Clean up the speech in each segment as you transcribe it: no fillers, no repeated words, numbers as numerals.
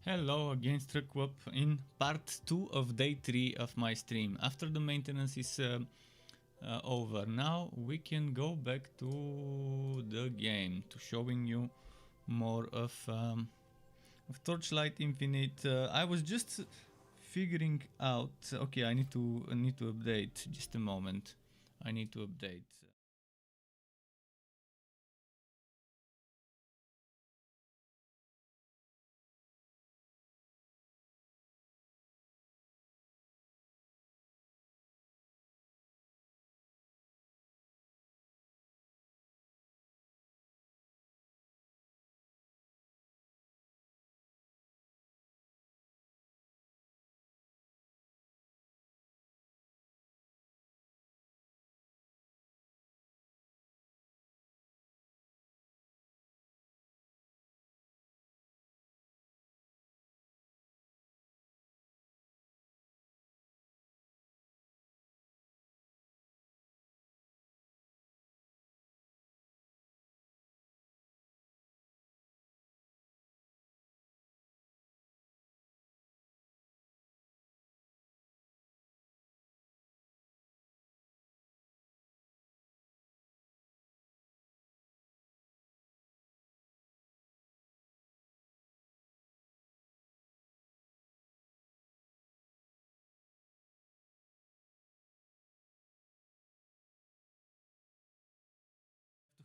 Hello again, Struckwop, in part 2 of day 3 of my stream. After the maintenance is over, now we can go back to the game, to showing you more of Torchlight Infinite. I was just figuring out. Okay, I need to update. Just a moment. I need to update.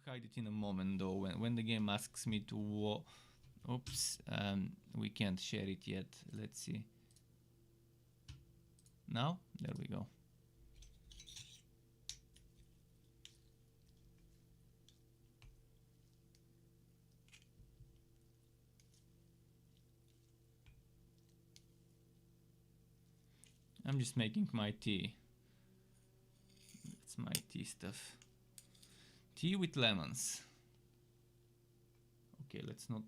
To hide it in a moment though. When the game asks me to oops, we can't share it yet. Let's see. Now, there we go. I'm just making my tea. That's my tea stuff. Tea with lemons. Okay, let's not...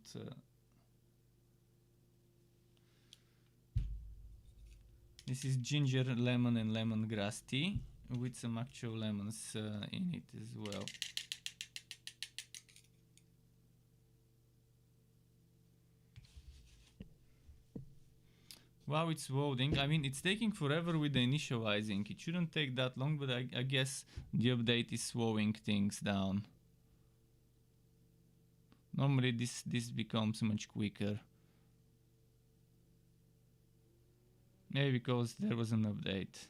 This is ginger, lemon and lemongrass tea with some actual lemons in it as well. Wow, it's loading. I mean, it's taking forever with the initializing. It shouldn't take that long, but I guess the update is slowing things down. Normally this becomes much quicker. Maybe because there was an update.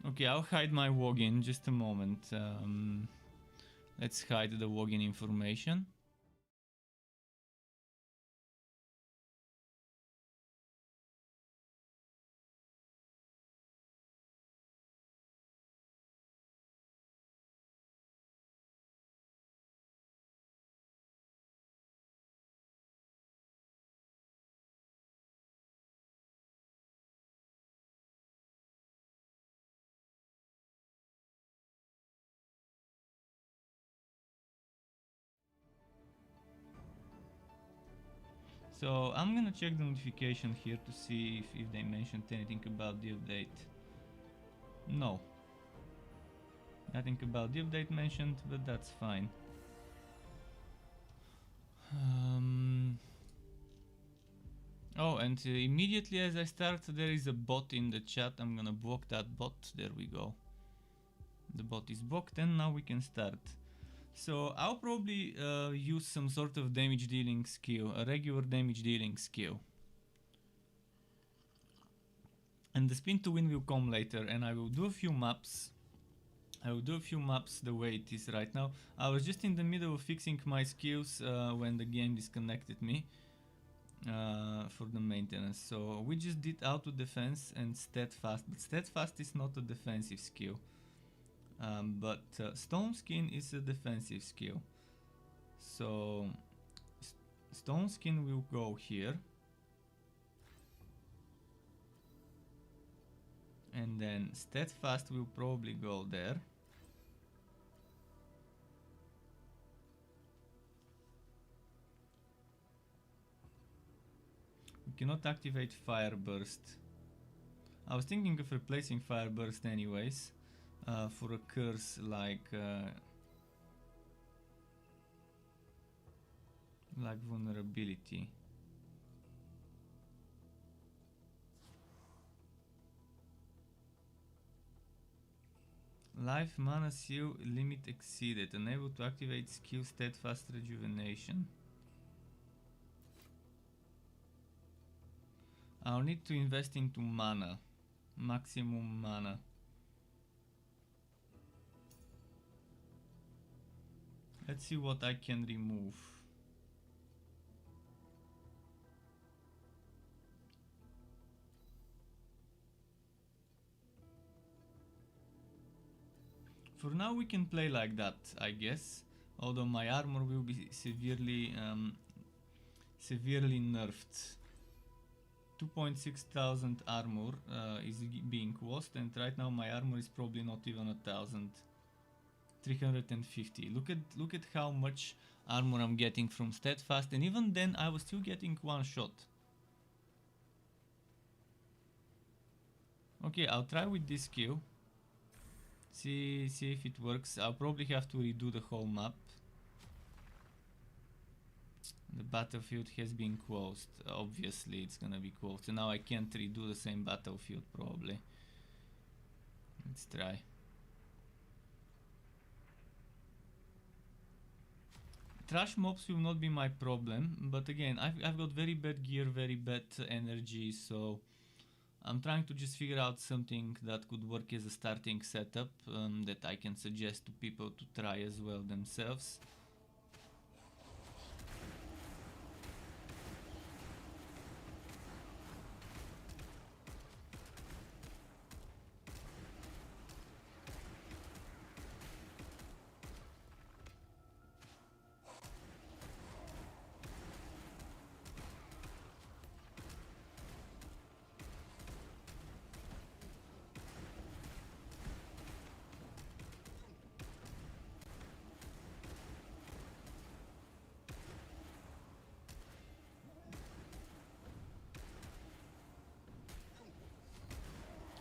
Okay, I'll hide my login just a moment. Let's hide the login information. So I'm gonna check the notification here to see if they mentioned anything about the update. No. Nothing about the update mentioned, but that's fine. Oh, and immediately as I start, there is a bot in the chat. I'm gonna block that bot. There we go. The bot is blocked, and now we can start. So I'll probably use some sort of damage dealing skill, a regular damage dealing skill. And the spin to win will come later, and I will do a few maps. I will do a few maps the way it is right now. I was just in the middle of fixing my skills when the game disconnected me for the maintenance. So we just did auto defense and steadfast, but steadfast is not a defensive skill. But stone skin is a defensive skill. So stone skin will go here. And then steadfast will probably go there. Cannot activate Fire Burst. I was thinking of replacing Fire Burst anyways for a curse like Vulnerability. Life mana seal limit exceeded. Unable to activate skill Steadfast Rejuvenation. I'll need to invest into mana. Maximum mana. Let's see what I can remove. For now we can play like that, I guess. Although my armor will be severely nerfed. 2,600 armor is being cost, and right now my armor is probably not even 1,000. 350. Look at how much armor I'm getting from Steadfast, and even then I was still getting one shot. Okay, I'll try with this skill. See if it works. I'll probably have to redo the whole map. The battlefield has been closed. Obviously it's gonna be closed, and now I can't redo the same battlefield probably. Let's try. Trash mobs will not be my problem, but again, I've got very bad gear, very bad energy, so I'm trying to just figure out something that could work as a starting setup that I can suggest to people to try as well themselves.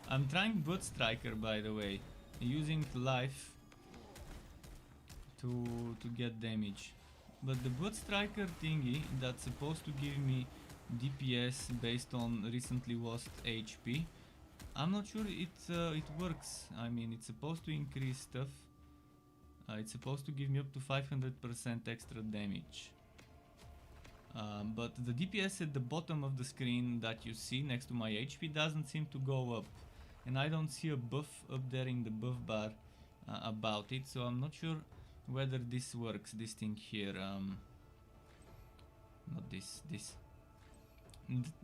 I'm trying Blood Striker, by the way, using life to get damage. But the Blood Striker thingy that's supposed to give me DPS based on recently lost HP, I'm not sure it works. I mean, it's supposed to increase stuff. It's supposed to give me up to 500% extra damage. But the DPS at the bottom of the screen that you see next to my HP doesn't seem to go up. And I don't see a buff up there in the buff bar about it, so I'm not sure whether this works, this thing here. Not this.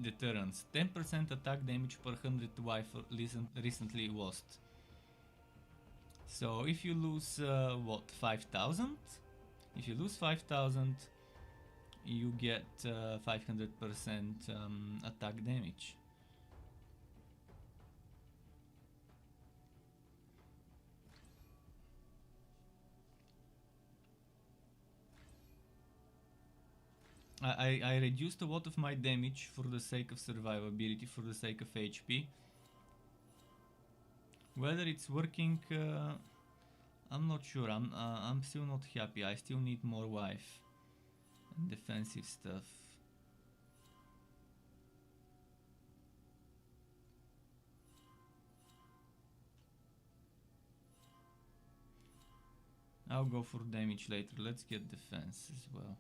Deterrence. 10% attack damage per 100 life recently lost. So if you lose, what, 5,000? If you lose 5,000, you get 500% attack damage. I reduced a lot of my damage for the sake of survivability, for the sake of HP. Whether it's working, I'm not sure. I'm still not happy. I still need more life and defensive stuff. I'll go for damage later. Let's get defense as well.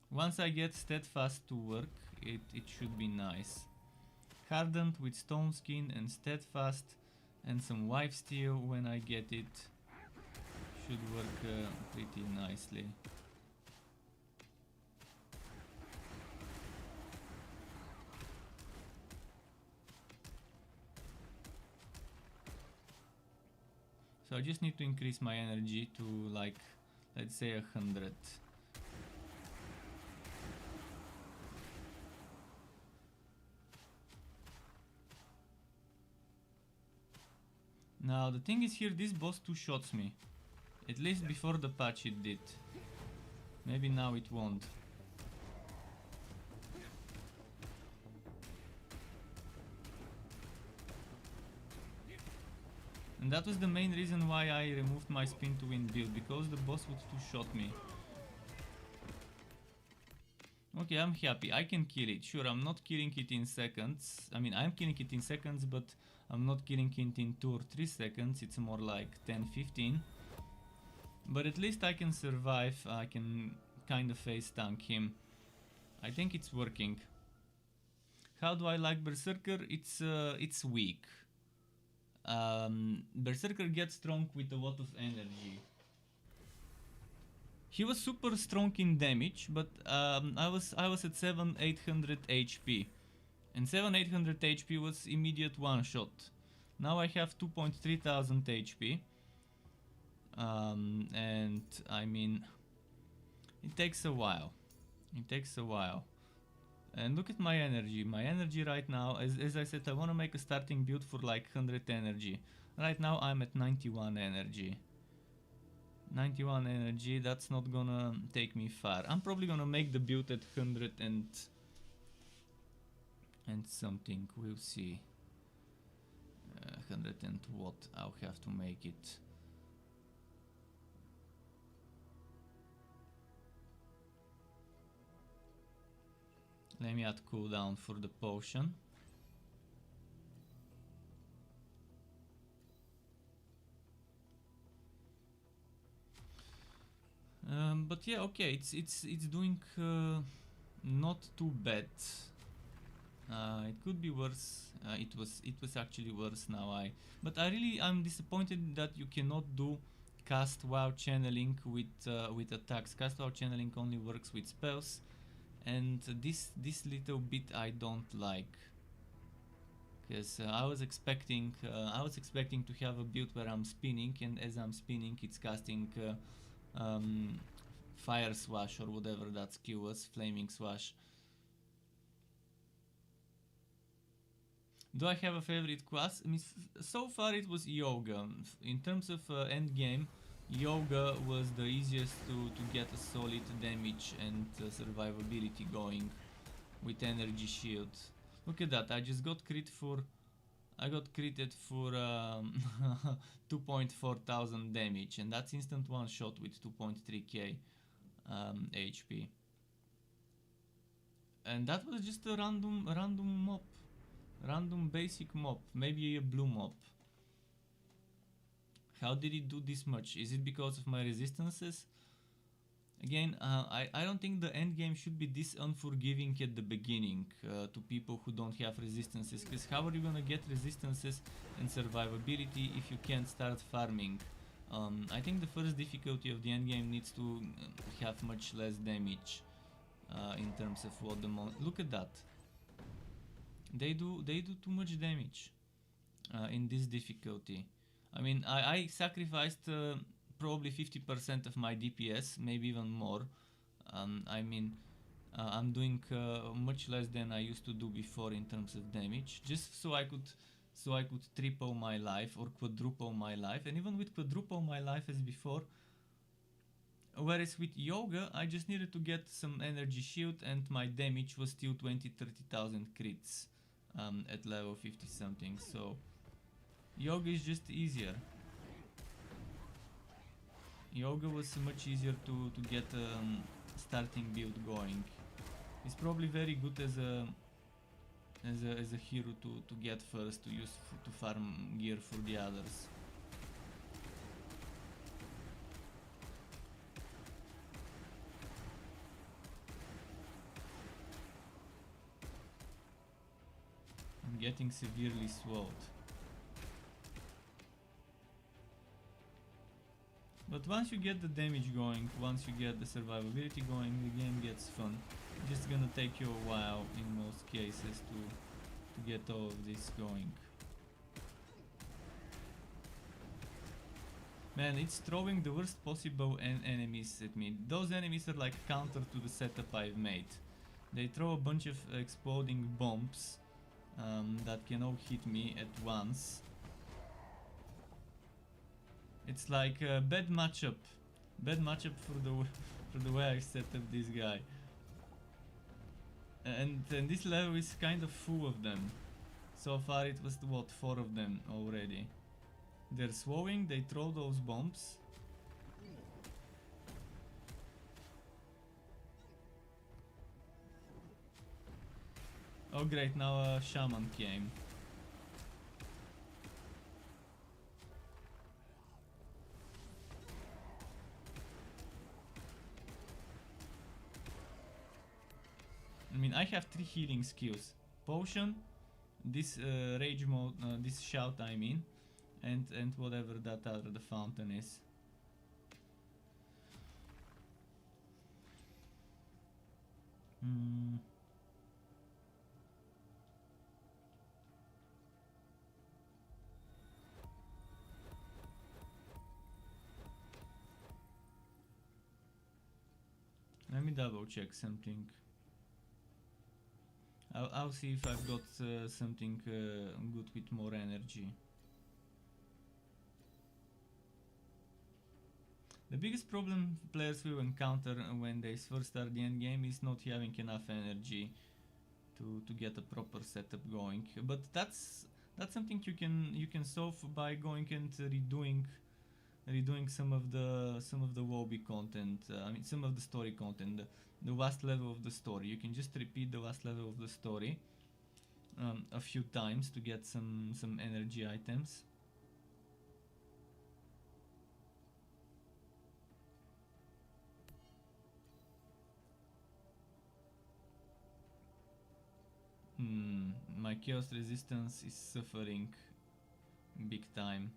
Once I get Steadfast to work, it should be nice. Hardened with Stone Skin and Steadfast and some Lifesteal when I get it should work pretty nicely. So I just need to increase my energy to, like, let's say 100. Now the thing is here, this boss two-shots me. At least before the patch it did. Maybe now it won't. And that was the main reason why I removed my spin to win build, because the boss would two-shot me. Okay, I'm happy. I can kill it. Sure, I'm not killing it in seconds. I mean, I'm killing it in seconds, but I'm not killing it in 2 or 3 seconds. It's more like 10-15. But at least I can survive. I can kind of face tank him. I think it's working. How do I like Berserker? It's weak. Berserker gets strong with a lot of energy. He was super strong in damage, but I was at 7,800 HP, and 7,800 HP was immediate one shot. Now I have 2,300 HP, and I mean, it takes a while. It takes a while. And look at my energy. My energy right now, as I said, I want to make a starting build for like 100 energy. Right now I'm at 91 energy. 91 energy, that's not gonna take me far. I'm probably gonna make the build at 100 and something, we'll see. 100 and what, I'll have to make it. Let me add cooldown for the potion. But yeah, okay, it's doing not too bad. It could be worse. It was actually worse now. But I'm disappointed that you cannot do cast while channeling with attacks. Cast while channeling only works with spells, and this little bit I don't like. Because I was expecting to have a build where I'm spinning, and as I'm spinning, it's casting fire swash or whatever that skill was, flaming swash. Do I have a favorite class? I mean, so far it was yoga. In terms of end game, yoga was the easiest to get a solid damage and survivability going with energy shield. Look at that, I just got crit for... I got critted for 2,400 damage, and that's instant one shot with 2.3k HP. And that was just a random mob. Random basic mob, maybe a blue mob. How did it do this much? Is it because of my resistances? Again, I don't think the end game should be this unforgiving at the beginning to people who don't have resistances, because how are you gonna get resistances and survivability if you can't start farming? I think the first difficulty of the end game needs to have much less damage in terms of what the look at that. They do too much damage in this difficulty. I mean, I sacrificed probably 50% of my DPS, maybe even more. I mean, I'm doing much less than I used to do before in terms of damage, just so I could triple my life or quadruple my life, and even with quadruple my life as before. Whereas with yoga, I just needed to get some energy shield, and my damage was still 20-30,000 crits at level 50 something. So yoga is just easier. Yoga was much easier to get starting build going. It's probably very good as a hero to get first, to use to farm gear for the others. I'm getting severely swelled. But once you get the damage going, once you get the survivability going, the game gets fun. It's just gonna take you a while in most cases to get all of this going. Man, it's throwing the worst possible enemies at me. Those enemies are like counter to the setup I've made. They throw a bunch of exploding bombs that can all hit me at once. It's like a bad matchup for the way I set up this guy. And this level is kind of full of them. So far it was what, 4 of them already. They're swowing, they throw those bombs. Oh great, now a shaman came. I mean, I have 3 healing skills. Potion, this rage mode, this shout I mean, and whatever that other, the fountain is. Let me double check something. I'll see if I've got something good with more energy. The biggest problem players will encounter when they first start the end game is not having enough energy to get a proper setup going. But that's something you can solve by going and redoing some of the WoW content. I mean, some of the story content. The last level of the story. You can just repeat the last level of the story a few times to get some energy items. My chaos resistance is suffering big time.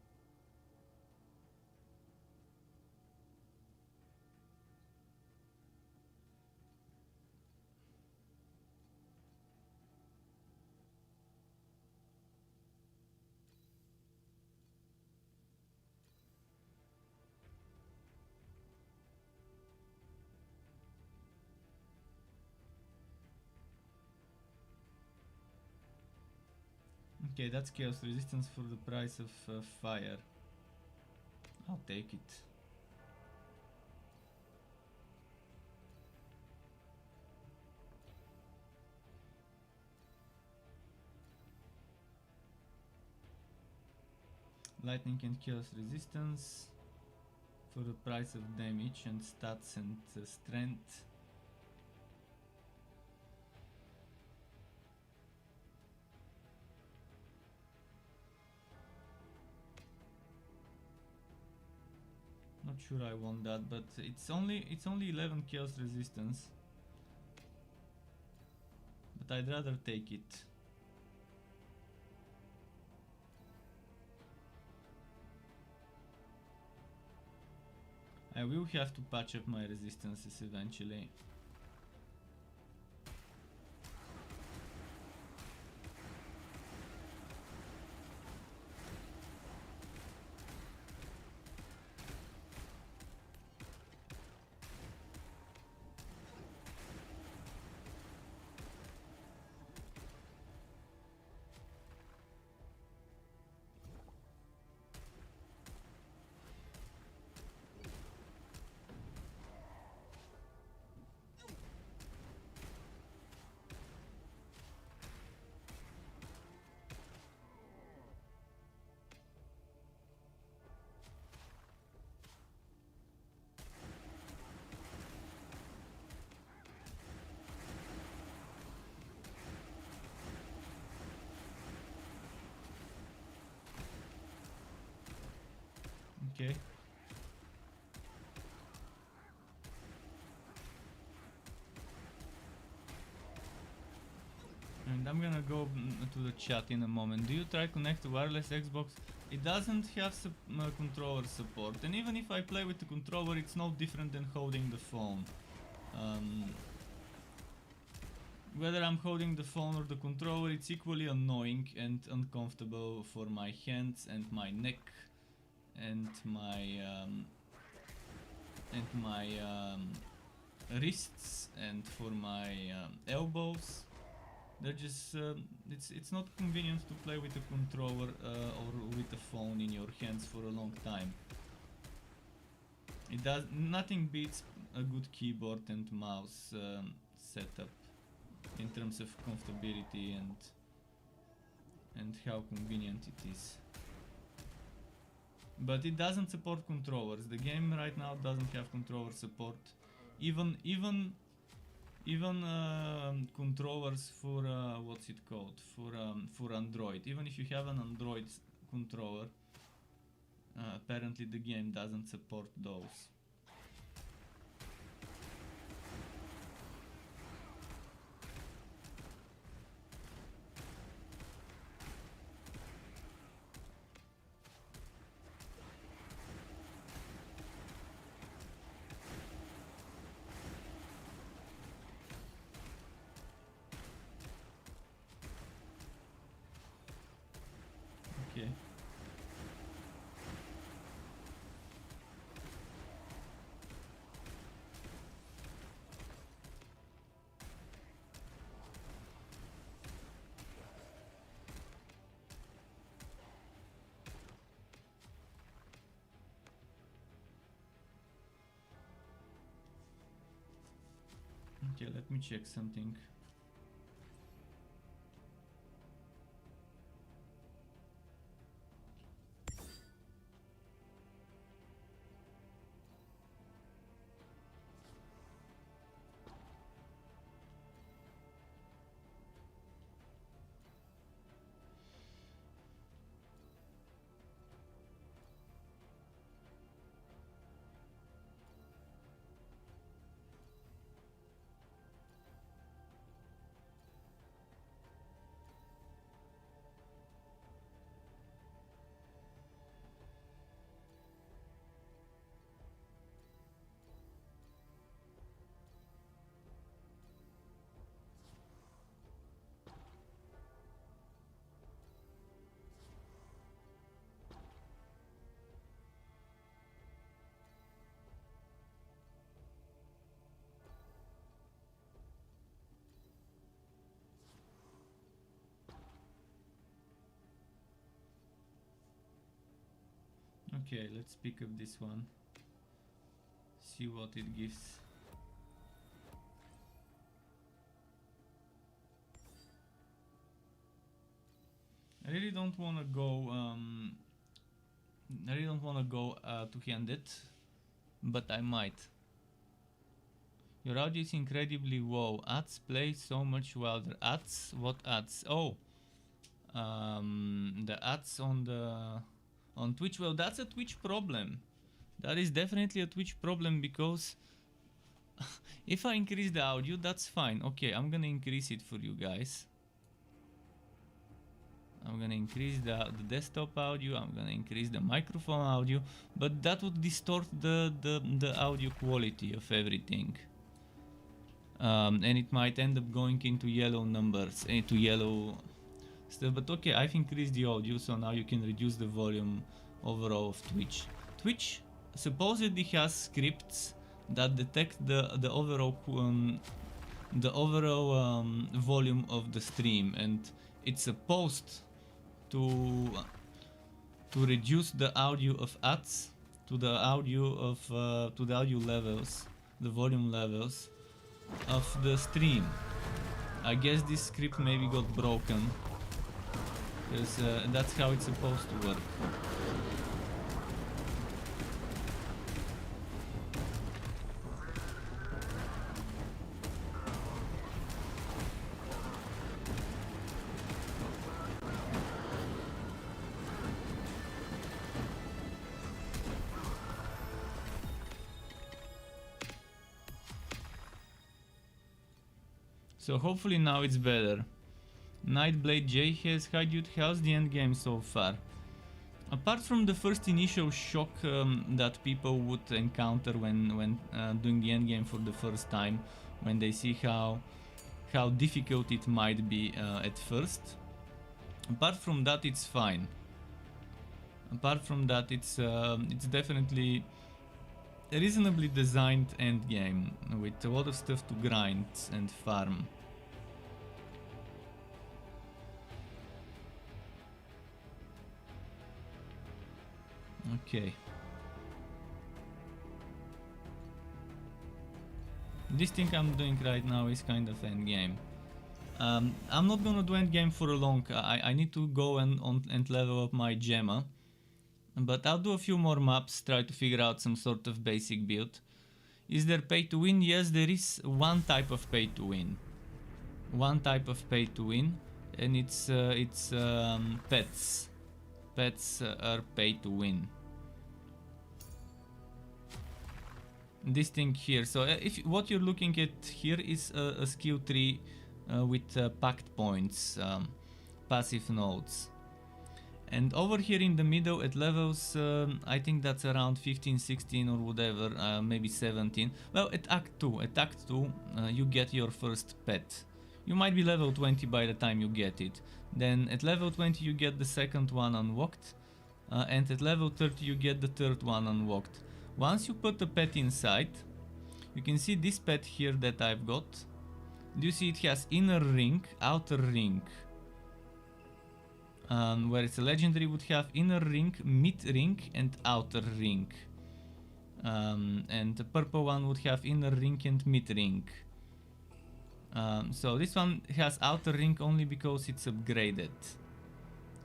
Okay, that's chaos resistance for the price of fire. I'll take it. Lightning and chaos resistance for the price of damage and stats and strength. Not sure I want that, but it's only 11 chaos resistance. But I'd rather take it. I will have to patch up my resistances eventually. Okay. And I'm gonna go to the chat in a moment. Do you try connect to wireless Xbox? It doesn't have controller support, and even if I play with the controller, it's no different than holding the phone. Whether I'm holding the phone or the controller, it's equally annoying and uncomfortable for my hands and my neck and my wrists and for my elbows. They're just it's not convenient to play with a controller or with a phone in your hands for a long time. Nothing beats a good keyboard and mouse setup in terms of comfortability and how convenient it is. but it doesn't support controllers. The game right now doesn't have controller support. Even controllers for what's it called, for Android. Even if you have an Android controller, apparently the game doesn't support those. Okay. Okay, let me check something. Okay, let's pick up this one. See what it gives. I really don't want to go. I really don't want to go two-handed, but I might. Your audio is incredibly low. Ads play so much wilder. Ads? What ads? Oh, the ads on Twitch. Well, that's a Twitch problem. That is definitely a Twitch problem, because if I increase the audio, that's fine. Okay, I'm gonna increase it for you guys. I'm gonna increase the desktop audio, I'm gonna increase the microphone audio, but that would distort the audio quality of everything. And it might end up going into yellow numbers, into yellow stuff, but okay, I've increased the audio, so now you can reduce the volume overall of Twitch. Twitch supposedly has scripts that detect the overall volume of the stream, and it's supposed to reduce the audio of ads to the audio of to the audio levels, the volume levels of the stream. I guess this script maybe got broken, because that's how it's supposed to work. So hopefully now it's better. Nightblade J has, hi dude, how's the end game so far? Apart from the first initial shock that people would encounter when doing the end game for the first time, when they see how difficult it might be at first. Apart from that, it's fine. Apart from that, it's definitely a reasonably designed end game with a lot of stuff to grind and farm. Okay. This thing I'm doing right now is kind of end game. I'm not gonna do end game for a long. I need to go and level up my Gemma. But I'll do a few more maps, try to figure out some sort of basic build. Is there pay to win? Yes, there is one type of pay to win. One type of pay to win, and it's pets. Pets are pay to win. This thing here. So if what you're looking at here is a skill tree with pact points, passive nodes. And over here in the middle at levels, I think that's around 15, 16 or whatever, maybe 17. Well, at Act 2, you get your first pet. You might be level 20 by the time you get it. Then at level 20 you get the second one unlocked, and at level 30 you get the third one unlocked. Once you put the pet inside, you can see this pet here that I've got. Do you see it has inner ring, outer ring? Where it's a legendary would have inner ring, mid ring and outer ring. And the purple one would have inner ring and mid ring. So this one has outer ring only because it's upgraded.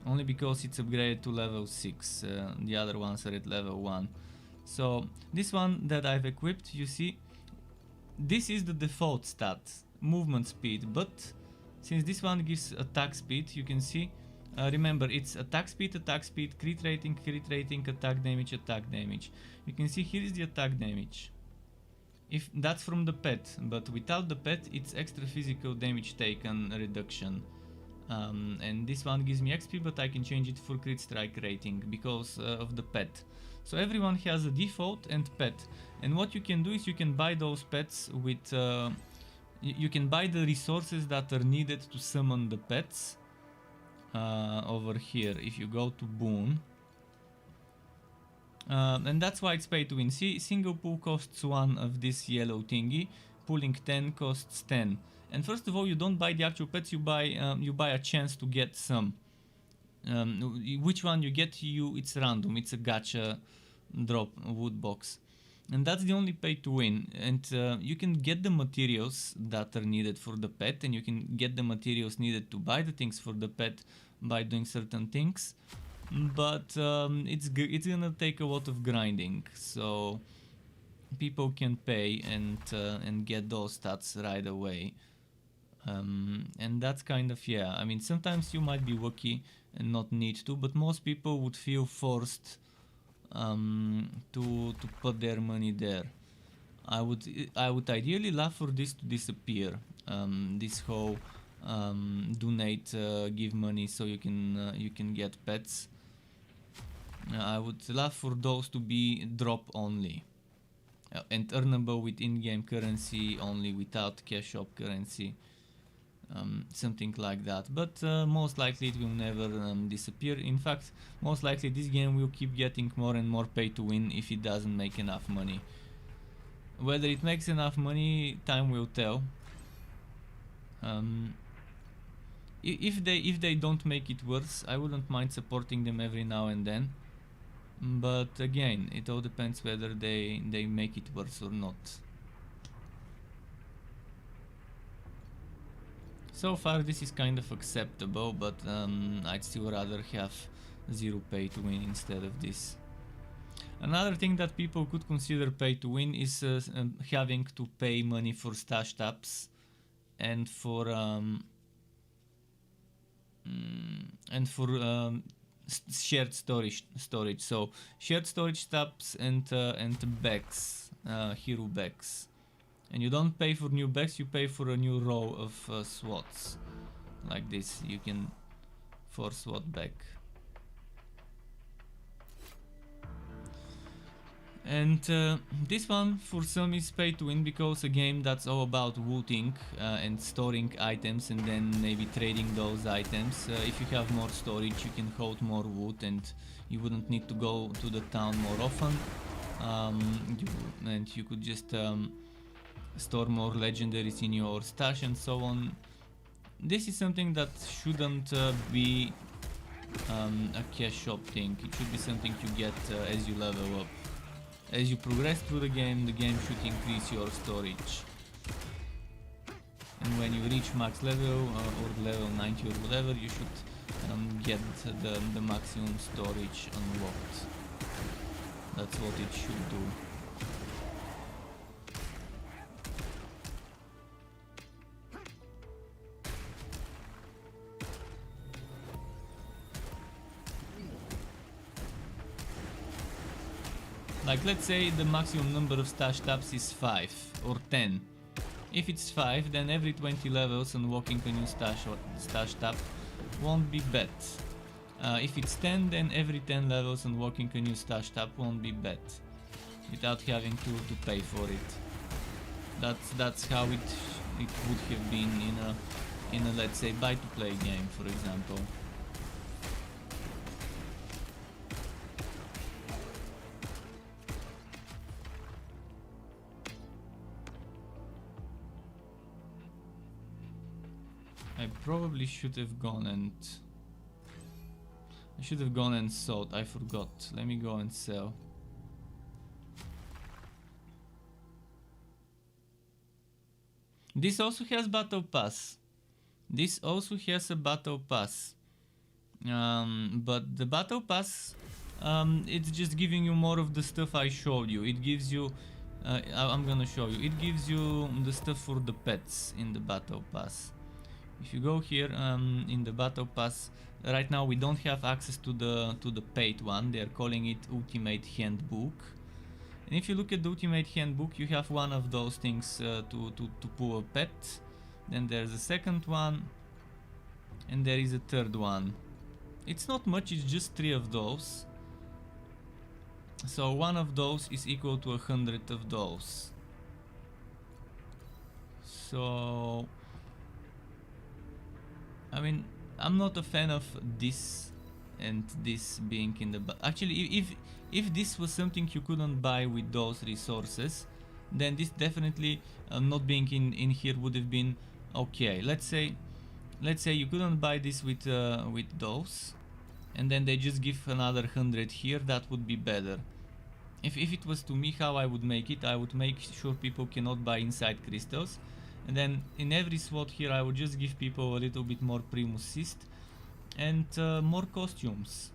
Only because it's upgraded to level 6. The other ones are at level 1. So this one that I've equipped, you see, this is the default stat, movement speed. But since this one gives attack speed, you can see, remember it's attack speed, crit rating, attack damage. You can see here is the attack damage. If that's from the pet, but without the pet it's extra physical damage taken reduction. And this one gives me XP, but I can change it for crit strike rating because of the pet. So everyone has a default and pet, and what you can do is you can buy those pets with you can buy the resources that are needed to summon the pets over here if you go to Boon. And that's why it's pay to win. See, single pull costs 1 of this yellow thingy, pulling 10 costs 10. And first of all, you don't buy the actual pets, you buy a chance to get some. Which one you get, it's random, it's a gacha drop wood box. And that's the only pay to win. And you can get the materials that are needed for the pet, and you can get the materials needed to buy the things for the pet by doing certain things. But it's gonna take a lot of grinding, so people can pay and get those stats right away. And that's kind of, yeah, I mean, sometimes you might be lucky and not need to, but most people would feel forced to put their money there. I would ideally love for this to disappear. This whole donate, give money so you can get pets. I would love for those to be drop only and earnable with in-game currency only, without cash shop currency. Something like that, but most likely it will never disappear. In fact, most likely this game will keep getting more and more pay to win if it doesn't make enough money. Whether it makes enough money, time will tell. If they don't make it worse, I wouldn't mind supporting them every now and then, but again, it all depends whether they make it worse or not. So far this is kind of acceptable, but I'd still rather have 0 pay to win instead of this. Another thing that people could consider pay to win is having to pay money for stash taps and for shared storage. So shared storage taps and bags, hero bags. And you don't pay for new bags, you pay for a new row of SWATs. Like this, you can force SWAT back. And this one for some is pay to win because a game that's all about looting and storing items and then maybe trading those items. If you have more storage, you can hold more wood and you wouldn't need to go to the town more often. And you could just store more legendaries in your stash and so on. This is something that shouldn't be a cash shop thing. It should be something you get as you level up. As you progress through the game should increase your storage. And when you reach max level or level 90 or whatever, you should get the maximum storage unlocked. That's what it should do. Like, let's say the maximum number of stash taps is 5 or 10. If it's 5, then every 20 levels unlocking a new stash tap won't be bad. If it's 10, then every 10 levels unlocking a new stash tap won't be bad, without having to pay for it. That's how it would have been in a let's say buy-to-play game, for example. I probably should have gone and sold. I forgot. Let me go and sell. This also has battle pass. This also has a battle pass. But the battle pass, it's just giving you more of the stuff I showed you. It gives you I'm gonna show you. It gives you the stuff for the pets in the battle pass. If you go here in the battle pass, right now we don't have access to the paid one. They are calling it Ultimate Handbook. And if you look at the Ultimate Handbook, you have one of those things to pull a pet. Then there's a second one, and there is a third one. It's not much, it's just 3 of those. So one of those is equal to 100 of those. So I mean, I'm not a fan of this and this being in the actually, if this was something you couldn't buy with those resources, then this definitely not being in here would have been okay. Let's say you couldn't buy this with those, and then they just give another 100 here. That would be better. If it was to me, how I would make it, I would make sure people cannot buy inside crystals. And then in every slot here I would just give people a little bit more Primus Cyst and more costumes.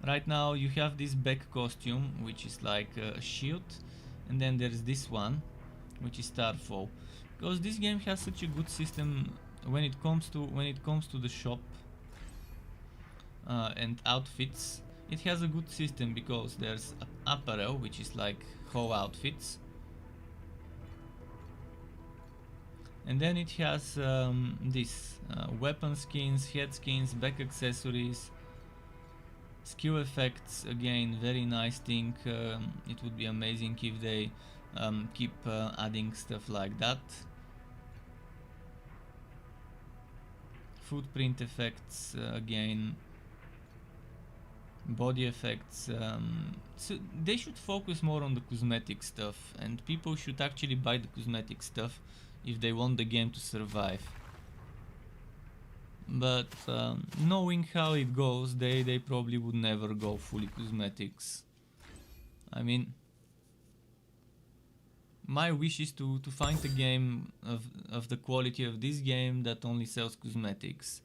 Right now you have this back costume, which is like a shield, and then there's this one, which is Starfall. Because this game has such a good system when it comes to the shop and outfits. It has a good system because there's apparel, which is like whole outfits. And then it has this weapon skins, head skins, back accessories, skill effects. Again, very nice thing. It would be amazing if they keep adding stuff like that. Footprint effects, again, body effects. So they should focus more on the cosmetic stuff, and people should actually buy the cosmetic stuff if they want the game to survive. But knowing how it goes, they probably would never go fully cosmetics. I mean, my wish is to find a game of the quality of this game that only sells cosmetics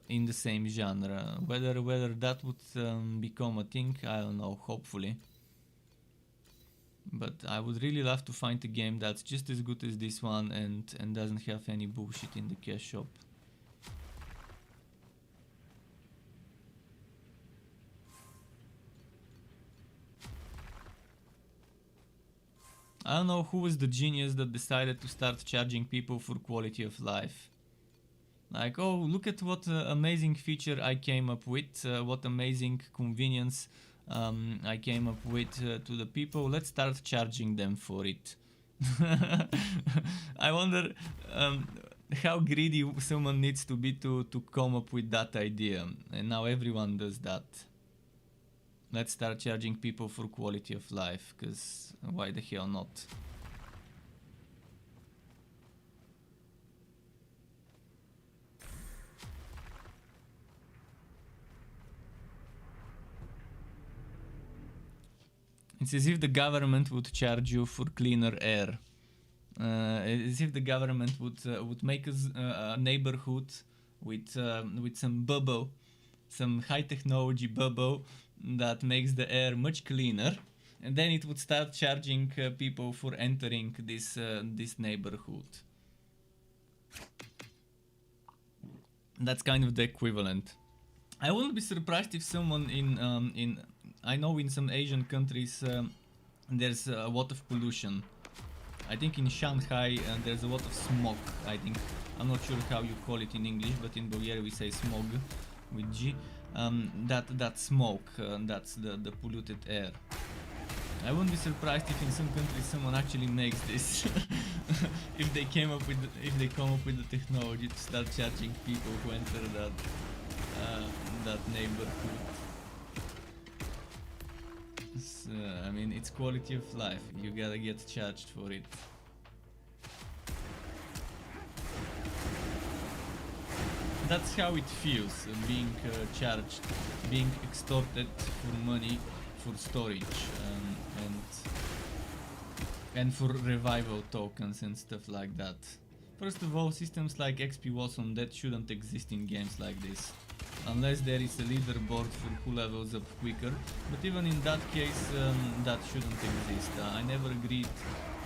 in the same genre. Whether that would become a thing, I don't know, hopefully. But I would really love to find a game that's just as good as this one and doesn't have any bullshit in the cash shop. I don't know who was the genius that decided to start charging people for quality of life. Like, oh, look at what amazing feature I came up with, what amazing convenience I came up with to the people. Let's start charging them for it. I wonder how greedy someone needs to be to come up with that idea. And now everyone does that. Let's start charging people for quality of life, because why the hell not? It's as if the government would charge you for cleaner air. As if the government would make a neighborhood with some bubble, some high technology bubble that makes the air much cleaner, and then it would start charging people for entering this neighborhood. That's kind of the equivalent. I wouldn't be surprised if someone in I know in some Asian countries there's a lot of pollution. I think in Shanghai there's a lot of smog. I'm not sure how you call it in English, but in Bulgaria we say smog with G. That smoke, that's the polluted air. I wouldn't be surprised if in some countries someone actually makes this. if they come up with the technology to start charging people who enter that neighborhood. So, I mean, it's quality of life. You gotta get charged for it. That's how it feels, being charged, being extorted for money, for storage, and for revival tokens and stuff like that. First of all, systems like XP was on that shouldn't exist in games like this, unless there is a leaderboard for who levels up quicker, but even in that case, that shouldn't exist. I never agreed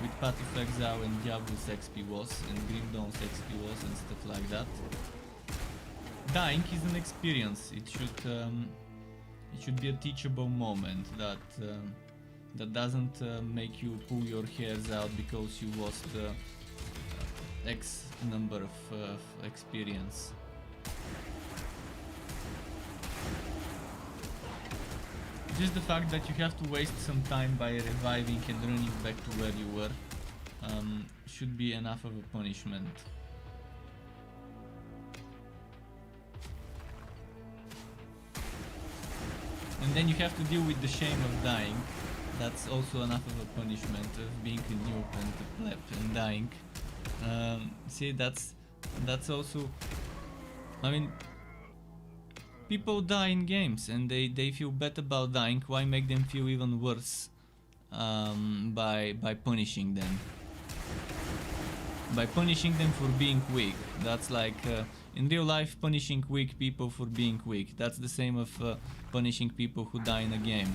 with Path of Exile and Diablo's XP was, and Grim Dawn's XP was, and stuff like that. Dying is an experience. It should be a teachable moment that doesn't make you pull your hairs out because you lost X number of experience. Just the fact that you have to waste some time by reviving and running back to where you were should be enough of a punishment. And then you have to deal with the shame of dying. That's also enough of a punishment of being a noob and a pleb and dying. See, that's also, I mean, people die in games and they feel bad about dying. Why make them feel even worse by punishing them? By punishing them for being weak. That's like in real life punishing weak people for being weak. That's the same of punishing people who die in a game.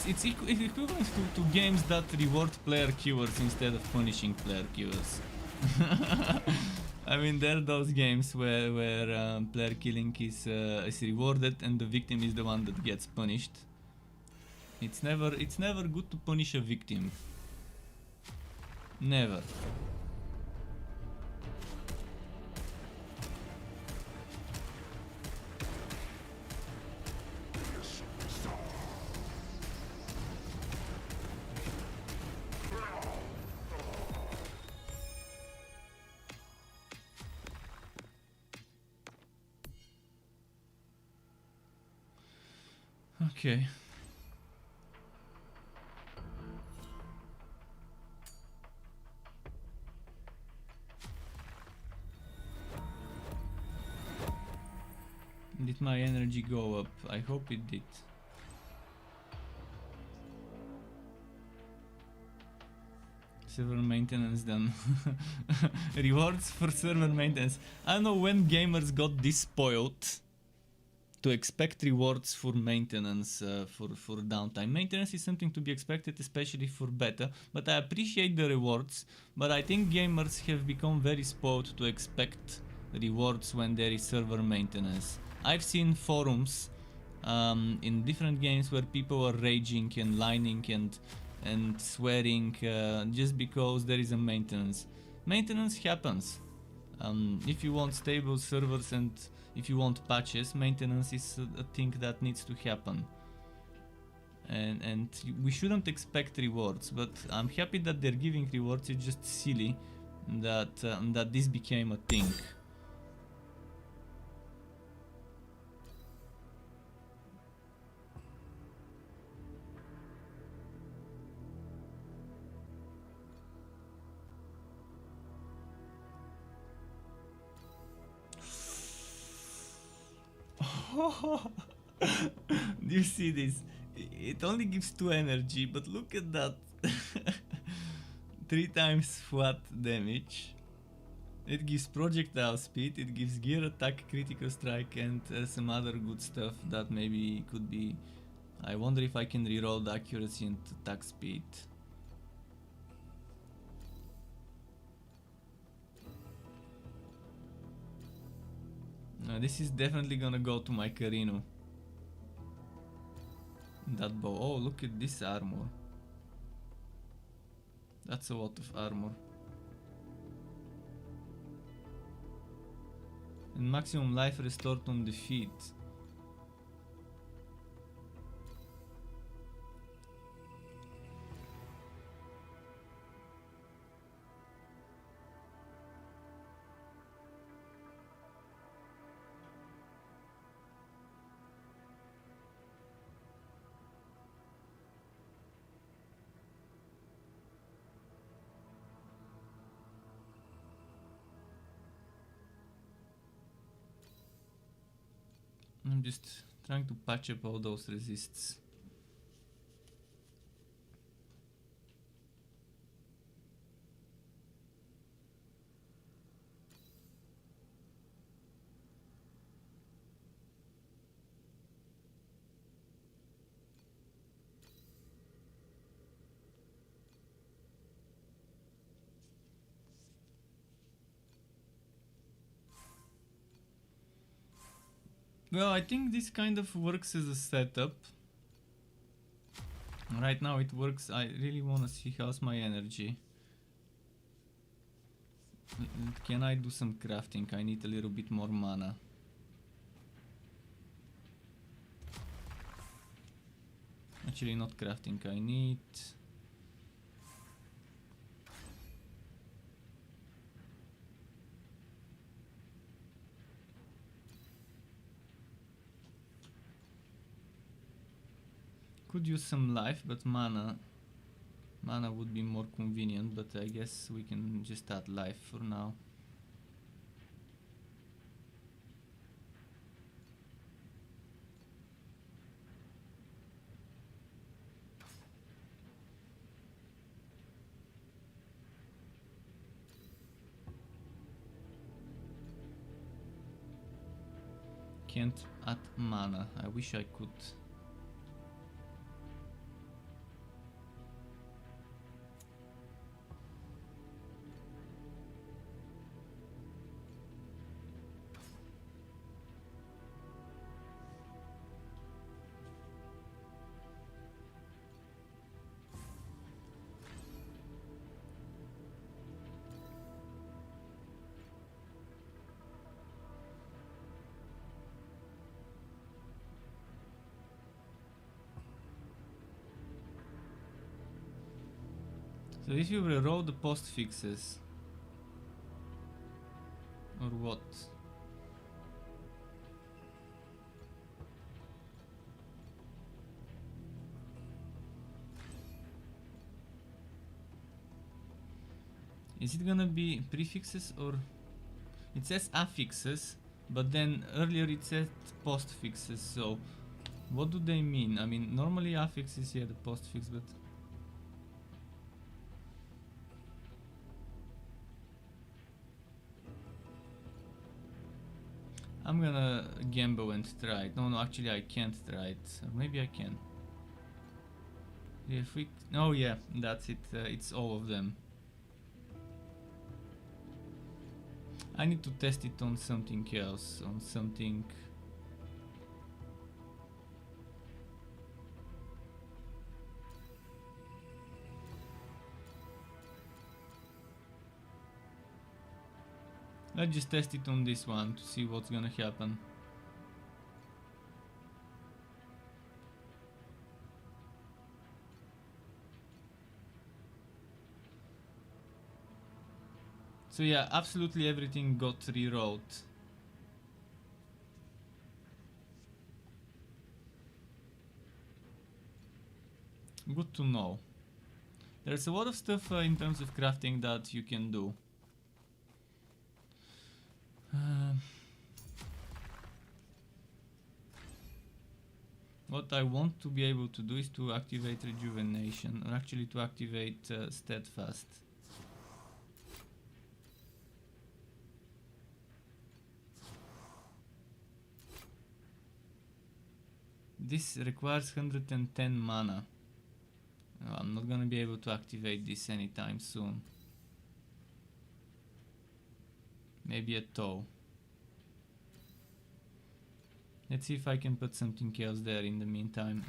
It's equivalent to games that reward player killers instead of punishing player killers. I mean, there are those games where player killing is rewarded and the victim is the one that gets punished. It's never good to punish a victim. Never. Okay. Did my energy go up? I hope it did. Server maintenance done. Rewards for server maintenance. I don't know when gamers got this spoiled to expect rewards for maintenance, for downtime. Maintenance is something to be expected, especially for beta, but I appreciate the rewards, but I think gamers have become very spoiled to expect rewards when there is server maintenance. I've seen forums in different games where people are raging and lining and swearing just because there is a maintenance. Maintenance happens. If you want stable servers and if you want patches, maintenance is a thing that needs to happen. And we shouldn't expect rewards, but I'm happy that they're giving rewards. It's just silly that this became a thing. Do you see this? It only gives 2 energy, but look at that. 3 times flat damage. It gives projectile speed, it gives gear attack, critical strike, and some other good stuff that maybe could be... I wonder if I can reroll the accuracy and attack speed. No, this is definitely gonna go to my Carino. That bow. Oh, look at this armor. That's a lot of armor. And maximum life restored on defeat. I'm just trying to patch up all those resists. Well, I think this kind of works as a setup. Right now it works. I really want to see how's my energy. Can I do some crafting? I need a little bit more mana. Actually, not crafting. I need... Could use some life, but mana would be more convenient, but I guess we can just add life for now. Can't add mana. I wish I could. So if you reroll the post fixes, or what? Is it gonna be prefixes or... It says affixes, but then earlier it said postfixes, so what do they mean? I mean, normally affixes, yeah, the postfix, but... I'm gonna gamble and try it. No, actually I can't try it. Or maybe I can. If we... Oh yeah, that's it. It's all of them. I need to test it on something else. On something... Let's just test it on this one to see what's gonna happen. So yeah, absolutely everything got rewrote. Good to know. There's a lot of stuff in terms of crafting that you can do. what I want to be able to do is to activate rejuvenation, or actually to activate steadfast. This requires 110 mana. I'm not gonna be able to activate this anytime soon. Maybe a toe. Let's see if I can put something else there in the meantime.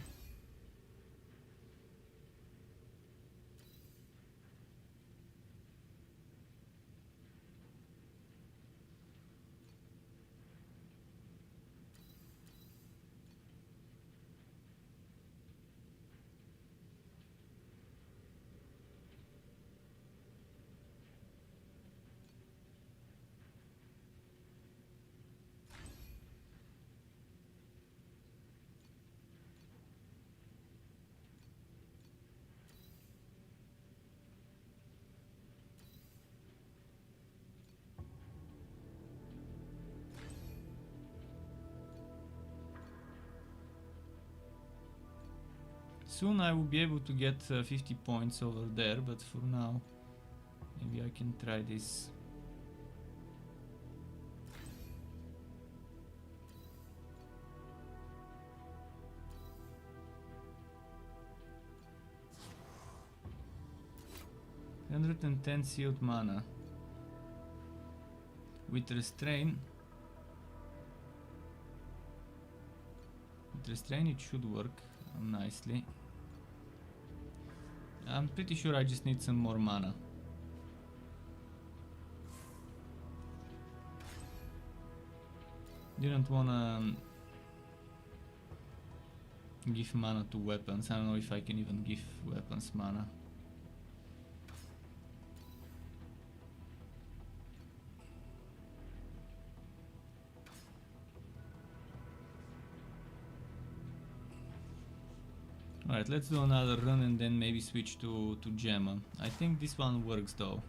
Soon I will be able to get 50 points over there, but for now, maybe I can try this. $110 sealed mana. With restrain. With restrain it should work nicely. I'm pretty sure I just need some more mana. Didn't wanna give mana to weapons. I don't know if I can even give weapons mana. Alright, let's do another run and then maybe switch to Gemma. I think this one works though,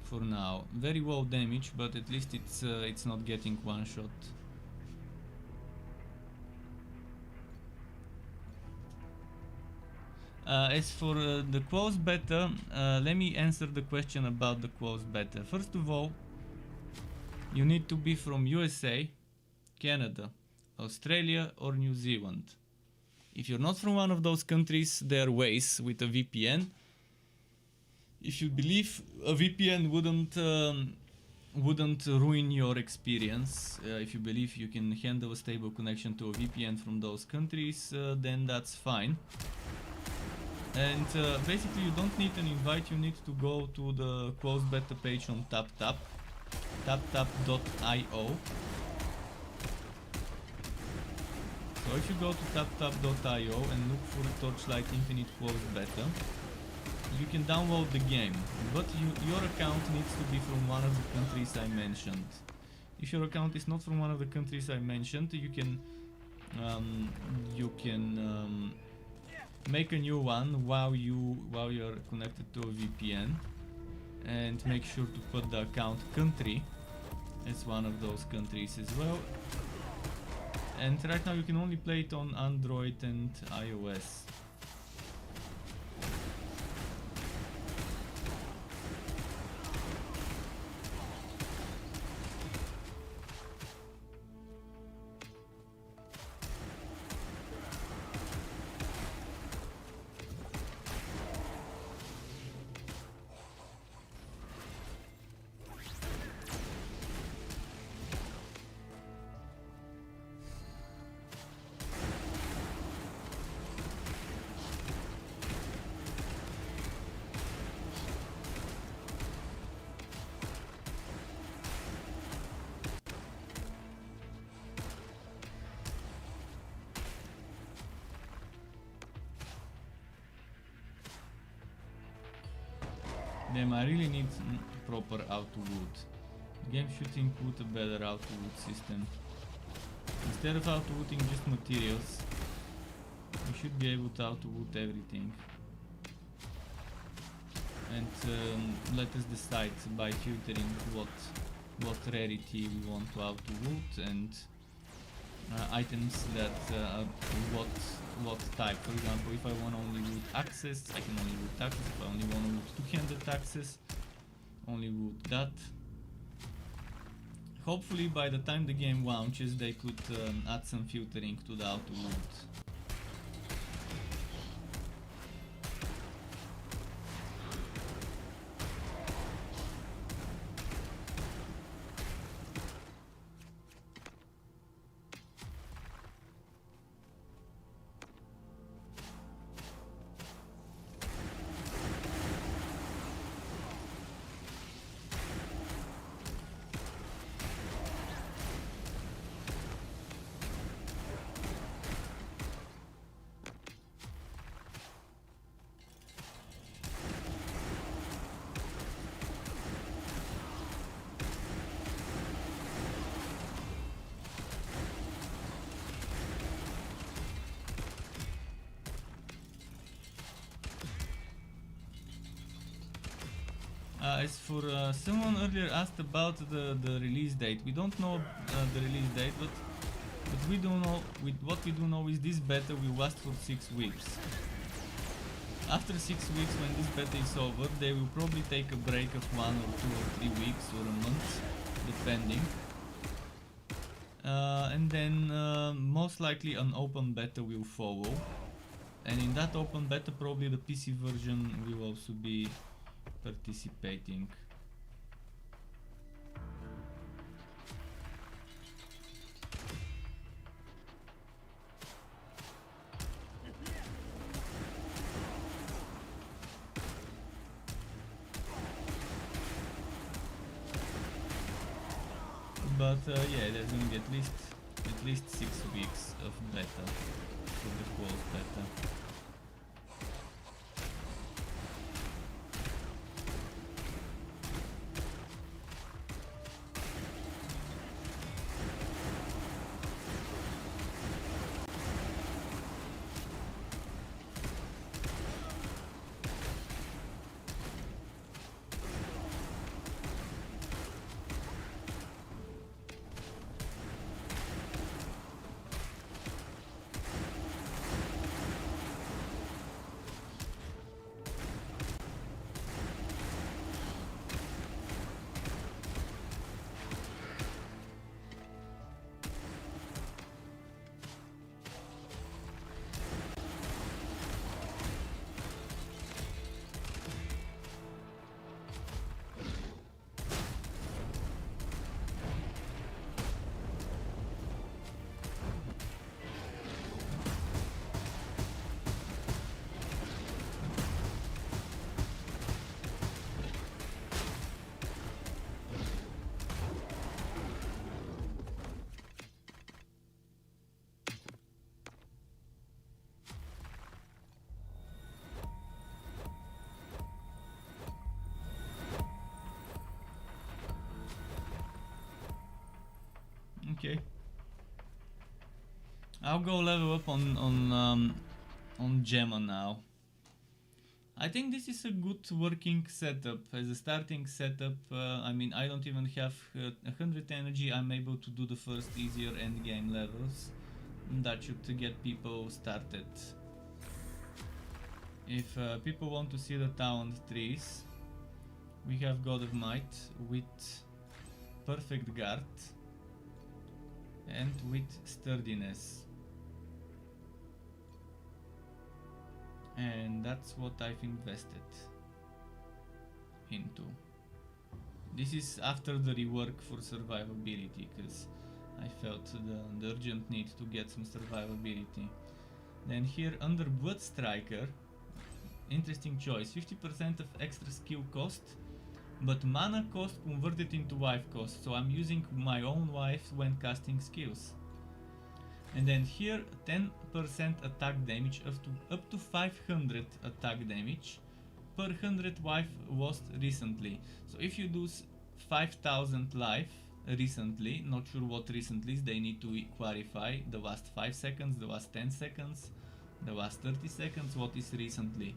for now. Very low damage, but at least it's not getting one shot. As for the close beta, let me answer the question about the close beta. First of all, you need to be from USA, Canada, Australia or New Zealand. If you're not from one of those countries, there are ways with a VPN. If you believe a VPN wouldn't ruin your experience, if you believe you can handle a stable connection to a VPN from those countries, then that's fine. And basically you don't need an invite, you need to go to the closed beta page on taptap.io. So if you go to taptap.io and look for Torchlight Infinite Closed Beta, you can download the game, but your account needs to be from one of the countries I mentioned. If your account is not from one of the countries I mentioned, you can make a new one while you're connected to a VPN, and make sure to put the account country as one of those countries as well. And right now you can only play it on Android and iOS. Damn, I really need proper auto-loot. The game should include a better auto-loot system. Instead of auto-looting just materials, you should be able to auto-loot everything. And let us decide by filtering what rarity we want to auto-loot, and items that what type. For example, if I want only wood axes, I can only wood axes. If I only want wood two-handed axes, only wood that. Hopefully by the time the game launches they could add some filtering to the auto wood. As for someone earlier asked about the release date, we don't know the release date, but we do know. What we do know is this beta will last for 6 weeks. After 6 weeks, when this beta is over, they will probably take a break of 1 or 2 or 3 weeks or a month, depending. And then most likely an open beta will follow. And in that open beta, probably the PC version will also be participating. But yeah, there's gonna be at least 6 weeks of beta for the closed beta. Okay. I'll go level up on Gemma now. I think this is a good working setup. As a starting setup, I mean, I don't even have 100 energy. I'm able to do the first easier endgame levels. That should get people started. If people want to see the talent trees, we have God of Might with perfect guard and with sturdiness. And that's what I've invested into. This is after the rework for survivability, because I felt the urgent need to get some survivability. Then here under Blood Striker, interesting choice, 50% of extra skill cost, but mana cost converted into life cost, so I'm using my own life when casting skills. And then here 10% attack damage up to 500 attack damage per 100 life lost recently. So if you lose 5000 life recently, not sure what recently is, they need to clarify the last 5 seconds, the last 10 seconds, the last 30 seconds, what is recently.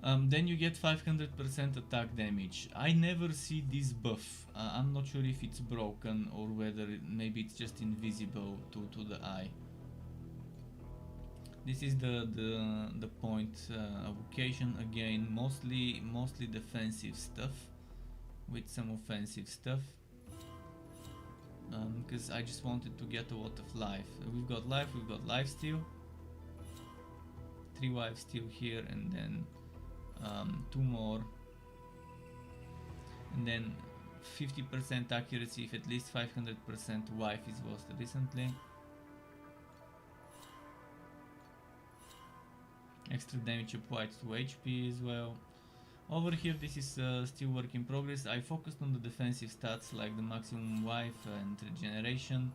Then you get 500% attack damage. I never see this buff. I'm not sure if it's broken or whether maybe it's just invisible to the eye. This is the point of occasion. Again, mostly defensive stuff with some offensive stuff. Because I just wanted to get a lot of life. We've got life steal. 3 life steal here, and then 2 more, and then 50% accuracy if at least 500% wife is lost recently. Extra damage applied to HP as well. Over here this is still work in progress. I focused on the defensive stats like the maximum wife and regeneration,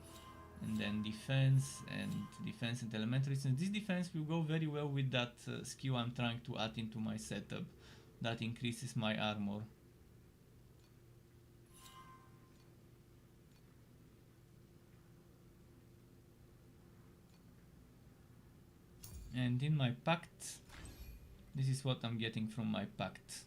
and then defense and elemental resistance. This defense will go very well with that skill I'm trying to add into my setup that increases my armor. And in my pact, this is what I'm getting from my pact.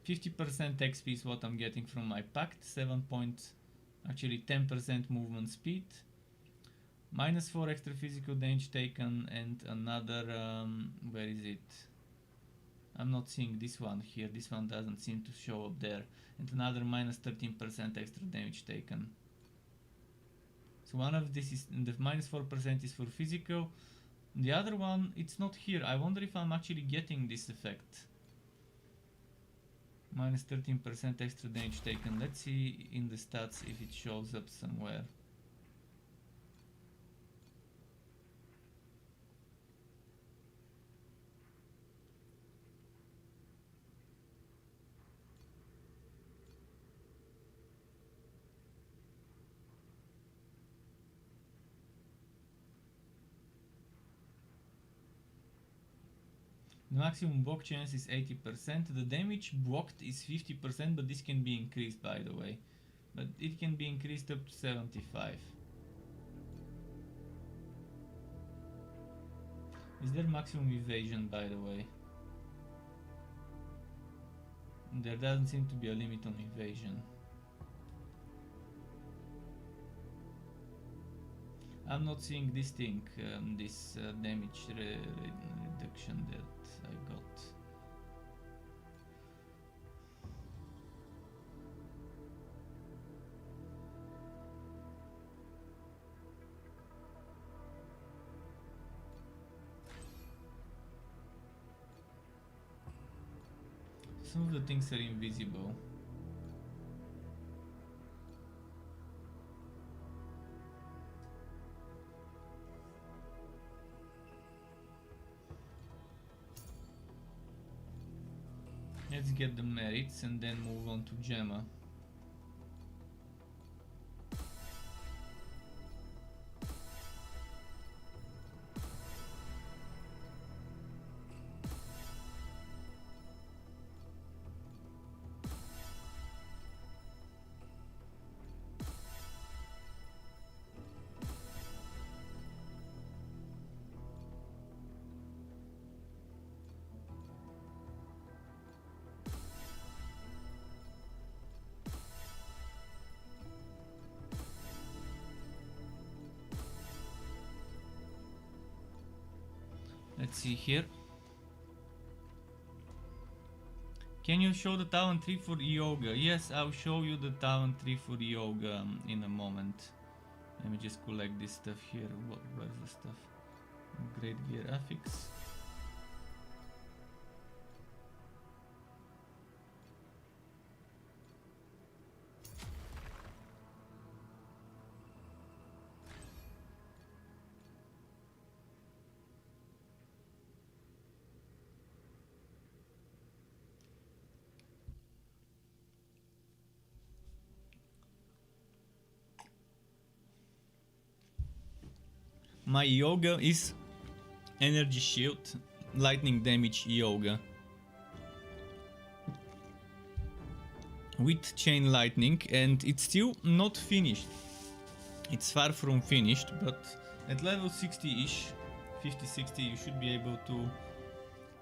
50% XP is what I'm getting from my pact. 10% movement speed, -4 extra physical damage taken, and another where is it? I'm not seeing this one here. This one doesn't seem to show up there. And another -13% extra damage taken. So one of this is, the -4% is for physical. The other one, it's not here. I wonder if I'm actually getting this effect. -13% extra damage taken. Let's see in the stats if it shows up somewhere. The maximum block chance is 80%. The damage blocked is 50%, but this can be increased, by the way. But it can be increased up to 75. Is there maximum evasion, by the way? There doesn't seem to be a limit on evasion. I'm not seeing this thing, this damage reduction that I got. Some of the things are invisible. Let's get the merits and then move on to Gemma. Let's see here. Can you show the talent tree for yoga? Yes, I'll show you the talent tree for yoga in a moment. Let me just collect this stuff here. Where's the stuff? Great gear affix. My yoga is energy shield, lightning damage yoga with chain lightning, and it's still not finished. It's far from finished, but at level 60-ish, 50-60, you should be able to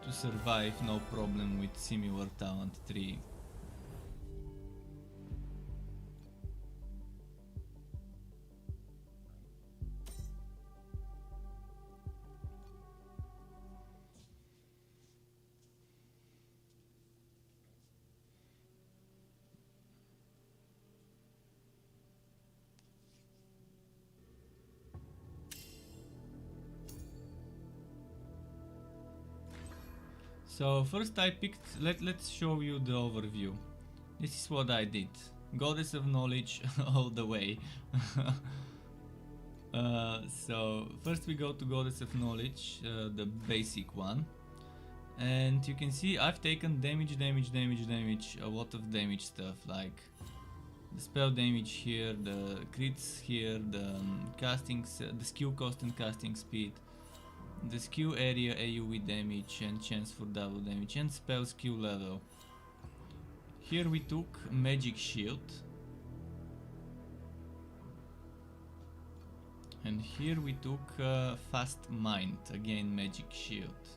to survive no problem with similar talent 3. So first I picked, let's show you the overview. This is what I did. Goddess of Knowledge all the way. So first we go to Goddess of Knowledge, the basic one. And you can see I've taken damage, a lot of damage stuff, like the spell damage here, the crits here, the the skill cost and casting speed, the skill area AoE damage and chance for double damage, and spell skill level. Here we took magic shield, and here we took fast mind, again magic shield,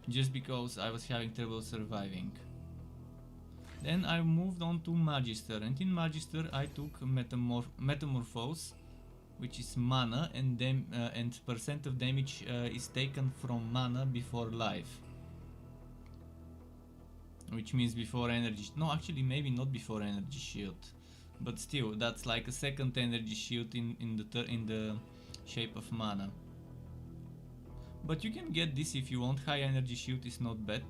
just because I was having trouble surviving. Then I moved on to Magister, and in Magister I took Metamorphose, which is mana, and percent of damage is taken from mana before life. Which means before energy... No, actually maybe not before energy shield. But still, that's like a second energy shield in the shape of mana. But you can get this if you want. High energy shield is not bad.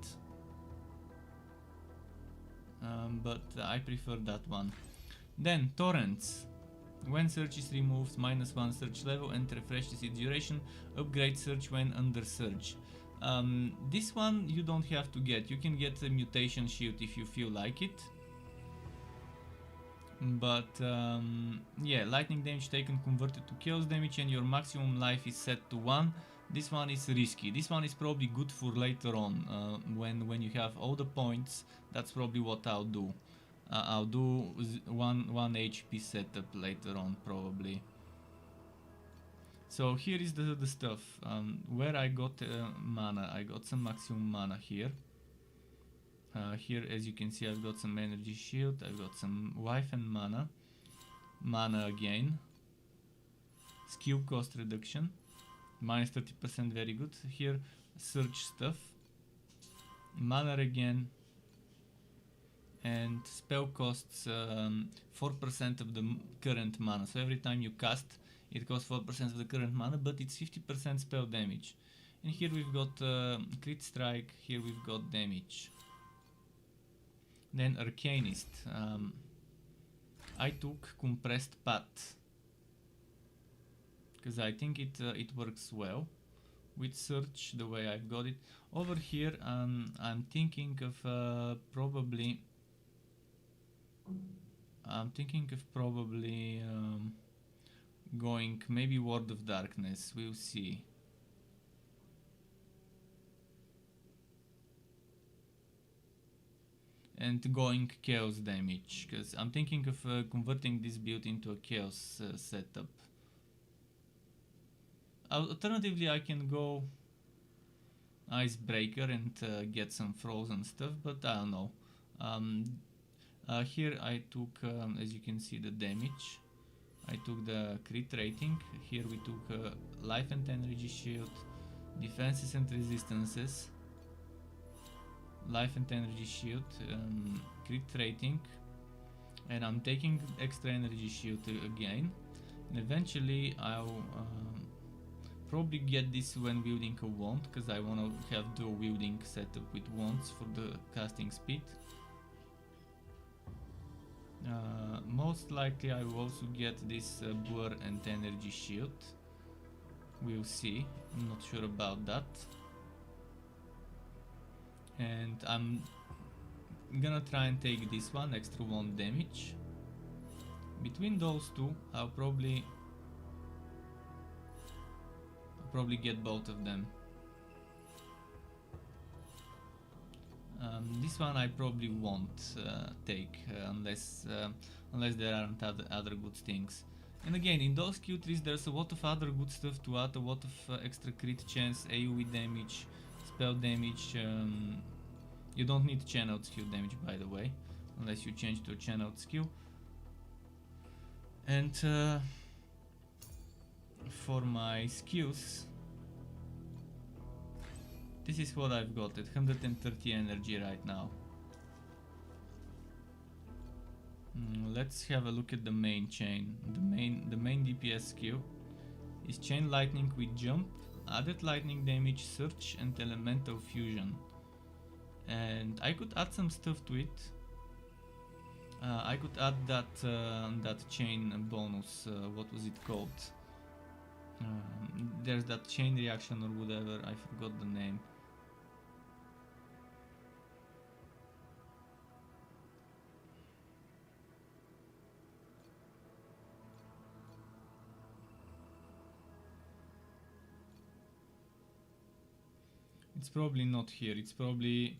But I prefer that one. Then torrents. When search is removed, -1 search level and refreshes its duration. Upgrade search when under search. This one you don't have to get. You can get a mutation shield if you feel like it. But yeah, lightning damage taken converted to chaos damage, and your maximum life is set to 1. This one is risky. This one is probably good for later on, when you have all the points. That's probably what I'll do. I'll do one HP setup later on, probably. So here is the stuff. Where I got mana. I got some maximum mana here. Here, as you can see, I've got some energy shield. I've got some life and mana. Mana again. Skill cost reduction. -30%, very good. Here, search stuff. Mana again. And spell costs 4% of the current mana. So every time you cast, it costs 4% of the current mana, but it's 50% spell damage. And here we've got crit strike. Here we've got damage. Then Arcanist. I took compressed path because I think it works well with search the way I've got it. Over here, I'm thinking of probably going maybe Ward of Darkness. We'll see. And going chaos damage, because I'm thinking of converting this build into a chaos setup. Alternatively, I can go Icebreaker and get some frozen stuff, but I don't know. Here I took, as you can see, the damage. I took the crit rating. Here we took life and energy shield, defenses and resistances, life and energy shield, crit rating, and I'm taking extra energy shield again. And eventually I'll probably get this when wielding a wand, because I want to have dual wielding setup with wands for the casting speed. Most likely I will also get this blur and energy shield. We'll see, I'm not sure about that. And I'm gonna try and take this one, extra 1 damage. Between those two, I'll probably get both of them. This one I probably won't take unless there aren't other good things. And again, in those Q3s there's a lot of other good stuff to add, a lot of extra crit chance, AoE damage, spell damage. You don't need channeled skill damage, by the way, unless you change to a channeled skill. And for my skills, this is what I've got at 130 energy right now. Let's have a look at the main chain. The main DPS skill is Chain Lightning with Jump, added lightning damage, Search, and Elemental Fusion. And I could add some stuff to it. I could add that chain bonus. What was it called? There's that chain reaction or whatever. I forgot the name. It's probably not here. It's probably.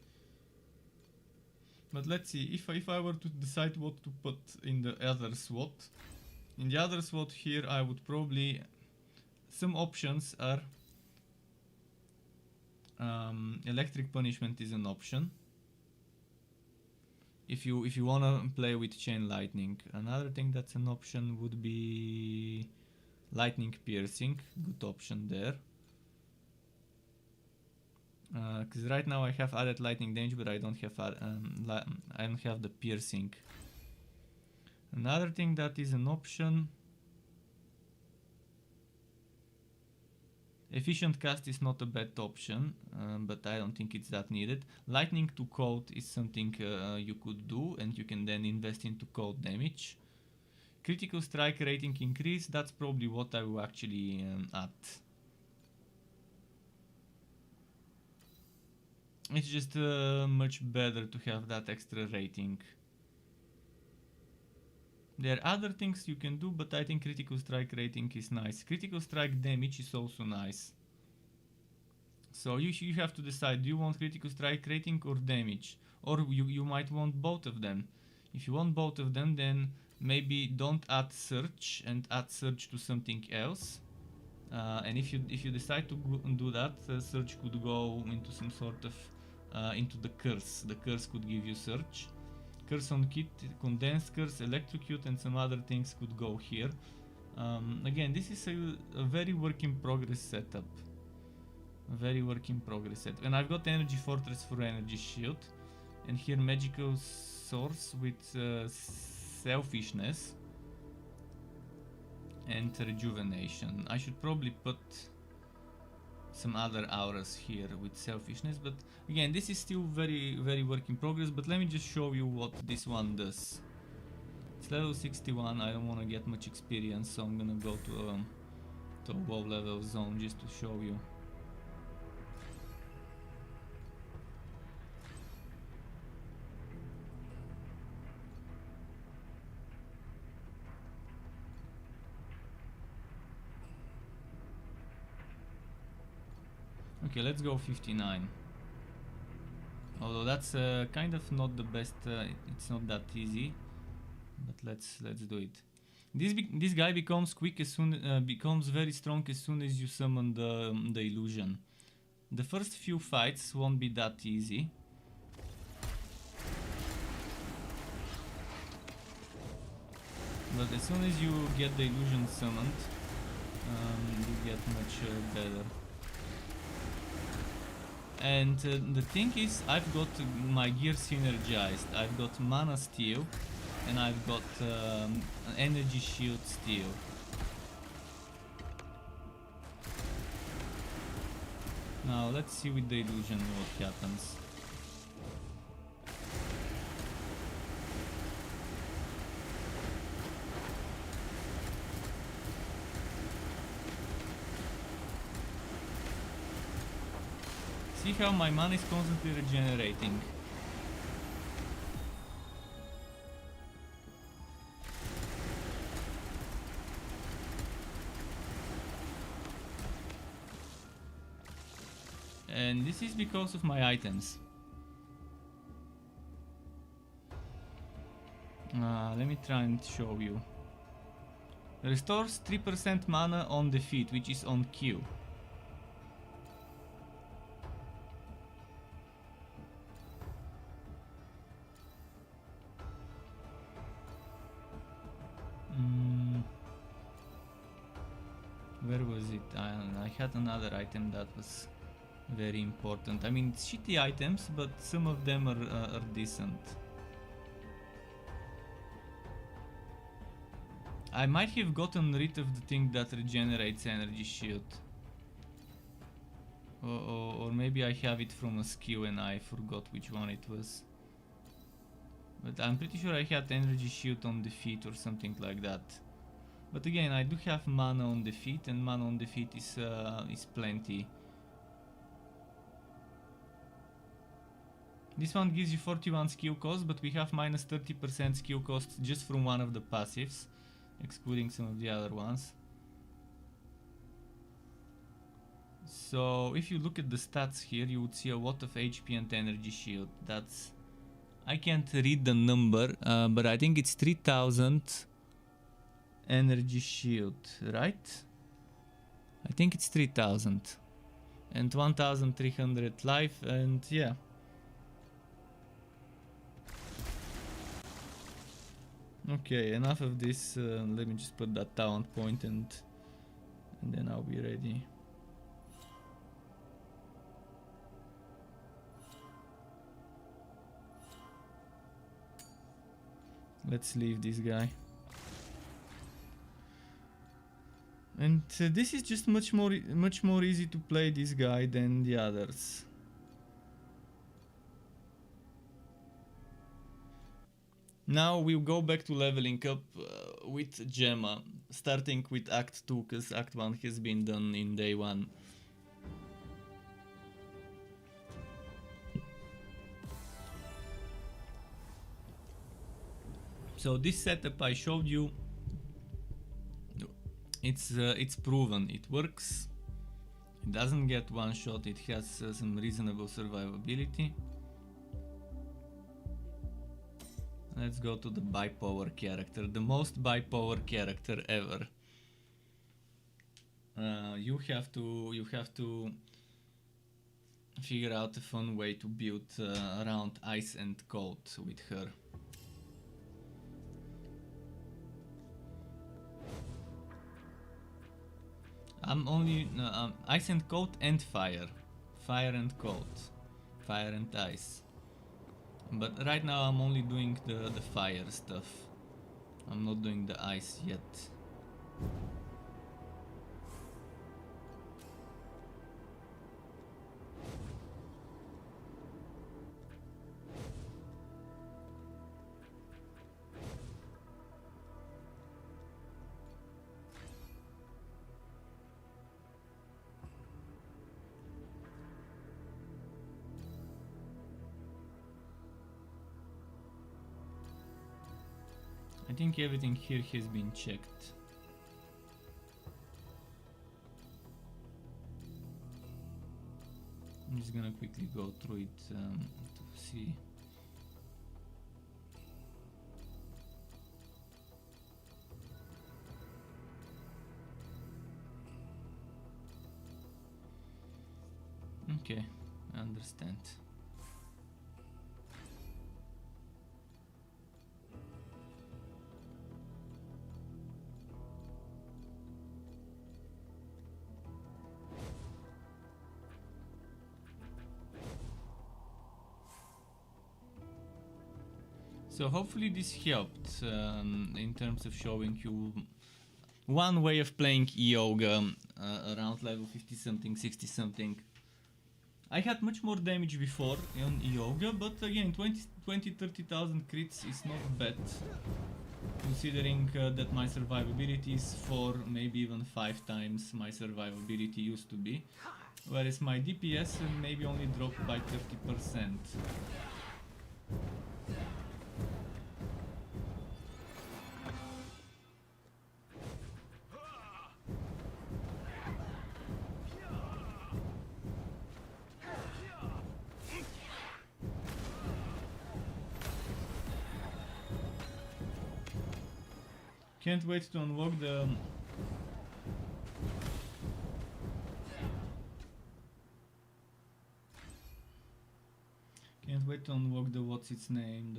But let's see. If I were to decide what to put in the other SWOT, in the other SWOT here, I would probably. Some options are. Electric punishment is an option. If you wanna play with chain lightning, another thing that's an option would be lightning piercing. Good option there. Because right now I have added lightning damage, but I don't have I don't have the piercing. Another thing that is an option. Efficient cast is not a bad option, but I don't think it's that needed. Lightning to cold is something you could do, and you can then invest into cold damage. Critical strike rating increase, that's probably what I will actually add. It's just much better to have that extra rating. There are other things you can do, but I think critical strike rating is nice. Critical strike damage is also nice. So you have to decide, do you want critical strike rating or damage? Or you might want both of them. If you want both of them, then maybe don't add search and add search to something else. And if you decide to do that, search could go into some sort of into the curse. The curse could give you search. Curse on kit, condensed curse, electrocute, and some other things could go here. Again, this is a very work in progress setup. A very work in progress setup. And I've got energy fortress for energy shield, and here magical source with selfishness and rejuvenation. I should probably put some other auras here with selfishness, but again, this is still very work in progress. But let me just show you what this one does. It's level 61. I don't want to get much experience, so I'm gonna go to a low level zone just to show you. Okay, let's go 59. Although that's kind of not the best. It's not that easy, but let's do it. This guy becomes quick as soon becomes very strong as soon as you summon the illusion. The first few fights won't be that easy. But as soon as you get the illusion summoned, you get much better. And the thing is, I've got my gear synergized. I've got mana steel, and I've got energy shield steel. Now let's see with the illusion what happens. See how my mana is constantly regenerating. And this is because of my items. Let me try and show you. Restores 3% mana on defeat, which is on Q. Where was it? I had another item that was very important. I mean, it's shitty items, but some of them are decent. I might have gotten rid of the thing that regenerates energy shield. Or maybe I have it from a skill and I forgot which one it was. But I'm pretty sure I had energy shield on defeat or something like that. But again, I do have mana on defeat, and mana on defeat is plenty. This one gives you 41 skill cost, but we have minus 30% skill cost just from one of the passives, excluding some of the other ones. So if you look at the stats here, you would see a lot of HP and energy shield. That's... I can't read the number, but I think it's 3000 energy shield, right? I think it's 3000 and 1300 life, and yeah. Okay, enough of this. Let me just put that talent point and then I'll be ready. Let's leave this guy. And this is just much more easy to play this guy than the others. Now we'll go back to leveling up with Gemma, starting with Act 2, because Act 1 has been done in day 1. So this setup I showed you, it's proven, it works, it doesn't get one shot, it has some reasonable survivability. Let's go to the bipower character, the most bipower character ever. You have to figure out a fun way to build around ice and cold with her. I'm only ice and cold and fire and cold, fire and ice. But right now I'm only doing the fire stuff. I'm not doing the ice yet. I think everything here has been checked. I'm just gonna quickly go through it to see. Okay, I understand. So hopefully this helped in terms of showing you one way of playing Yoga around level 50 something, 60 something. I had much more damage before on Yoga, but again 20-30,000 crits is not bad, considering that my survivability is 4, maybe even 5 times my survivability used to be, whereas my DPS maybe only dropped by 30%. Can't wait to unlock the... Can't wait to unlock the what's its name,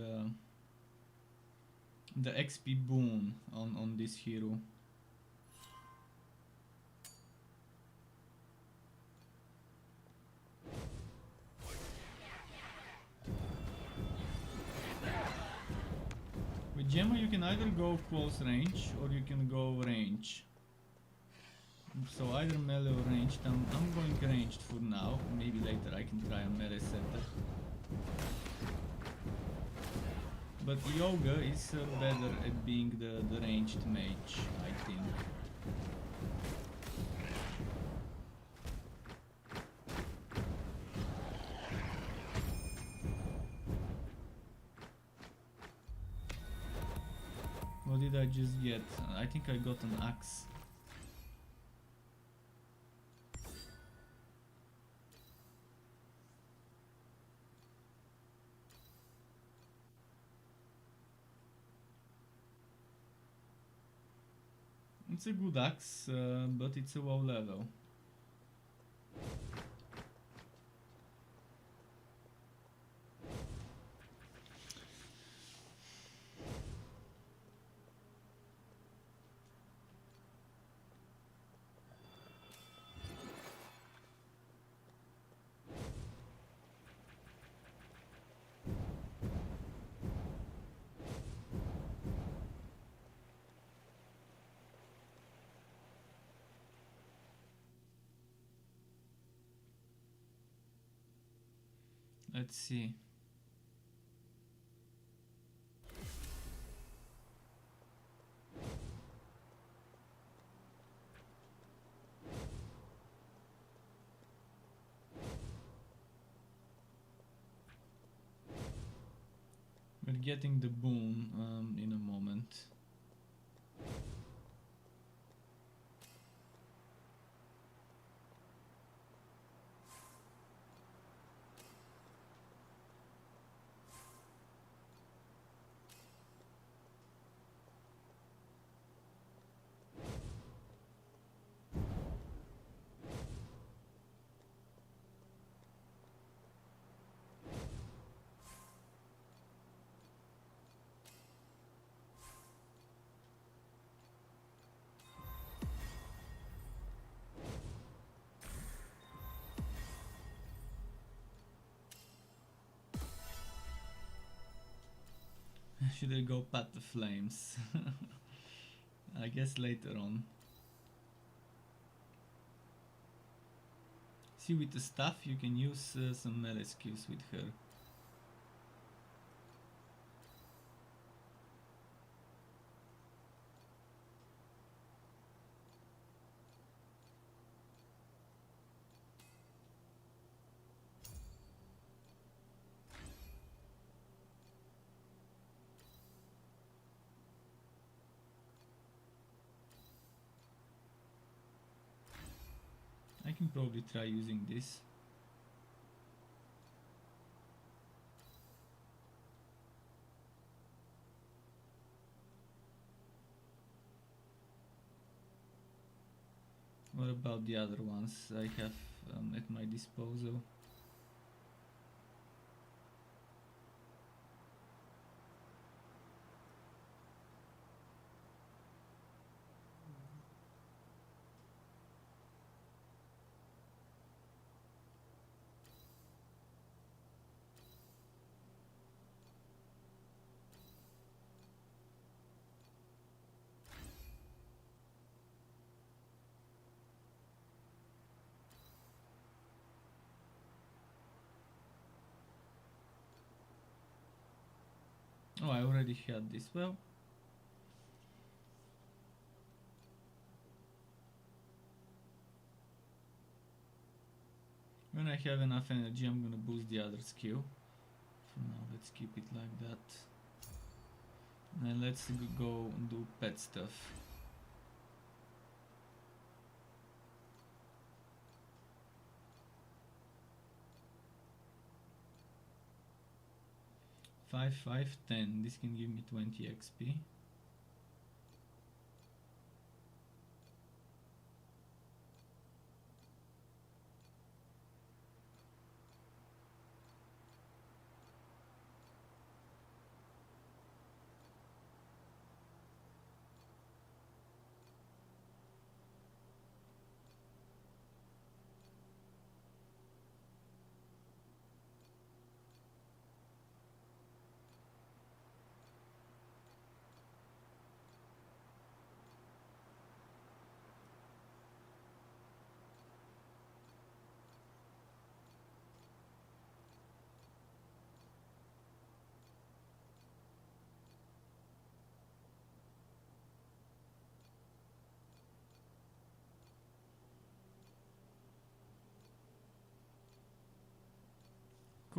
the XP boon on this hero. With Gemma you can either go close range or you can go range. So either melee or ranged. I'm going ranged for now. Maybe later I can try a melee setup. But Yoga is better at being the ranged mage, I think. What did I just get? I think I got an axe. It's a good axe, but it's a low level. Let's see. We're getting the boon in a moment. Should I go pat the flames? I guess later on. See, with the staff you can use some melee skills with her. I can probably try using this. What about the other ones I have at my disposal? Oh, I already had this. Well, when I have enough energy, I'm gonna boost the other skill. For now, let's keep it like that. And let's go and do pet stuff. Five, 10. This can give me 20 XP.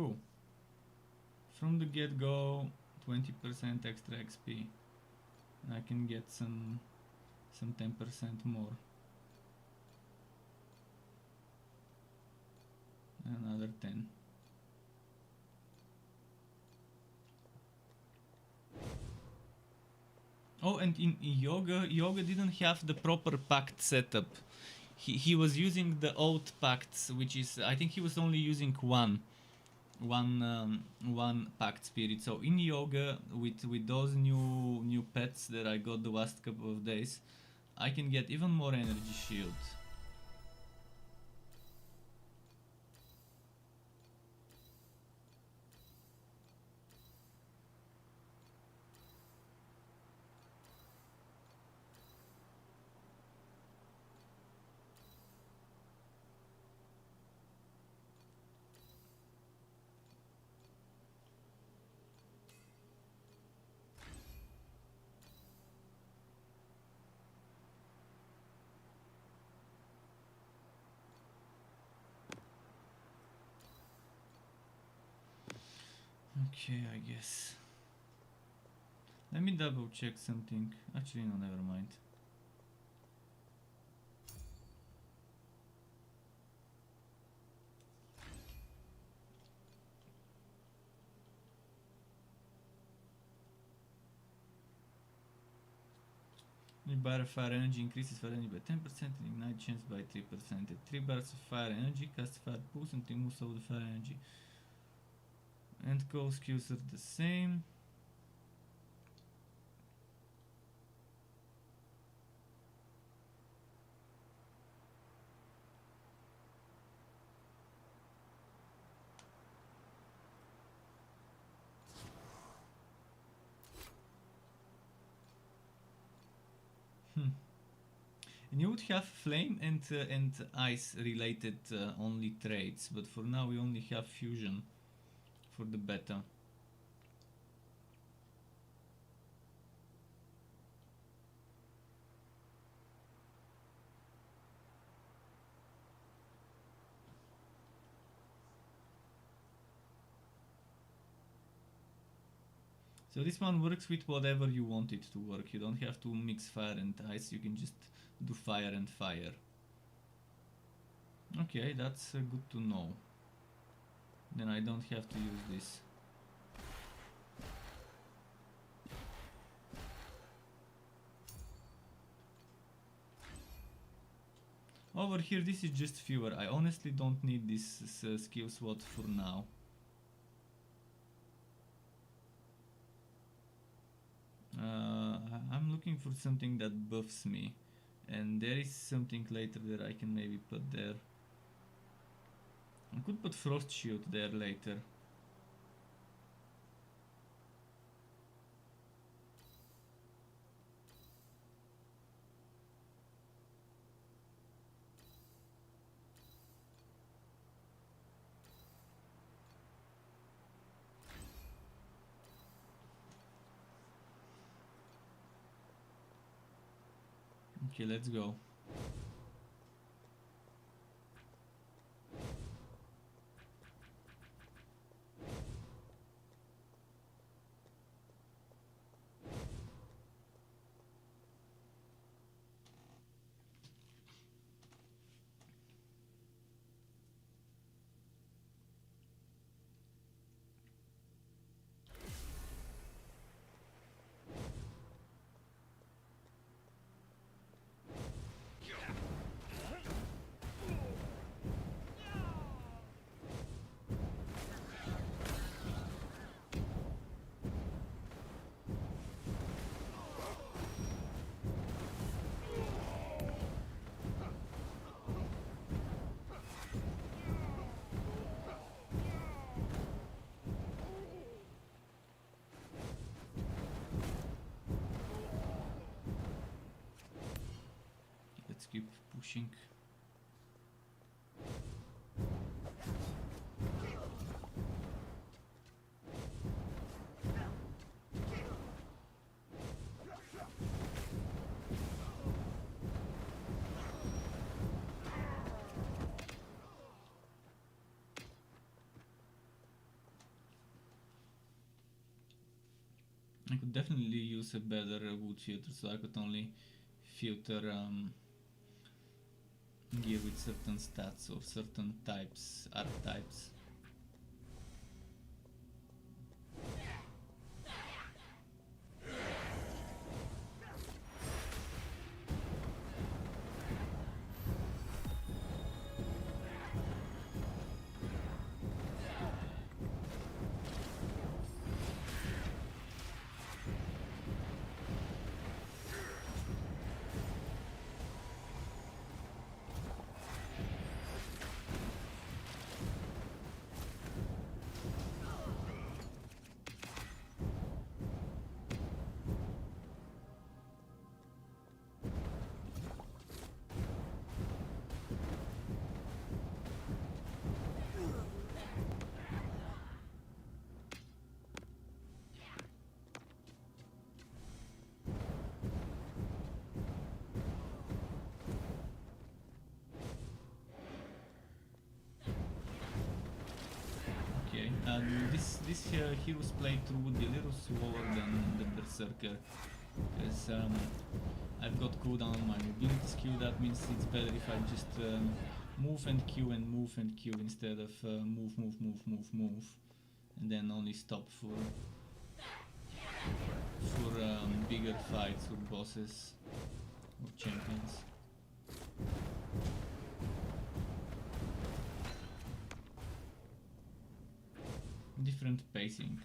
cool. From the get-go, 20% extra XP. I can get some 10% more. Another 10. Oh, and in Yoga didn't have the proper pact setup. He was using the old pacts, which is, I think he was only using one pact spirit. So in Yoga, with those new pets that I got the last couple of days, I can get even more energy shield. Okay, I guess. Let me double check something. Actually, no, never mind. Each bar of fire energy increases fire energy by 10% and ignite chance by 3%. At 3 bars of fire energy, cast fire pulse until moves over the fire energy. And core skills are the same. And you would have flame and ice related only traits, but for now we only have fusion for the beta. So this one works with whatever you want it to work. You don't have to mix fire and ice, you can just do fire and fire. Okay, that's good to know. Then I don't have to use this. Over here this is just fewer. I honestly don't need this skill slot for now. I'm looking for something that buffs me, and there is something later that I can maybe put there. I could put frost shield there later. Okay, let's go. Let's keep pushing. I could definitely use a better wood filter, so I could only filter gear with certain stats or certain types, archetypes. This hero's playthrough would be a little slower than the Berserker, because I've got cooldown on my mobility skill. That means it's better if I just move and Q and move and Q instead of move, and then only stop for bigger fights or bosses or champions. Different pacing.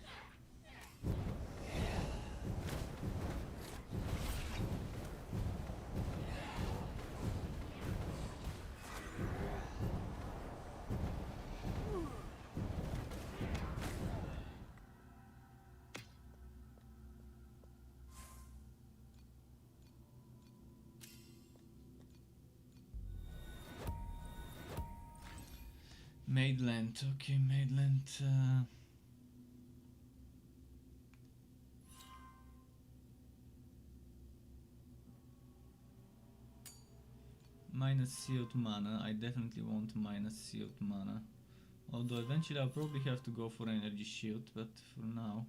Maidland, okay, Maidland. Minus sealed mana. I definitely want minus sealed mana. Although eventually I'll probably have to go for energy shield, but for now.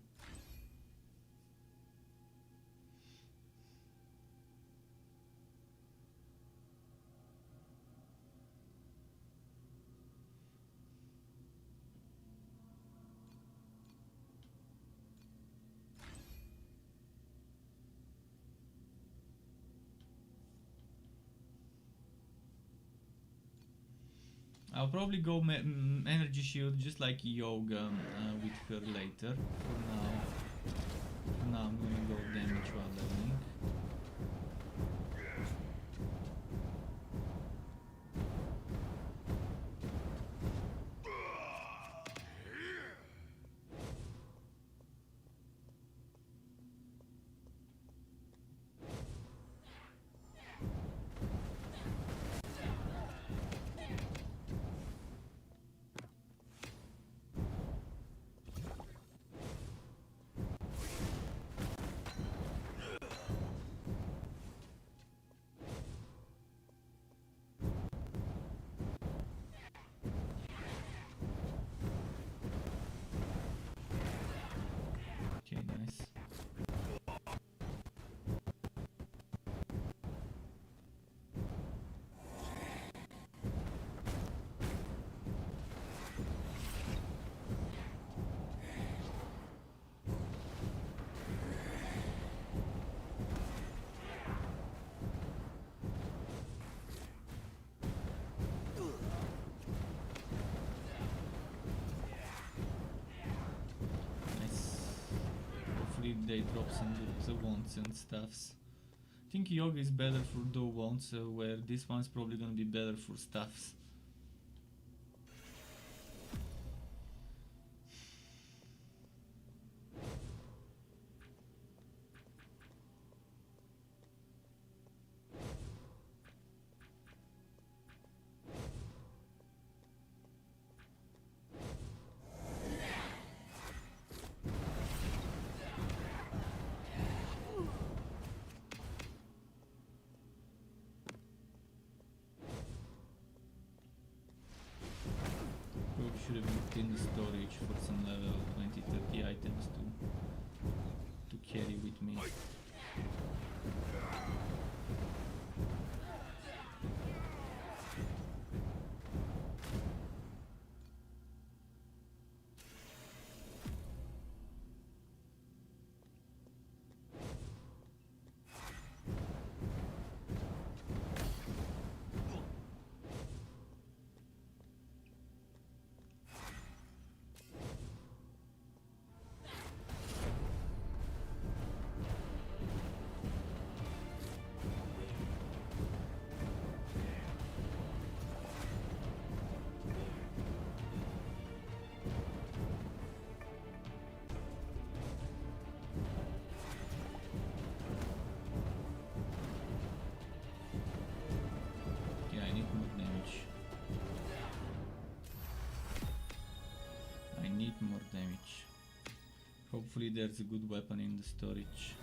I'll probably go energy shield just like Yoga with her later. For now I'm gonna go damage while leveling. Okay, nice. They drop some good wands and stuffs. I think Yoga is better for the wands, where this one's probably gonna be better for stuffs. Should have looked in the storage for some level 20-30 items too. to carry with me. More damage. Hopefully there's a good weapon in the storage.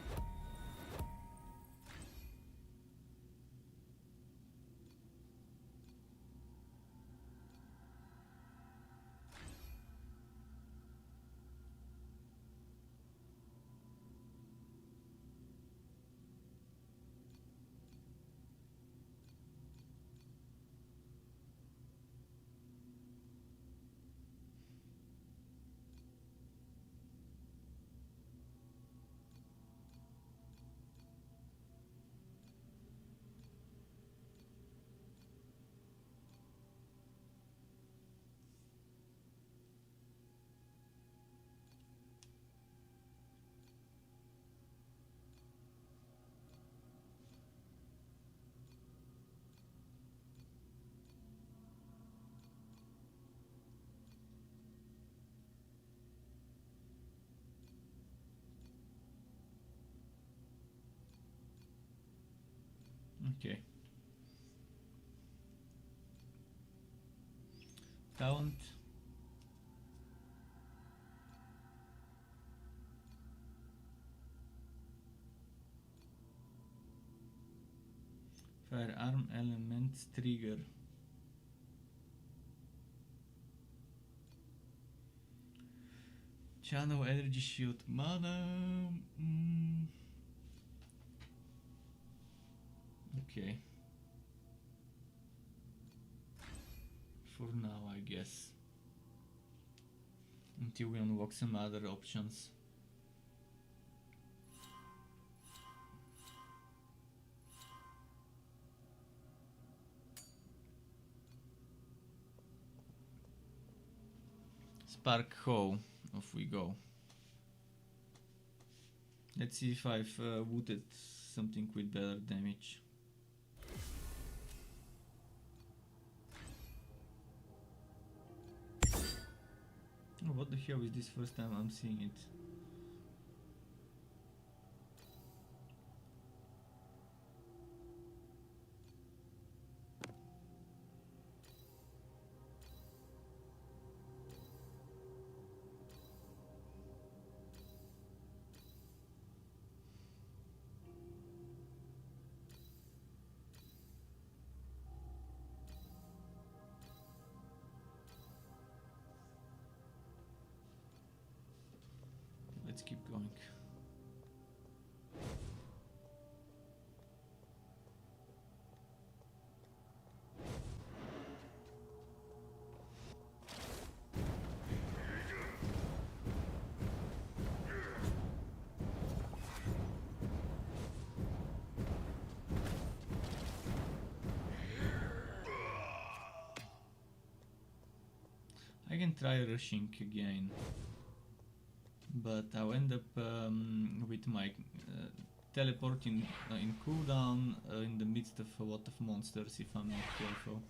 Okay. Talent. Firearm elements trigger. Channel energy shield mana. Okay. For now, I guess. Until we unlock some other options. Spark Hoe. Off we go. Let's see if I've wooded something with better damage. Oh, what the hell is this? First time I'm seeing it. Let's keep going. I can try rushing again, but I'll end up with my teleporting in cooldown in the midst of a lot of monsters if I'm not careful.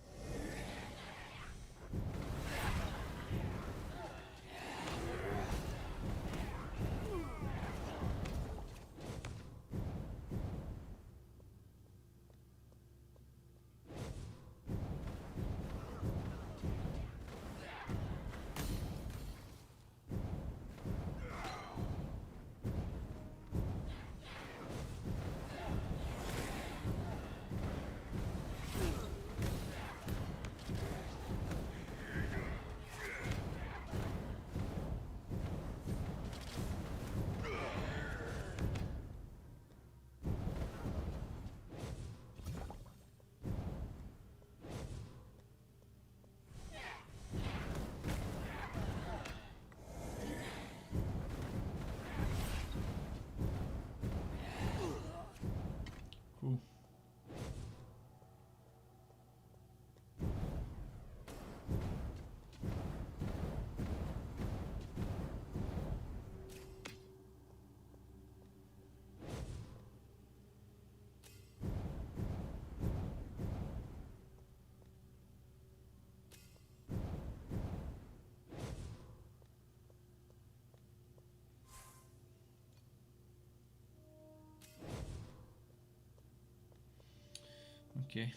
Okay.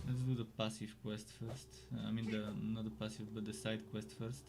Let's do the passive quest first. I mean, not the passive, but the side quest first.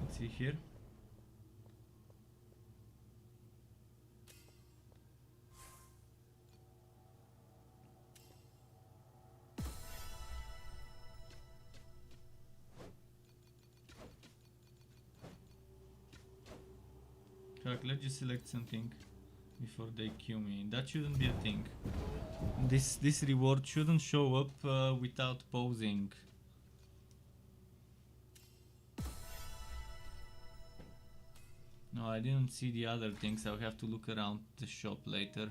Let's see here. Correct, let's just select something before they kill me. That shouldn't be a thing. This reward shouldn't show up without pausing. No, I didn't see the other things. I'll have to look around the shop later.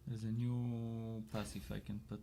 There's a new passive I can put.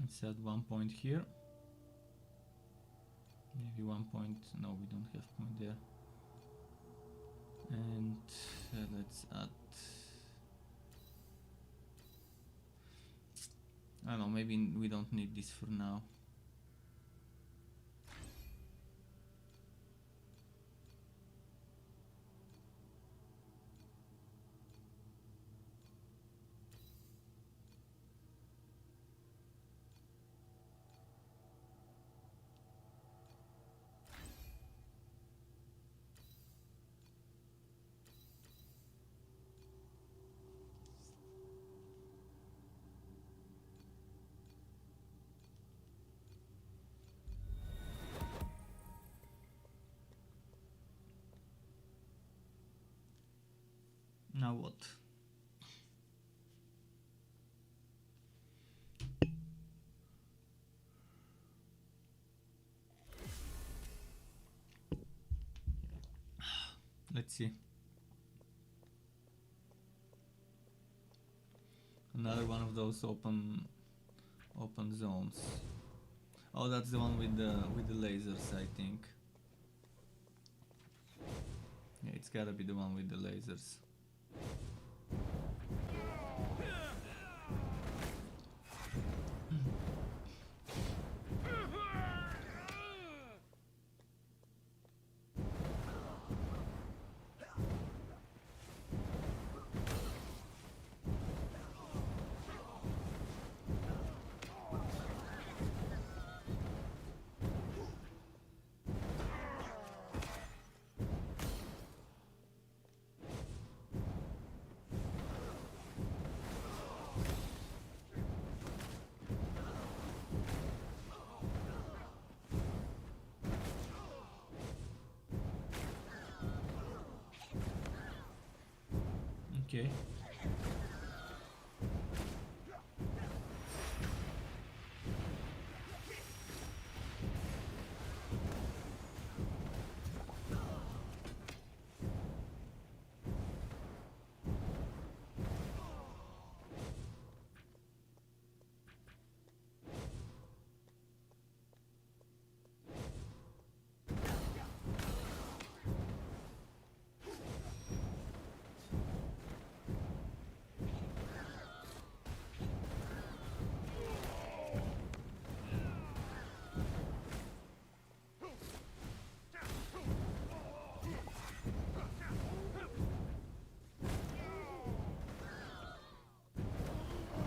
Let's add 1 point here. Maybe 1 point. No, we don't have point there. And let's add. I don't know, maybe we don't need this for now. Now what? Let's see. Another one of those open zones. Oh, that's the one with the lasers, I think. Yeah, it's gotta be the one with the lasers. Okay.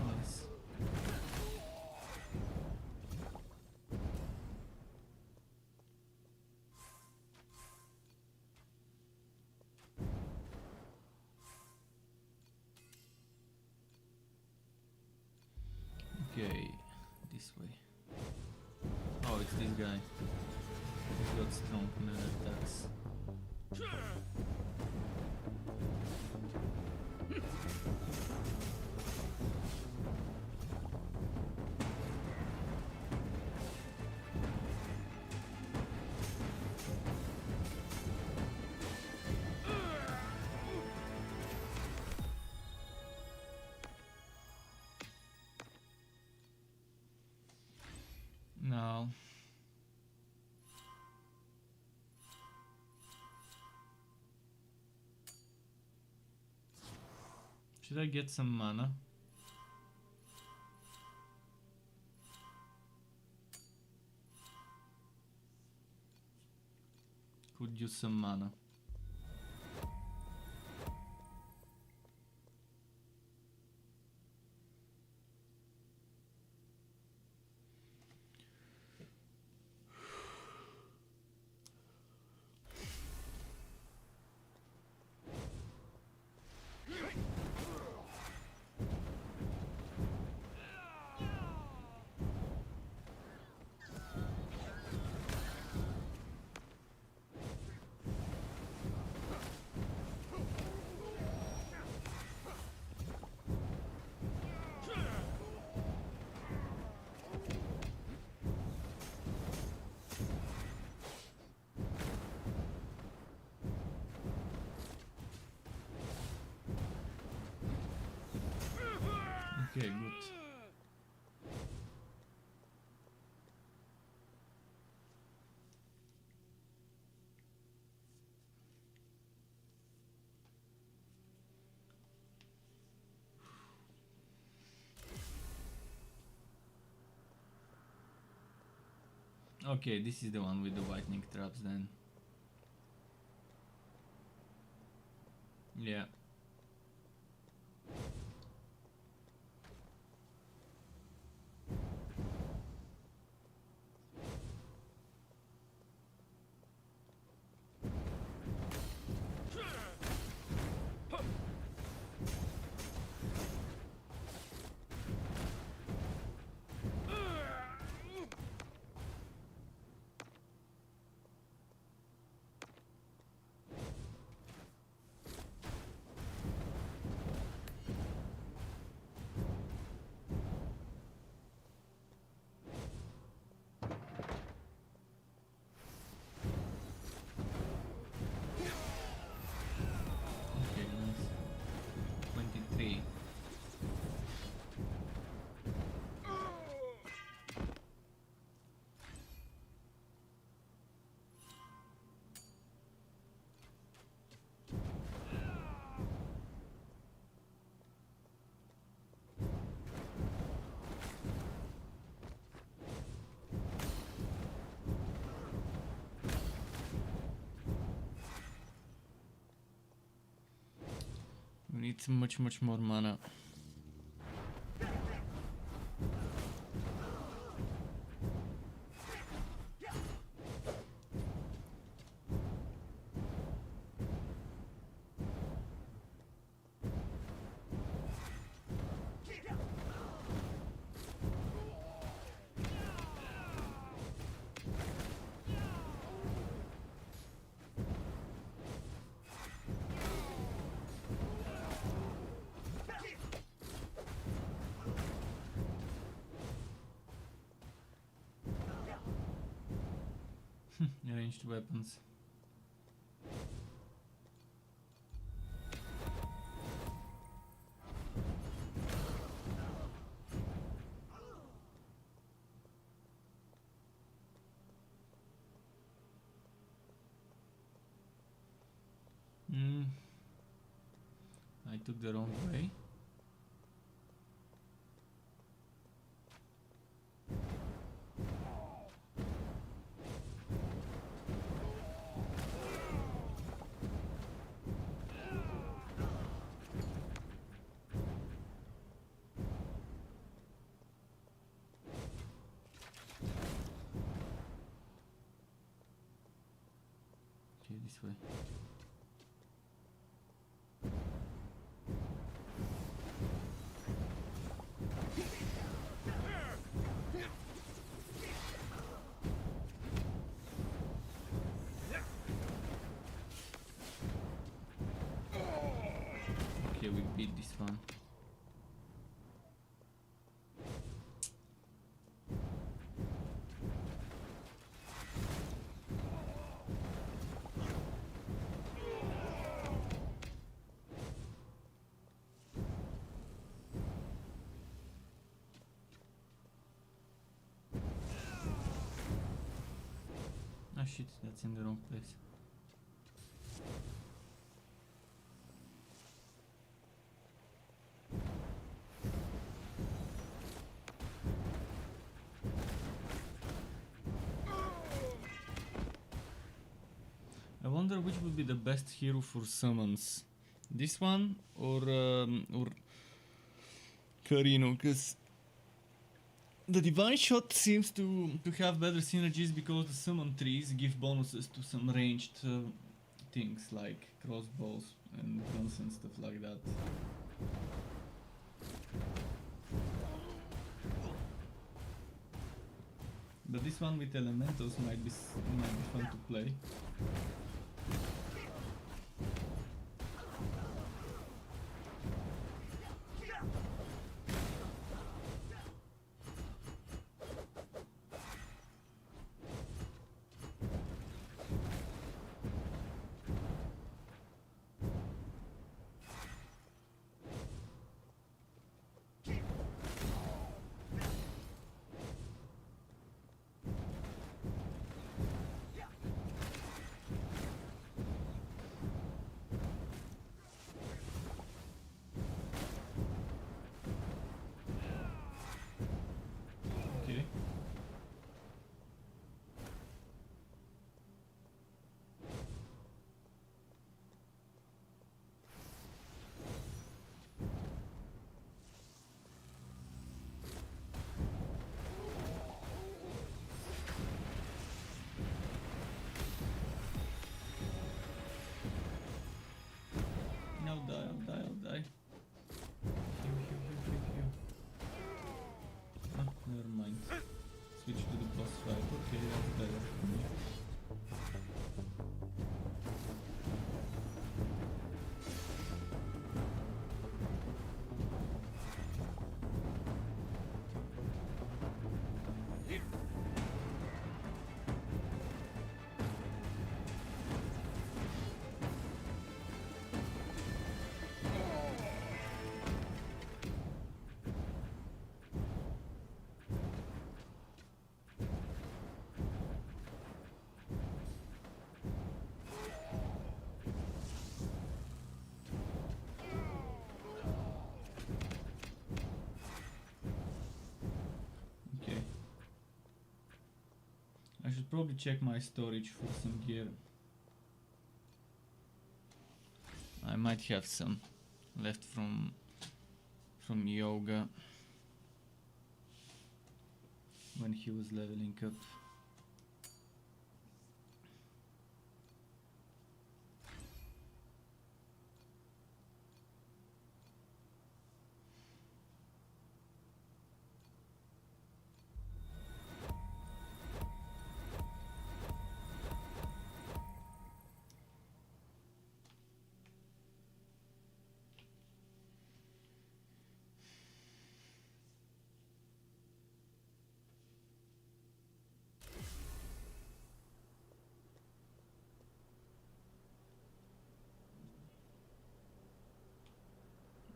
Nice. Okay, this way. Oh, it's this guy. He's got strong melee attacks. Now, should I get some mana? Could use some mana. Okay, good. Okay, this is the one with the lightning traps then. Yeah. need much more mana. Ranged weapons. I took the wrong way. Okay, this way. Okay, we beat this one. Ah shit, that's in the wrong place. I wonder which would be the best hero for summons. This one or Carino, because the Divine Shot seems to have better synergies because the summon trees give bonuses to some ranged things like crossbows and guns and stuff like that. But this one with elementals might be fun to play. I'll die. Heal. Ah, never mind. Switch to the boss fight. Okay, that's better for me. I should probably check my storage for some gear. I might have some left from yoga when he was leveling up.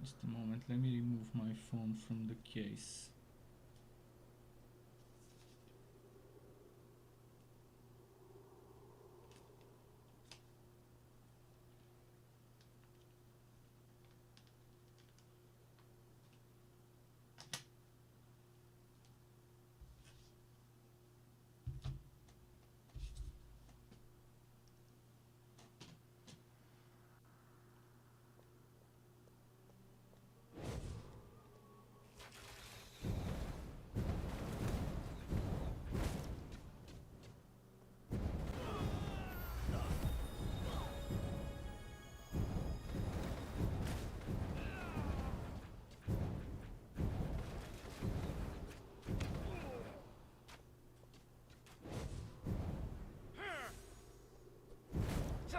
Just a moment, let me remove my phone from the case. Okay.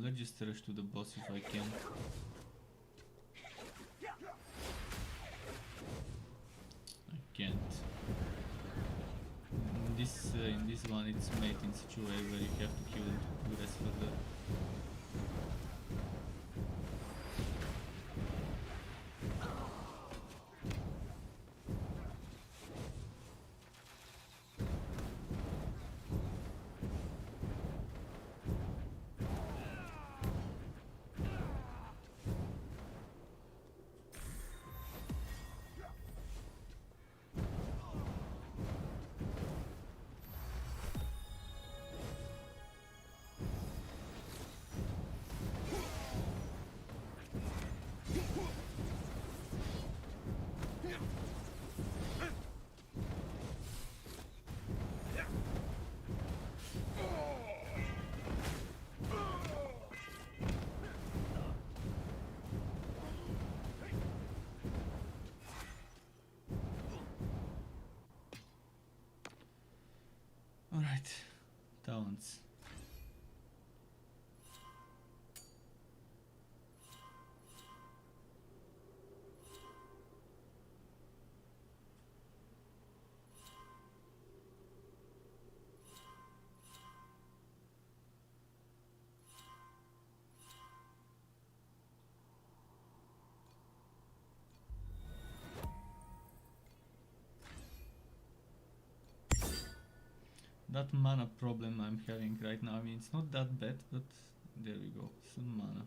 Let's just rush to the boss if I can. I can't. In this one it's made in such a way where you have to kill the rest further. Alright, talents. That mana problem I'm having right now, I mean it's not that bad, but there we go, some mana.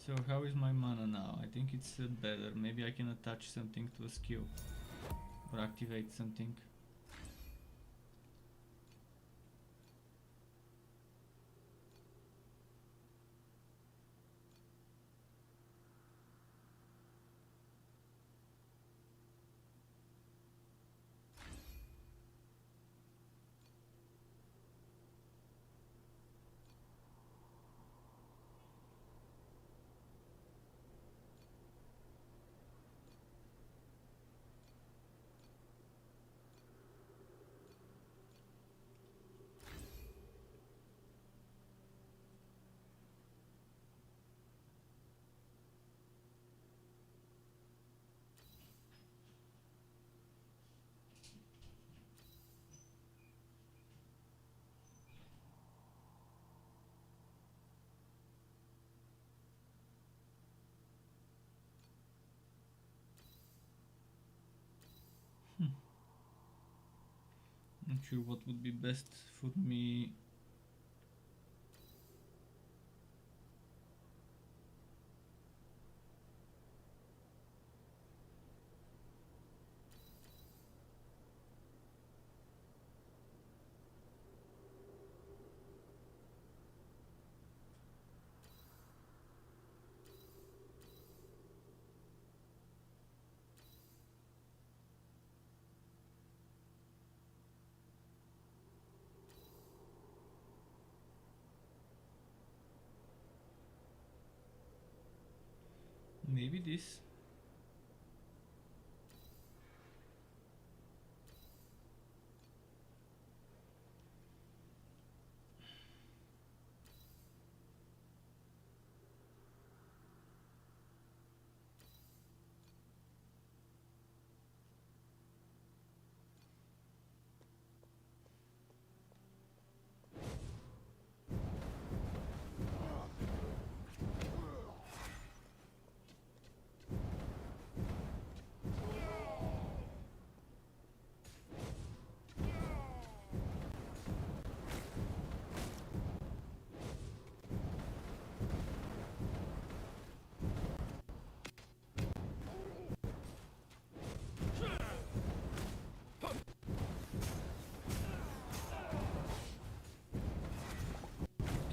So how is my mana now? I think it's better. Maybe I can attach something to a skill or activate something. Not sure what would be best for me. Maybe this.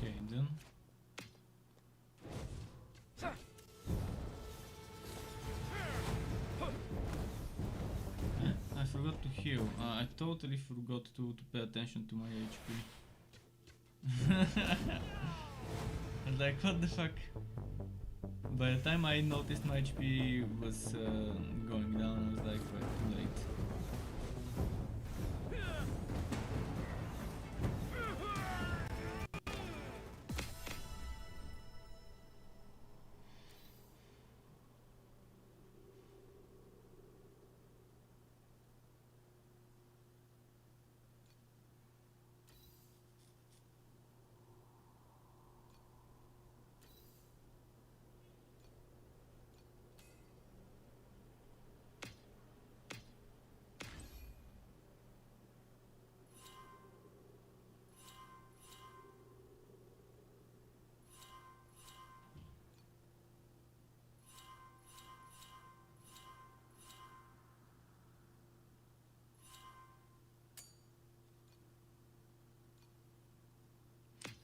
Okay, then. I forgot to heal. I totally forgot to pay attention to my HP. I was like, what the fuck? By the time I noticed my HP was going down, I was like, well, too late.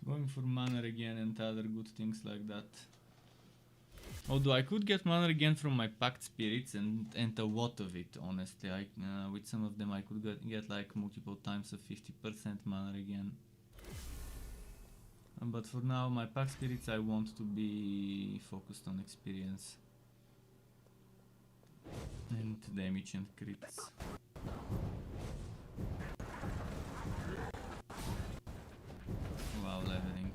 Going for mana again and other good things like that. Although I could get mana again from my packed spirits and a lot of it, honestly. With some of them I could get like multiple times of 50% mana again. But for now my packed spirits I want to be focused on experience. And damage and crits. Wow, leveling.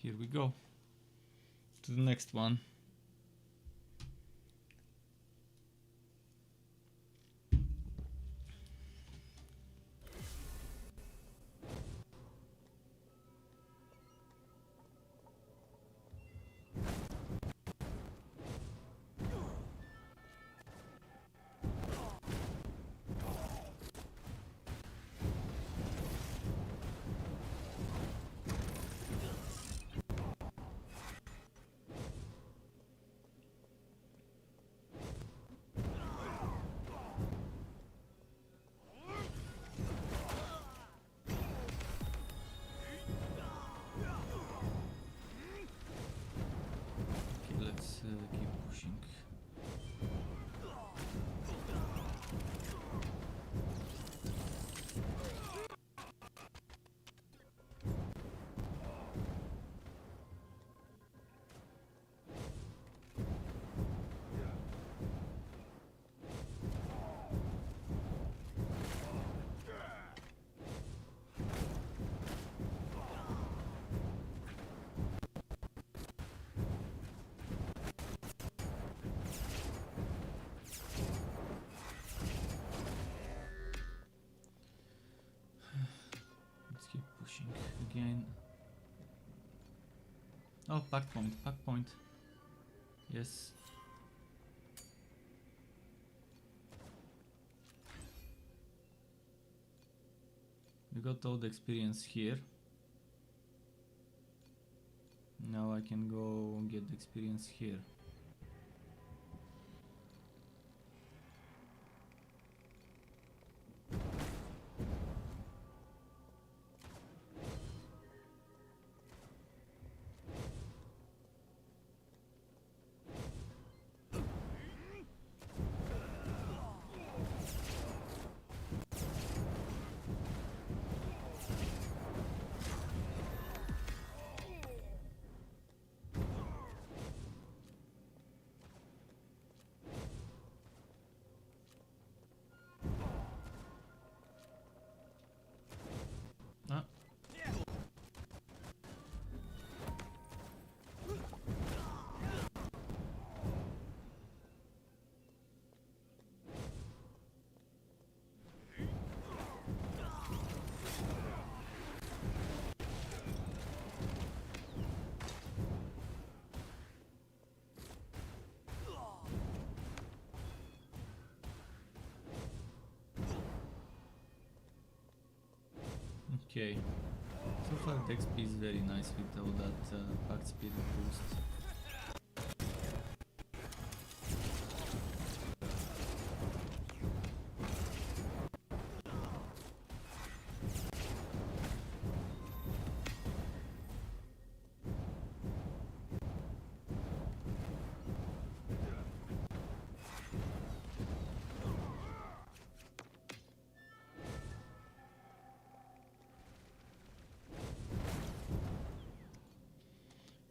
here we go to the next one. Keep pushing. Let's keep pushing again. Oh, pack point. Yes. We got all the experience here. Now I can go and get the experience here. Okay, so far the XP is very nice with all that packed speed boost.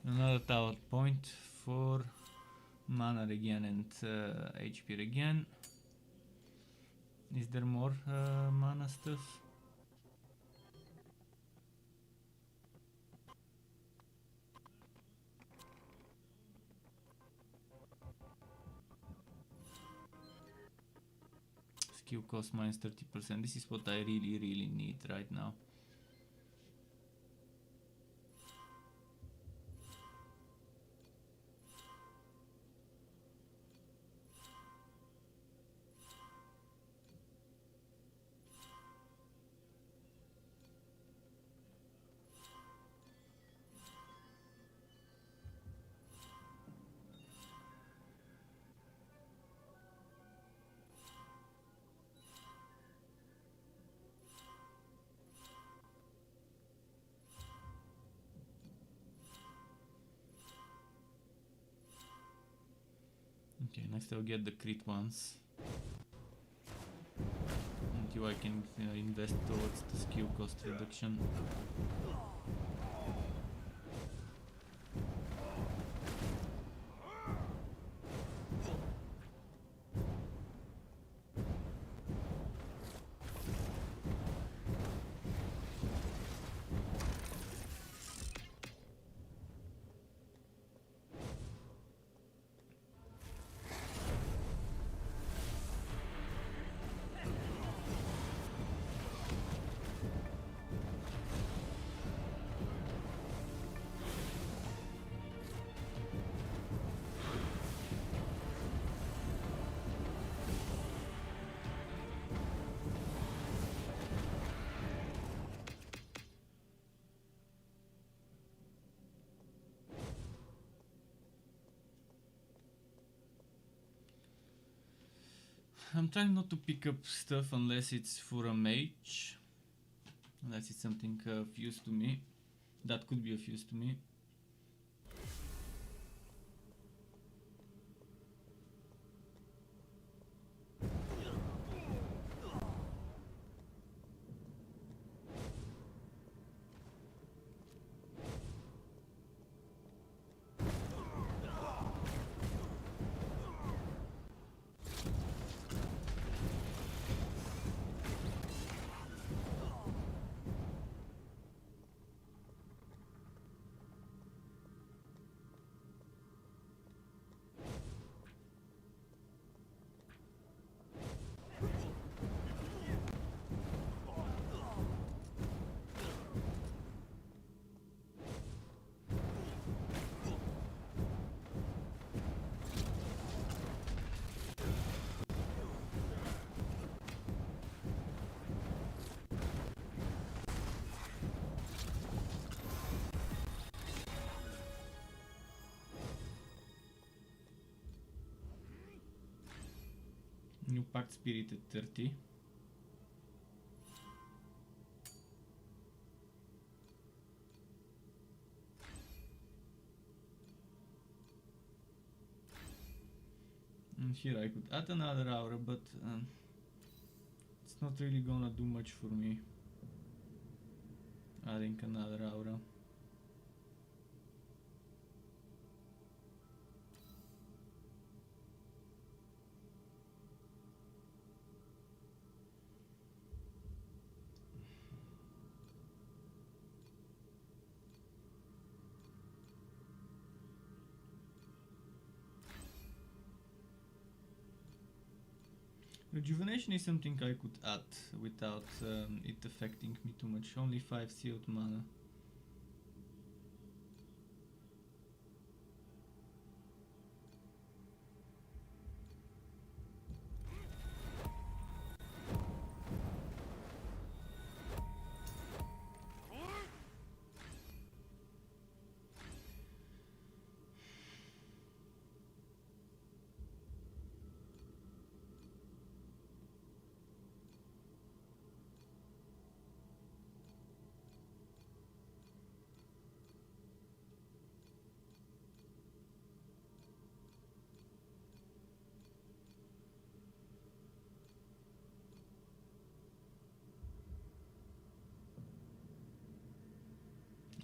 Another tower point for mana regen and HP regen. Is there more mana stuff? Skill cost minus 30%. This is what I really need right now. Okay, next I'll get the crit ones. Until I can invest towards the skill cost reduction. I'm trying not to pick up stuff unless it's for a mage. Unless it's something of use to me. That could be of use to me. New Pact Spirit at 30. And here I could add another aura, but it's not really gonna do much for me. Adding another aura. Rejuvenation is something I could add without it affecting me too much. Only 5 sealed mana.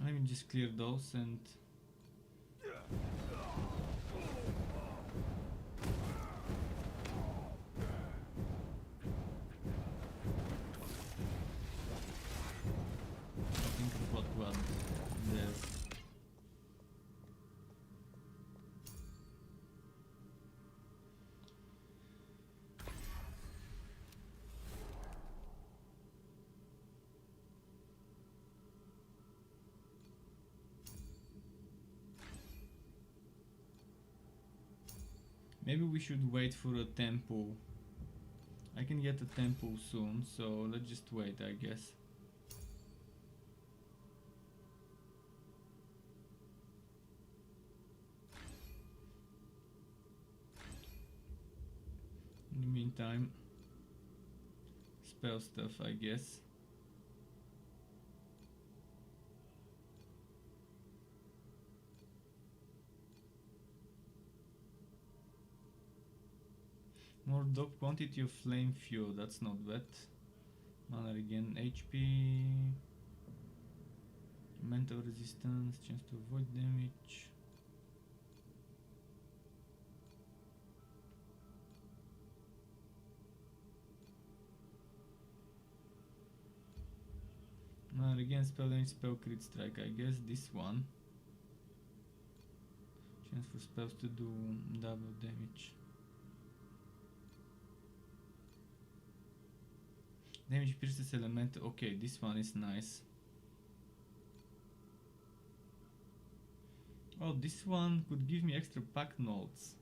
I will just clear those and think of what to add there. Maybe we should wait for a tempo. I can get a tempo soon, so let's just wait, I guess. In the meantime, spell stuff, I guess. More dope quantity of flame fuel, that's not bad. Mana again, HP, mental resistance, chance to avoid damage. Mana again, spell damage, spell crit strike, I guess this one. Chance for spells to do double damage. Damage pierces element. Okay, this one is nice. Oh, this one could give me extra pack notes.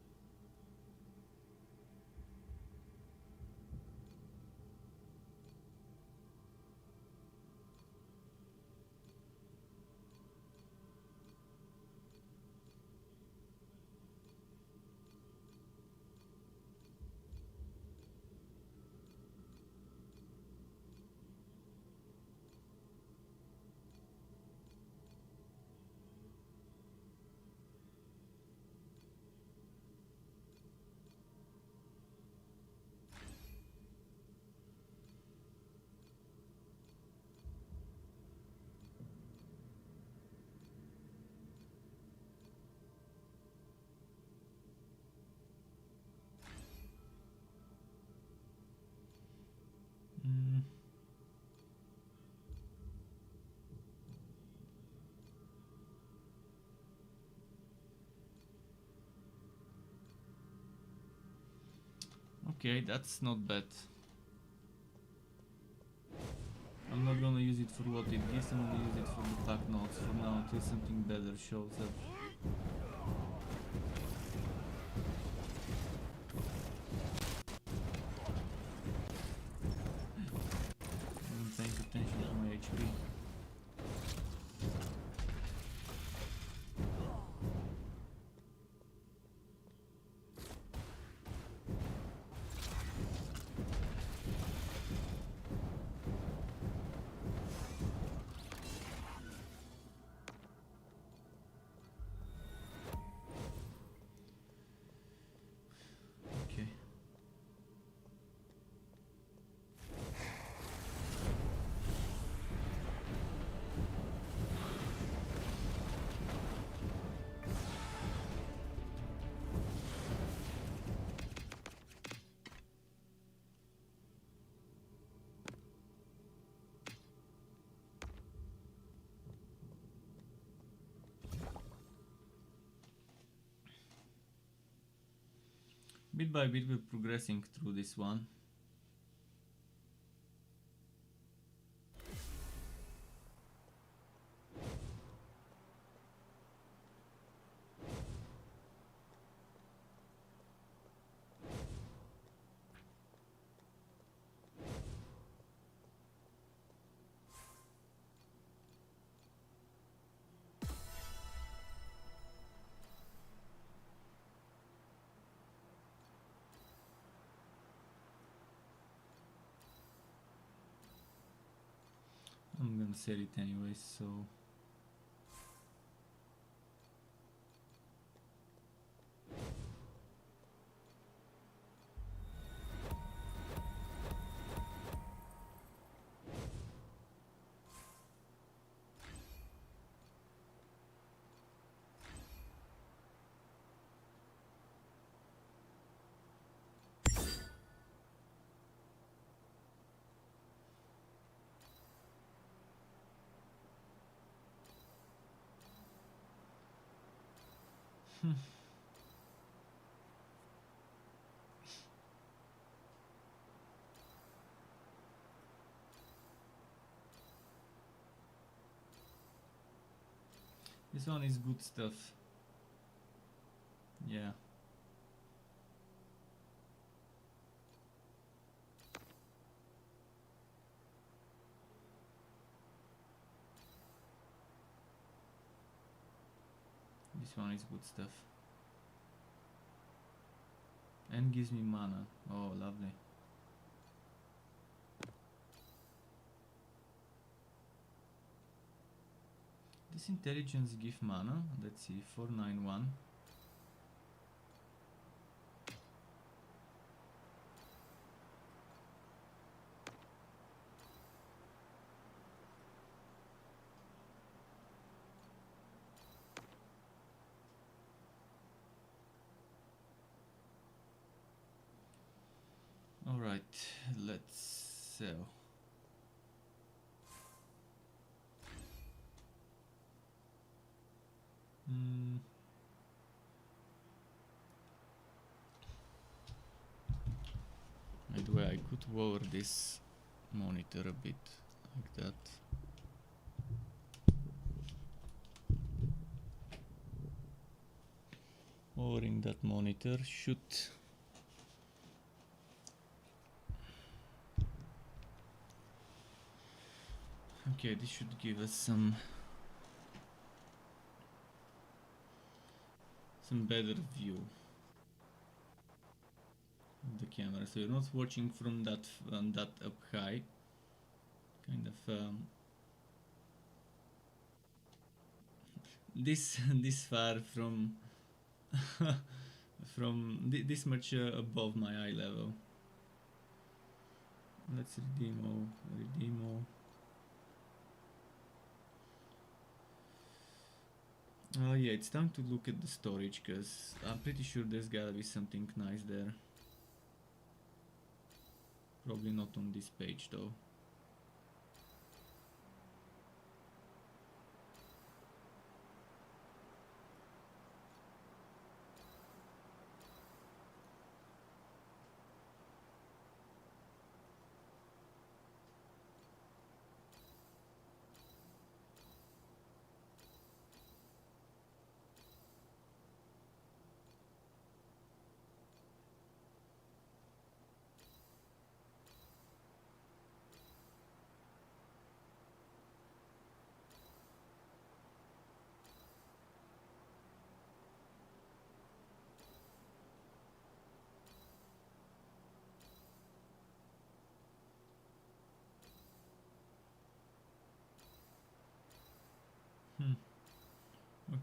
Okay, that's not bad. I'm not gonna use it for what it gives, I'm gonna use it for the pack notes for now until something better shows up. I'm paying attention to my HP. Okay. Bit by bit we're progressing through this one. I'm gonna sell it anyway, so this one is good stuff. Yeah. This one is good stuff. And gives me mana. Oh, lovely. This intelligence give mana. Let's see, 491. Alright, let's sell. By the way, I could lower this monitor a bit, like that. Lowering that monitor should okay, this should give us some better view of the camera. So you're not watching from that up high, kind of this far from this much above my eye level. Let's redeem all. Oh yeah, it's time to look at the storage, because I'm pretty sure there's gotta be something nice there. Probably not on this page though.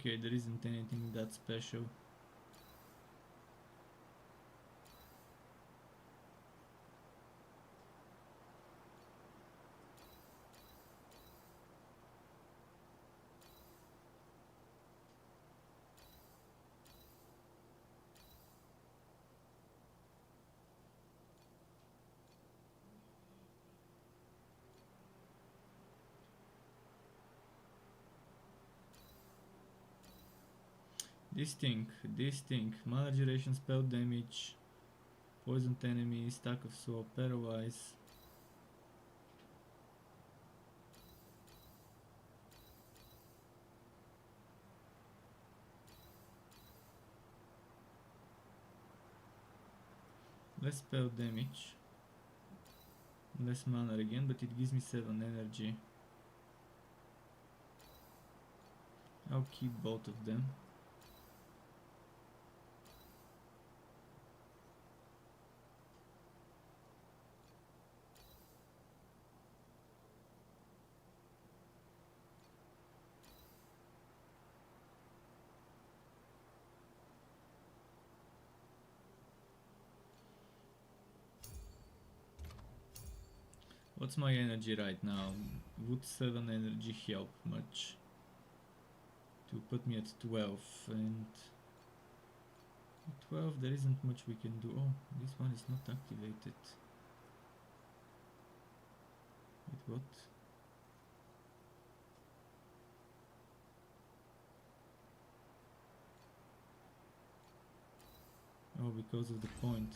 Okay, there isn't anything that special. This thing, mana duration, spell damage, poisoned enemy, stack of sword, paralyze. Less spell damage, less mana again, but it gives me 7 energy. I'll keep both of them. What's my energy right now? Would 7 energy help much? To put me at 12, and 12 there isn't much we can do. Oh, this one is not activated. Wait, what? Oh, because of the point.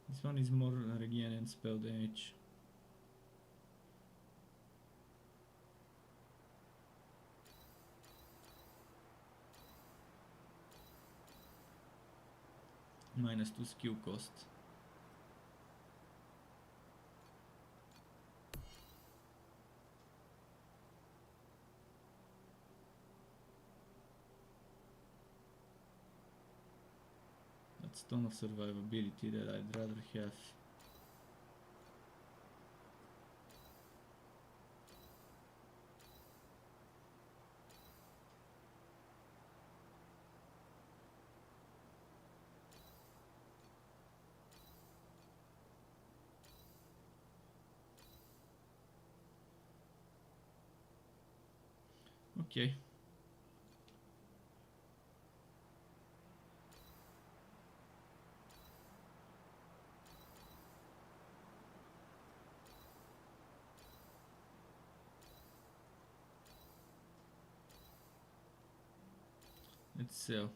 This one is more regen and spell damage. -2 skill cost. That's ton of survivability that I'd rather have. Okay. Let's sell.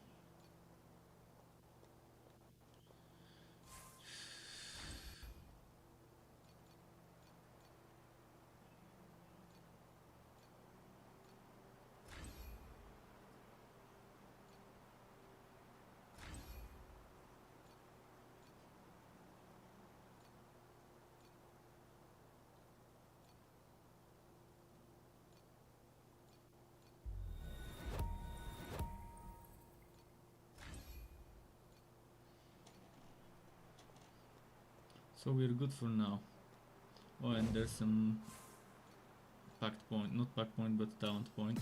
So we're good for now. Oh, and there's some pact point, not pact point, but talent point.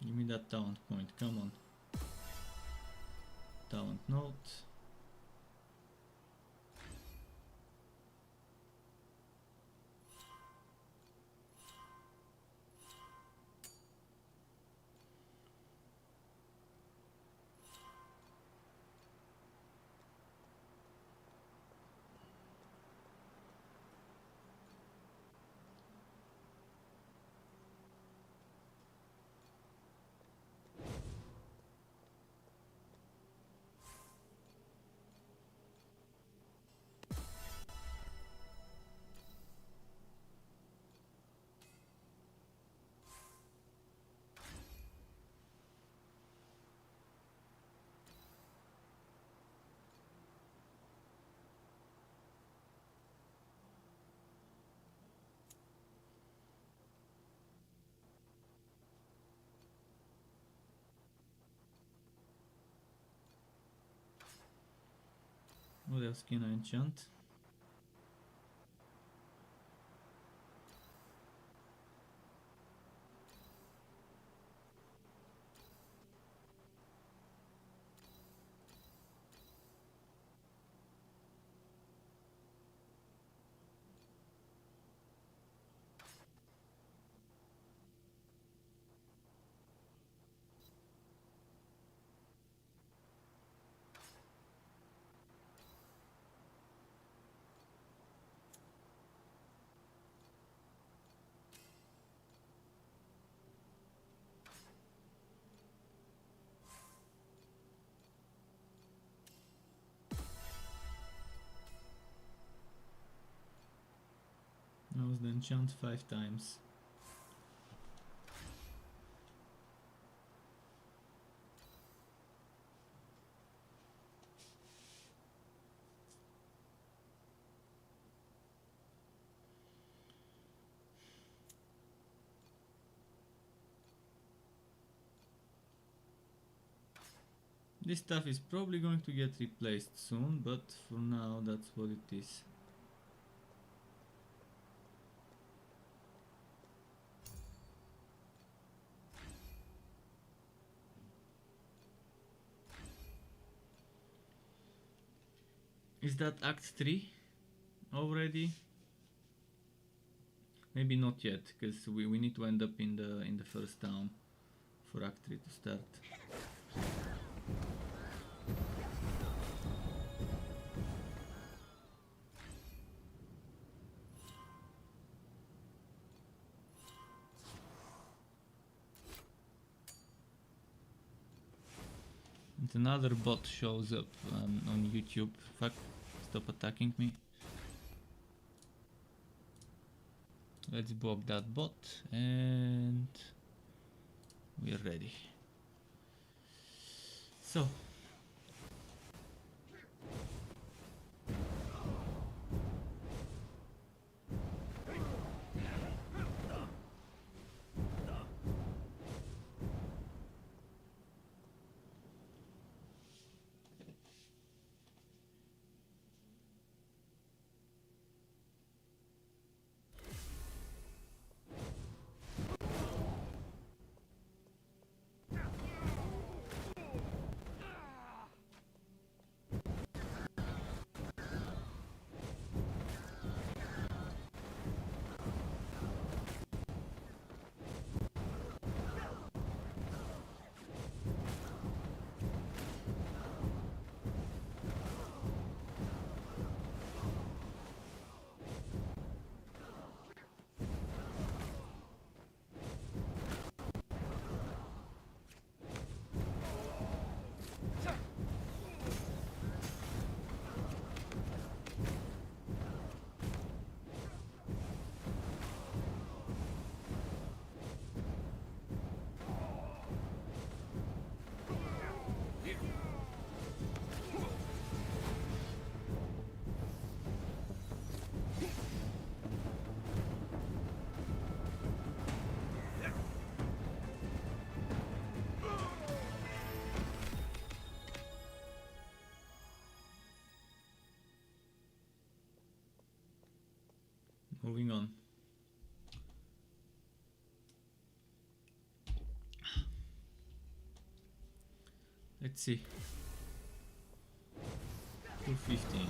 Give me that talent point, come on. Talent note. What else can I enchant? I was the enchant 5 times. This stuff is probably going to get replaced soon, but for now that's what it is. Is that Act 3 already? Maybe not yet, because we need to end up in the first town for Act 3 to start. And another bot shows up on YouTube. Fuck, stop attacking me. Let's block that bot and we're ready. So moving on. Let's see. 215.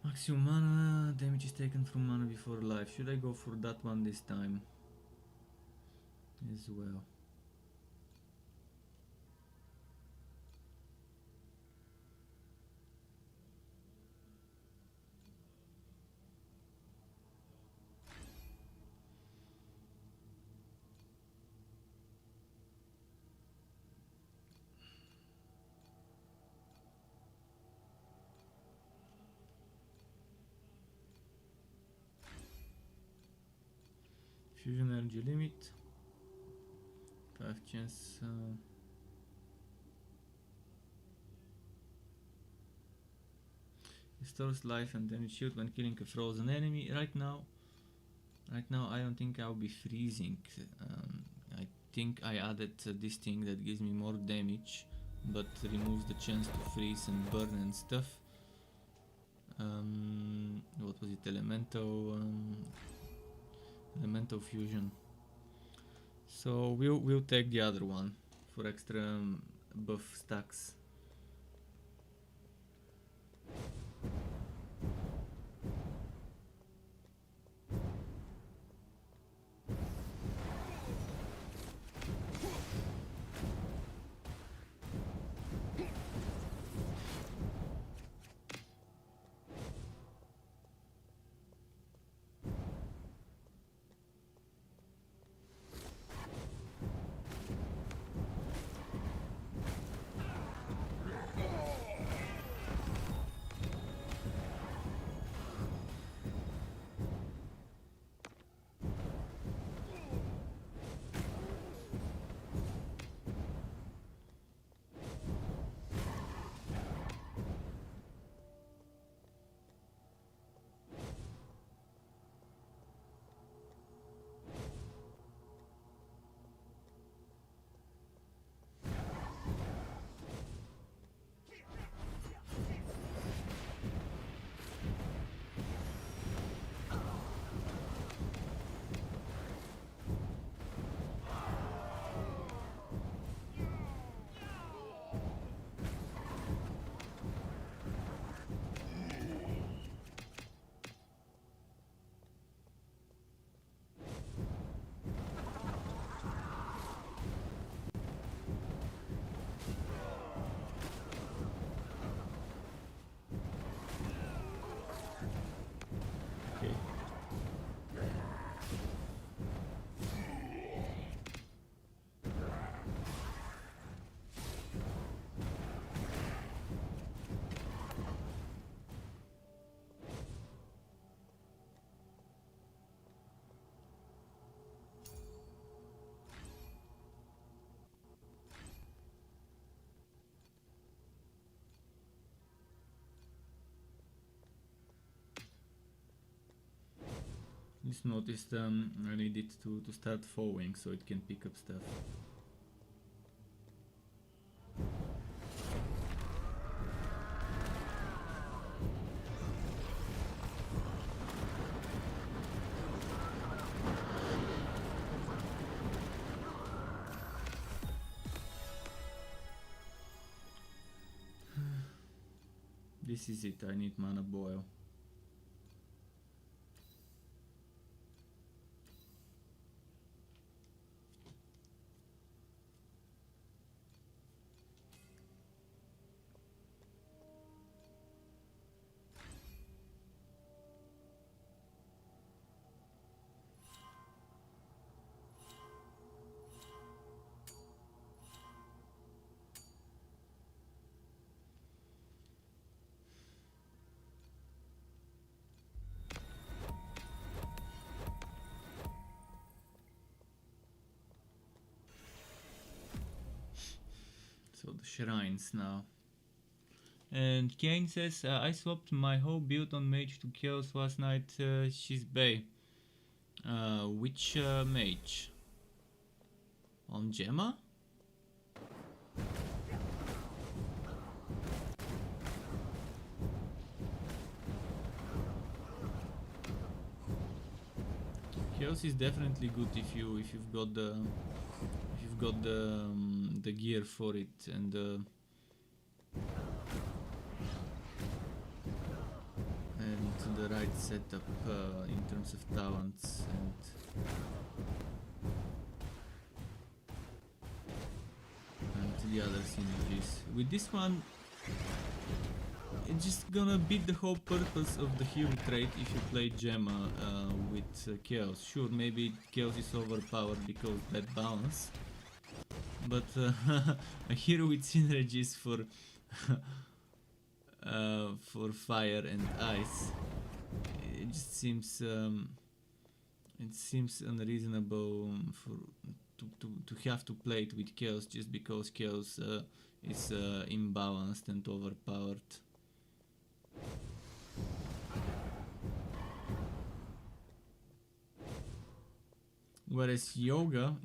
Maximum mana, damage is taken from mana before life. Should I go for that one this time as well? Fusion energy limit. 5 chance. Restores life and damage shield when killing a frozen enemy. Right now I don't think I'll be freezing. I think I added this thing that gives me more damage but removes the chance to freeze and burn and stuff. What was it? Elemental fusion. So we'll take the other one for extra buff stacks. Just noticed I need it to start following so it can pick up stuff. This is it, I need mana boil. So the shrines now. And Kane says, I swapped my whole build on mage to chaos last night. She's Bay. Which mage? On Gemma? Chaos is definitely good if you've got the gear for it and the right setup in terms of talents and the other synergies. With this one, it's just gonna beat the whole purpose of the hero trait if you play Gemma with Chaos. Sure, maybe Chaos is overpowered because bad balance, but a hero with synergies for fire and ice, it just seems It seems unreasonable for to have to play it with chaos just because chaos is imbalanced and overpowered. Whereas yoga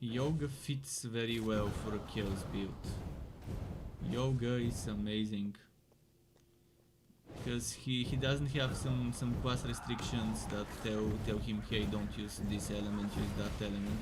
fits very well for a chaos build. Yoga is amazing because he doesn't have some class restrictions that tell him, hey, don't use this element, use that element.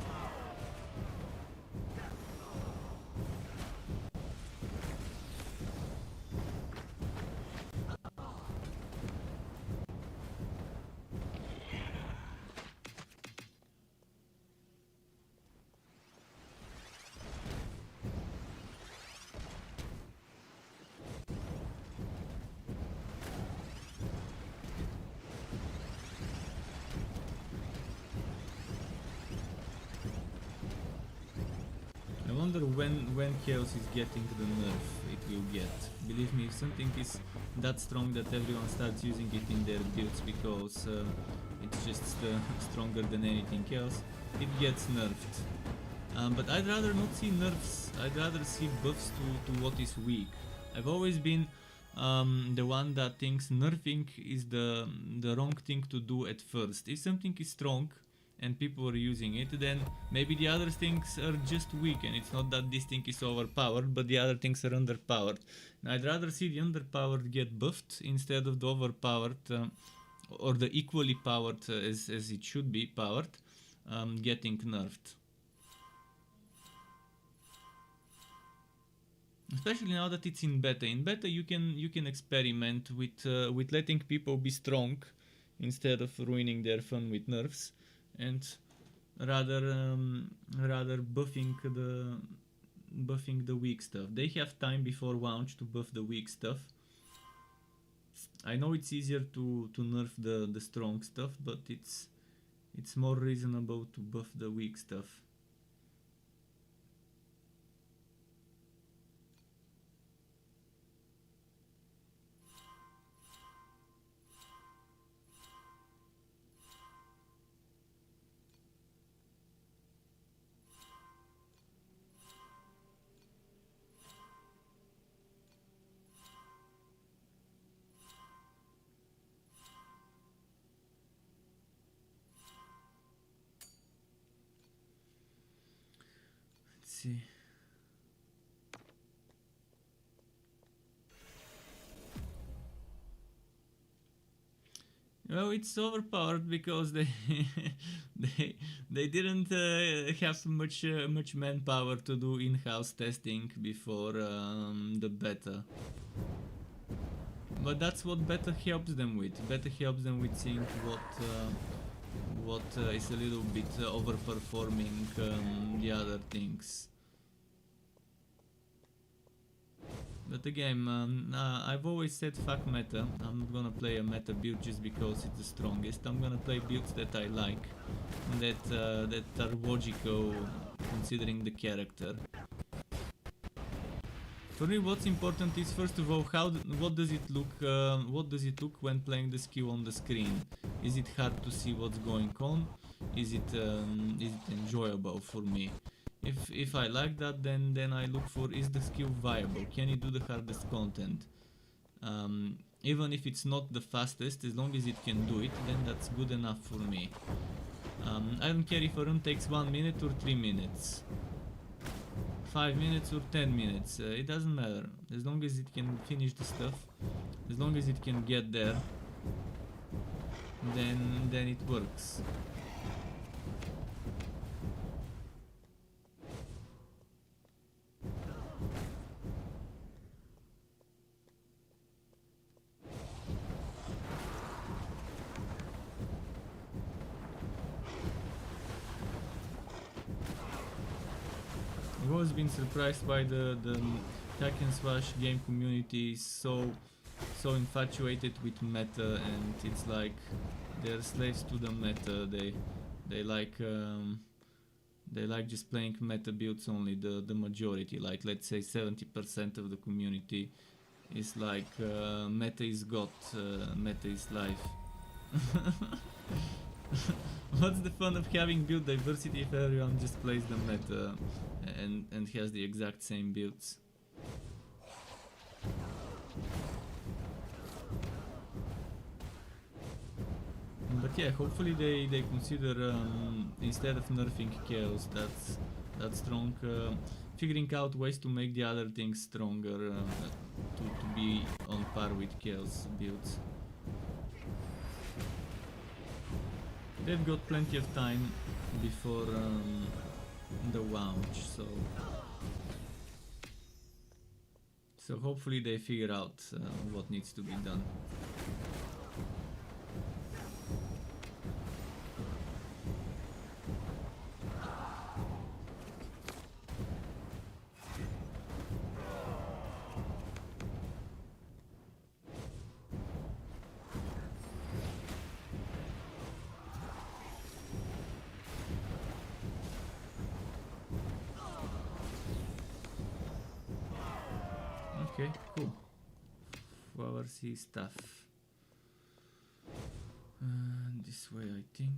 I wonder when chaos is getting the nerf it will get. Believe me, if something is that strong that everyone starts using it in their builds because it's just stronger than anything else, it gets nerfed. But I'd rather not see nerfs, I'd rather see buffs to what is weak. I've always been the one that thinks nerfing is the wrong thing to do at first. If something is strong and people are using it, then maybe the other things are just weak and it's not that this thing is overpowered, but the other things are underpowered. And I'd rather see the underpowered get buffed instead of the overpowered or the equally powered as it should be powered getting nerfed. Especially now that it's in beta. In beta you can experiment with letting people be strong instead of ruining their fun with nerfs, and rather buffing the weak stuff. They have time before launch to buff the weak stuff. I know it's easier to nerf the strong stuff, but it's more reasonable to buff the weak stuff. See. Well, it's overpowered because they they didn't have much manpower to do in-house testing before the beta. But that's what beta helps them with. Beta helps them with seeing what is a little bit overperforming the other things. But again, I've always said fuck meta. I'm not gonna play a meta build just because it's the strongest. I'm gonna play builds that I like, that are logical considering the character. For me, what's important is first of all what does it look when playing the skill on the screen. Is it hard to see what's going on? Is it enjoyable for me? If I like that, then I look for, is the skill viable? Can it do the hardest content? Even if it's not the fastest, as long as it can do it, then that's good enough for me. I don't care if a run takes 1 minute or 3 minutes, 5 minutes or 10 minutes, it doesn't matter. As long as it can finish the stuff, as long as it can get there, then it works. I've always been surprised by the hack and slash game community is so infatuated with meta, and it's like they're slaves to the meta. They like just playing meta builds only. The majority, like let's say 70% of the community, is like meta is God, meta is life. What's the fun of having build diversity if everyone just plays the meta and has the exact same builds? But yeah, hopefully they consider instead of nerfing chaos, that's strong, figuring out ways to make the other things stronger, to be on par with chaos builds. They've got plenty of time before the launch, so hopefully they figure out what needs to be done. Okay, cool. Flower sea stuff. This way, I think.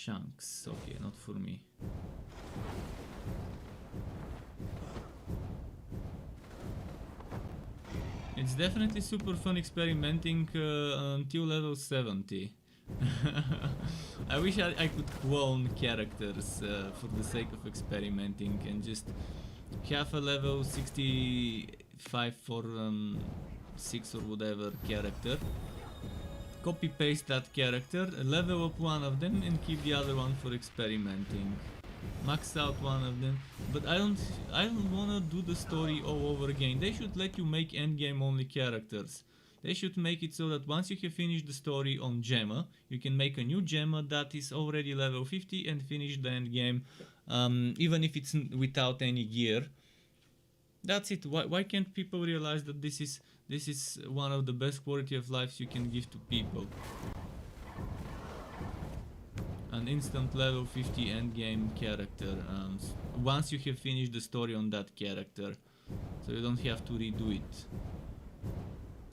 Shanks, okay, not for me. It's definitely super fun experimenting until level 70. I wish I could clone characters for the sake of experimenting and just have a level 65 for 6 or whatever character. Copy paste that character, level up one of them and keep the other one for experimenting. Max out one of them, but I don't wanna do the story all over again. They should let you make endgame only characters. They should make it so that once you have finished the story on Gemma, you can make a new Gemma that is already level 50 and finish the endgame, even if it's without any gear. That's it. Why can't people realize that this is one of the best quality of lives you can give to people? An instant level 50 endgame character once you have finished the story on that character, so you don't have to redo it.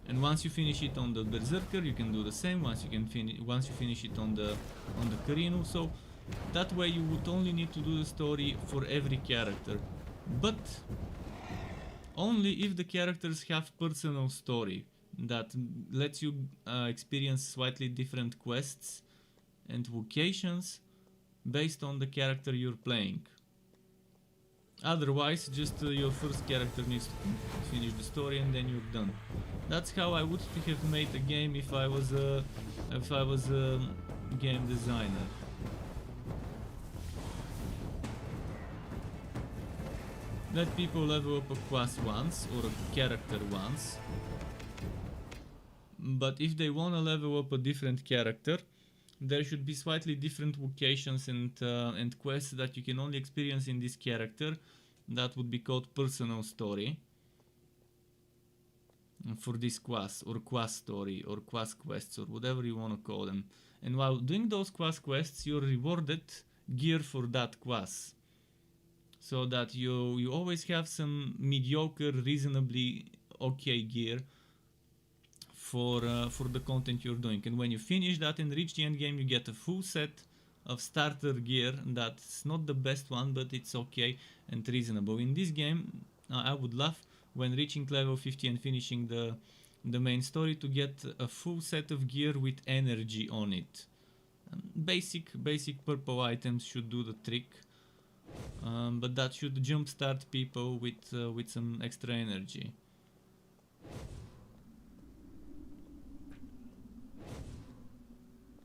And once you finish it on the Berserker, you can do the same. Once you finish it on the Karinu, so that way you would only need to do the story for every character, but only if the characters have personal story that lets you experience slightly different quests and vocations based on the character you're playing. Otherwise, just your first character needs to finish the story and then you're done. That's how I would have made a game if I was a game designer. Let people level up a class once or a character once, but if they wanna level up a different character, there should be slightly different vocations and quests that you can only experience in this character. That would be called personal story for this class, or class story, or class quests, or whatever you want to call them. And while doing those class quests, you're rewarded gear for that class, so that you always have some mediocre, reasonably okay gear for the content you're doing. And when you finish that and reach the end game, you get a full set of starter gear that's not the best one, but it's okay and reasonable. In this game, I would love, when reaching level 50 and finishing the main story, to get a full set of gear with energy on it. Basic purple items should do the trick, but that should jumpstart people with some extra energy.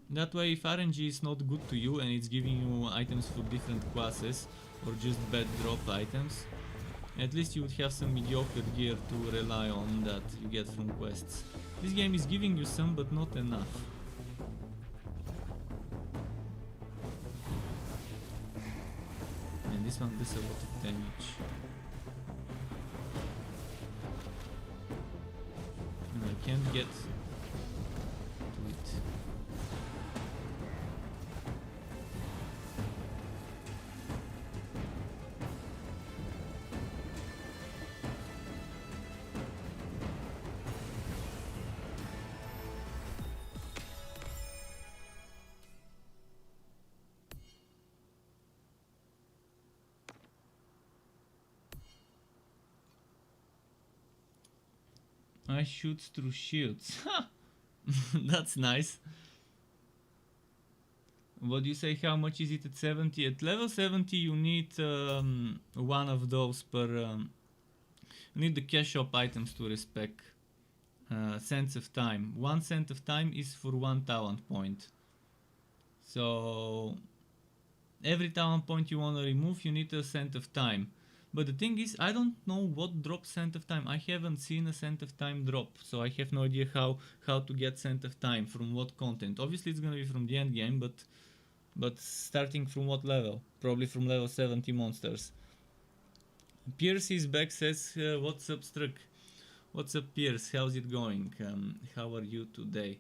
That way, if RNG is not good to you and it's giving you items for different classes or just bad drop items, At least you would have some mediocre gear to rely on that you get from quests. This game is giving you some, but not enough. And this one does a lot of damage. And I can't get to it. I shoot through shields. That's nice. What do you say? How much is it at 70? At level 70 you need one of those per... you need the cash shop items to respec. Cents of time. 1 cent of time is for 1 talent point. So every talent point you want to remove, you need a cent of time. But the thing is, I don't know what drops cent of time. I haven't seen a cent of time drop, so I have no idea how to get cent of time, from what content. Obviously it's gonna be from the end game, but starting from what level? Probably from level 70 monsters. Pierce is back, says, what's up Struck? What's up Pierce, how's it going? How are you today?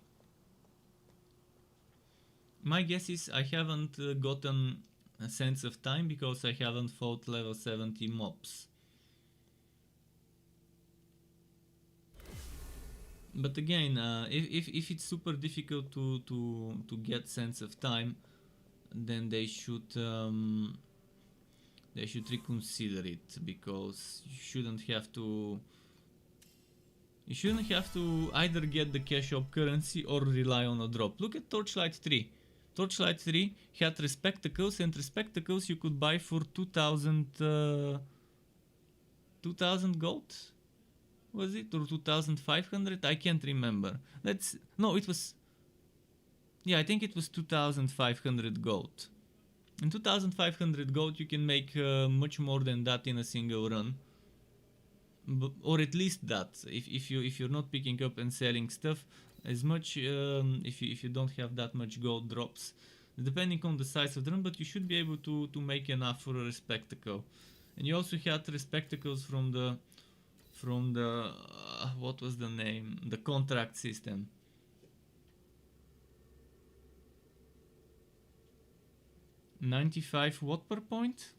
My guess is I haven't gotten a sense of time because I haven't fought level 70 mobs. But again, if it's super difficult to get sense of time, then they should reconsider it, because you shouldn't have to either get the cash shop currency or rely on a drop. Look at Torchlight 3. Torchlight 3 had respectacles, and respectacles you could buy for 2000 gold? Was it? Or 2500? I can't remember. No, it was... Yeah, I think it was 2500 gold. In 2500 gold you can make much more than that in a single run. Or at least that, if you're not picking up and selling stuff as much, if you don't have that much gold drops, depending on the size of the run, but you should be able to make enough for a respectacle. And you also had respectacles from the what was the name? The contract system. $95 what per point?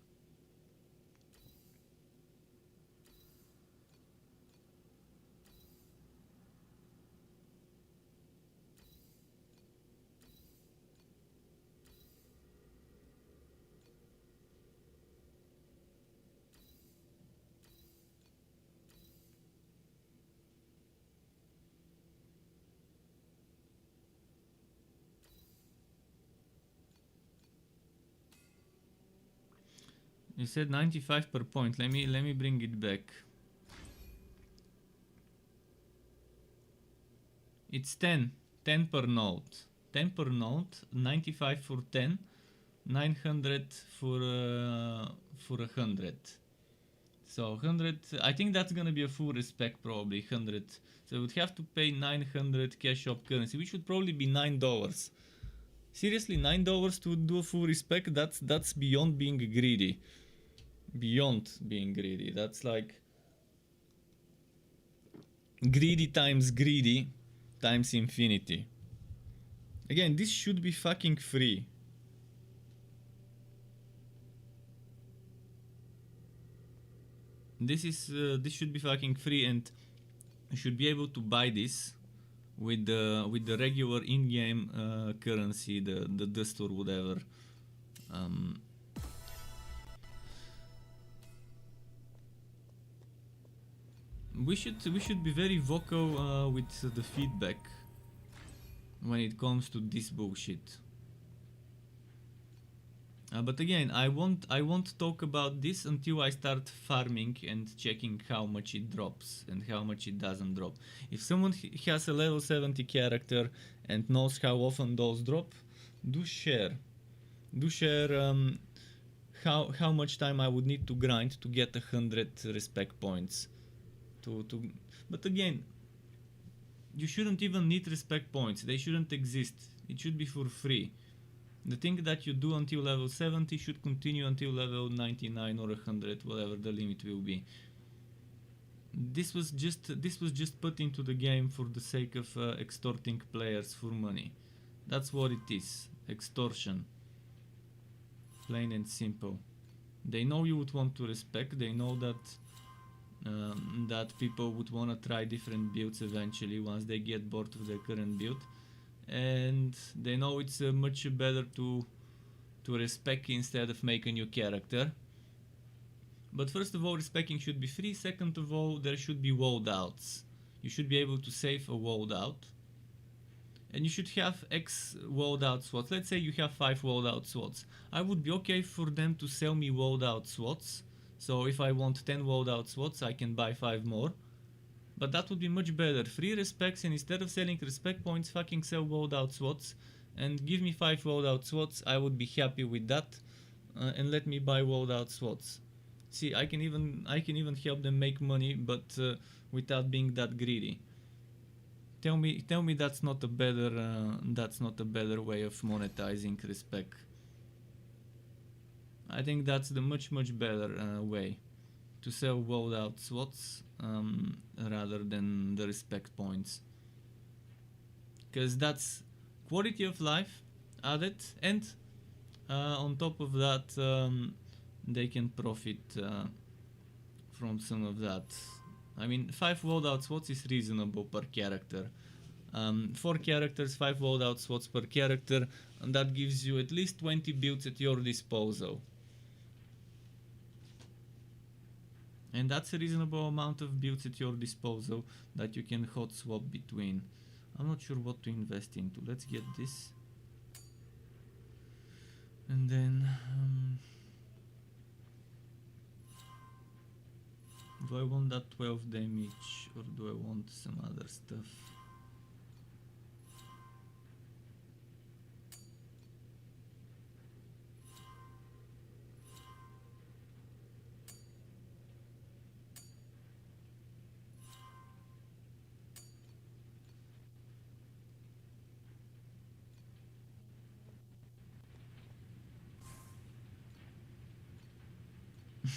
You said 95 per point. Let me bring it back. It's 10 per node. 10 per node, 95 for 10, 900 for 100. So 100, I think that's gonna be a full respec, probably 100. So we would have to pay 900 cash shop currency, which would probably be $9. Seriously, $9 to do a full respec? That's beyond being greedy. Beyond being greedy. That's like greedy times infinity. Again, this should be fucking free. This should be fucking free, and you should be able to buy this with the regular in-game currency, the dust or whatever. We should be very vocal with the feedback when it comes to this bullshit. But again, I won't talk about this until I start farming and checking how much it drops and how much it doesn't drop. If someone has a level 70 character and knows how often those drop, do share how much time I would need to grind to get 100 respect points. But again, you shouldn't even need respect points. They shouldn't exist. It should be for free. The thing that you do until level 70 should continue until level 99 or 100, whatever the limit will be. This was just put into the game for the sake of extorting players for money. That's what it is. Extortion. Plain and simple. They know you would want to respect. They know that that people would want to try different builds eventually once they get bored of their current build, and they know it's much better to respec instead of make a new character. But first of all, respecking should be free. Second of all, there should be walled outs. You should be able to save a walled out, and you should have X walled out slots. Let's say you have 5 walled out slots. I would be okay for them to sell me walled out slots. So if I want 10 walled out slots, I can buy 5 more. But that would be much better. Free respects, and instead of selling respect points, fucking sell walled out slots and give me 5 walled out slots. I would be happy with that, and let me buy walled out slots. See, I can even help them make money, but without being that greedy. Tell me that's not a better way of monetizing respect. I think that's the much better way to sell walled out slots rather than the respect points, because that's quality of life added, and on top of that they can profit from some of that. I mean, 5 walled out slots is reasonable per character. 4 characters, 5 walled out slots per character, and that gives you at least 20 builds at your disposal. And that's a reasonable amount of builds at your disposal that you can hot swap between. I'm not sure what to invest into. Let's get this. And then do I want that 12 damage or do I want some other stuff?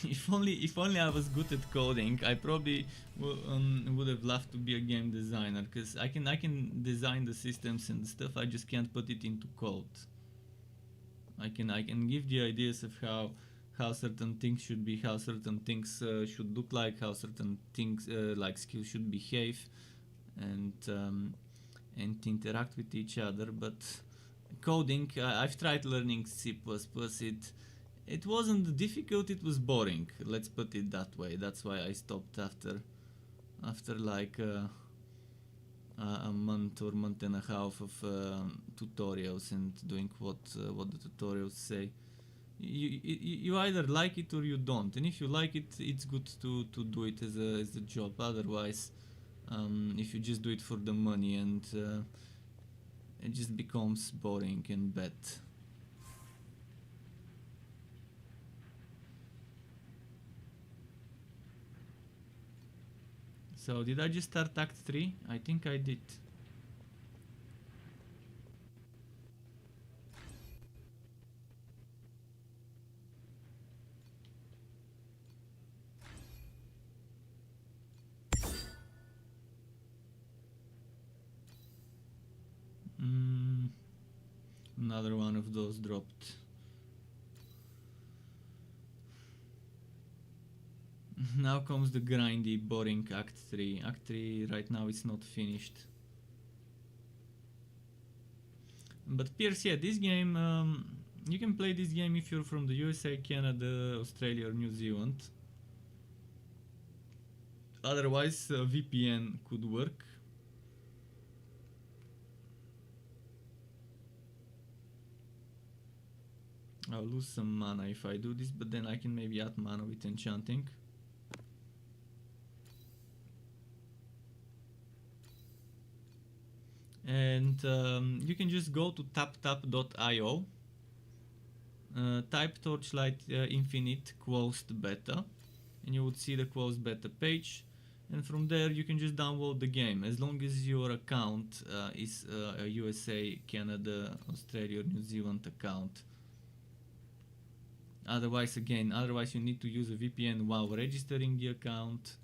If only I was good at coding, I probably would have loved to be a game designer, because I can design the systems and stuff. I just can't put it into code. I can give the ideas of how certain things should be, how certain things should look like, how certain things like skills should behave, and interact with each other. But coding, I've tried learning C++. It wasn't difficult, it was boring. Let's put it that way. That's why I stopped after like a month or month and a half of tutorials and doing what the tutorials say. You either like it or you don't, and if you like it, it's good to do it as a job. Otherwise, if you just do it for the money, and it just becomes boring and bad. So did I just start Act 3? I think I did. Another one of those dropped. Now comes the grindy, boring Act 3. Act 3 right now is not finished. But Pierce, yeah, this game, you can play this game if you're from the USA, Canada, Australia or New Zealand. Otherwise, VPN could work. I'll lose some mana if I do this, but then I can maybe add mana with enchanting. And you can just go to taptap.io type Torchlight Infinite closed beta, and you would see the closed beta page, and from there you can just download the game as long as your account is a USA, Canada, Australia or New Zealand account. Otherwise you need to use a VPN while registering the account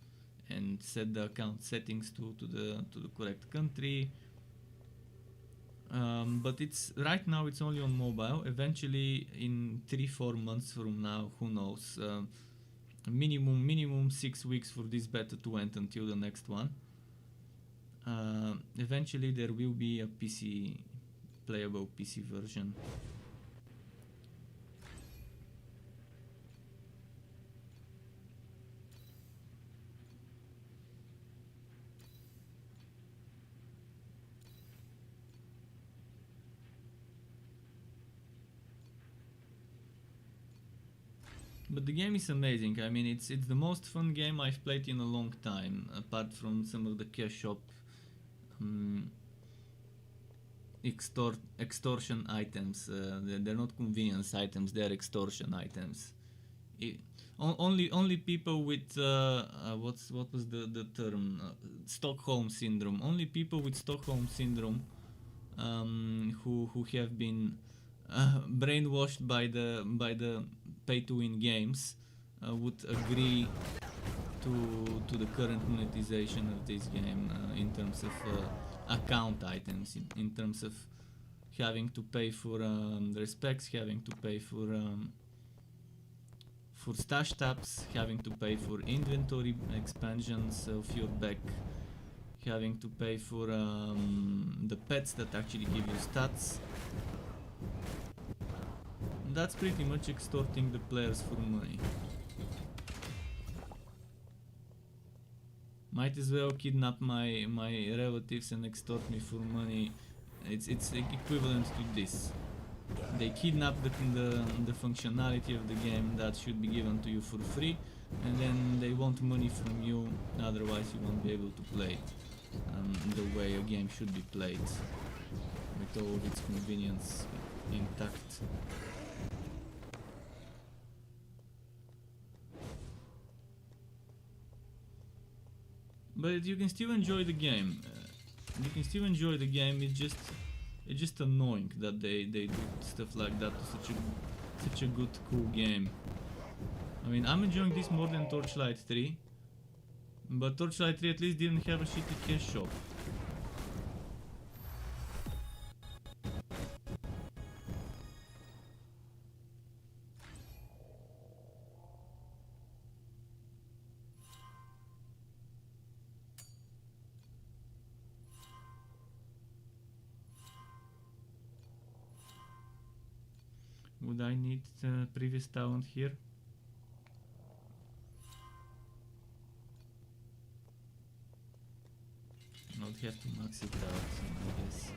and set the account settings to the correct country. But right now it's only on mobile. Eventually, in 3-4 months from now, who knows? Minimum 6 weeks for this beta to end until the next one. Eventually there will be a playable PC version. But the game is amazing. I mean, it's the most fun game I've played in a long time, apart from some of the cash shop extortion items. They're not convenience items; they're extortion items. Only people with what was the term? Stockholm syndrome. Only people with Stockholm syndrome who have been brainwashed by the pay-to-win games would agree to the current monetization of this game in terms of account items, in terms of having to pay for respects, having to pay for stash taps, having to pay for inventory expansions of your back, having to pay for the pets that actually give you stats. That's pretty much extorting the players for money. Might as well kidnap my relatives and extort me for money. It's equivalent to this. They kidnap the functionality of the game that should be given to you for free, and then they want money from you, otherwise you won't be able to play it the way a game should be played, with all of its convenience intact. But you can still enjoy the game. It's just annoying that they do stuff like that to such a good, cool game. I mean, I'm enjoying this more than Torchlight 3, but Torchlight 3 at least didn't have a shitty cash shop. Would I need previous talent here? I'll have to max it out, I guess.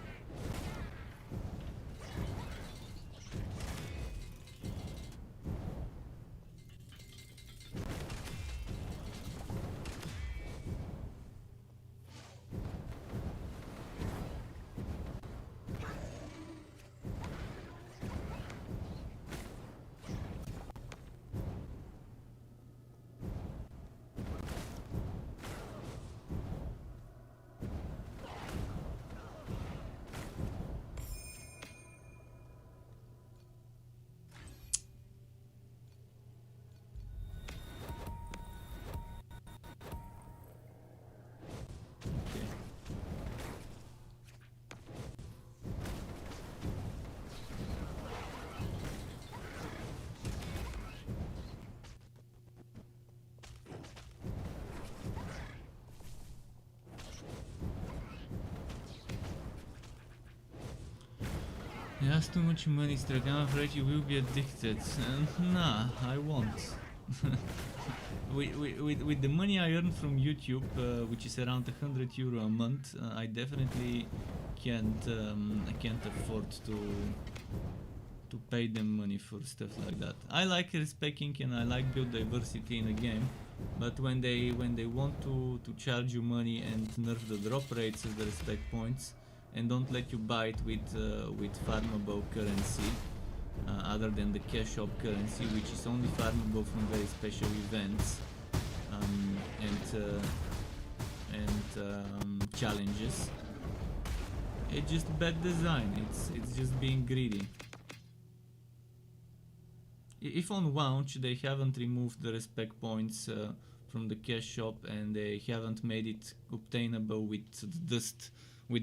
It has too much money, Struck. I'm afraid you will be addicted. Nah, I won't. With the money I earn from YouTube, which is around €100 a month, I definitely can't afford to pay them money for stuff like that. I like respecting and I like build diversity in a game, but when they want to charge you money and nerf the drop rates of the respect points and don't let you buy it with farmable currency, other than the cash shop currency, which is only farmable from very special events and challenges. It's just bad design. It's just being greedy. If on launch they haven't removed the respect points from the cash shop and they haven't made it obtainable with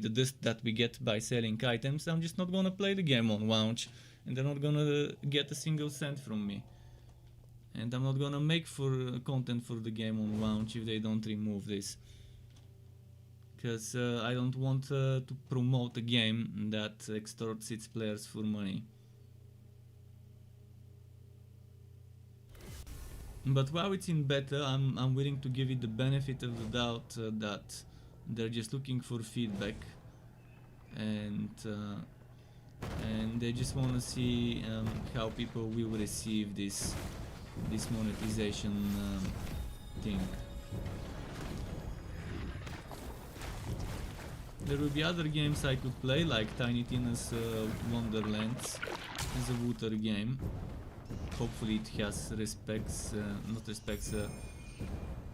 the dust that we get by selling items, I'm just not gonna play the game on launch, and they're not gonna get a single cent from me. And I'm not gonna make content for the game on launch if they don't remove this. Because I don't want to promote a game that extorts its players for money. But while it's in beta, I'm willing to give it the benefit of the doubt that they're just looking for feedback, and they just want to see how people will receive this monetization thing. There will be other games I could play, like Tiny Tina's Wonderlands. It's a water game. Hopefully it has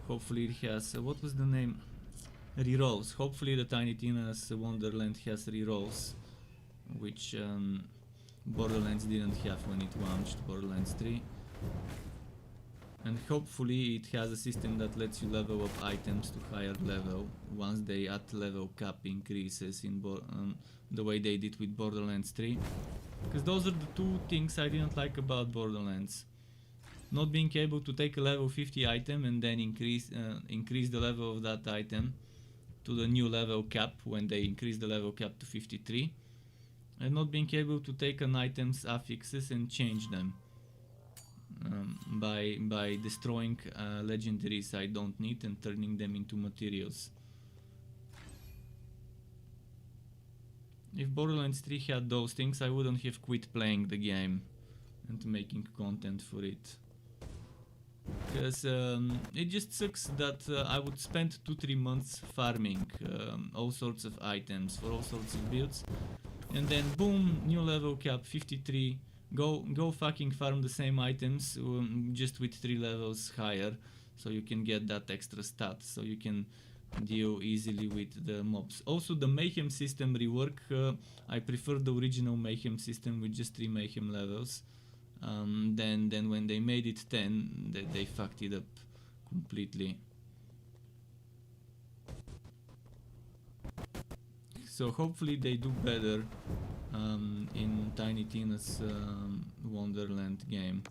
hopefully it has, what was the name? Rerolls. Hopefully the Tiny Tina's Wonderland has rerolls, which Borderlands didn't have when it launched, Borderlands 3. And hopefully it has a system that lets you level up items to higher level once the level cap increases in the way they did with Borderlands 3. Because those are the two things I didn't like about Borderlands. Not being able to take a level 50 item and then increase the level of that item to the new level cap when they increase the level cap to 53. And not being able to take an item's affixes and change them. By destroying legendaries I don't need and turning them into materials. If Borderlands 3 had those things, I wouldn't have quit playing the game and making content for it. Because it just sucks that I would spend 2-3 months farming all sorts of items for all sorts of builds, and then boom, new level cap 53. Go fucking farm the same items just with 3 levels higher, so you can get that extra stat, so you can deal easily with the mobs. Also the mayhem system rework, I prefer the original mayhem system with just 3 mayhem levels. Then when they made it 10, they fucked it up completely. So hopefully they do better in Tiny Tina's Wonderland game.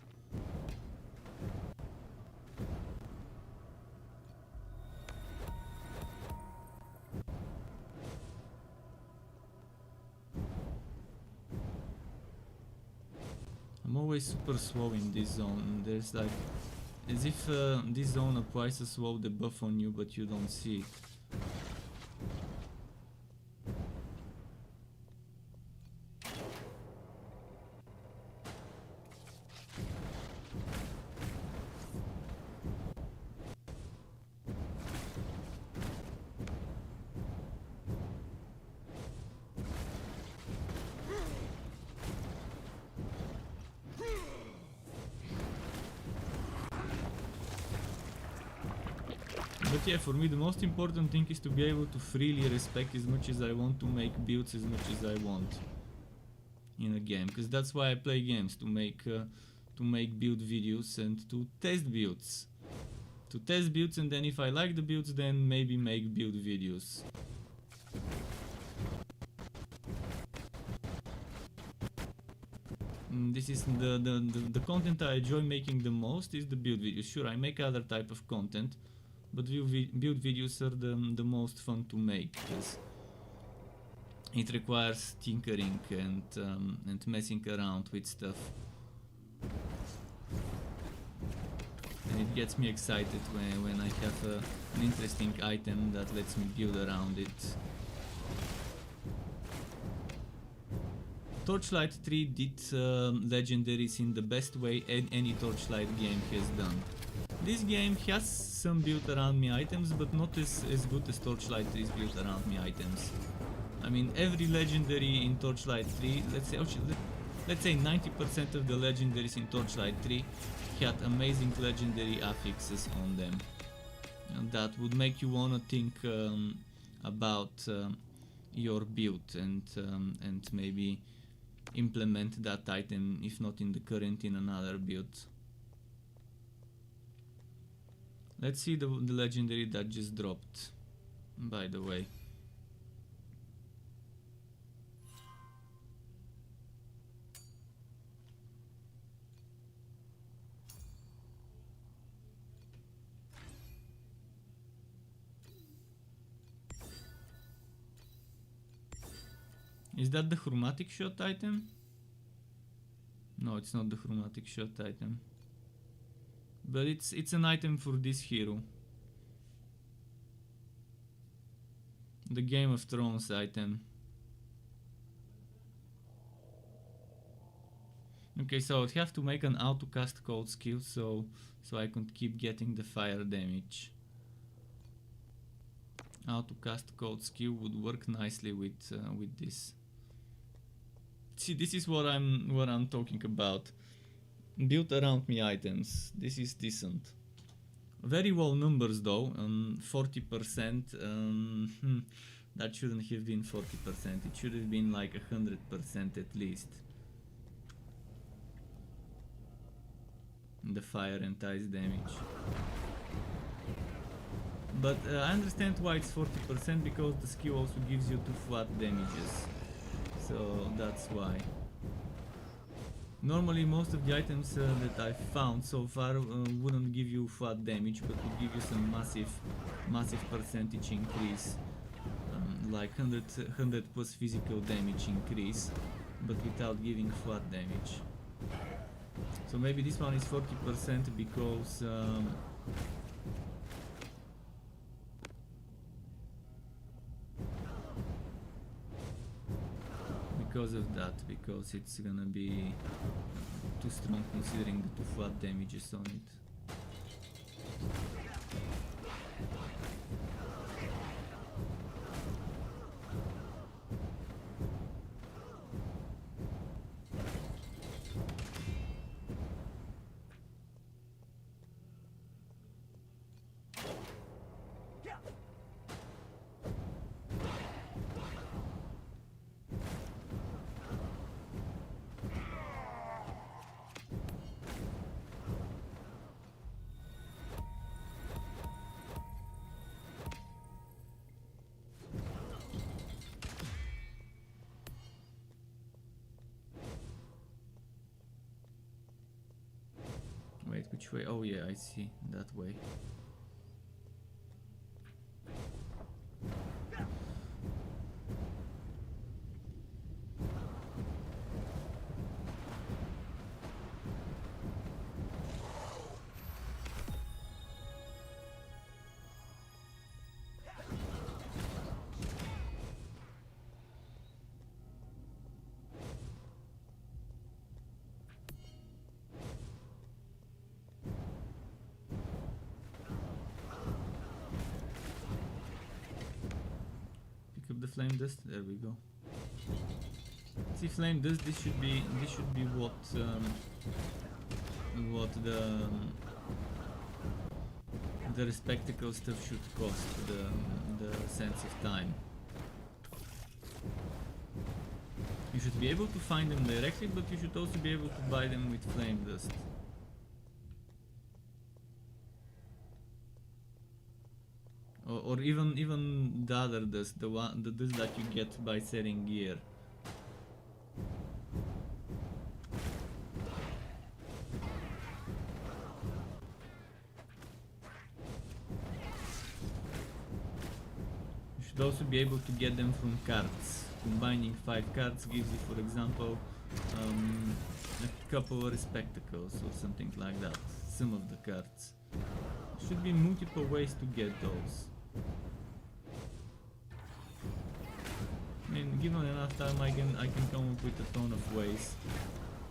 I'm always super slow in this zone. There's like, as if this zone applies a slow debuff on you, but you don't see it. But yeah, for me the most important thing is to be able to freely respec as much as I want, to make builds as much as I want in a game, because that's why I play games, to make build videos and to test builds. To test builds, and then if I like the builds, then maybe make build videos. This is the content I enjoy making the most is the build videos. Sure, I make other type of content, but build videos are the most fun to make, because it requires tinkering and messing around with stuff. And it gets me excited when I have an interesting item that lets me build around it. Torchlight 3 did legendaries in the best way any Torchlight game has done. This game has some built around me items, but not as good as Torchlight 3's built around me items. I mean, every legendary in Torchlight 3, let's say, let's say 90% of the legendaries in Torchlight 3 had amazing legendary affixes on them. And that would make you wanna think about your build and maybe implement that item, if not in the current, in another build. Let's see the legendary that just dropped, by the way. Is that the chromatic shot item? No, it's not the chromatic shot item. But it's an item for this hero. The Game of Thrones item. Okay, so I'd have to make an auto cast cold skill so I could keep getting the fire damage. Auto cast cold skill would work nicely with this. See, this is what I'm talking about. Build around me items. This is decent. Very low numbers though. 40%. That shouldn't have been 40%. It should have been like 100% at least. The fire and ice damage. But I understand why it's 40% because the skill also gives you 2 flat damages. So that's why. Normally most of the items that I've found so far wouldn't give you flat damage, but would give you some massive percentage increase, like 100 plus physical damage increase, but without giving flat damage. So maybe this one is 40% because of that, because it's gonna be too strong considering the 2 flat damages on it. Wait, which way? Oh yeah, I see, that way. The flame dust, there we go. See, flame dust, this should be what the respectable stuff should cost, the sense of time. You should be able to find them directly, but you should also be able to buy them with flame dust. Or even the other dust, the dust that you get by selling gear. You should also be able to get them from cards. Combining 5 cards gives you, for example, a couple of spectacles or something like that. Some of the cards. There should be multiple ways to get those. I mean, given enough time, I can come up with a ton of ways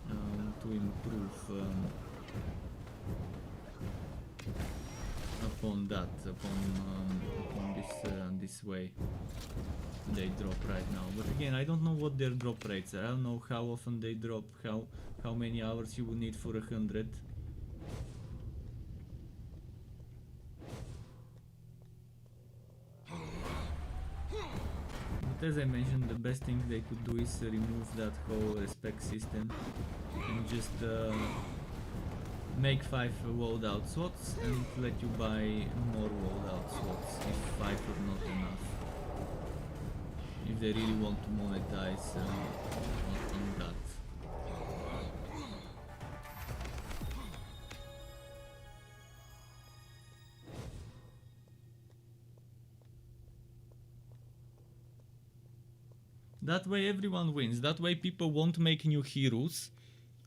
to improve upon that, upon this way they drop right now. But again, I don't know what their drop rates are. I don't know how often they drop, how many hours you will need for 100. But as I mentioned, the best thing they could do is remove that whole respect system and just make 5 walled out slots and let you buy more walled out slots if 5 are not enough. If they really want to monetize on that. That way everyone wins. That way people won't make new heroes,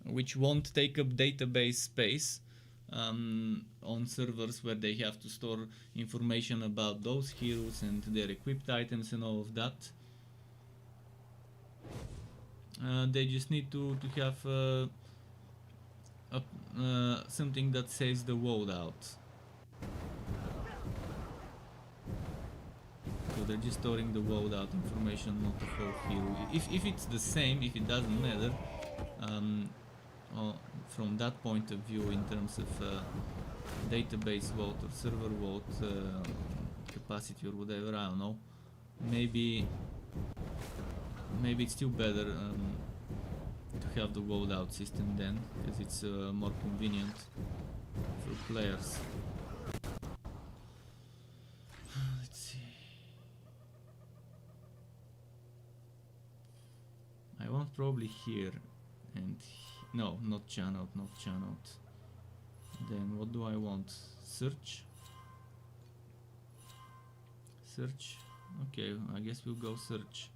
which won't take up database space on servers where they have to store information about those heroes and their equipped items and all of that. They just need to have something that saves the world out. So they're just storing the world out information, not the whole hero. If it's the same, if it doesn't matter, from that point of view, in terms of database vault or server vault capacity or whatever, I don't know. Maybe it's still better to have the world out system then, because it's more convenient for players. Let's see. I want probably here and no, not channeled, not channeled. Then what do I want? Search. Search. Okay, I guess we'll go search.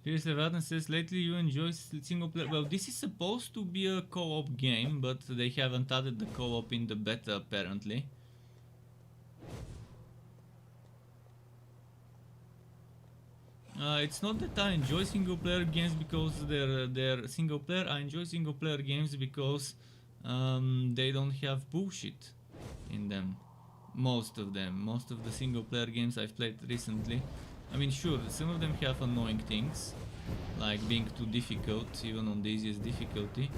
Here's Rehan says, lately you enjoy single player. Well, this is supposed to be a co-op game, but they haven't added the co-op in the beta apparently. It's not that I enjoy single player games because they're single player. I enjoy single player games because they don't have bullshit in them. Most of the single player games I've played recently. I mean, sure, some of them have annoying things, like being too difficult, even on the easiest difficulty.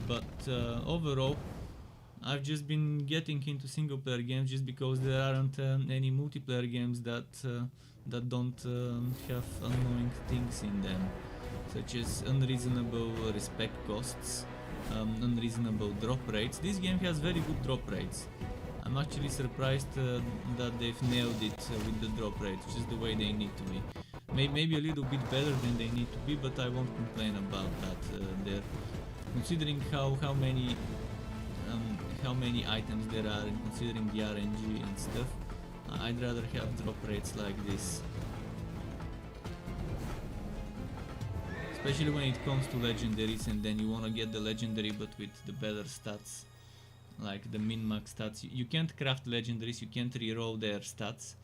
But overall, I've just been getting into single player games just because there aren't any multiplayer games that don't have annoying things in them, such as unreasonable respect costs, unreasonable drop rates. This game has very good drop rates. I'm actually surprised that they've nailed it with the drop rates, just the way they need to be. Maybe a little bit better than they need to be, but I won't complain about that. There, considering how many items there are, and considering the RNG and stuff, I'd rather have drop rates like this. Especially when it comes to legendaries, and then you want to get the legendary but with the better stats, like the min-max stats. You can't craft legendaries, you can't reroll their stats,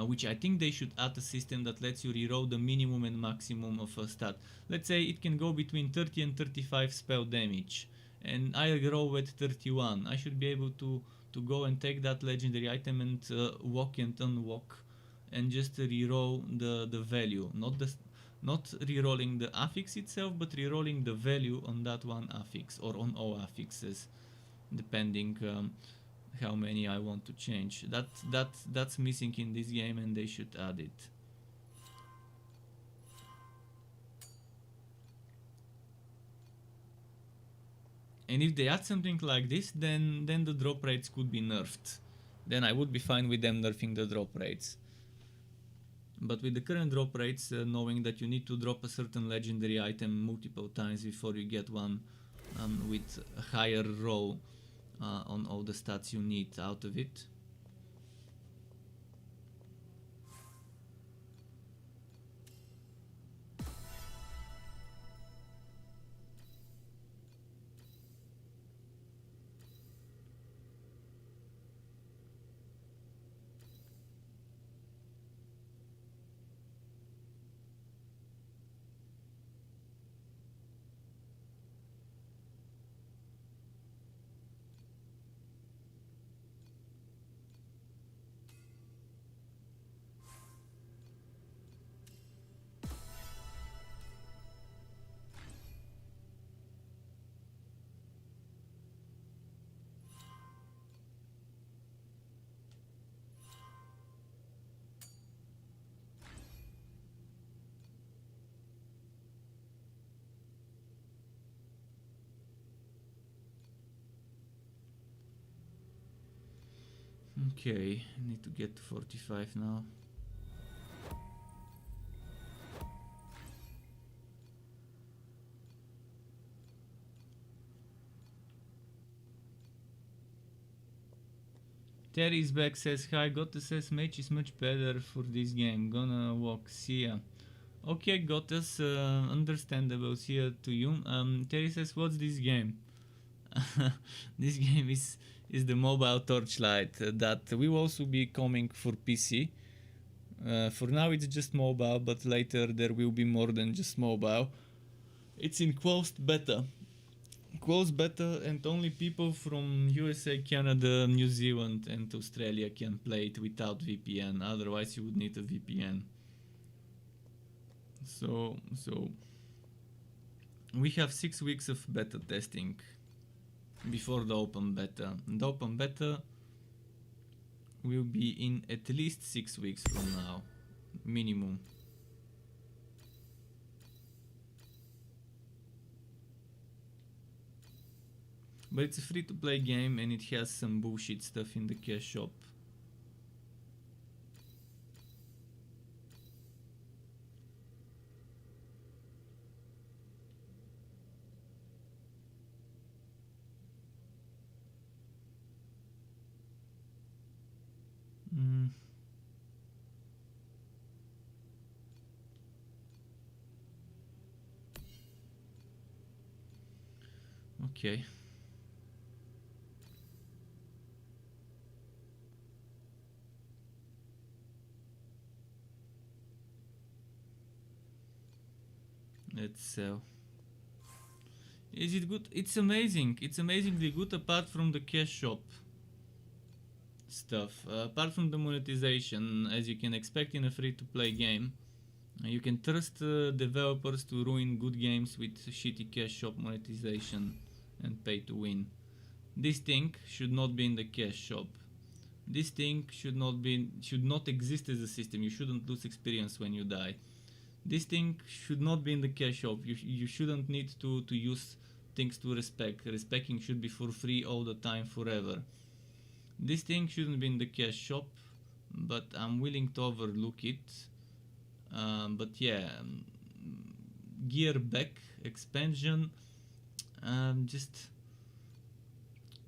which I think they should add a system that lets you reroll the minimum and maximum of a stat. Let's say it can go between 30 and 35 spell damage, and I roll with 31. I should be able to go and take that legendary item and walk and unwalk and just reroll the value, not rerolling the affix itself, but rerolling the value on that one affix or on all affixes, depending how many I want to change. That's missing in this game, and they should add it. And if they add something like this, then the drop rates could be nerfed. Then I would be fine with them nerfing the drop rates. But with the current drop rates, knowing that you need to drop a certain legendary item multiple times before you get one with a higher roll on all the stats you need out of it. Okay, I need to get to 45 now. Terry's back, says hi, Gotta says match is much better for this game, gonna walk, see ya. Okay, Gottes, understandable, see ya to you. Terry says, what's this game? This game is the mobile Torchlight that will also be coming for PC. For now it's just mobile, but later there will be more than just mobile. It's in closed beta. Closed beta, and only people from USA, Canada, New Zealand and Australia can play it without VPN. Otherwise you would need a VPN. So we have 6 weeks of beta testing before the open beta. The open beta will be in at least 6 weeks from now, minimum. But it's a free to play game and it has some bullshit stuff in the cash shop. Okay. Let's sell. Is it good? It's amazing. It's amazingly good apart from the cash shop stuff. Apart from the monetization, as you can expect in a free-to-play game, you can trust developers to ruin good games with shitty cash shop monetization and pay to win. This thing should not be in the cash shop. This thing should not exist as a system. You shouldn't lose experience when you die. This thing should not be in the cash shop. You shouldn't need to use things to respec. Respecing should be for free all the time, forever. This thing shouldn't be in the cash shop, but I'm willing to overlook it. But yeah, gear back expansion. Just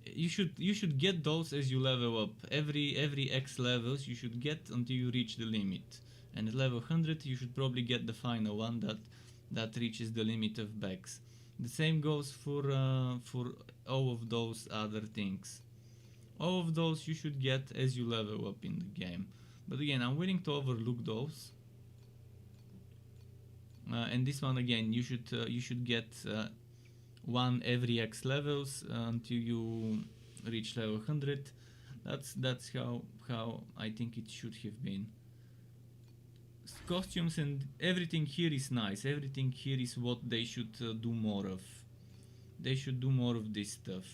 you should get those as you level up. Every X levels you should get until you reach the limit. And at level 100 you should probably get the final one that reaches the limit of backs. The same goes for all of those other things. All of those you should get as you level up in the game. But again, I'm willing to overlook those. And this one again, you should get one every X levels until you reach level 100. That's how I think it should have been. Costumes and everything here is nice. Everything here is what they should do more of. They should do more of this stuff.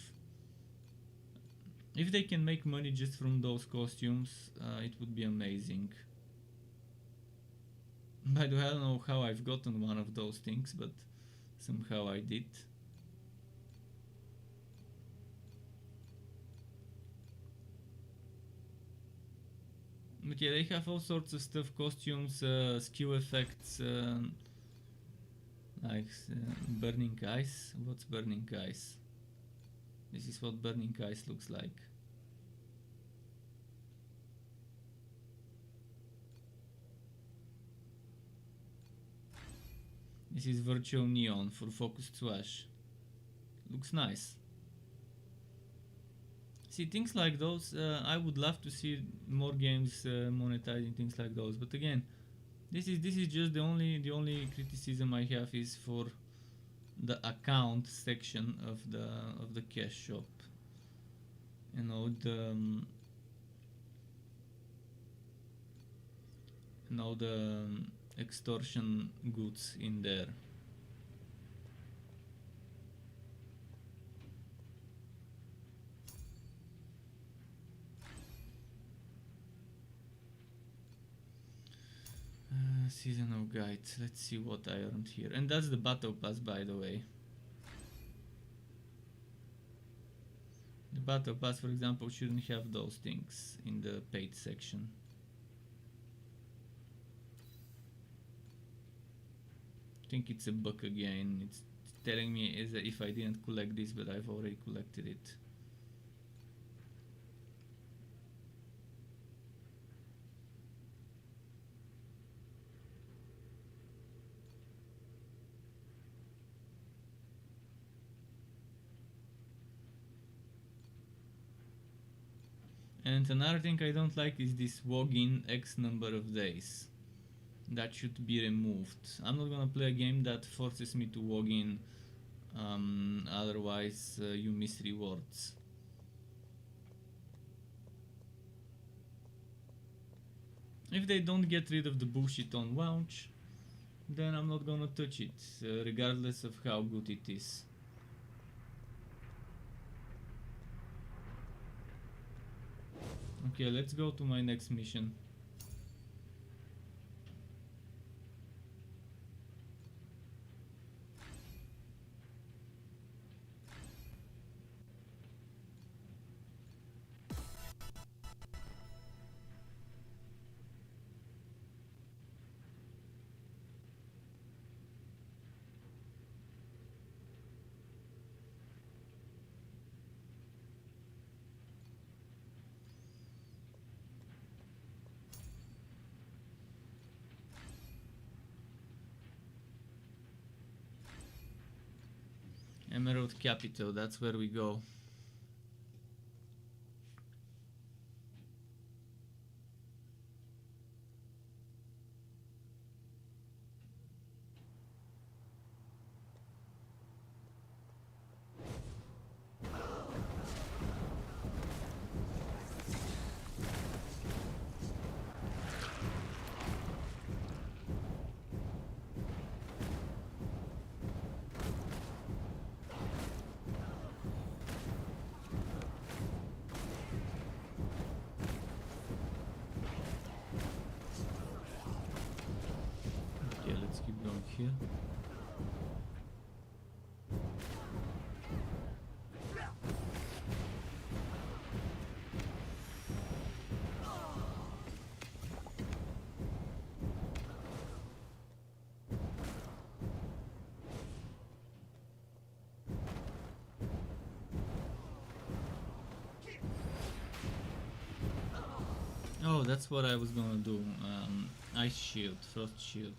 If they can make money just from those costumes, it would be amazing. By the way, I don't know how I've gotten one of those things, but somehow I did. But yeah, they have all sorts of stuff, costumes, skill effects, like burning ice. What's burning ice? This is what burning ice looks like. This is virtual neon for focused swash. Looks nice. See, things like those, I would love to see more games monetizing things like those. But again, this is just the only criticism I have is for the account section of the cash shop. You know, the extortion goods in there. Seasonal guide. Let's see what I earned here. And that's the battle pass, by the way. The battle pass, for example, shouldn't have those things in the paid section. I think it's a bug again. It's telling me as if I didn't collect this, but I've already collected it. And another thing I don't like is this login X number of days. That should be removed. I'm not gonna play a game that forces me to log in, otherwise you miss rewards. If they don't get rid of the bullshit on launch, then I'm not gonna touch it, regardless of how good it is. Okay, let's go to my next mission. Emerald Capital, that's where we go. Here. Oh, that's what I was gonna do. Ice shield, frost shield.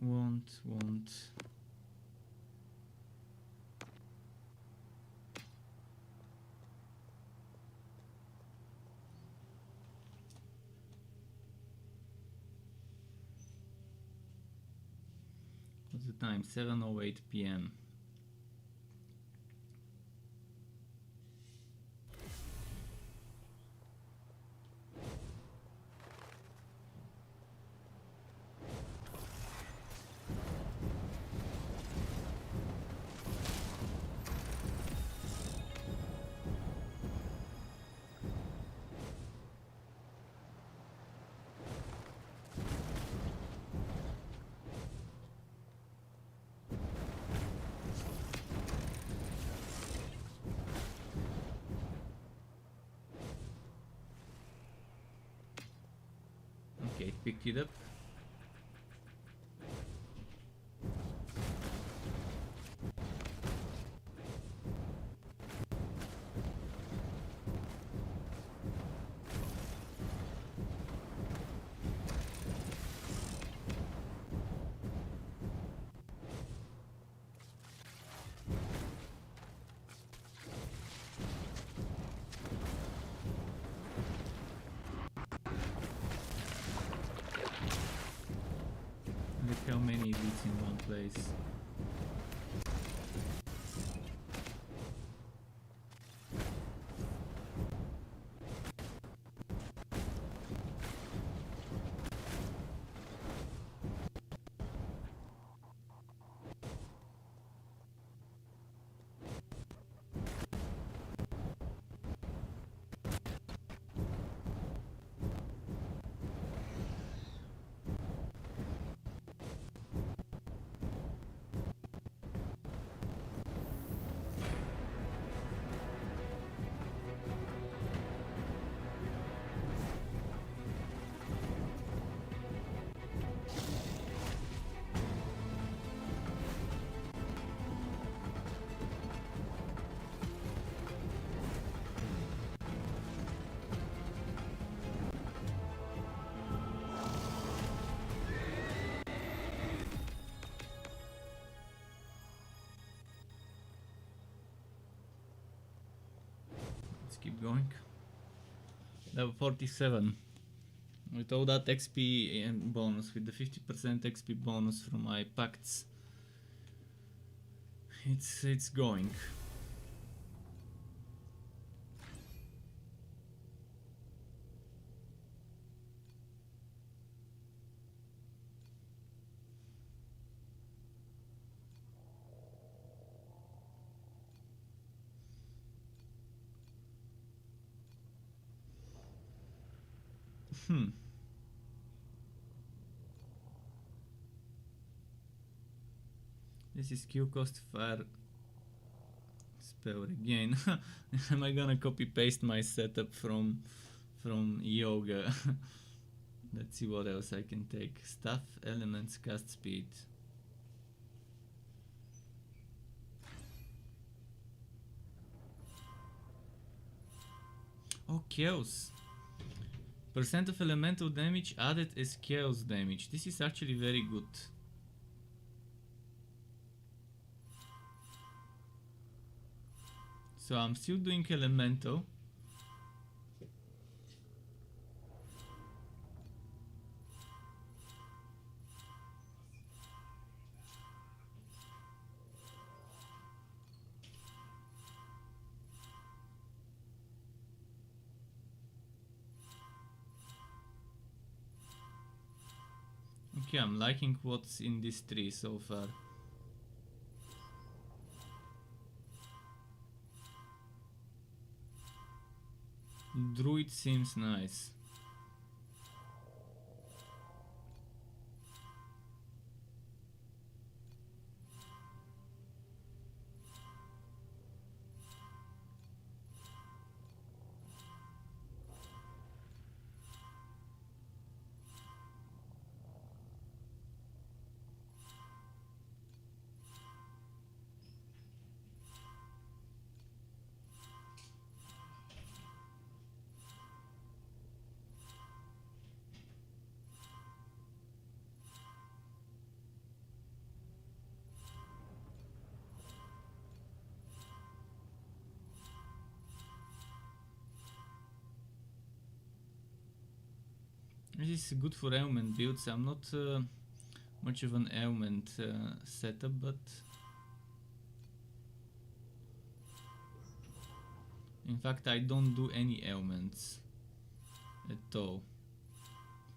Won't. What's the time? 7:08 p.m. Okay, picked it up. Look how many elites in one place. Let's keep going. Level 47. With all that XP and bonus, with the 50% XP bonus from my pacts, it's going. This is Q cost fire spell again. Am I gonna copy paste my setup from yoga? Let's see what else I can take. Staff, elements, cast speed. Oh, chaos. Percent of elemental damage added as chaos damage. This is actually very good. So I'm still doing elemental. Okay, I'm liking what's in this tree so far. Druid seems nice. This is good for ailment builds. I'm not much of an ailment setup, but in fact I don't do any ailments at all.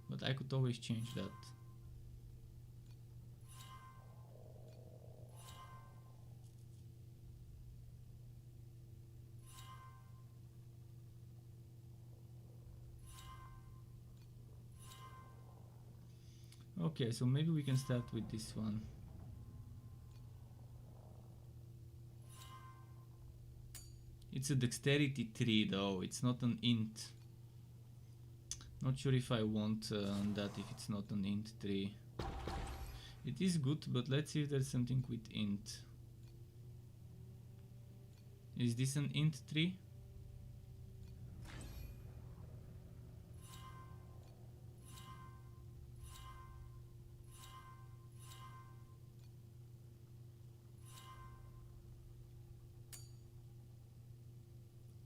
But I could always change that. Okay, so maybe we can start with this one. It's a dexterity 3 though, it's not an int. Not sure if I want that if it's not an int 3. It is good, but let's see if there's something with int. Is this an int 3?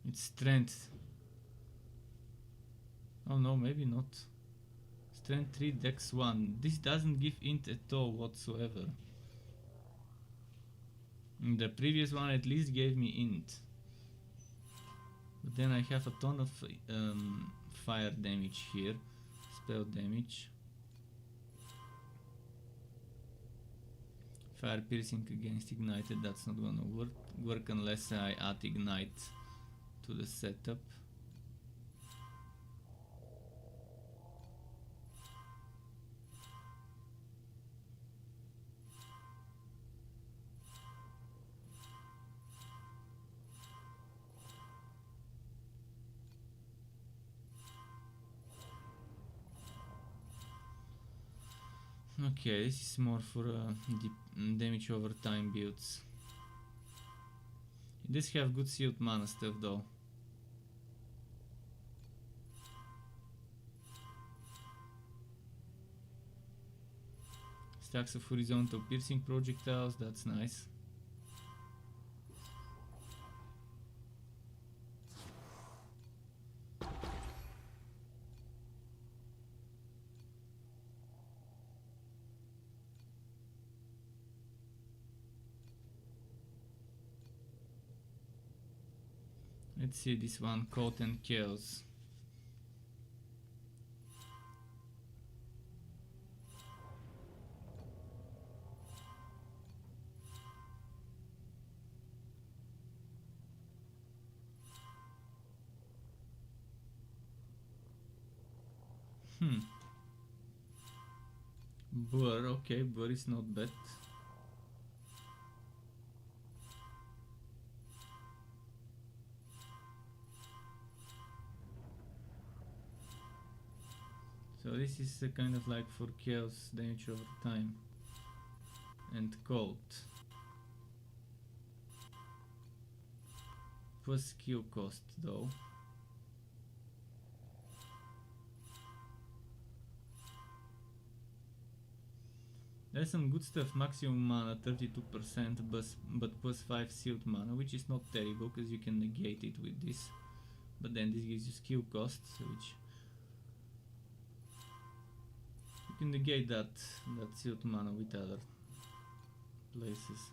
It's strength. Oh no, maybe not. Strength 3, dex 1. This doesn't give int at all whatsoever. The previous one at least gave me int. But then I have a ton of fire damage here. Spell damage. Fire piercing against ignited, that's not gonna work unless I add ignite to the setup. Okay, this is more for damage over time builds. It does have good sealed mana stuff though. Stacks of horizontal piercing projectiles, that's nice. Let's see this one, Caught and Chaos. Burr, okay, Burr is not bad. So this is kind of like for chaos damage over time. And cold. Plus skill cost though. There's some good stuff, maximum mana 32%, but plus 5 sealed mana, which is not terrible because you can negate it with this. But then this gives you skill costs, which you can negate that sealed mana with other places.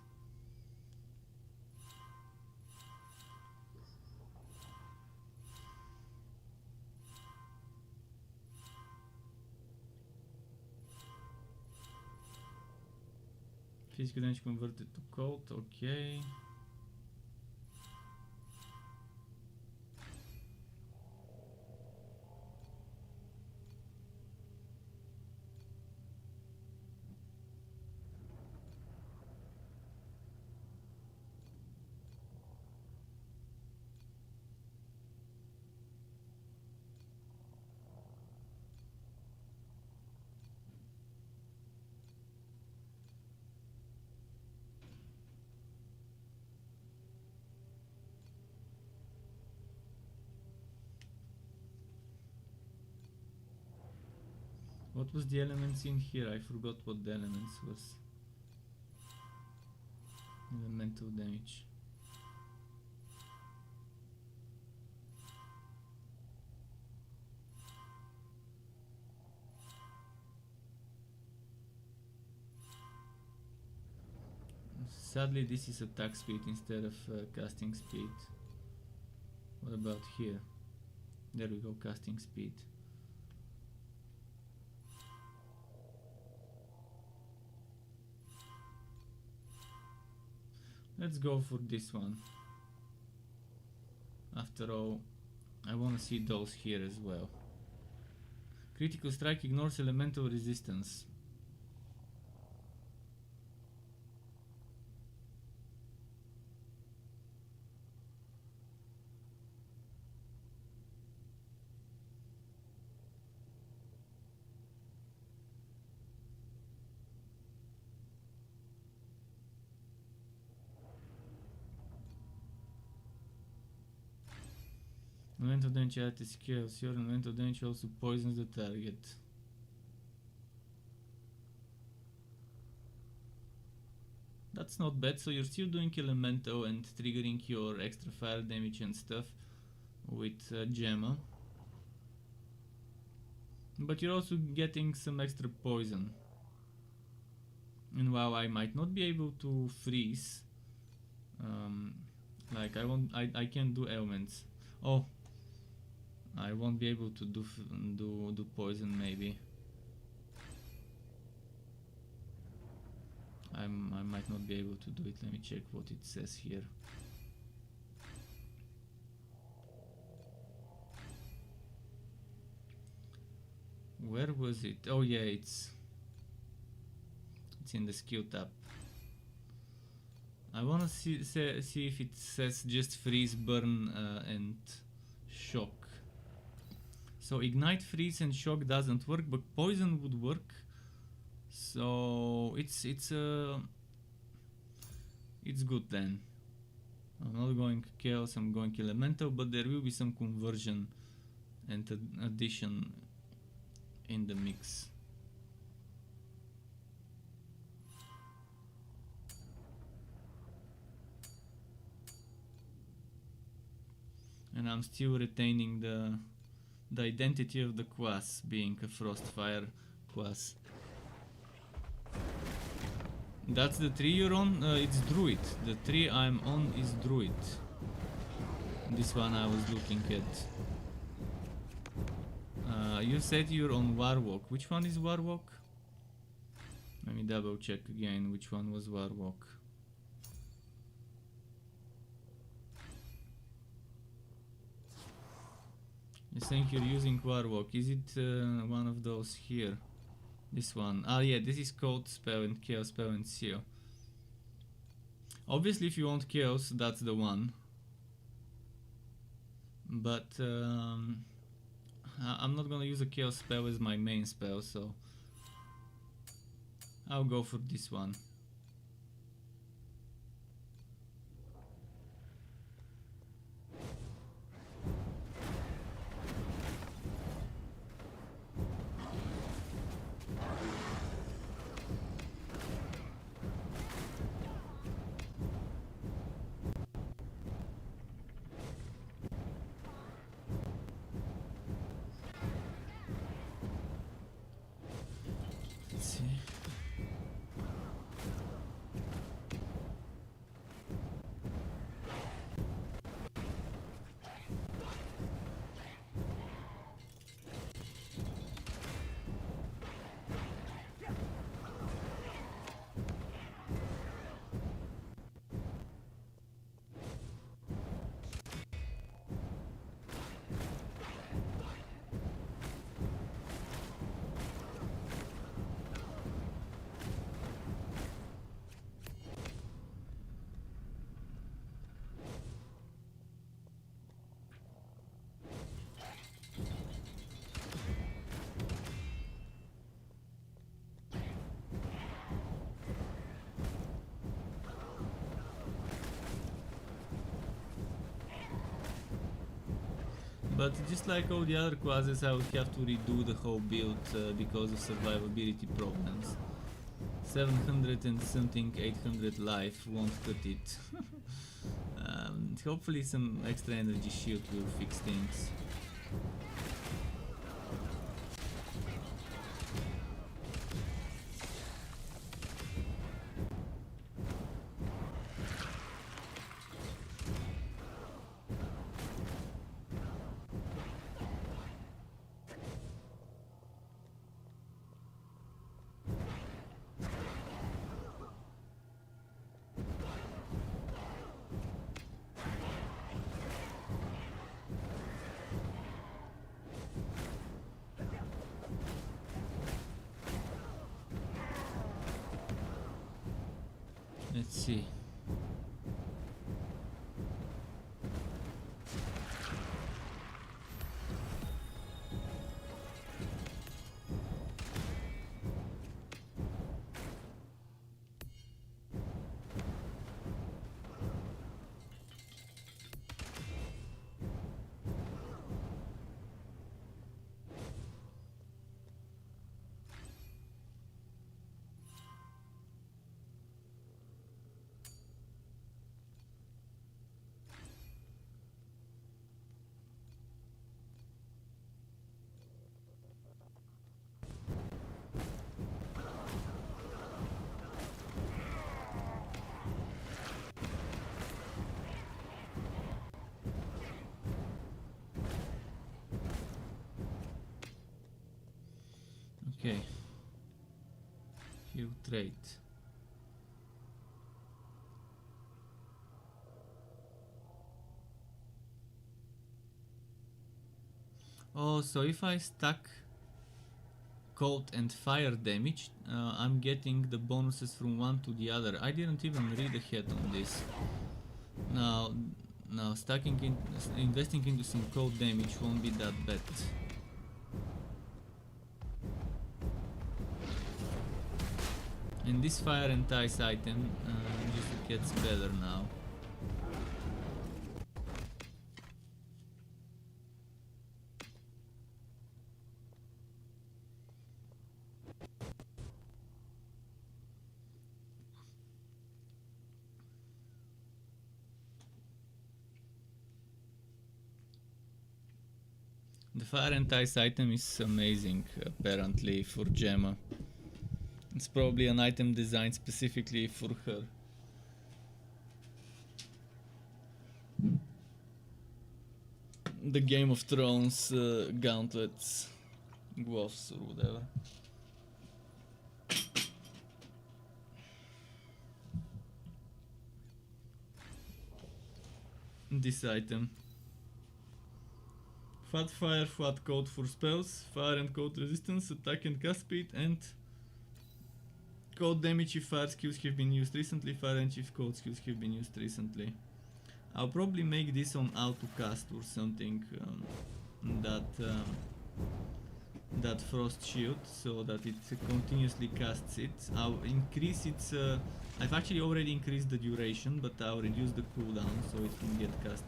Physical damage converted to cold, okay. What was the elements in here? I forgot what the elements was. Elemental damage. Sadly, this is attack speed instead of casting speed. What about here? There we go, casting speed. Let's go for this one. After all, I want to see those here as well. Critical strike ignores elemental resistance. Elemental damage at skills. Your elemental damage also poisons the target. That's not bad, so you're still doing elemental and triggering your extra fire damage and stuff with Gemma. But you're also getting some extra poison. And while I might not be able to freeze, like I can't do elements. Oh, I won't be able to do poison maybe. I might not be able to do it. Let me check what it says here. Where was it? Oh yeah, it's in the skill tab. I wanna see if it says just freeze, burn, and shock. So ignite, freeze, and shock doesn't work, but poison would work. So it's good then. I'm not going chaos, I'm going elemental, but there will be some conversion and addition in the mix. And I'm still retaining the identity of the class, being a Frostfire class. That's the tree you're on? It's Druid. The tree I'm on is Druid. This one I was looking at. You said you're on Warwalk. Which one is Warwalk? Let me double check again which one was Warwalk. You think you're using Warwalk. Is it one of those here? This one. Ah yeah, this is Cold Spell and Chaos Spell and Seal. Obviously if you want Chaos, that's the one. But I'm not gonna use a Chaos spell as my main spell, so I'll go for this one. But just like all the other classes, I would have to redo the whole build because of survivability problems. 700 and something 800 life won't cut it. Hopefully some extra energy shield will fix things. Let's see. Okay. Filtrate. Oh, so if I stack cold and fire damage, I'm getting the bonuses from one to the other. I didn't even read ahead on this. Now, investing into some cold damage won't be that bad. And this fire and ice item just gets better now. The fire and ice item is amazing, apparently, for Gemma. It's probably an item designed specifically for her. The Game of Thrones gauntlets, gloves, or whatever. This item. Fat fire, fat cold for spells, fire and cold resistance, attack and cast speed, and cold damage if fire skills have been used recently, fire and if cold skills have been used recently. I'll probably make this on auto cast or something, that frost shield, so that it continuously casts it. I'll increase its I've actually already increased the duration, but I'll reduce the cooldown so it can get cast.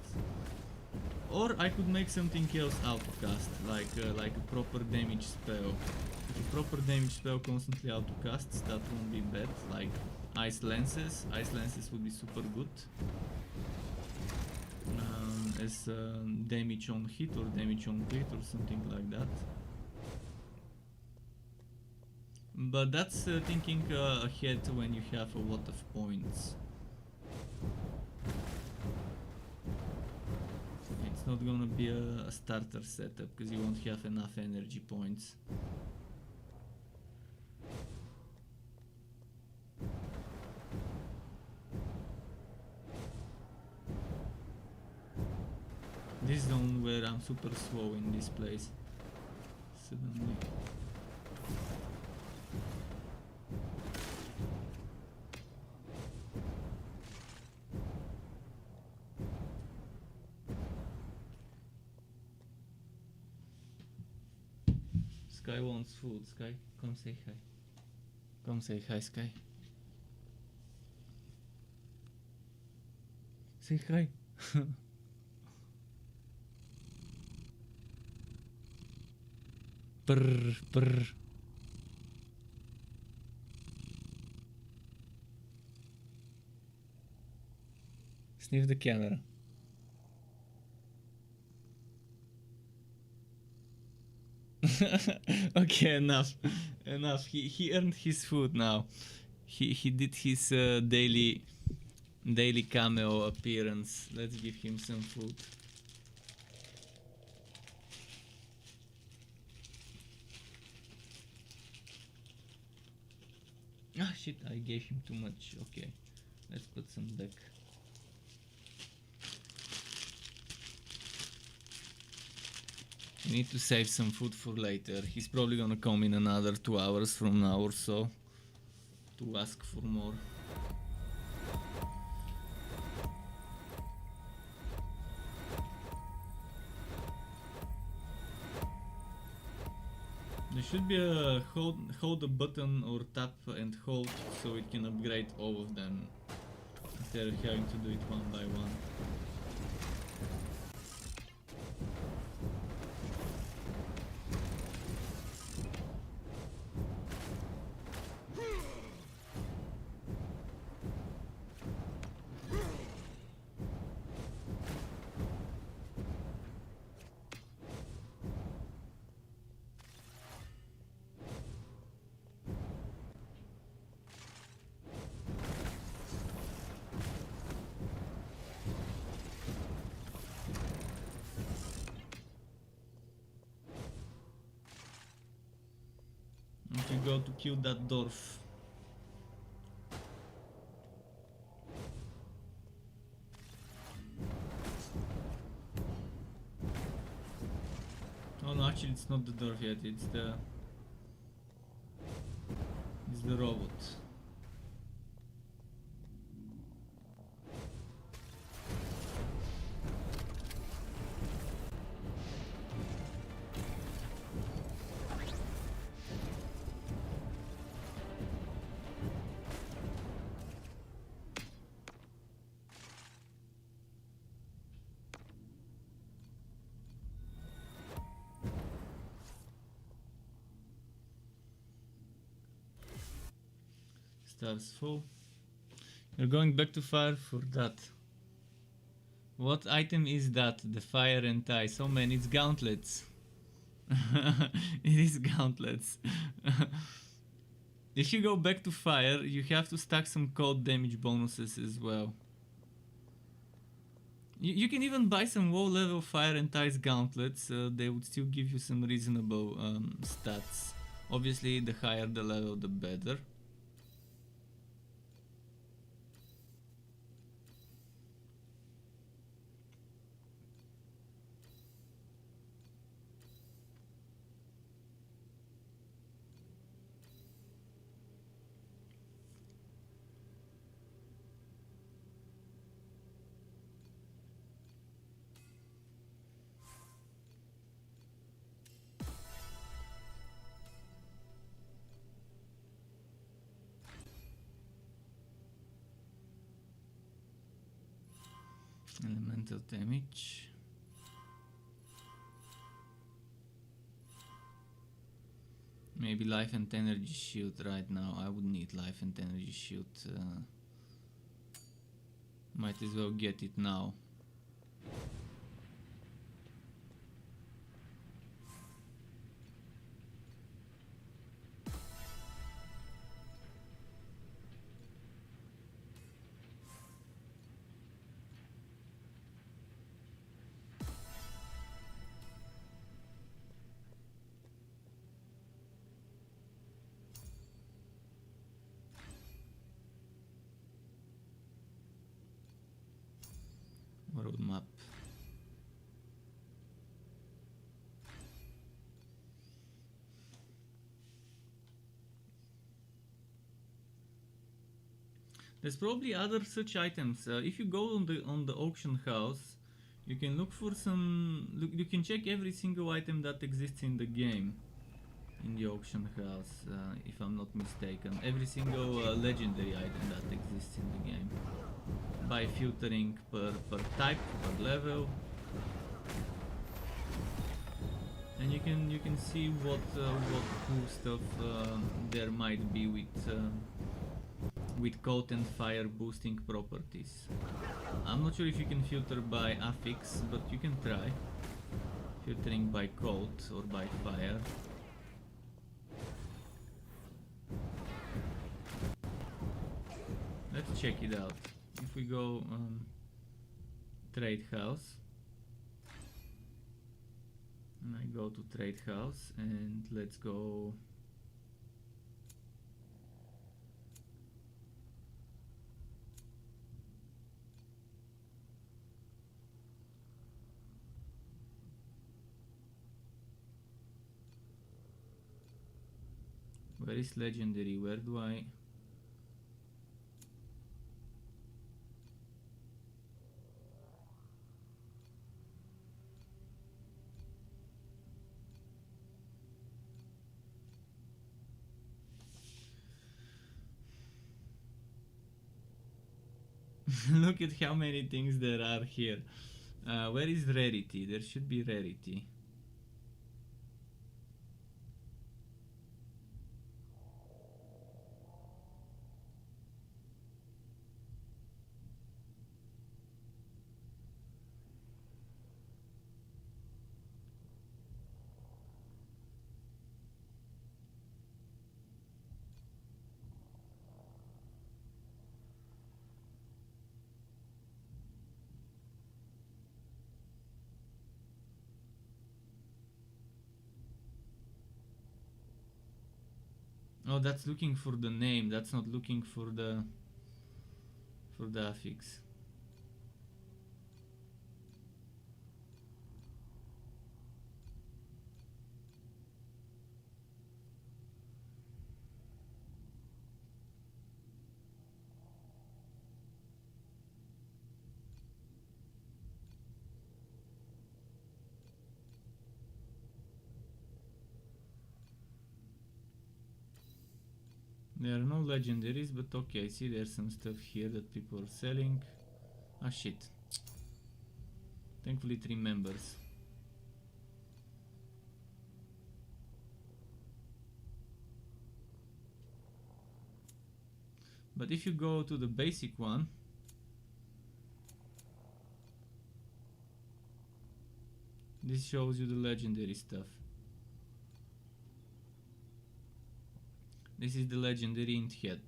Or I could make something else auto cast, like a proper damage spell. If a proper damage spell constantly auto casts, that won't be bad. Like ice lances would be super good. As damage on hit or damage on crit or something like that. But that's thinking ahead when you have a lot of points. It's not gonna be a starter setup because you won't have enough energy points. This zone where I'm super slow in this place. Suddenly. Sky wants food. Sky, come say hi. Come say hi, Sky. Say hi. Brr, brr. Sniff the camera. Okay, enough. He earned his food now. He did his daily cameo appearance. Let's give him some food. Ah shit, I gave him too much. Okay, let's put some back. We need to save some food for later. He's probably gonna come in another 2 hours from now or so to ask for more. There should be a hold the button or tap and hold so it can upgrade all of them instead of having to do it one by one. If you go to kill that dwarf. Oh no, actually it's not the dwarf yet, it's the robot. Stars full. You're going back to fire for that. What item is that? The fire and ice. Oh man, it's gauntlets. It is gauntlets. If you go back to fire, you have to stack some cold damage bonuses as well. You can even buy some low level fire and ice gauntlets. They would still give you some reasonable stats. Obviously, the higher the level, the better. Elemental damage. Maybe life and energy shield right now. I would need life and energy shield. Might as well get it now. Roadmap. There's probably other such items. If you go on the auction house, you can look for some. You can check every single item that exists in the game, in the auction house. If I'm not mistaken, every single legendary item that exists in the game, by filtering per type, per level, and you can see what cool stuff there might be with cold and fire boosting properties. I'm not sure if you can filter by affix, but you can try filtering by cold or by fire. Let's check it out. If we go trade house, and I go to trade house, and let's go where is legendary? Where do I Look at how many things there are here. Where is rarity? There should be rarity. Oh, that's looking for the name. That's not looking for the affix. There are no legendaries, but okay, I see there's some stuff here that people are selling. Ah shit. Thankfully 3 members. But if you go to the basic one, this shows you the legendary stuff. This is the legendary int head.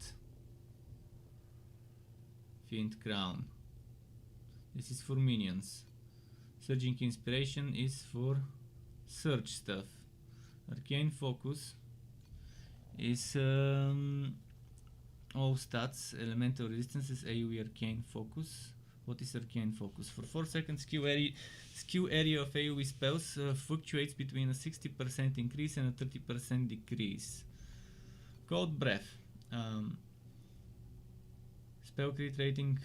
Fiend crown. This is for minions. Surging inspiration is for search stuff. Arcane focus is all stats, elemental resistances, AoE arcane focus. What is arcane focus? For 4 seconds, skew area of AoE spells fluctuates between a 60% increase and a 30% decrease. Cold breath. Spell crit rating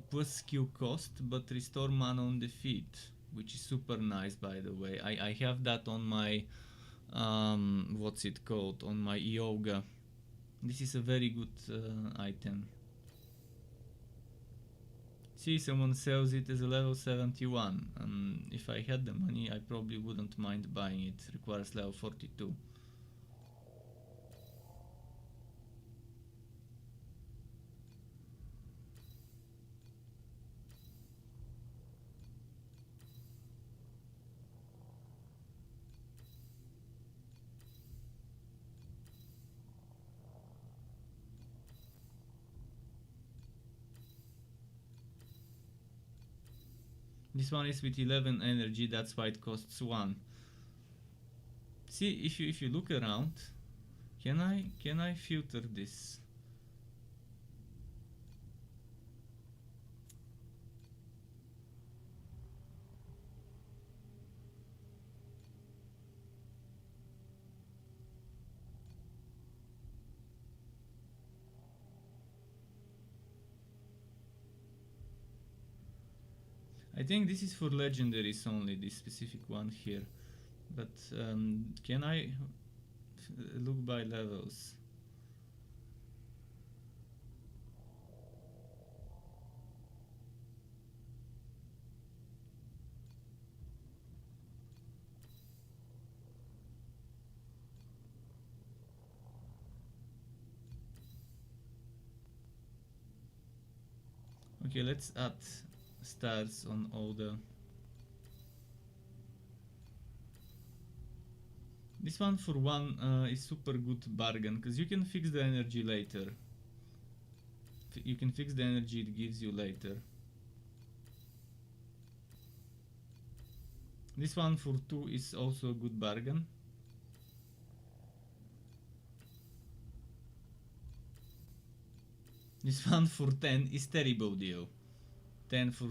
plus skill cost, but restore mana on defeat, which is super nice, by the way. I have that on my what's it called, on my yoga. This is a very good item. See, someone sells it as a level 71. If I had the money, I probably wouldn't mind buying it. Requires level 42. This one is with 11 energy, that's why it costs 1. See, if you look around, can I filter this? I think this is for legendaries only, this specific one here. But can I look by levels? Okay, let's add stars on all the... This one for 1 is super good bargain, because you can fix the energy later. You can fix the energy it gives you later. This one for 2 is also a good bargain. This one for 10 is terrible deal. 10 for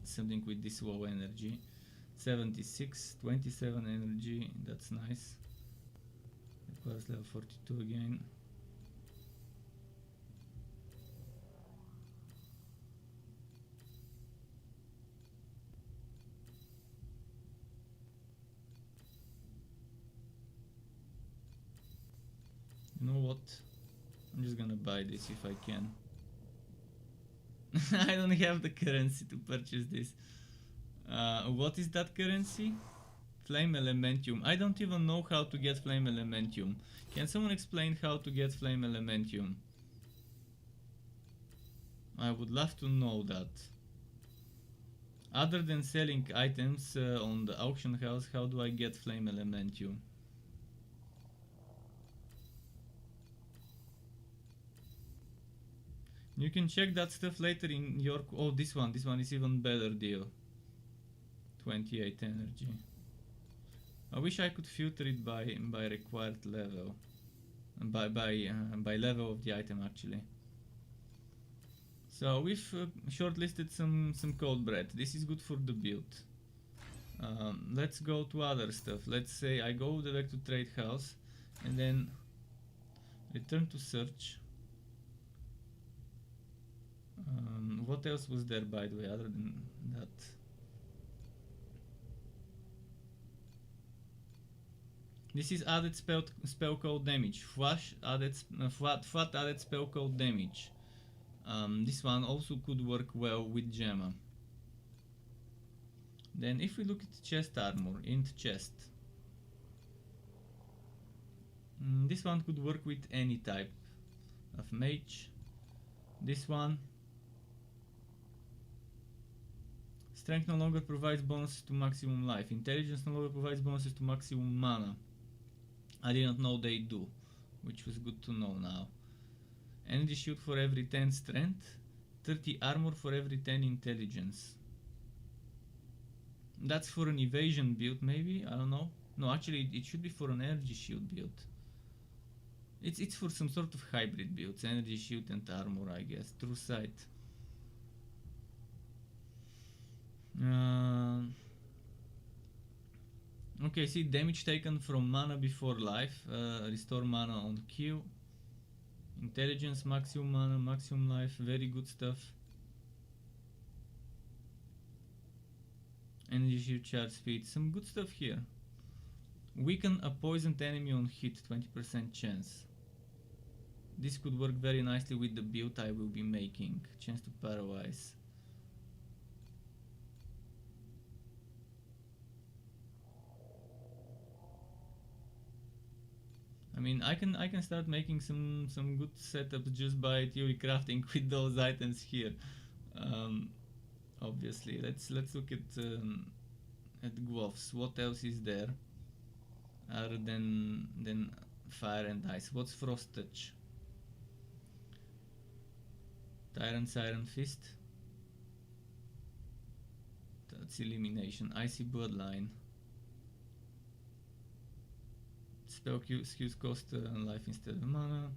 something with this low energy. 76, 27 energy, that's nice. Requires level 42 again. You know what? I'm just gonna buy this if I can. I don't have the currency to purchase this. What is that currency? Flame Elementium. I don't even know how to get Flame Elementium. Can someone explain how to get Flame Elementium? I would love to know that. Other than selling items on the auction house, how do I get Flame Elementium? You can check that stuff later in your... Oh, this one is even better deal. 28 energy. I wish I could filter it by required level. By level of the item actually. So we've shortlisted some cold bread. This is good for the build. Let's go to other stuff. Let's say I go direct to trade house and then return to search. What else was there, by the way, other than that? This is added spell code damage. Flash added flat added spell code damage. This one also could work well with Gemma. Then if we look at chest armor, int chest. This one could work with any type of mage. This one. Strength no longer provides bonuses to maximum life. Intelligence no longer provides bonuses to maximum mana. I didn't know they do, which was good to know now. Energy shield for every 10 strength, 30 armor for every 10 intelligence. That's for an evasion build maybe, I don't know. No, actually it should be for an energy shield build. It's for some sort of hybrid builds, energy shield and armor I guess, true sight. Okay, see, damage taken from mana before life, restore mana on kill. Intelligence, maximum mana, maximum life, very good stuff. Energy shield, charge speed, some good stuff here. Weaken a poisoned enemy on hit, 20% chance. This could work very nicely with the build I will be making. Chance to paralyze. I mean, I can start making some good setups just by theory crafting with those items here. Obviously, let's look at gloves. What else is there other than fire and ice? What's frost touch? Tyrant's Iron Fist. That's elimination. Icy Bloodline. Spell skills cost life instead of mana.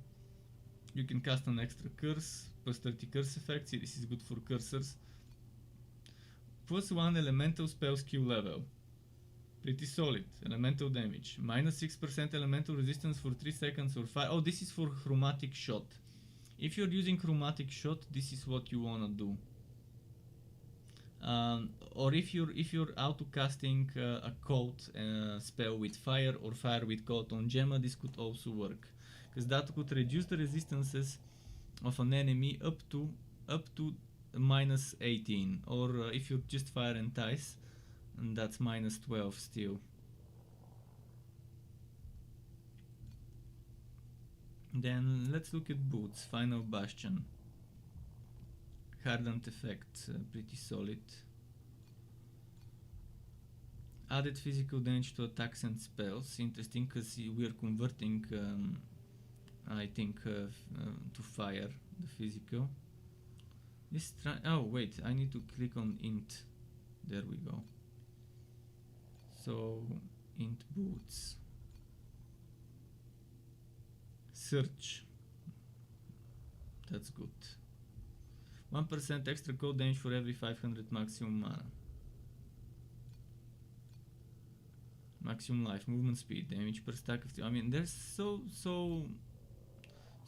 You can cast an extra curse, plus 30 curse effects. This is good for cursors. Plus 1 elemental spell skill level. Pretty solid. Elemental damage. Minus 6% elemental resistance for 3 seconds or 5. Oh, this is for chromatic shot. If you're using chromatic shot, this is what you wanna do. Or if you're auto casting a cold spell with fire or fire with cold on Gemma, this could also work, because that could reduce the resistances of an enemy up to minus 18, or if you're just fire and ice, and that's minus 12 still. Then let's look at boots. Final Bastion. Hardened effect, pretty solid. Added physical damage to attacks and spells. Interesting, because we are converting, I think, to fire the physical. This oh wait, I need to click on int. There we go. So int boots. Search. That's good. 1% extra cold damage for every 500 maximum mana. Maximum life, movement speed, damage per stack of... I mean, there's so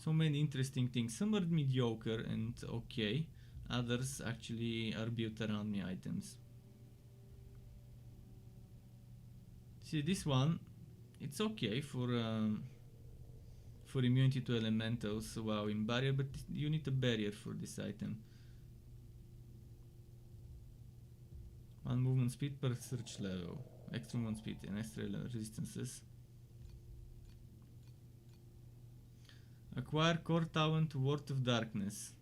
many interesting things. Some are mediocre and okay. Others actually are built around me items. See, this one, it's okay for immunity to elementals while in barrier, but you need a barrier for this item. 1 movement speed per search level. Extra movement speed and extra resistances. Acquire core talent Word of Darkness.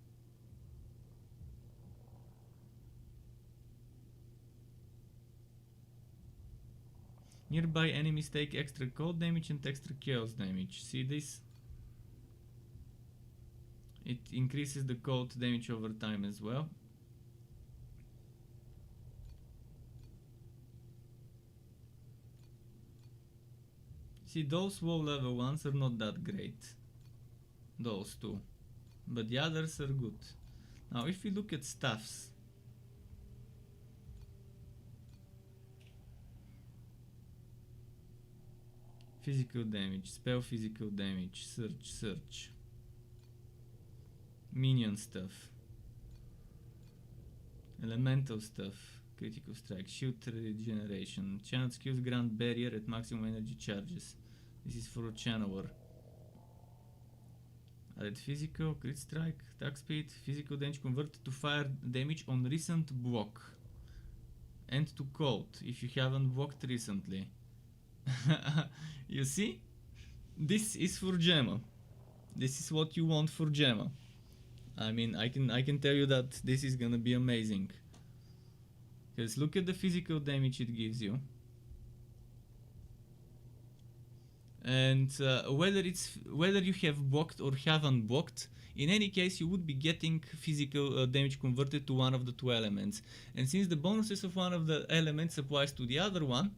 Nearby enemies take extra cold damage and extra chaos damage. See this? It increases the cold damage over time as well. See, those low level ones are not that great. Those two. But the others are good. Now if we look at staffs. Physical damage, spell physical damage, search. Minion stuff. Elemental stuff. Critical strike, shield regeneration. Channel skills grant barrier at maximum energy charges. This is for a channeler. Add physical, crit strike, attack speed, physical damage converted to fire damage on recent block. And to cold if you haven't blocked recently. You see? This is for Gemma. This is what you want for Gemma. I mean, I can tell you that this is gonna be amazing. Because look at the physical damage it gives you. And whether you have blocked or haven't blocked, in any case you would be getting physical damage converted to one of the two elements. And since the bonuses of one of the elements applies to the other one,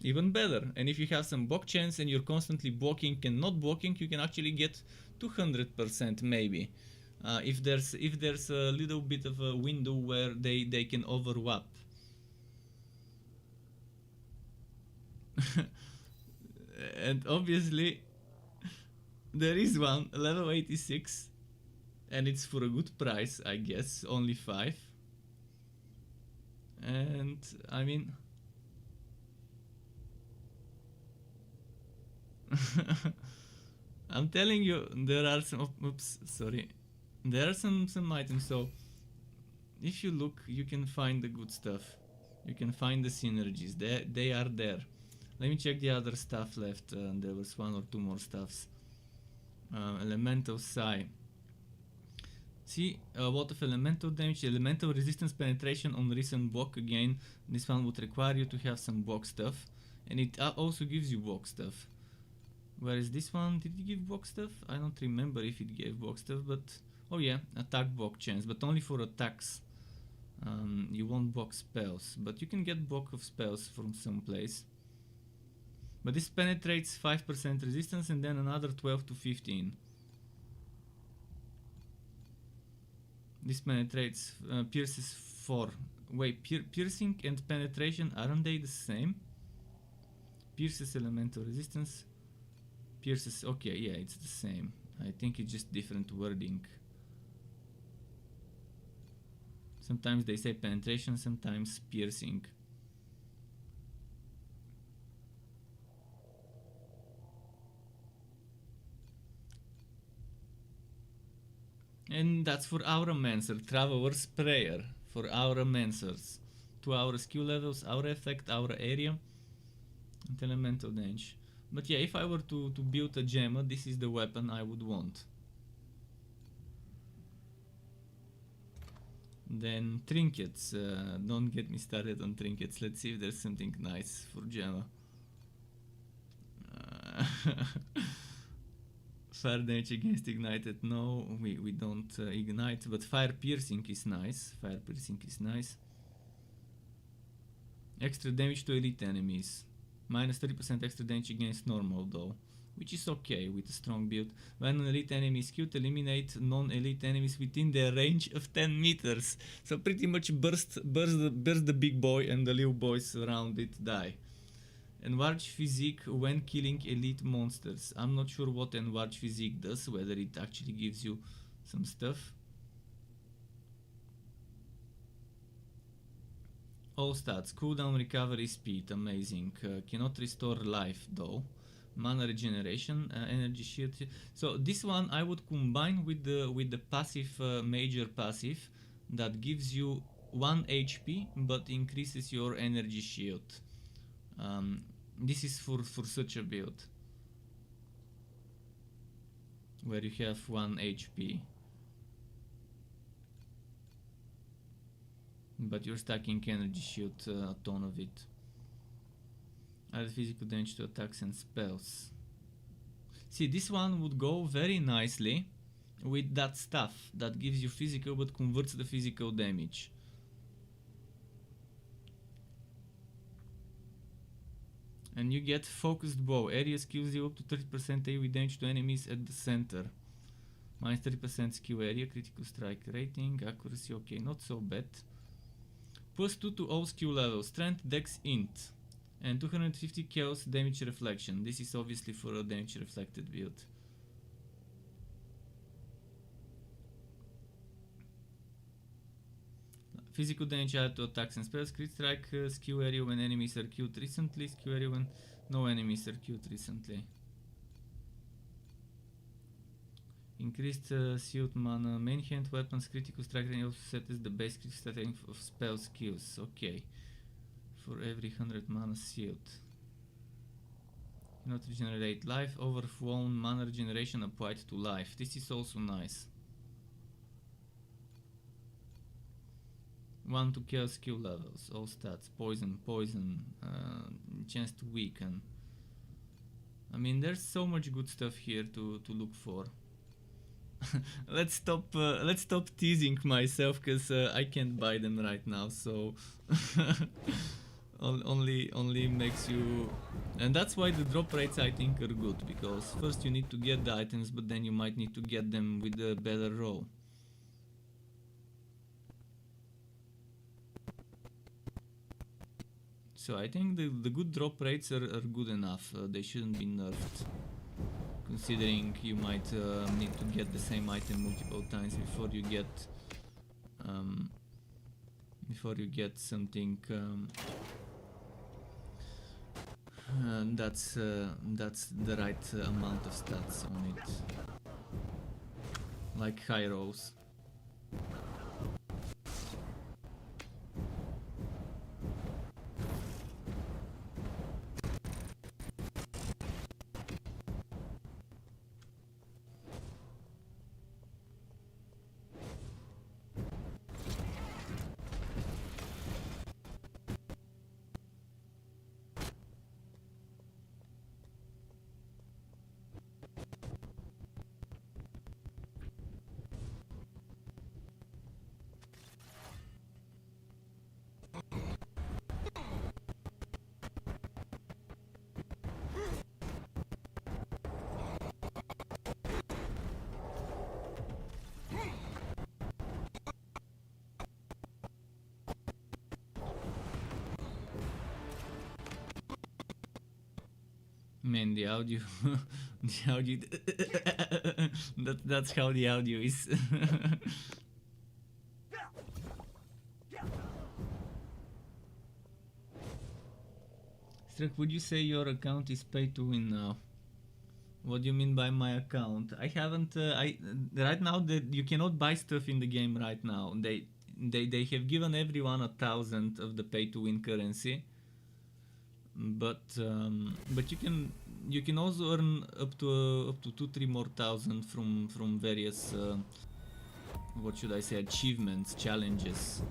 even better. And if you have some block chance and you're constantly blocking and not blocking, you can actually get 200% maybe. If there's a little bit of a window where they can overlap. And obviously there is one, level 86, and it's for a good price, I guess, only 5. And I mean I'm telling you, there are some there are some items, so if you look you can find the good stuff, you can find the synergies, they are there. Let me check the other stuff left. There was 1 or 2 more stuffs. Elemental Psi. See, a lot of elemental damage, elemental resistance penetration on recent block. Again, this one would require you to have some block stuff, and it also gives you block stuff. Whereas this one, did it give block stuff? I don't remember if it gave block stuff, but oh yeah, attack block chance, but only for attacks. You won't block spells, but you can get block of spells from some place. But this penetrates 5% resistance and then another 12 to 15. This penetrates, pierces 4. Wait, piercing and penetration, aren't they the same? Pierces elemental resistance. Pierces, okay, yeah, it's the same. I think it's just different wording. Sometimes they say penetration, sometimes piercing. And that's for Auramancer, Traveler's Prayer, for Auramancers. 2 aura skill levels, aura effect, aura area, and elemental damage. But yeah, if I were to build a Gemma, this is the weapon I would want. Then trinkets, don't get me started on trinkets. Let's see if there's something nice for Gemma. Fire damage against ignited, no, we don't ignite, but fire piercing is nice. Fire piercing is nice. Extra damage to elite enemies. Minus 30% extra damage against normal though, which is okay with a strong build. When an elite enemy is killed, eliminate non-elite enemies within their range of 10 meters. So pretty much burst the big boy and the little boys around it die. Enlarge physique when killing elite monsters. I'm not sure what enlarge physique does, whether it actually gives you some stuff. All stats, cooldown, recovery, speed, amazing. Cannot restore life though. Mana regeneration, energy shield. So this one I would combine with the passive, major passive, that gives you 1 HP but increases your energy shield. This is for such a build where you have 1 HP but you're stacking energy shield, a ton of it. Add physical damage to attacks and spells. See, this one would go very nicely with that stuff that gives you physical but converts the physical damage. And you get focused bow. Area skills you up to 30% AoE damage to enemies at the center. Minus 30% skill area, critical strike rating, accuracy, okay, not so bad. Plus 2 to all skill levels, strength, dex, int. And 250 chaos damage reflection. This is obviously for a damage reflected build. Physical damage added to attacks and spells, crit strike, skill area when enemies are killed recently, skill area when no enemies are killed recently. Increased shield mana, main hand weapons, critical strike range also set as the base critical strike range of spell skills. Okay. For every 100 mana shield. Cannot regenerate life, overflown mana regeneration applied to life. This is also nice. 1 to kill skill levels, all stats, poison, chance to weaken. I mean, there's so much good stuff here to look for. let's stop teasing myself, because I can't buy them right now, so only makes you, and that's why the drop rates I think are good, because first you need to get the items, but then you might need to get them with a better roll. So I think the good drop rates are good enough. They shouldn't be nerfed, considering you might need to get the same item multiple times before you get something that's the right amount of stats on it, like high rolls. Man, the audio, the audio, that's how the audio is. Struck, would you say your account is pay to win now? What do you mean by my account? I haven't, right now that you cannot buy stuff in the game right now. They have given everyone 1,000 of the pay to win currency. But you can also earn up to 2-3 more thousand from various what should I say, achievements, challenges,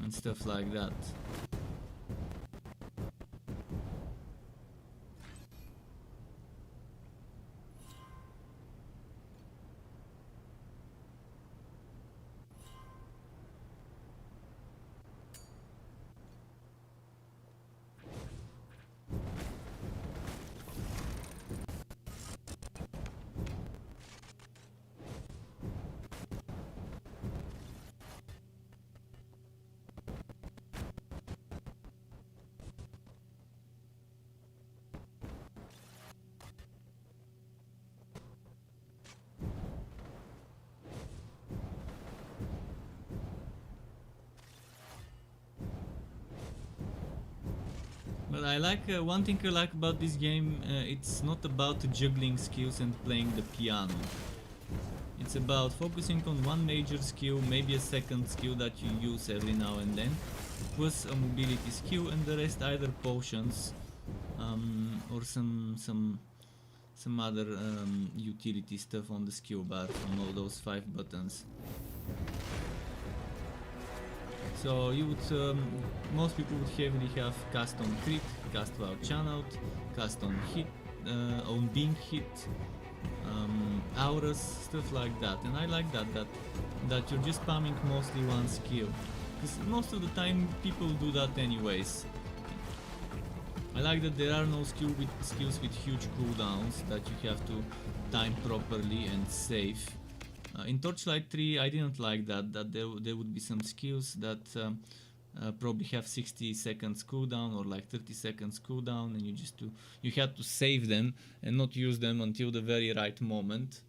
and stuff like that. But I like, one thing I like about this game, it's not about juggling skills and playing the piano. It's about focusing on one major skill, maybe a second skill that you use every now and then, plus a mobility skill, and the rest either potions or some other utility stuff on the skill bar from all those 5 buttons. So you would, most people would heavily have cast on crit, cast while channeled, cast on hit, on being hit, auras, stuff like that. And I like that you're just spamming mostly one skill, because most of the time people do that anyways. I like that there are no skills with huge cooldowns that you have to time properly and save. In Torchlight 3 I didn't like that there would be some skills that probably have 60 seconds cooldown or like 30 seconds cooldown, and you had to save them and not use them until the very right moment.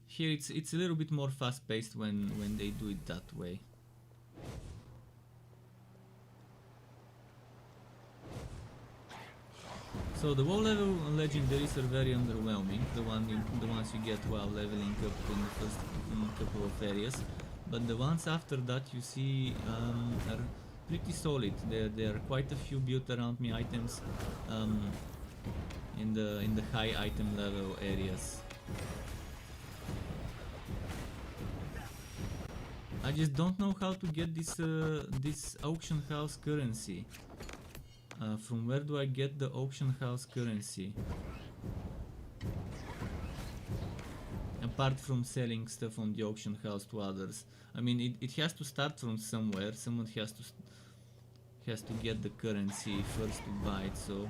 Here it's a little bit more fast paced when they do it that way. So the low level legendaries are very underwhelming, the ones you get while leveling up in the first couple of areas, but the ones after that you see are pretty solid. There are quite a few built around me items in the high item level areas. I just don't know how to get this auction house currency. From where do I get the auction house currency? Apart from selling stuff on the auction house to others. I mean, it has to start from somewhere. Someone has to get the currency first to buy it, so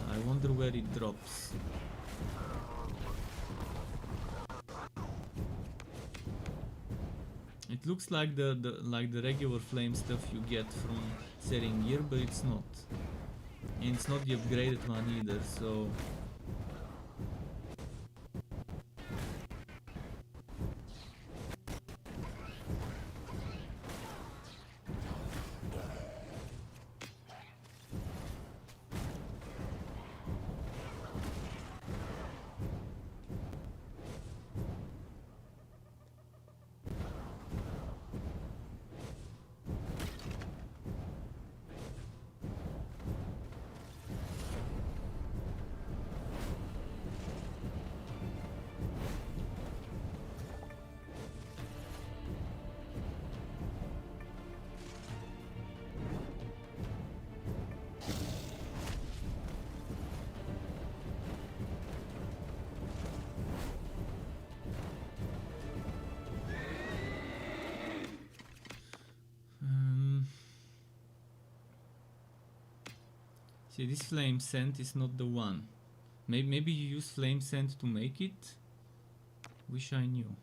I wonder where it drops. It looks like the regular flame stuff you get from selling gear, but it's not. And it's not the upgraded one either, so see, this flame scent is not the one. Maybe you use flame scent to make it? Wish I knew.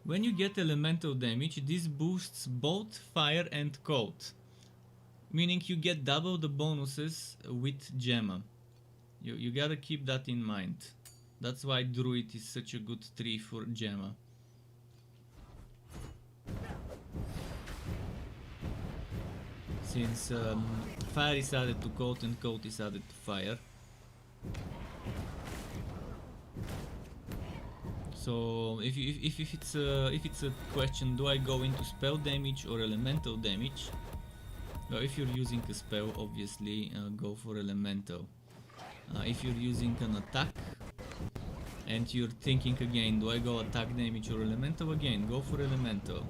When you get elemental damage, this boosts both fire and cold, meaning you get double the bonuses with Gemma. You gotta keep that in mind. That's why Druid is such a good tree for Gemma. Since fire is added to cold and cold is added to fire. So if it's a question, do I go into spell damage or elemental damage? So if you're using a spell, obviously go for elemental. If you're using an attack and you're thinking again, do I go attack damage or elemental? Again, go for elemental.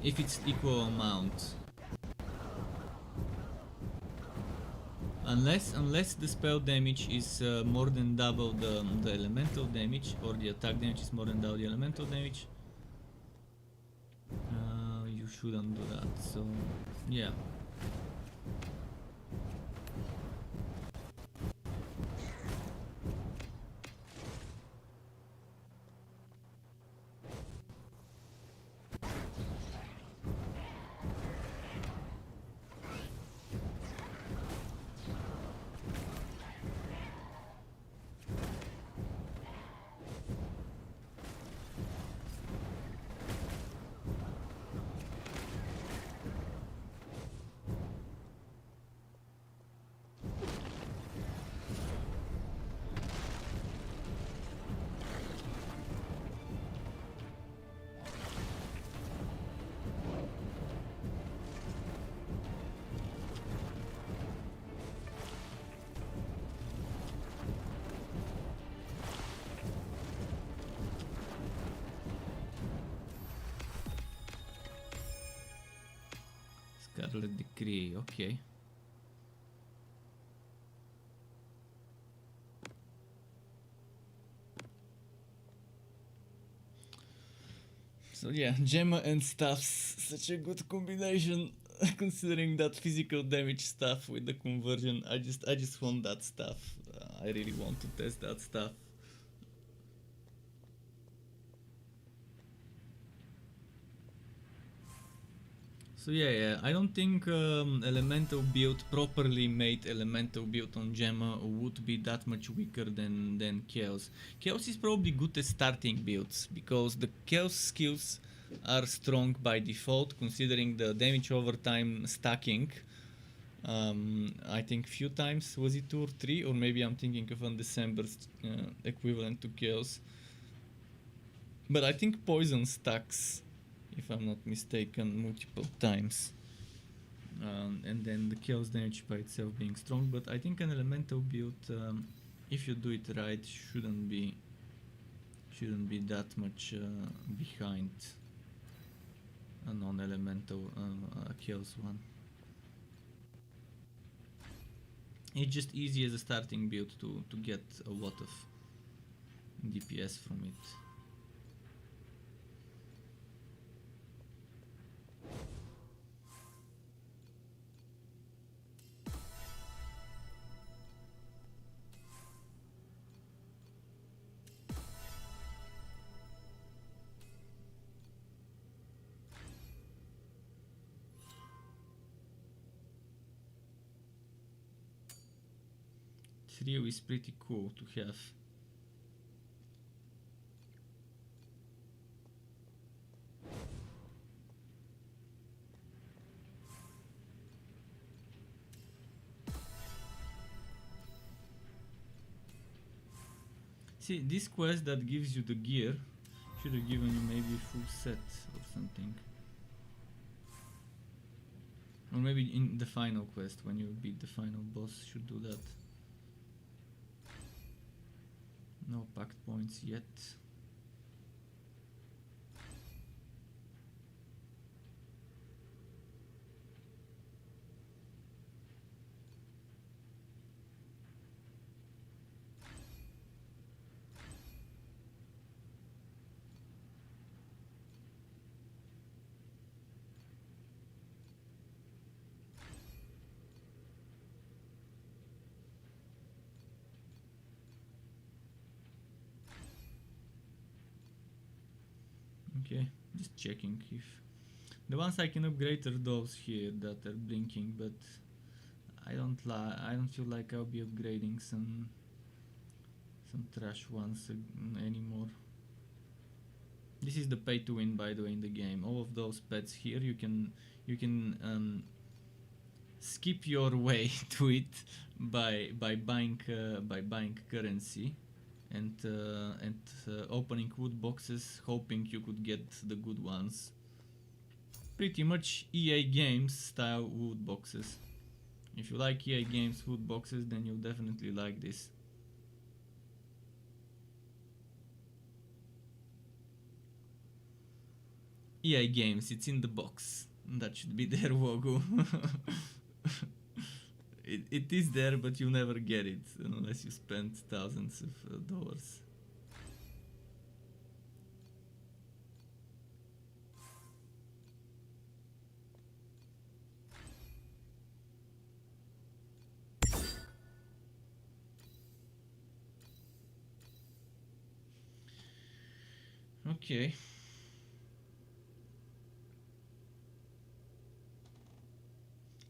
If it's equal amount. Unless the spell damage is more than double the elemental damage, or the attack damage is more than double the elemental damage, you shouldn't do that. So yeah. Scarlet Decree, okay. So yeah, Gemma and stuff's such a good combination. Considering that physical damage stuff with the conversion, I just want that stuff. I really want to test that stuff. So yeah, I don't think elemental build, properly made elemental build on Gemma would be that much weaker than Chaos. Chaos is probably good at starting builds, because the Chaos skills are strong by default, considering the damage over time stacking. I think few times, was it 2 or 3, or maybe I'm thinking of Undecember's equivalent to Chaos. But I think Poison stacks, if I'm not mistaken, multiple times. And then the Chaos damage by itself being strong, but I think an elemental build, if you do it right, shouldn't be that much behind a non-elemental Chaos one. It's just easy as a starting build to get a lot of DPS from it. Trio is pretty cool to have. See, this quest that gives you the gear should have given you maybe a full set or something. Or maybe in the final quest, when you beat the final boss, should do that. No pact points yet. Okay, just checking if the ones I can upgrade are those here that are blinking, but I don't feel like I'll be upgrading some trash ones anymore. This is the pay to win, by the way, in the game. All of those pets here, you can skip your way to it by buying currency. and opening wood boxes, hoping you could get the good ones. Pretty much EA Games style wood boxes. If you like EA Games wood boxes, then you'll definitely like this. EA Games, it's in the box. That should be their logo. It is there, but you never get it unless you spend thousands of dollars. Okay.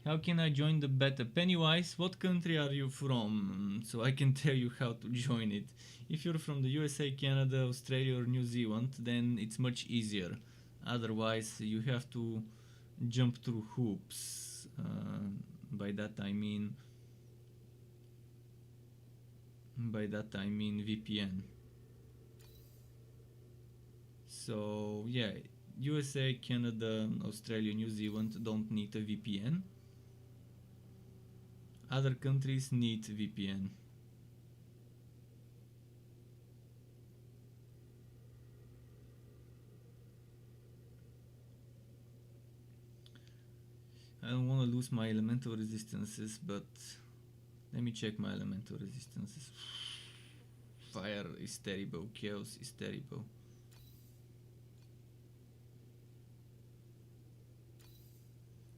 How can I join the beta? Pennywise, what country are you from? So I can tell you how to join it. If you're from the USA, Canada, Australia or New Zealand, then it's much easier. Otherwise, you have to jump through hoops. By that I mean VPN. So yeah, USA, Canada, Australia, New Zealand don't need a VPN. Other countries need VPN. I don't want to lose my elemental resistances, but let me check my elemental resistances. Fire is terrible, chaos is terrible.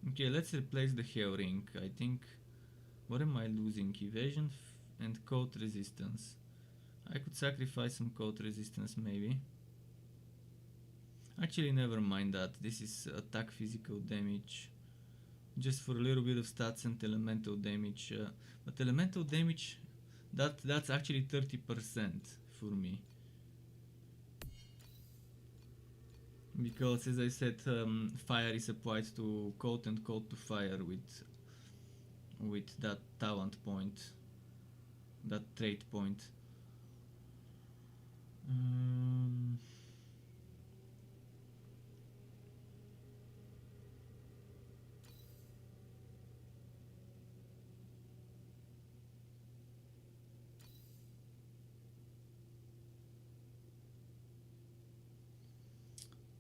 Okay, let's replace the Hell Ring. I think, what am I losing? Evasion and cold resistance. I could sacrifice some cold resistance maybe. Actually, never mind that. This is attack physical damage. Just for a little bit of stats and elemental damage. But elemental damage, that's actually 30% for me. Because as I said, fire is applied to cold and cold to fire with that talent point, that trait point.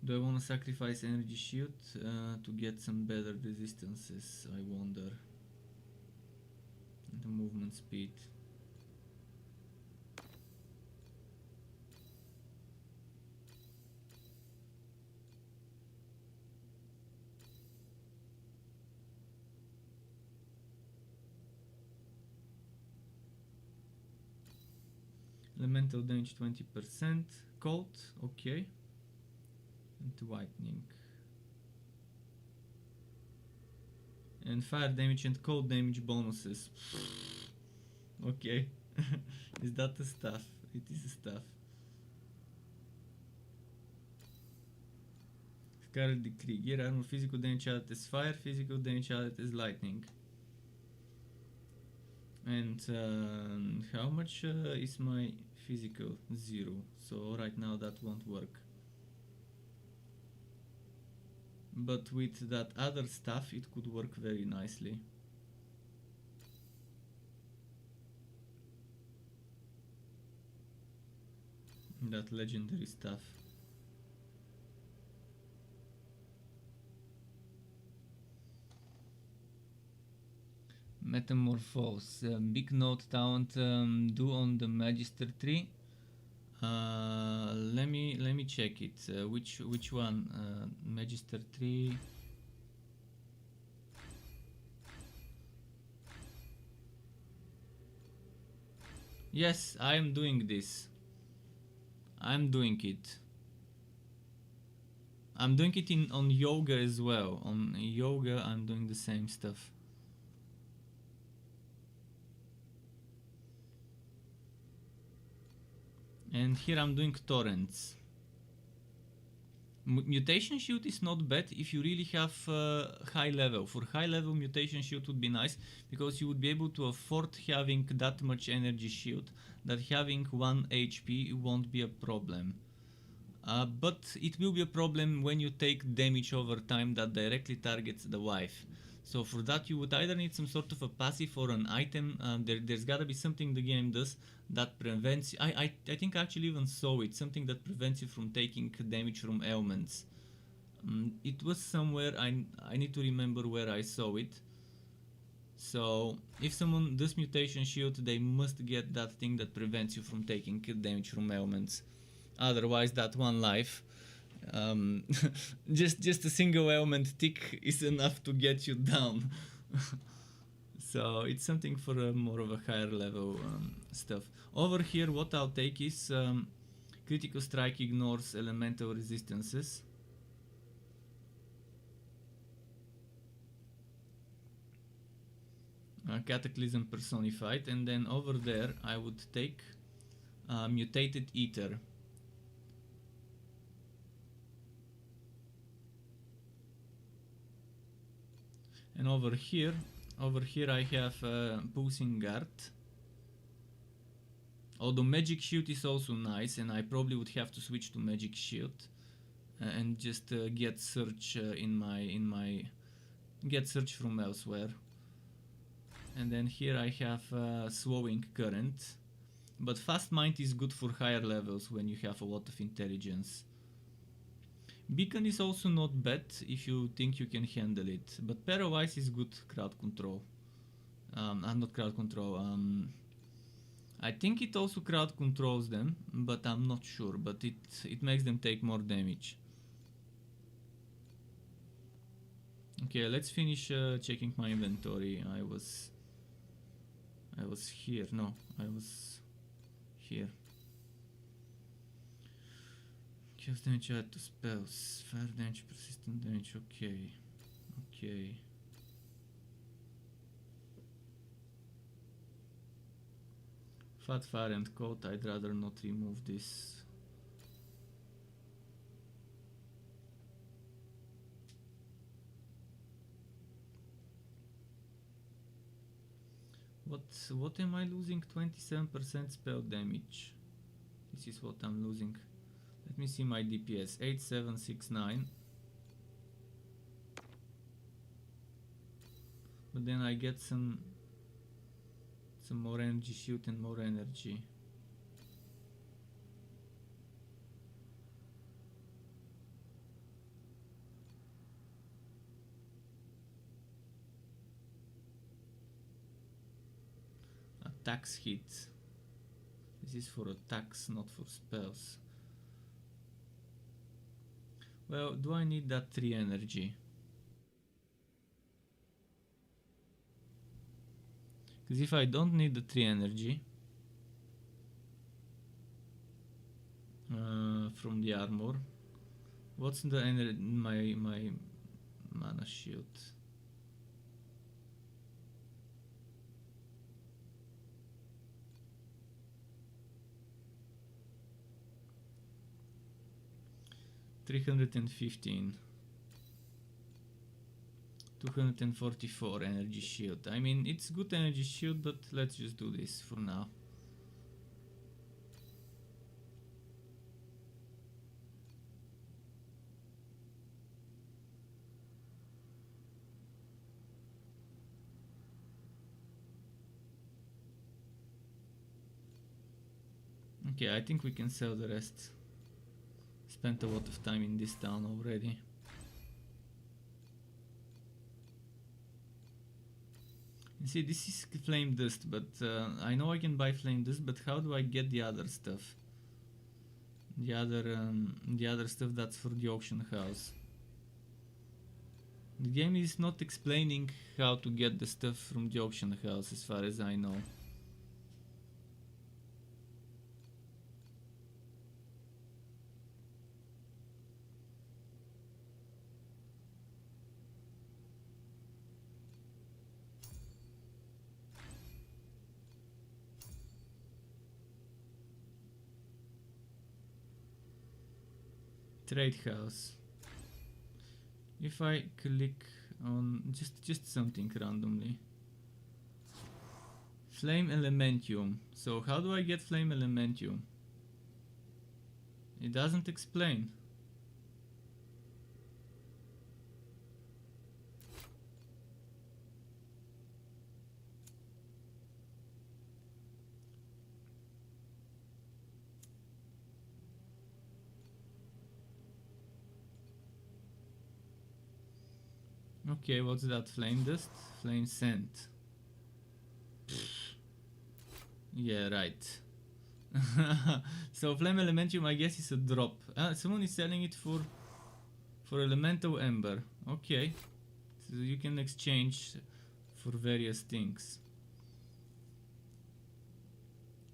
Do I want to sacrifice energy shield to get some better resistances? I wonder. The movement speed. Elemental damage 20%. Cold, okay. And lightning. And fire damage and cold damage bonuses. Okay. Is that the stuff? It is the stuff. Scarlet Decree. Gear armor, physical damage added as fire, physical damage added as lightning. And how much is my physical? 0. So right now that won't work. But with that other stuff it could work very nicely. That legendary stuff. Metamorphose. Big note talent do on the Magister tree. Let me check it. Which one? Magister 3. Yes, I am doing this. I'm doing it. I'm doing it on yoga as well. On yoga, I'm doing the same stuff. And here I'm doing torrents. Mutation shield is not bad if you really have high level. For high level, mutation shield would be nice because you would be able to afford having that much energy shield, that having 1 HP won't be a problem. But it will be a problem when you take damage over time that directly targets the wife. So for that you would either need some sort of a passive or an item. There's gotta be something the game does that prevents... I think I actually even saw it. Something that prevents you from taking damage from ailments. It was somewhere, I need to remember where I saw it. So if someone does mutation shield, they must get that thing that prevents you from taking damage from ailments. Otherwise that one life, just a single ailment tick is enough to get you down. So it's something for more of a higher level stuff. Over here what I'll take is critical strike ignores elemental resistances. Cataclysm personified, and then over there I would take mutated ether. And over here I have pulsing guard. Although magic shield is also nice, and I probably would have to switch to magic shield and just get search get search from elsewhere. And then here I have slowing current, but fast mind is good for higher levels when you have a lot of intelligence. Beacon is also not bad if you think you can handle it, but paralyze is good crowd control. Not crowd control. I think it also crowd controls them, but I'm not sure. But it makes them take more damage. Okay, let's finish checking my inventory. I was here. No, I was here. Chaos damage added to spells. Fire damage, persistent damage. Okay. Okay. Fat fire and coat. I'd rather not remove this. What am I losing? 27% spell damage. This is what I'm losing. Let me see my DPS. 8769. But then I get some more energy shield and more energy. Attacks hit. This is for attacks, not for spells. Well, do I need that 3 energy? Because if I don't need the 3 energy from the armor, what's the my mana shield? $315. 244 energy shield. I mean, it's good energy shield, but let's just do this for now. Okay, I think we can sell the rest. Spent a lot of time in this town already. You see, this is flame dust, but I know I can buy flame dust, but how do I get the other stuff? The other stuff that's for the auction house. The game is not explaining how to get the stuff from the auction house, as far as I know. Trade house. If I click on just something randomly. Flame Elementium. So how do I get Flame Elementium? It doesn't explain. Okay, what's that? Flame dust? Flame scent. Yeah, right. So Flame Elementium, I guess, is a drop. Someone is selling it for Elemental Ember. Okay, so you can exchange for various things.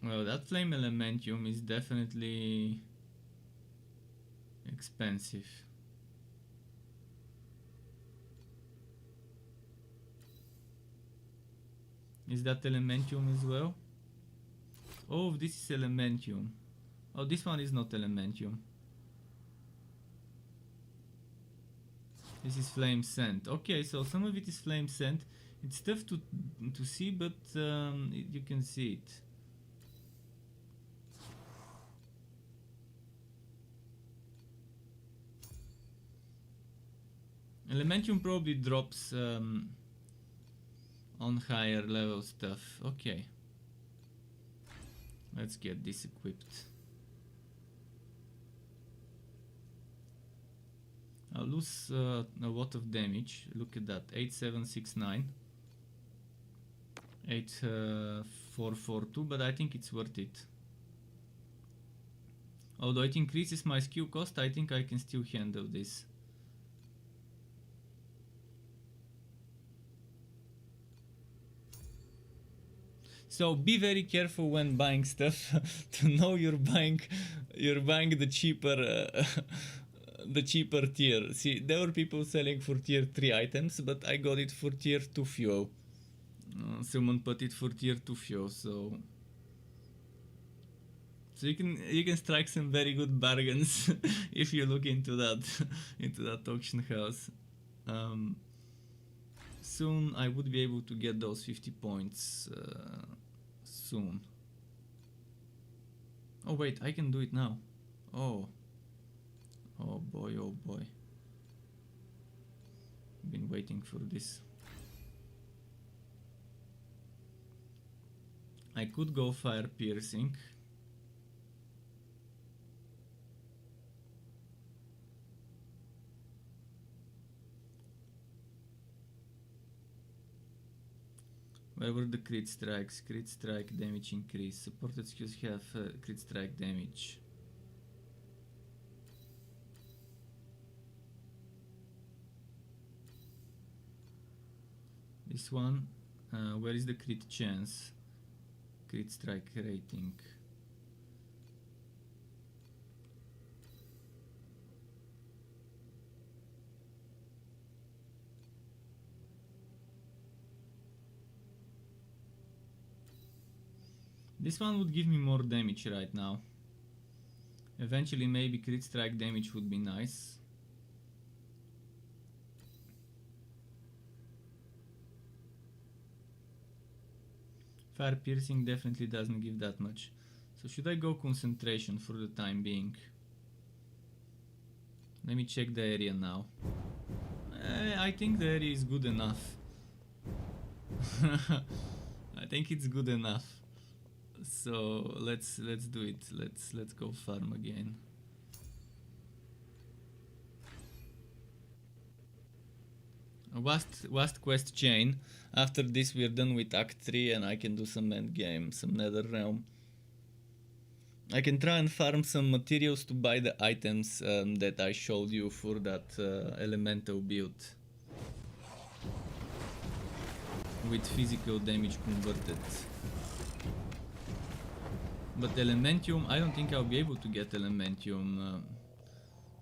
Well, that Flame Elementium is definitely expensive. Is that Elementium as well? Oh, this is Elementium. Oh, this one is not Elementium. This is Flame Scent. Okay, so some of it is Flame Scent. It's tough to see, but you can see it. Elementium probably drops on higher level stuff. Okay. Let's get this equipped. I'll lose a lot of damage. Look at that. 8769. 8442, but I think it's worth it. Although it increases my skill cost, I think I can still handle this. So be very careful when buying stuff to know you're buying the cheaper tier. See, there were people selling for tier 3 items, but I got it for tier 2 fuel. Someone put it for tier 2 fuel, so you can strike some very good bargains if you look into that auction house. Soon I would be able to get those 50 points soon. Oh wait, I can do it now. Oh boy, oh boy. Been waiting for this. I could go fire piercing. Where were the crit strikes? Crit strike damage increase. Supported skills have crit strike damage. This one, where is the crit chance? Crit strike rating. This one would give me more damage right now. Eventually maybe crit strike damage would be nice. Fire piercing definitely doesn't give that much. So should I go concentration for the time being? Let me check the area now. I think the area is good enough. I think it's good enough. So let's do it. Let's go farm again. Last quest chain. After this we are done with Act 3 and I can do some endgame, some Nether Realm. I can try and farm some materials to buy the items that I showed you for that elemental build. With physical damage converted. But Elementium, I don't think I'll be able to get Elementium.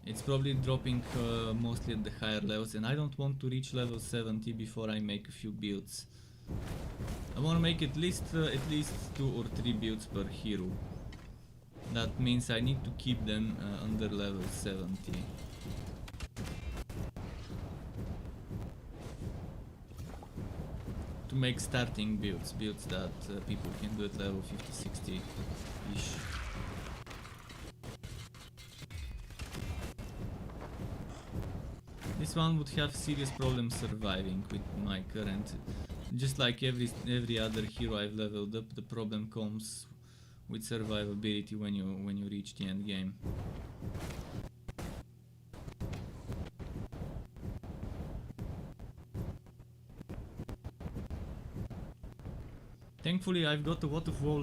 It's probably dropping mostly at the higher levels, and I don't want to reach level 70 before I make a few builds. I want to make at least 2 or 3 builds per hero. That means I need to keep them under level 70. To make starting builds that people can do at level 50-60-ish. This one would have serious problems surviving with my current. Just like every other hero I've leveled up, the problem comes with survivability when you reach the end game. Thankfully, I've got a lot of WoW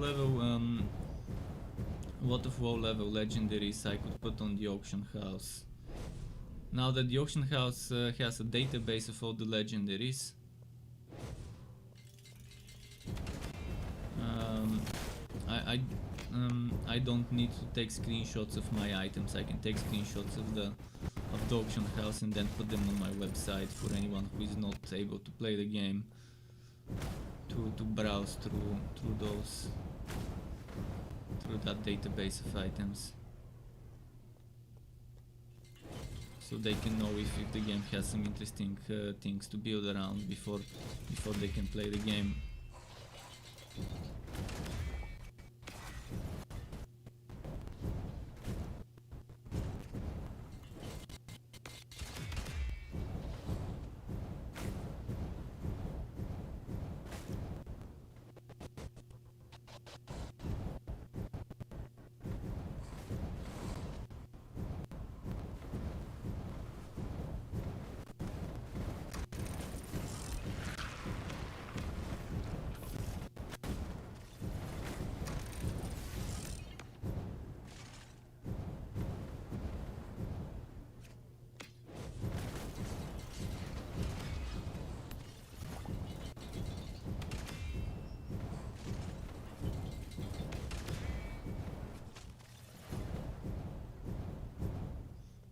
level legendaries I could put on the auction house. Now that the auction house has a database of all the legendaries, I don't need to take screenshots of my items. I can take screenshots of the auction house and then put them on my website for anyone who is not able to play the game to browse through that database of items, so they can know if the game has some interesting things to build around before they can play the game.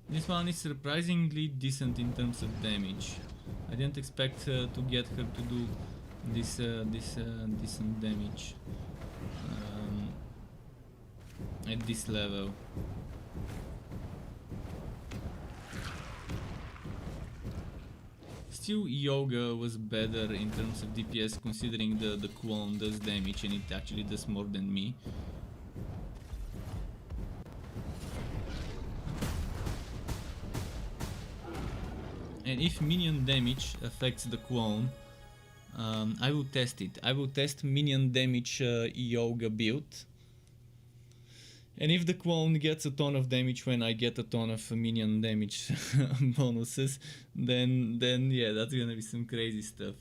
This one is surprisingly decent in terms of damage. I didn't expect to get her to do this decent damage at this level. Still, Yoga was better in terms of DPS, considering the clone does damage and it actually does more than me. And if minion damage affects the clone, I will test it. I will test minion damage Yoga build. And if the clone gets a ton of damage when I get a ton of minion damage bonuses, then yeah, that's gonna be some crazy stuff.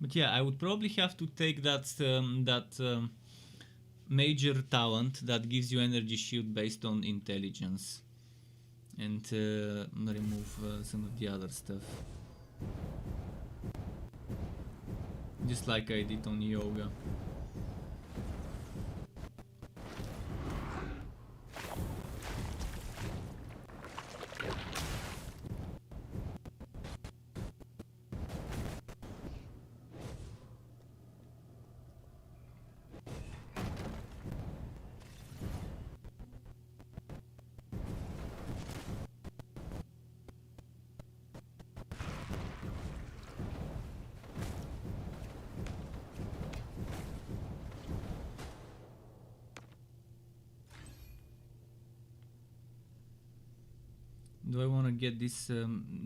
But yeah, I would probably have to take that major talent that gives you energy shield based on intelligence, and remove some of the other stuff, just like I did on Yoga. Do I want to get this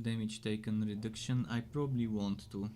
damage taken reduction? I probably want to.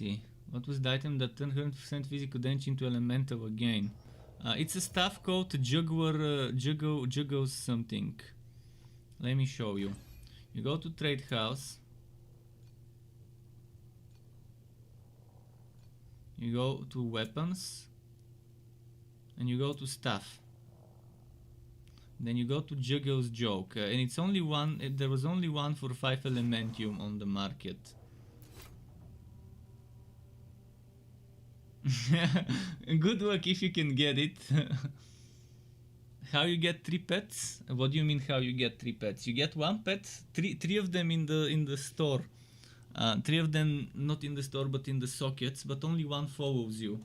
see. What was the item that turned 100% physical damage into elemental again? It's a stuff called Juggos something. Let me show you. You go to trade house. You go to weapons. And you go to stuff. Then you go to Juggos joke. And it's only one, there was only one for 5 elementium on the market. Good luck if you can get it. How you get 3 pets? What do you mean how you get 3 pets? You get 1 pet, three of them in the store. 3 of them not in the store but in the sockets, but only 1 follows you.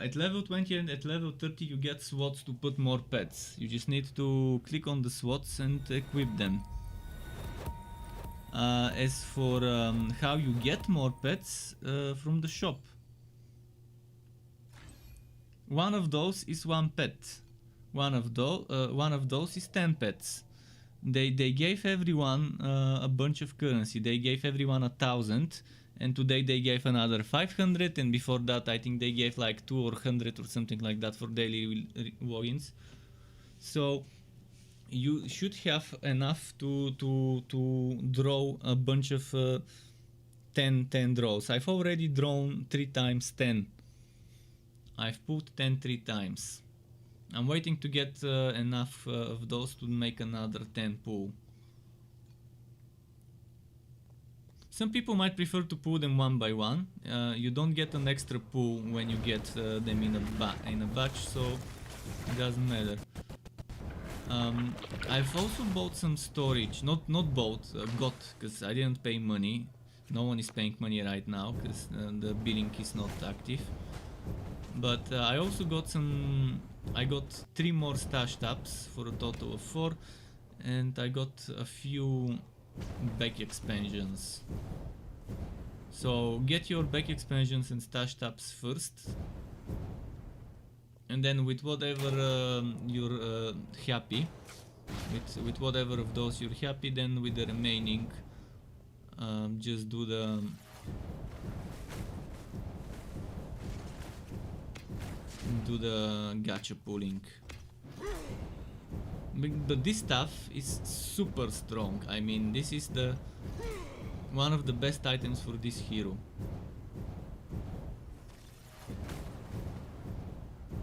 At level 20 and at level 30 you get slots to put more pets. You just need to click on the slots and equip them. As for how you get more pets, from the shop. One of those is 1 pet. One of those is 10 pets. They gave everyone a bunch of currency. They gave everyone 1,000, and today they gave another 500, and before that I think they gave like 2 or 100 or something like that for daily logins. So you should have enough to draw a bunch of 10 draws. I've already drawn 3 times 10. I've put 10 3 times. I'm waiting to get enough of those to make another 10 pull. Some people might prefer to pull them one by one. You don't get an extra pull when you get them in a batch, so it doesn't matter. I've also bought some storage. Not bought, got, because I didn't pay money. No one is paying money right now because the billing is not active. But I also got I got 3 more stash tabs for a total of 4, and I got a few back expansions. So get your back expansions and stash tabs first, and then with whatever you're happy, with whatever of those you're happy, then with the remaining just do the gacha pulling. But this stuff is super strong. I mean, this is one of the best items for this hero.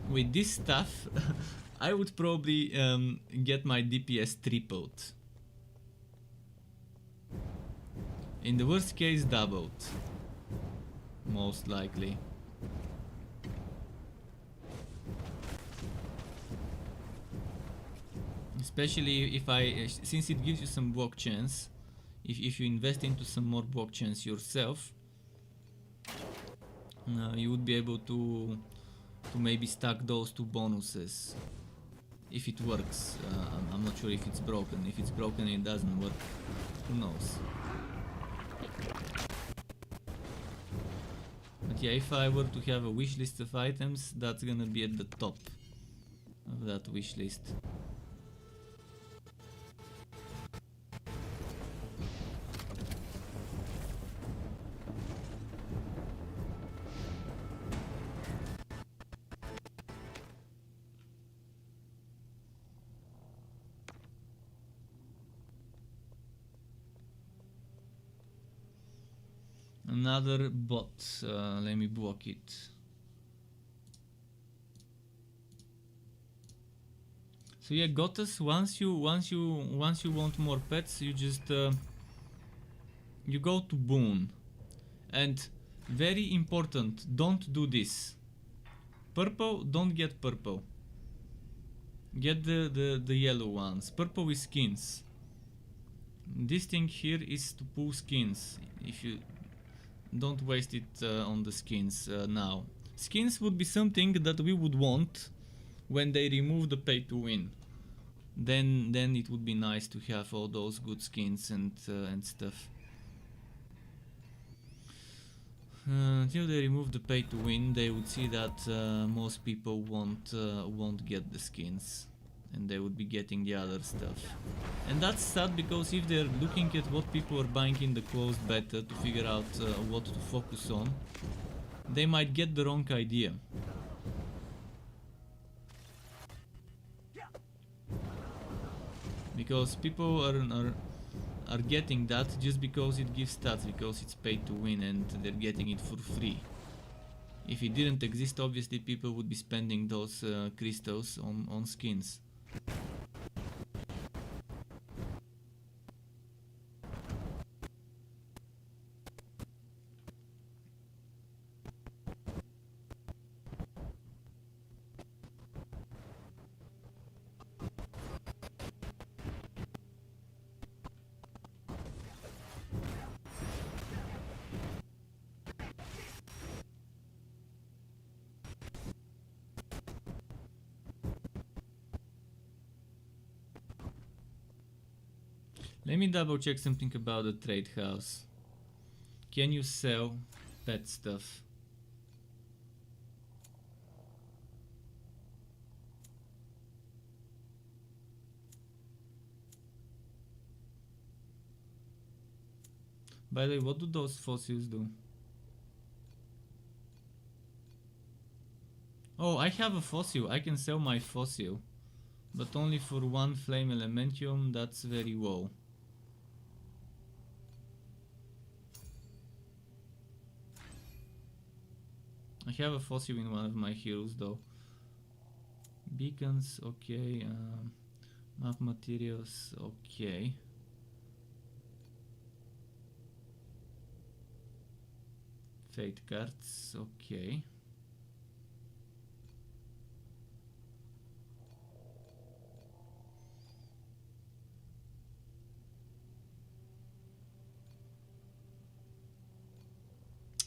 With this stuff I would probably get my DPS tripled. In the worst case, doubled. Most likely. Especially since it gives you some block chance, if you invest into some more block chance yourself, you would be able to maybe stack those 2 bonuses. If it works. I'm not sure if it's broken. If it's broken and it doesn't work, who knows. But yeah, if I were to have a wish list of items, that's gonna be at the top of that wish list. Another bot. Let me block it. So yeah, Gotas. Once you want more pets, you just you go to Boon, and very important, don't do this. Purple, don't get purple. Get the yellow ones. Purple is skins. This thing here is to pull skins. If you don't waste it on the skins now. Skins would be something that we would want when they remove the pay to win. Then it would be nice to have all those good skins and stuff. Until they remove the pay to win, they would see that most people won't get the skins, and they would be getting the other stuff. And that's sad, because if they're looking at what people are buying in the closed beta to figure out what to focus on, they might get the wrong idea. Because people are getting that just because it gives stats, because it's paid to win and they're getting it for free. If it didn't exist, obviously people would be spending those crystals on skins. Let me double check something about the trade house. Can you sell pet stuff? By the way, what do those fossils do? Oh, I have a fossil. I can sell my fossil. But only for one flame elementium. That's very low. I have a fossil in one of my heroes though. Beacons, okay. Map materials, okay. Fate cards, okay.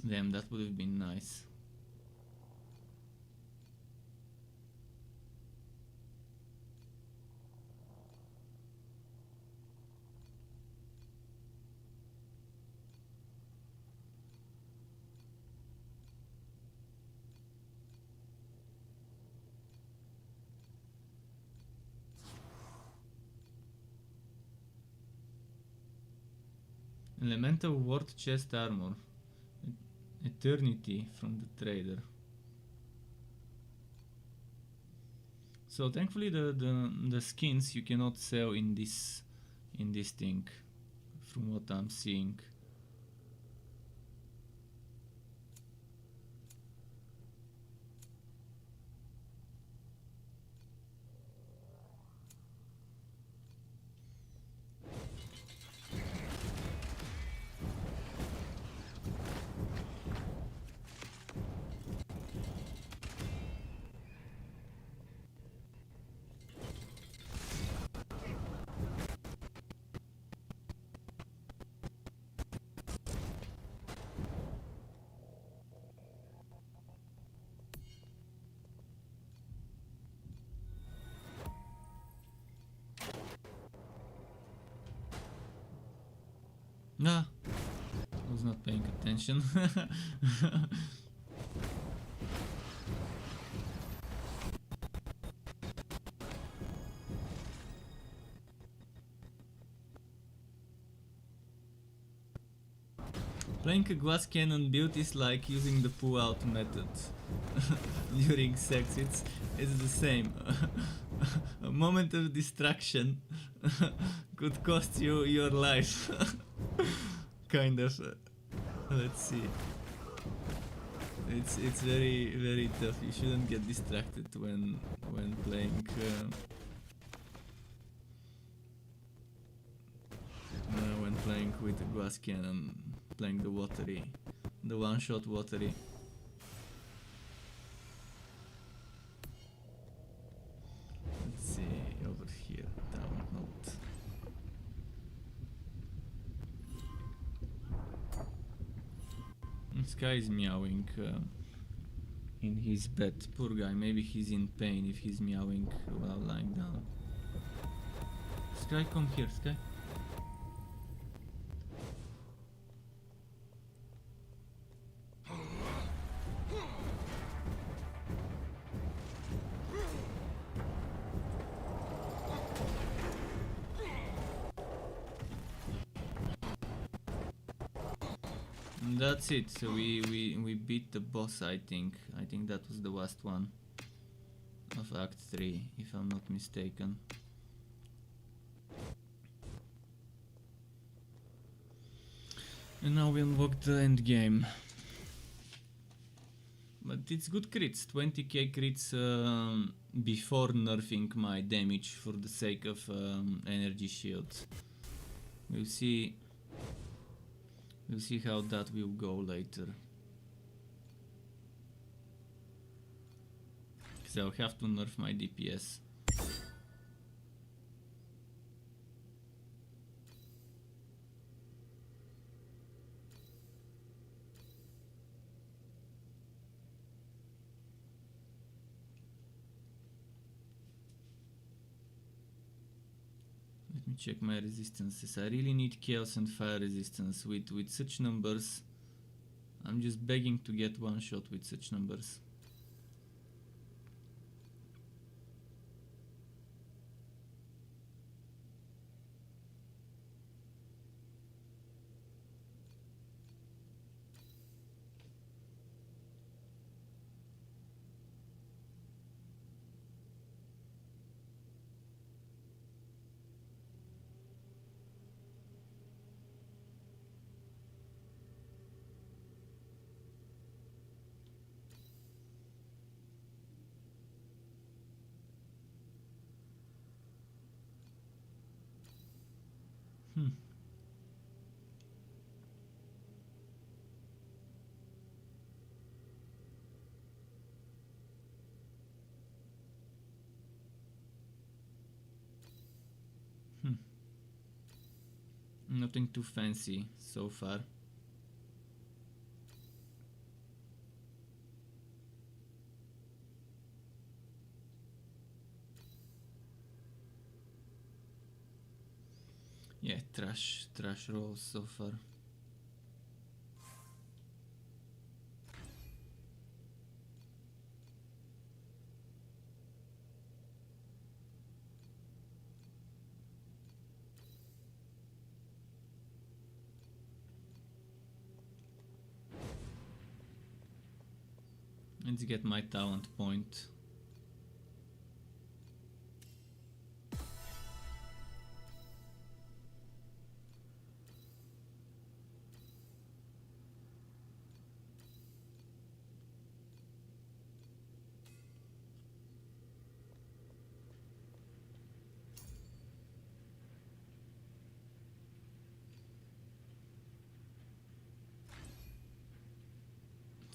Damn, that would have been nice. Elemental ward chest armor. Eternity from the trader. So thankfully the skins you cannot sell in this thing, from what I'm seeing. Nah, I was not paying attention. Playing a glass cannon build is like using the pull-out method during sex. It's the same. A moment of distraction could cost you your life. Kind of. Let's see. It's very tough. You shouldn't get distracted when playing. When playing with a glass cannon, playing the one-shot watery. Let's see over here. Down note. This guy is meowing in his bed. Poor guy. Maybe he's in pain if he's meowing while lying down. Sky, come here, Sky. That's it. So we beat the boss. I think that was the last one of Act 3, if I'm not mistaken. And now we unlock the end game. But it's good crits, 20k crits before nerfing my damage for the sake of energy shields. We'll see how that will go later. Because I'll have to nerf my DPS. Let me check my resistances. I really need chaos and fire resistance. With such numbers, I'm just begging to get one shot with such numbers. Nothing too fancy so far. Yeah, trash rolls so far. Let's get my talent point.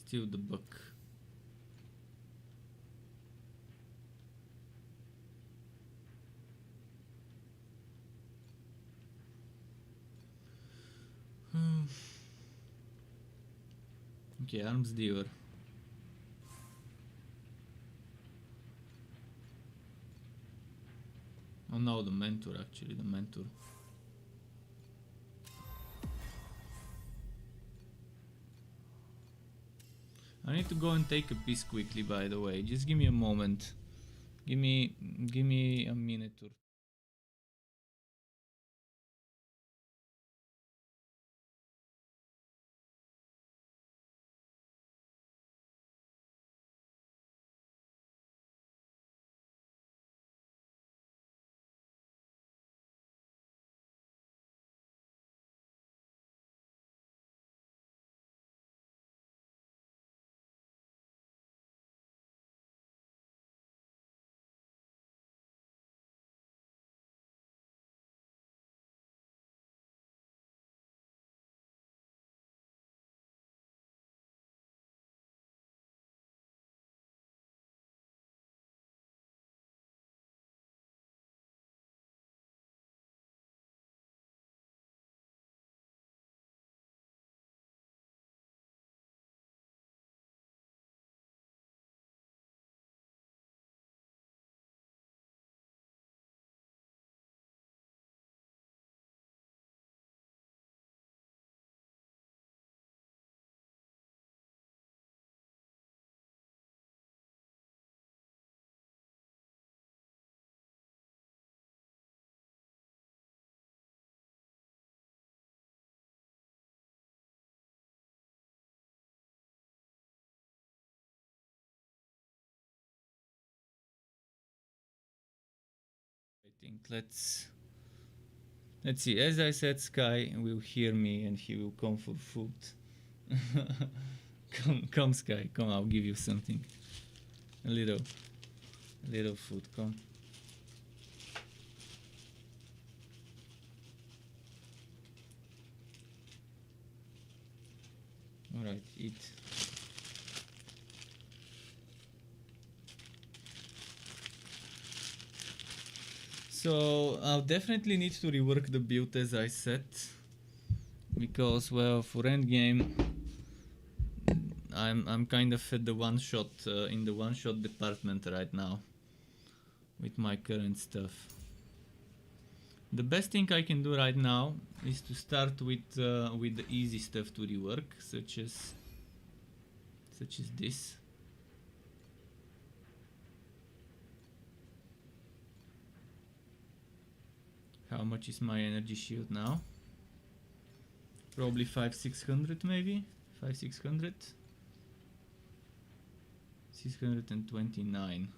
Still the buck. Okay, arms dealer. Oh no, the mentor actually, the mentor. I need to go and take a piss quickly, by the way. Just give me a moment. Give me a minute or think. Let's see. As I said, Sky will hear me and he will come for food. Come, Sky. Come, I'll give you something. A little food. Come. All right, eat. So I'll definitely need to rework the build as I said, because well, for endgame I'm kind of at the one shot in the one shot department right now with my current stuff. The best thing I can do right now is to start with the easy stuff to rework, such as this. How much is my energy shield now? Probably 500-600 maybe? 500-600? 629.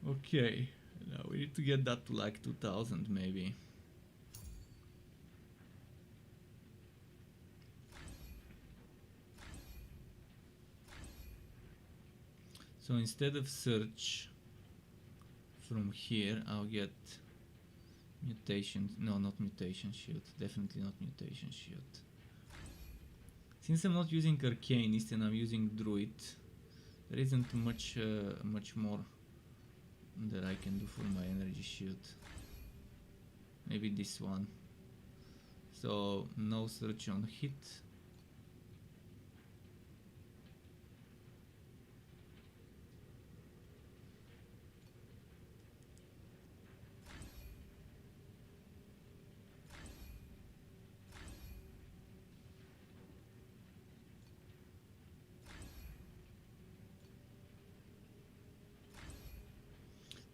Okay, now we need to get that to like 2000 maybe. So instead of search from here, I'll get mutation. No, not mutation shield. Definitely not mutation shield. Since I'm not using arcanist and I'm using druid, there isn't much more that I can do for my energy shield. Maybe this one. So no search on hit.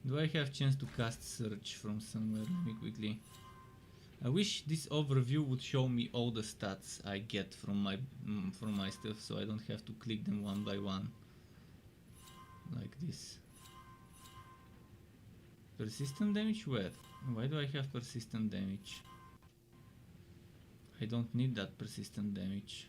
Do I have chance to cast search from somewhere? Let me quickly. I wish this overview would show me all the stats I get from my stuff, so I don't have to click them one by one like this. Persistent damage? Where? Why do I have persistent damage? I don't need that persistent damage.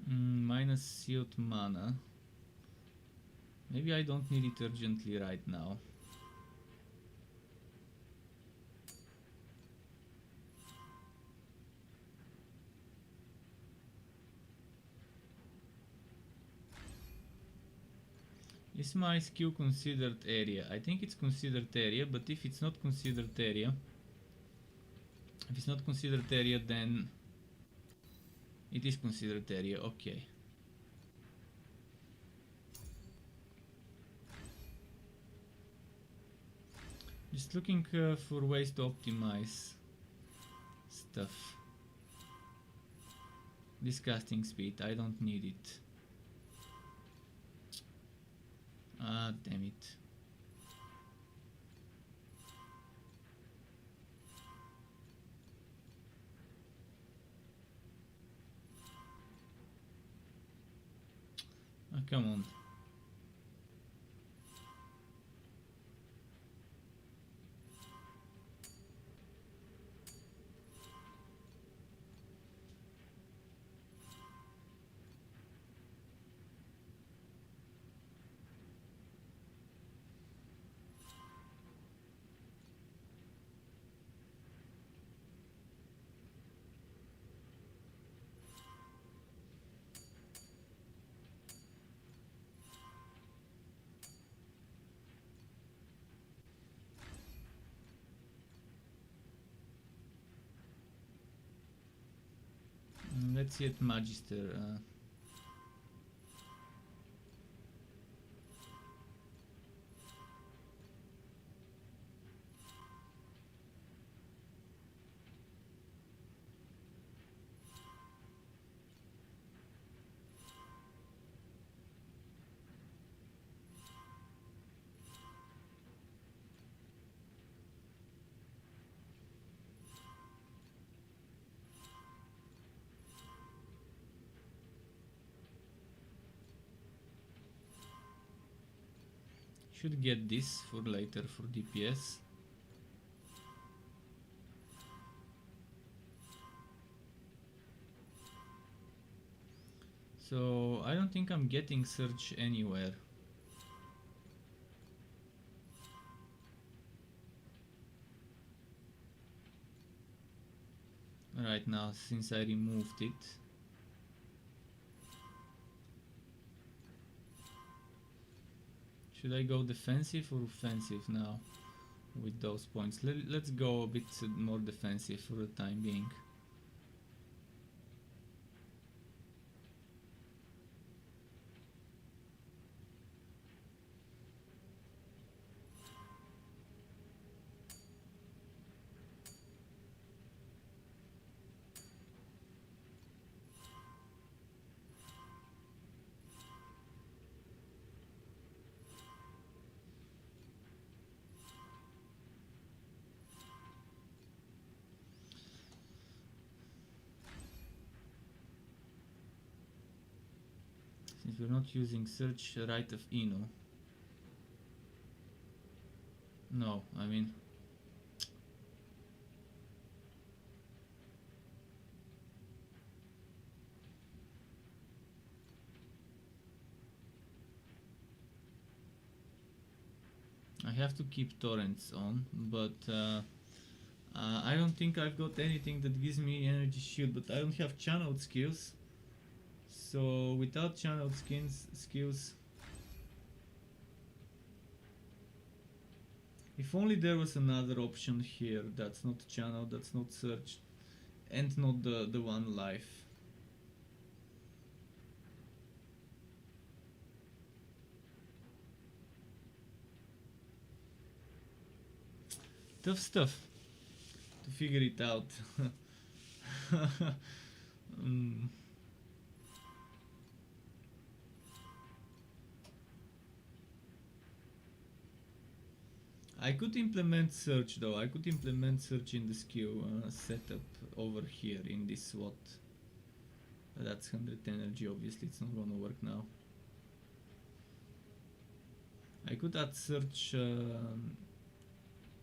Minus sealed mana. Maybe I don't need it urgently right now. Is my skill considered area? I think it's considered area, but if it's not considered area, then it is considered area. Okay. Just looking for ways to optimize stuff. This casting speed, I don't need it. Ah, damn it. Ah, come on. Let's see at Magister. Should get this for later for DPS. So I don't think I'm getting Surge anywhere. Right now, since I removed it. Should I go defensive or offensive now with those points? Let's go a bit more defensive for the time being. Since we're not using search right of Inu. No, I mean... I have to keep torrents on, but I don't think I've got anything that gives me energy shield, but I don't have channeled skills. So without channeled skills, if only there was another option here that's not channeled, that's not searched, and not the one life. Tough stuff to figure it out. I could implement search though. I could implement search in the skill setup over here in this SWAT. That's 100 energy, obviously it's not gonna work now. I could add search in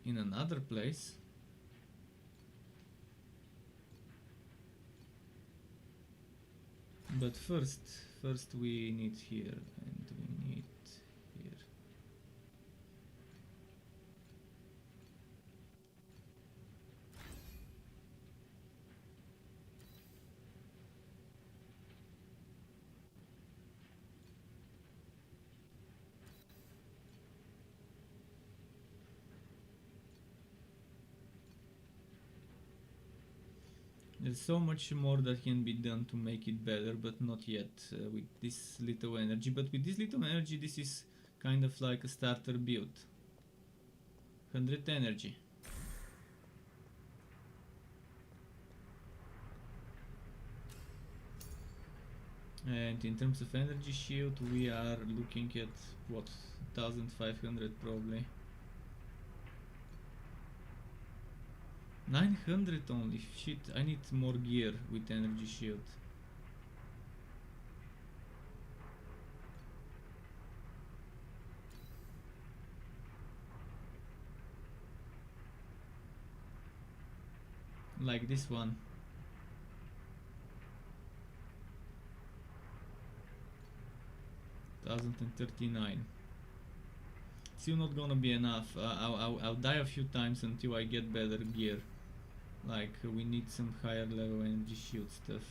another place. But first we need here and we need here. There's so much more that can be done to make it better, but not yet with this little energy. But with this little energy, this is kind of like a starter build. 100 energy. And in terms of energy shield, we are looking at what, 1500 probably. 900 only. Shit, I need more gear with energy shield. Like this one. $1,039. Still not gonna be enough. I'll die a few times until I get better gear. Like we need some higher level energy shield stuff.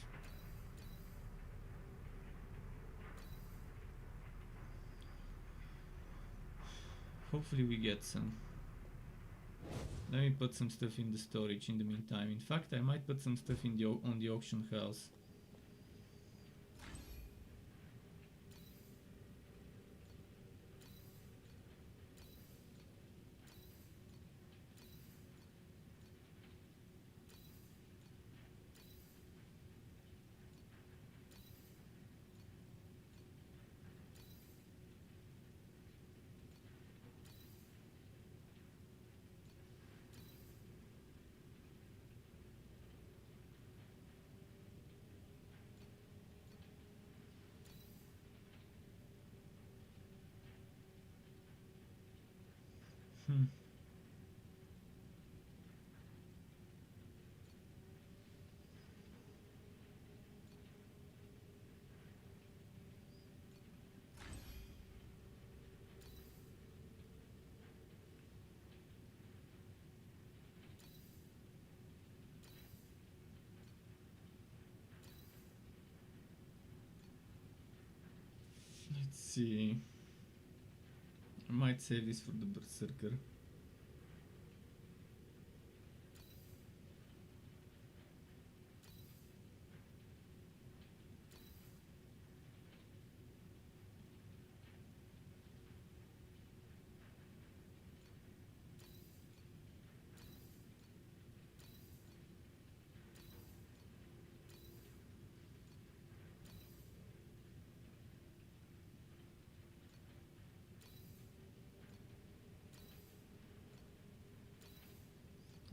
Hopefully we get some. Let me put some stuff in the storage in the meantime. In fact, I might put some stuff in the on the auction house. Hmm. Let's see. I might save this for the berserker.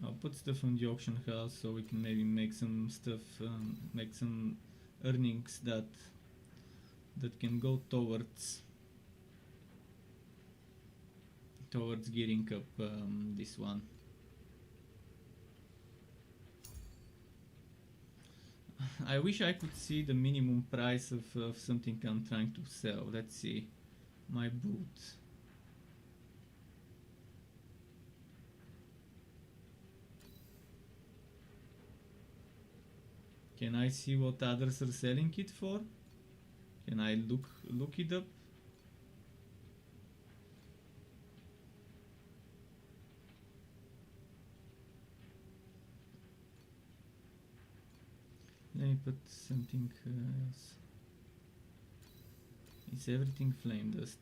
I'll put stuff on the auction house so we can maybe make some stuff, make some earnings that can go towards gearing up this one. I wish I could see the minimum price of something I'm trying to sell. Let's see. My boot. Can I see what others are selling it for? Can I look it up? Let me put something else. Is everything flame dust?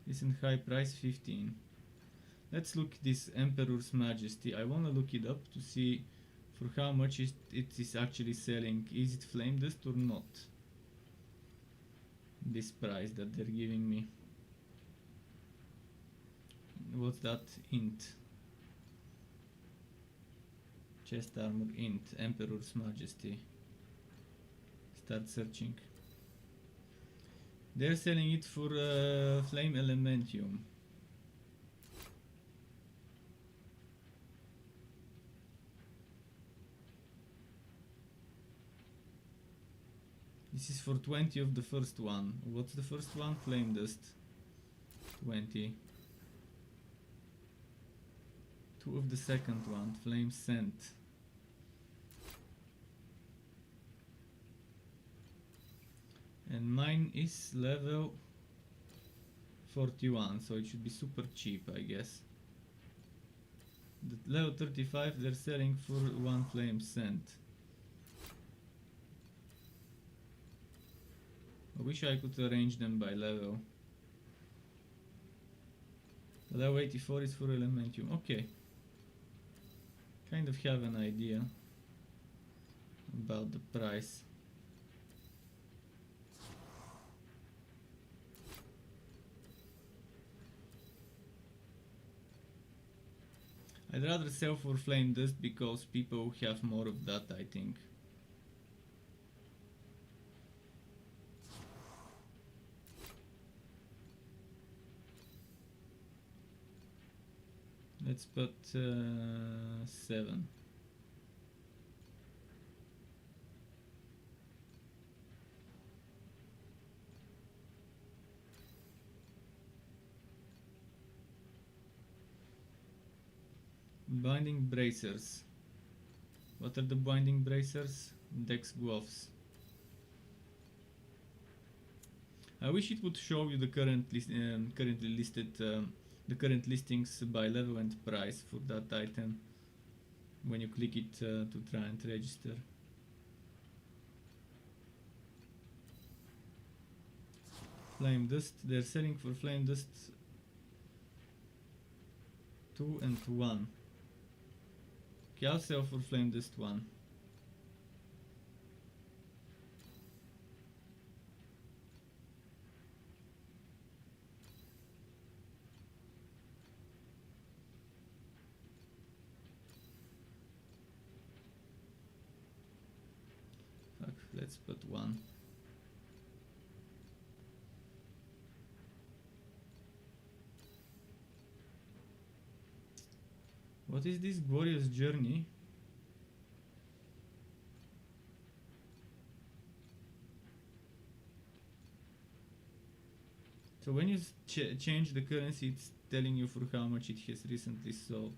Isn't high price 15? Let's look this Emperor's Majesty. I wanna look it up to see for how much it is actually selling. Is it flame dust or not? This price that they're giving me. What's that? Int. Chest armor int. Emperor's Majesty. Start searching. They're selling it for flame elementium. This is for 20 of the first one. What's the first one? Flame dust. 20. 2 of the second one. Flame scent. And mine is level 41, so it should be super cheap, I guess. The level 35 they're selling for 1 flame scent. I wish I could arrange them by level. Level 84 is for Elementium. Okay. Kind of have an idea about the price. I'd rather sell for flame dust because people have more of that, I think. Let's put 7. Binding bracers. What are the binding bracers? Dex gloves. I wish it would show you the currently listed the current listings by level and price for that item when you click it to try and register. Flame dust. They're selling for flame dust 2 and 1. Okay, I'll sell for flame dust 1. let's put 1. What is this glorious journey? So when you change the currency, it's telling you for how much it has recently sold.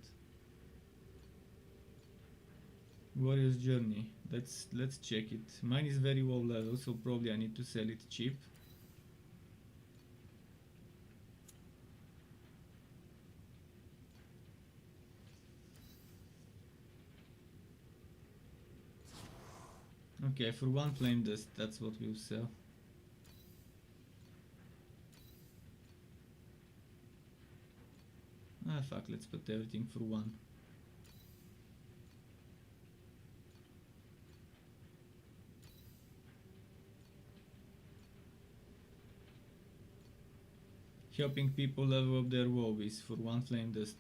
Glorious journey. Let's check it. Mine is very low level, so probably I need to sell it cheap. Okay, for 1 flame dust, that's what we'll sell. Ah fuck, let's put everything for 1. Helping people level up their woes for 1 flame dust.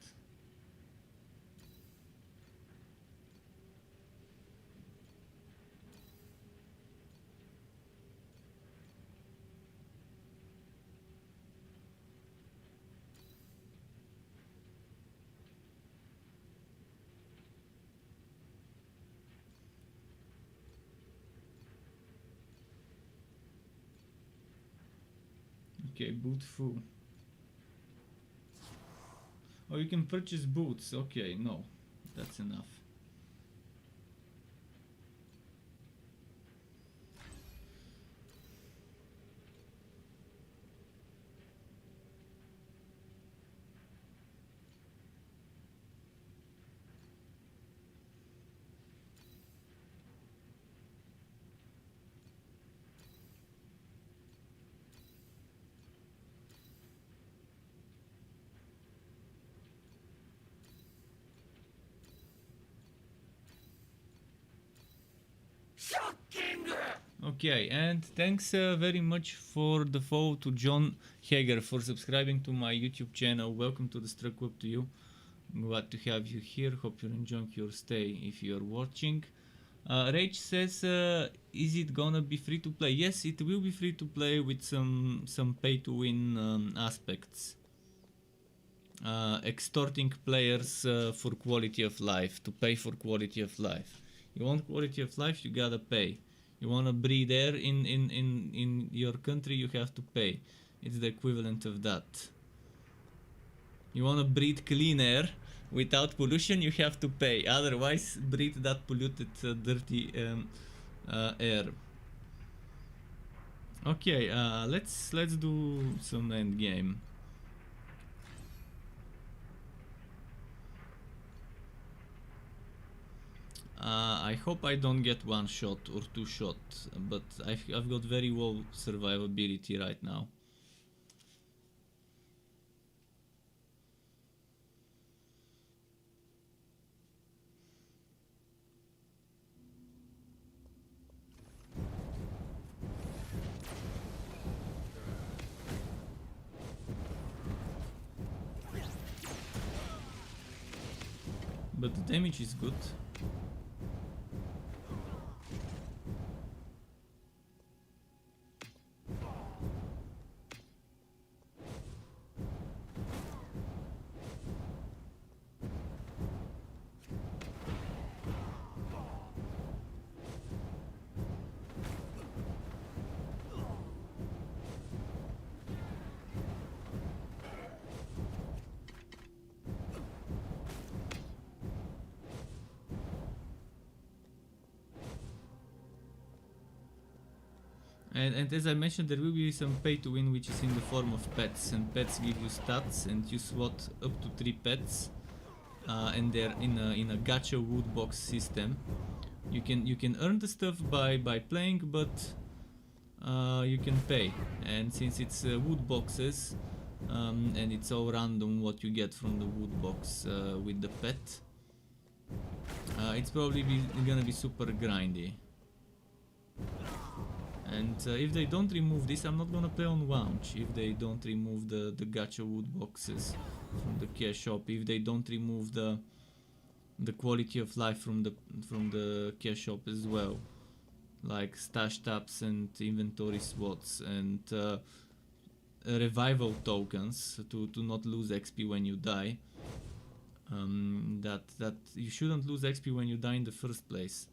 Okay, boot full. Oh, you can purchase boots. Okay, no, that's enough. Okay, and thanks very much for the follow to John Hager for subscribing to my YouTube channel. Welcome to the Struck Club to you. Glad to have you here. Hope you're enjoying your stay if you're watching. Rage says, is it gonna be free to play? Yes, it will be free to play with some pay to win aspects. Extorting players for quality of life, to pay for quality of life. You want quality of life, you gotta pay. You wanna breathe air in your country, you have to pay. It's the equivalent of that. You wanna breathe clean air without pollution, you have to pay. Otherwise, breathe that polluted, dirty air. Okay, let's do some end game. I hope I don't get 1 shot or 2 shot, but I've got very low survivability right now. But the damage is good. And as I mentioned, there will be some pay to win, which is in the form of pets, and pets give you stats, and you slot up to 3 pets, and they're in a gacha wood box system. You can earn the stuff by playing, but you can pay, and since it's wood boxes, and it's all random what you get from the wood box with the pet, it's probably gonna be super grindy. And if they don't remove this, I'm not gonna play on launch. If they don't remove the gacha wood boxes from the cash shop, if they don't remove the quality of life from the cash shop as well, like stash tabs and inventory slots and revival tokens to not lose XP when you die. That you shouldn't lose XP when you die in the first place,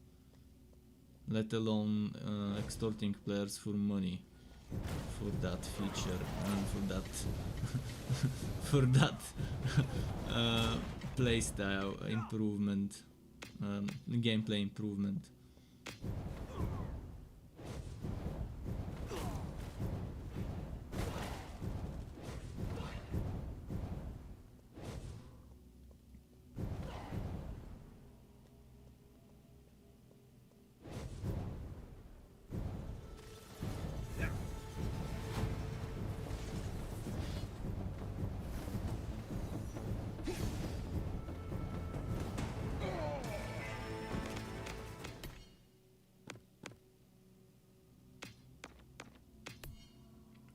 let alone extorting players for money for that feature and for that for that playstyle improvement, gameplay improvement.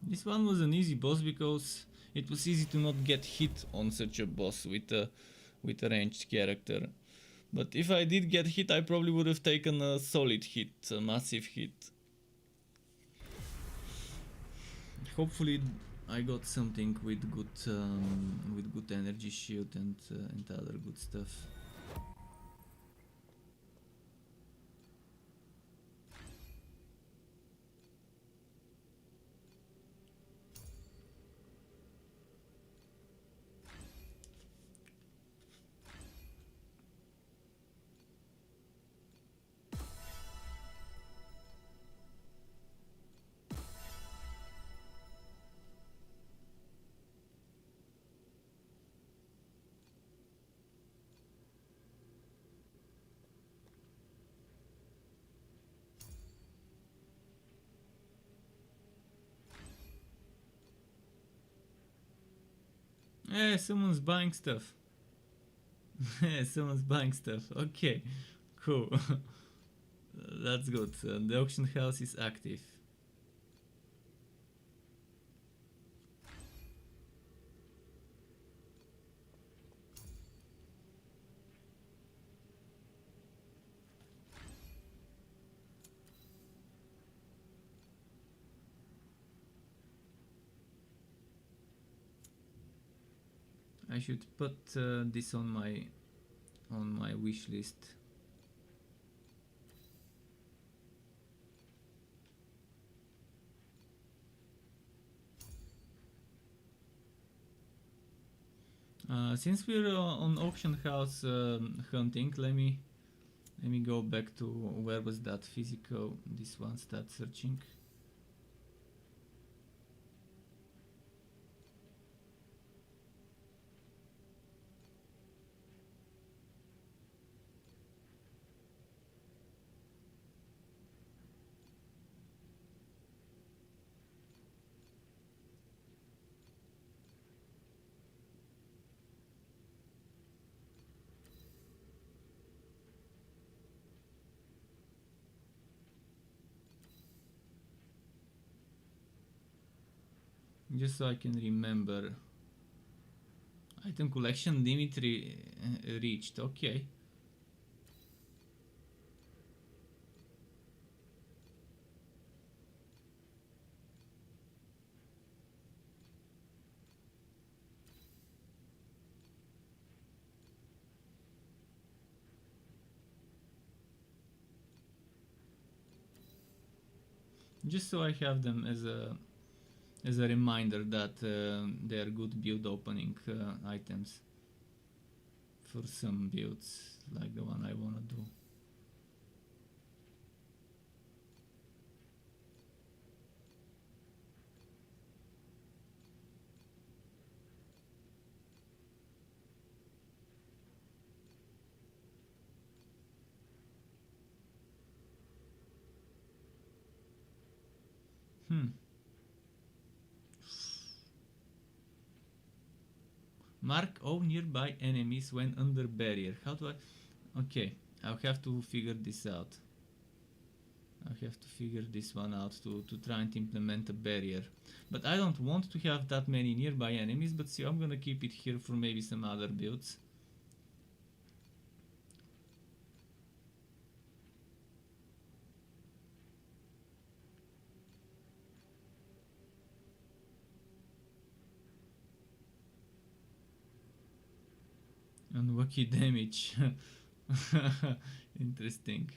This one was an easy boss because it was easy to not get hit on such a boss with a ranged character. But if I did get hit, I probably would have taken a solid hit, a massive hit. Hopefully I got something with good energy shield and other good stuff. Someone's buying stuff. Someone's buying stuff. Okay, cool. That's good. The auction house is active. I should put this on my wish list. Since we're on auction house hunting, let me go back to where was that physical. This one, start searching. Just so I can remember. Item collection limit reached. Okay. Just so I have them as a reminder that they are good build opening items for some builds like the one I wanna do. Mark all nearby enemies when under barrier. How do I... Okay, I'll have to figure this out. I'll have to figure this one out to try and implement a barrier. But I don't want to have that many nearby enemies, but see, I'm gonna keep it here for maybe some other builds. Unlucky damage. Interesting.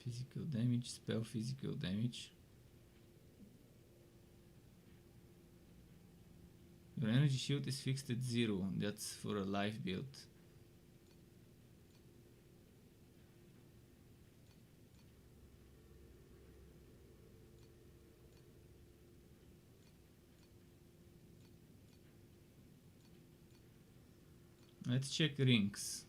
Physical damage, spell physical damage. Your energy shield is fixed at 0. That's for a life build. Let's check rings.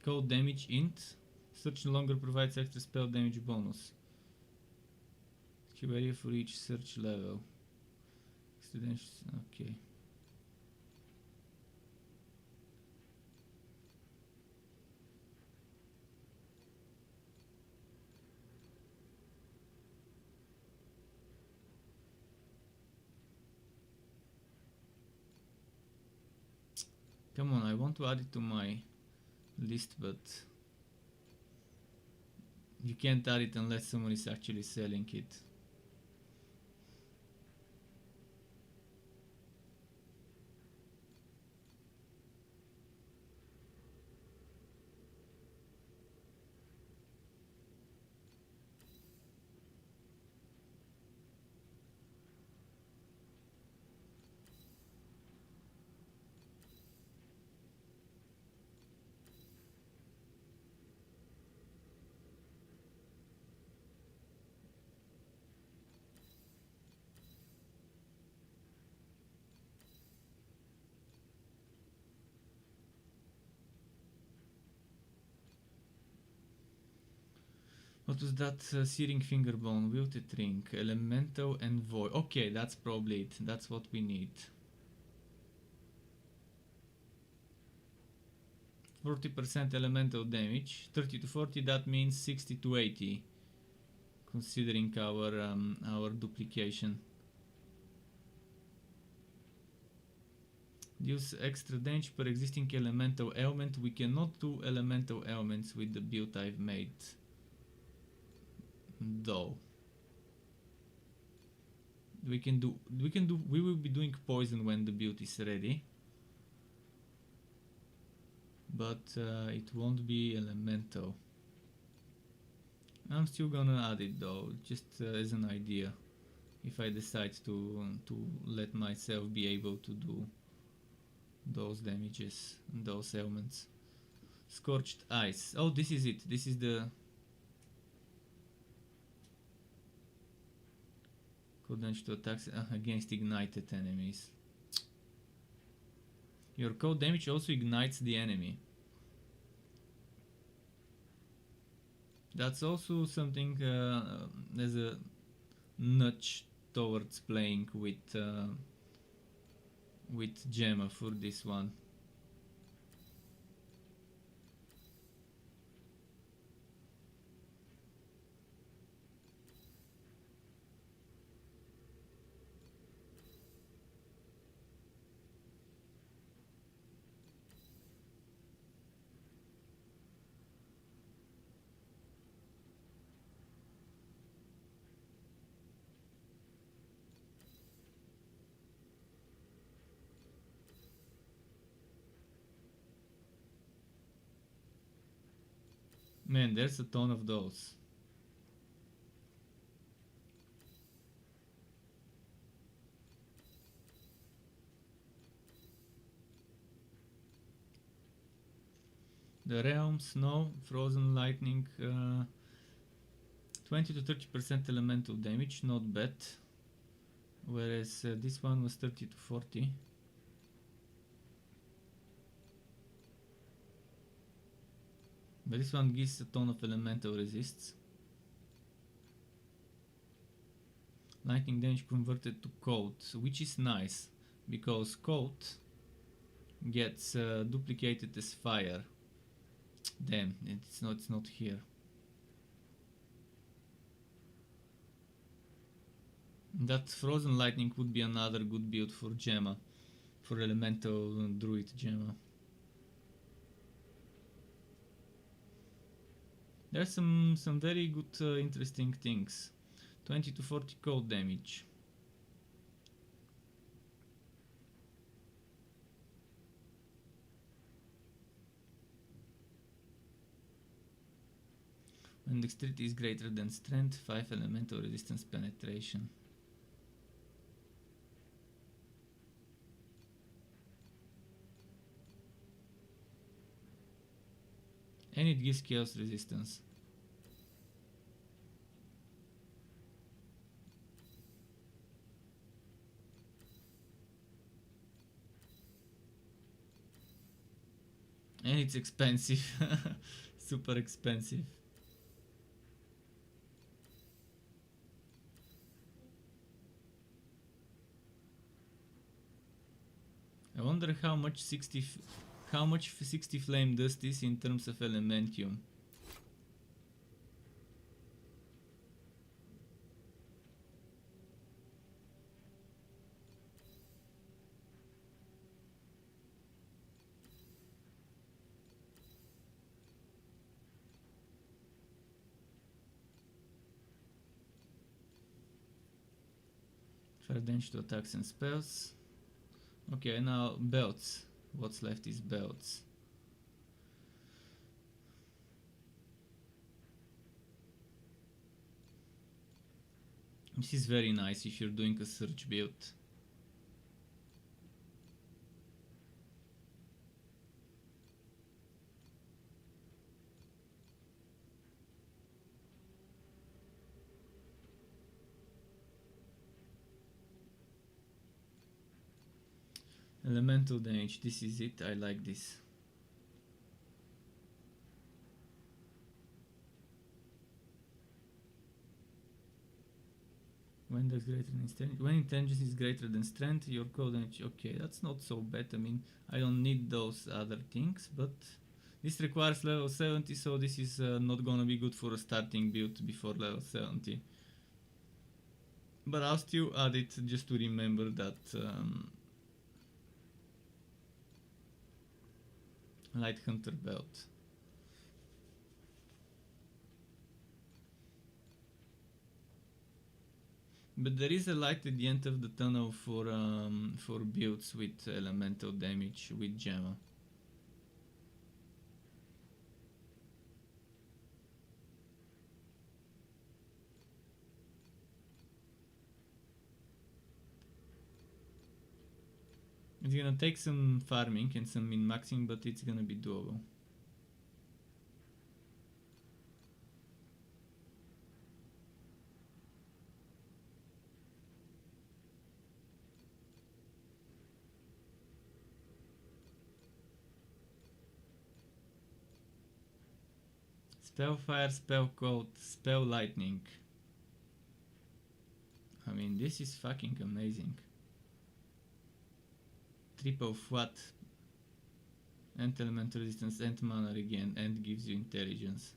Cold damage int. Search no longer provides extra spell damage bonus. Skill area for each search level. Okay. Come on, I want to add it to my list, but you can't add it unless someone is actually selling it. What was that? Searing fingerbone, wilted ring, elemental and void. Okay, that's probably it. That's what we need. 40% elemental damage, 30 to 40. That means 60 to 80, considering our duplication. Use extra damage per existing elemental element. We cannot do elemental elements with the build I've made, though. We will be doing poison when the build is ready, but it won't be elemental. I'm still gonna add it though, just as an idea, if I decide to let myself be able to do those damages, those elements. Scorched ice. Oh, this is it. This is the cold damage to attacks against ignited enemies. Your cold damage also ignites the enemy. That's also something as a nudge towards playing with Gemma for this one. Man, there's a ton of those. The realms, no. Frozen lightning, 20 to 30% elemental damage, not bad. Whereas this one was 30 to 40. But this one gives a ton of elemental resists. Lightning damage converted to cold, which is nice, because cold gets duplicated as fire. Damn, it's not here. That frozen lightning would be another good build for Gemma, for elemental druid Gemma. There's some very good interesting things. 20 to 40 cold damage. When dexterity is greater than strength, 5 elemental resistance penetration. And it gives chaos resistance. And it's expensive. Super expensive. I wonder how much 60 flame does this in terms of elementium. Fire damage to attacks and spells. Okay, now belts. What's left is belts. This is very nice if you're doing a search build. Elemental damage, this is it, I like this. When intelligence is greater than strength, your cold damage. Okay, that's not so bad. I mean, I don't need those other things, but this requires level 70, so this is not gonna be good for a starting build before level 70. But I'll still add it just to remember that Light Hunter belt. But there is a light at the end of the tunnel for builds with elemental damage with Gemma. It's gonna take some farming and some min-maxing, but it's gonna be doable. Spell fire, spell cold, spell lightning. I mean, this is fucking amazing. Triple what? And elemental resistance and mana again, and gives you intelligence.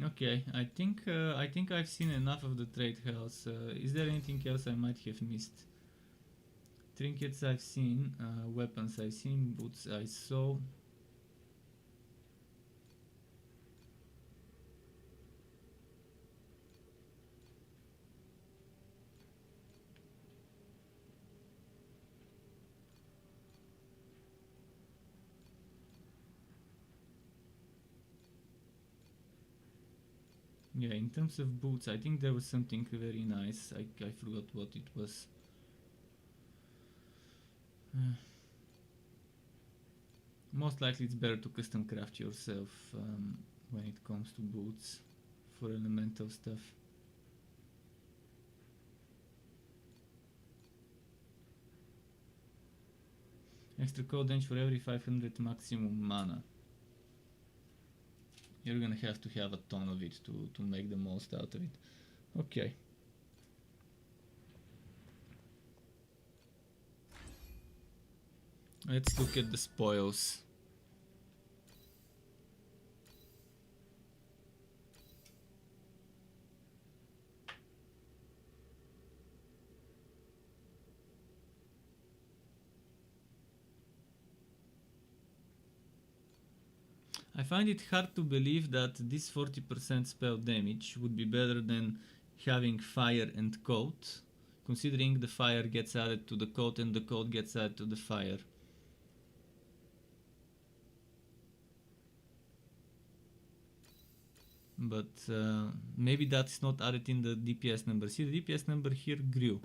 Okay, I think I've seen enough of the trade house. Is there anything else I might have missed? Trinkets I've seen, weapons I've seen, boots I saw. Yeah, in terms of boots, I think there was something very nice. I forgot what it was. Most likely it's better to custom craft yourself when it comes to boots for elemental stuff. Extra code damage for every 500 maximum mana. You're gonna have to have a ton of it to make the most out of it. Okay. Let's look at the spoils. I find it hard to believe that this 40% spell damage would be better than having fire and coat, considering the fire gets added to the coat and the coat gets added to the fire. But maybe that's not added in the DPS number. See, the DPS number here grew,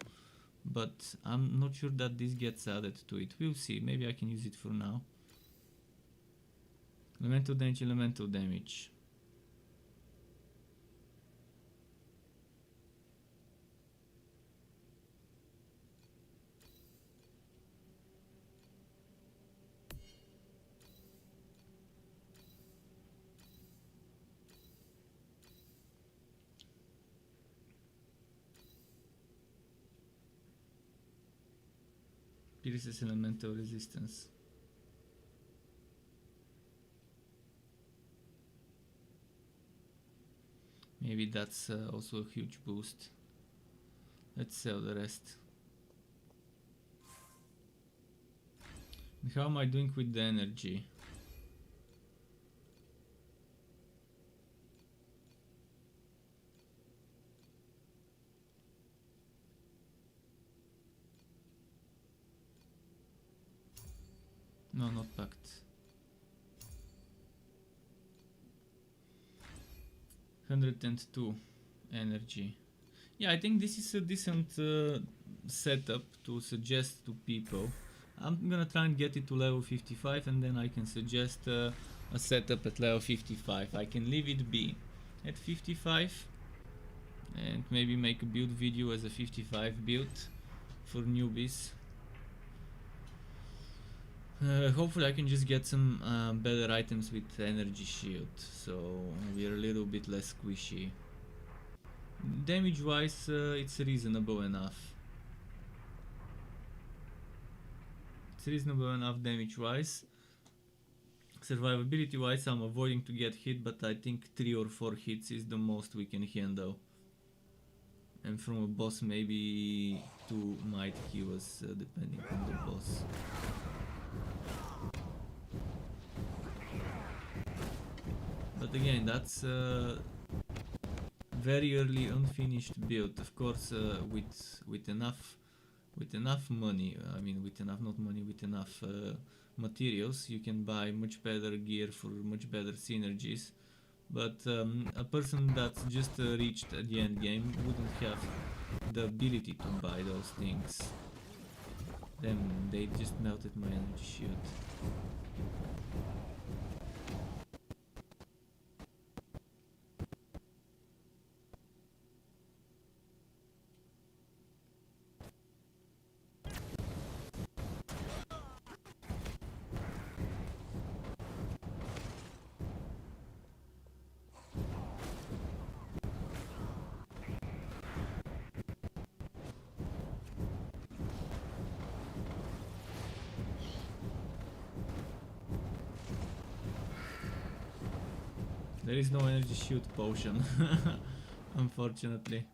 but I'm not sure that this gets added to it. We'll see. Maybe I can use it for now. Elemental damage, elemental damage. Pierces elemental resistance. Maybe that's also a huge boost. Let's sell the rest. And how am I doing with the energy? No, not packed. 102 energy. Yeah, I think this is a decent setup to suggest to people. I'm gonna try and get it to level 55 and then I can suggest a setup at level 55. I can leave it be at 55 and maybe make a build video as a 55 build for newbies. Hopefully I can just get some better items with energy shield, so we're a little bit less squishy. Damage wise, it's reasonable enough. It's reasonable enough damage wise. Survivability wise, I'm avoiding to get hit, but I think 3 or 4 hits is the most we can handle. And from a boss, maybe 2 might kill us, depending on the boss. But again, that's very early unfinished build. Of course, with enough money. I mean, with enough not money, with enough materials, you can buy much better gear for much better synergies. But a person that's just reached the end game wouldn't have the ability to buy those things. Then they just melted my energy shield. There is no energy shield potion, unfortunately.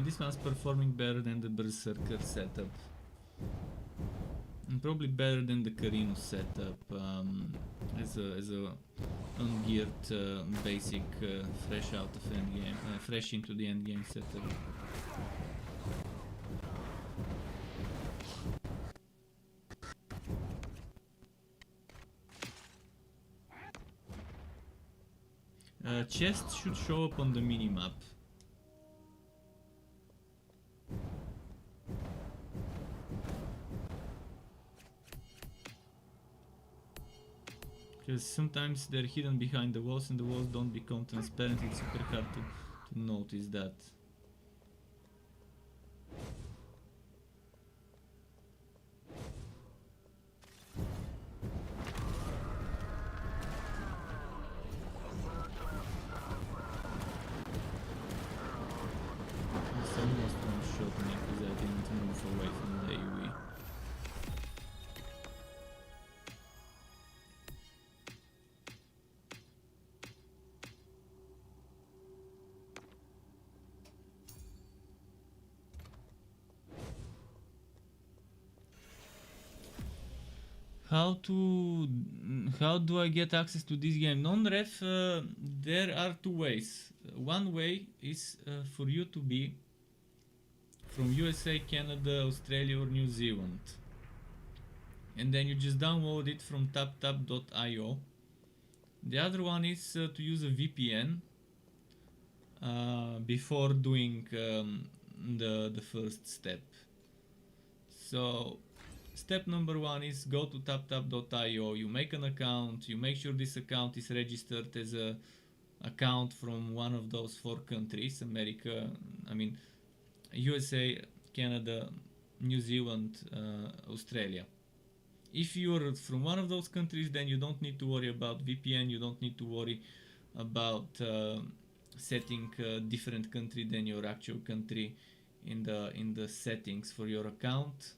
this one's performing better than the Berserker setup. And probably better than the Carino setup as a ungeared basic fresh out of endgame, fresh into the endgame setup. Chests should show up on the minimap. Because sometimes they're hidden behind the walls and the walls don't become transparent. It's super hard to notice that. Almost one shot me because I didn't move away from the AoE. How do I get access to this game? Non-ref, there are two ways. One way is for you to be from USA, Canada, Australia or New Zealand, and then you just download it from taptap.io. The other one is to use a VPN before doing the first step. So step number one is go to taptap.io, you make an account, you make sure this account is registered as a account from one of those 4 countries, USA, Canada, New Zealand, Australia. If you're from one of those countries, then you don't need to worry about VPN, you don't need to worry about setting a different country than your actual country in the settings for your account.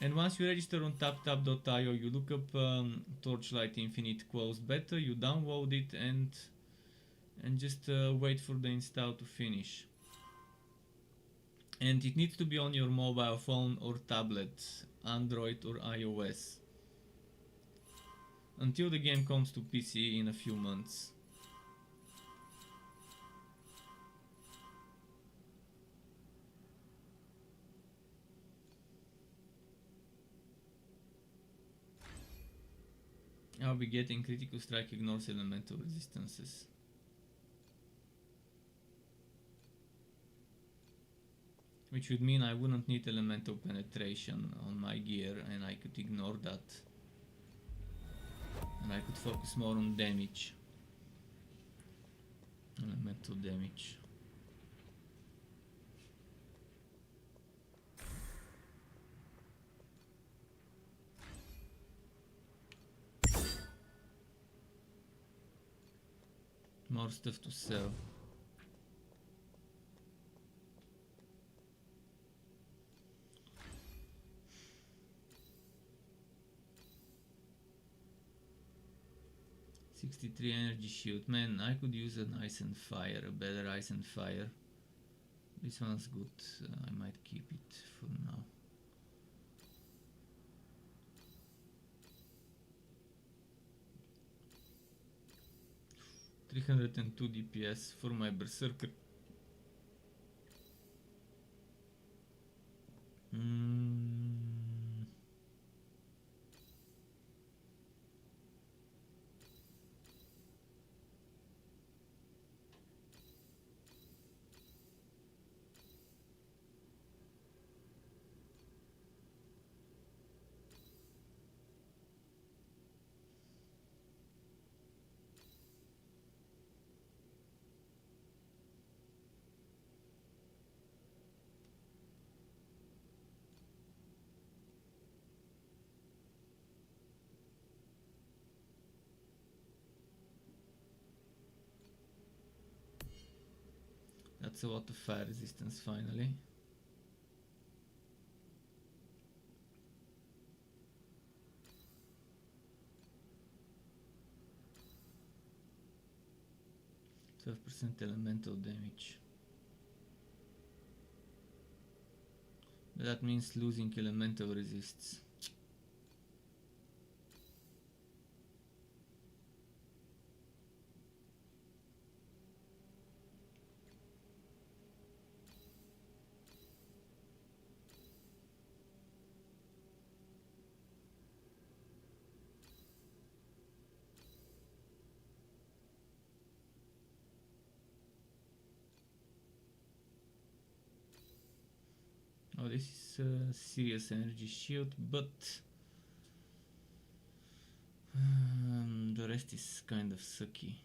And once you register on taptap.io, you look up Torchlight Infinite closed beta, you download it and just wait for the install to finish. And it needs to be on your mobile phone or tablet, Android or iOS, until the game comes to PC in a few months. I'll be getting critical strike ignores elemental resistances. Which would mean I wouldn't need elemental penetration on my gear and I could ignore that. And I could focus more on damage. Elemental damage. More stuff to sell. '63 energy shield. Man, I could use an ice and fire, a better ice and fire. This one's good. I might keep it for now. $302 DPS for my Berserker. That's a lot of fire resistance finally. %12 elemental damage. That means losing elemental resists. Oh, this is a serious energy shield, but the rest is kind of sucky.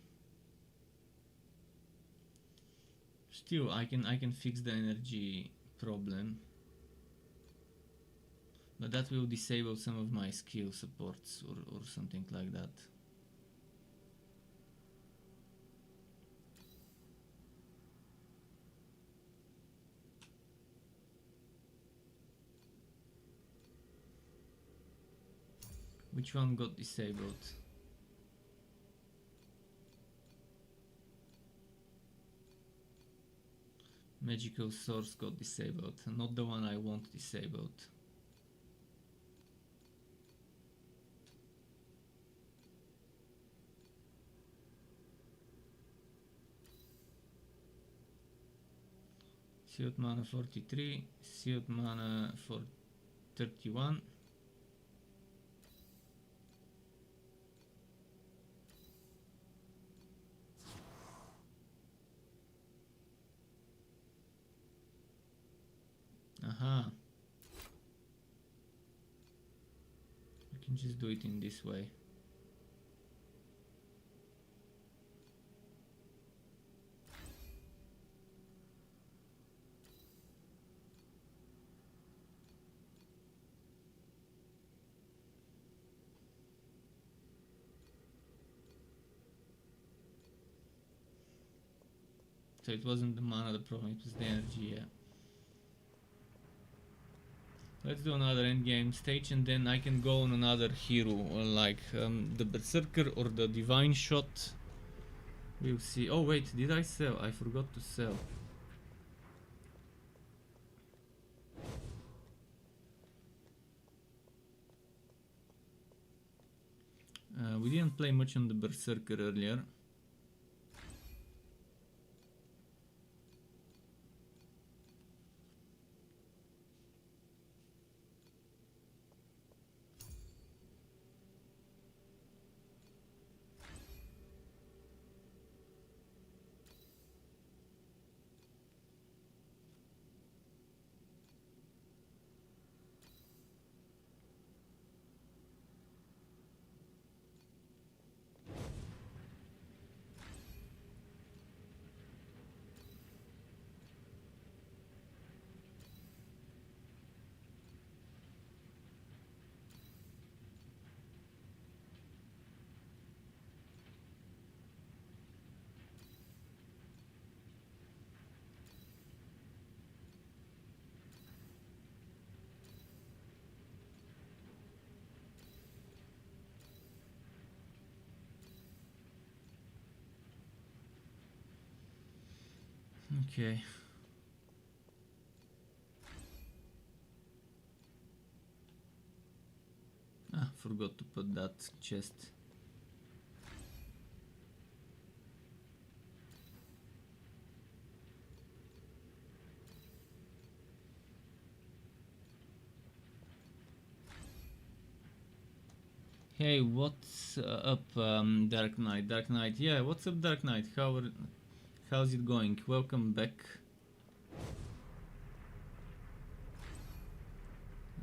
Still, I can fix the energy problem, but that will disable some of my skill supports or something like that. Which one got disabled? Magical source got disabled, not the one I want disabled. Sealed mana 43, sealed mana for 31. Aha. I can just do it in this way. So it wasn't the mana the problem, it was the energy, yeah. Let's do another endgame stage and then I can go on another hero, like the Berserker or the Divine Shot. We'll see. Oh wait, did I sell? I forgot to sell. We didn't play much on the Berserker earlier. Okay. Ah, forgot to put that chest. Hey, what's up, Dark Knight? Dark Knight, yeah, what's up, Dark Knight? How's it going? Welcome back.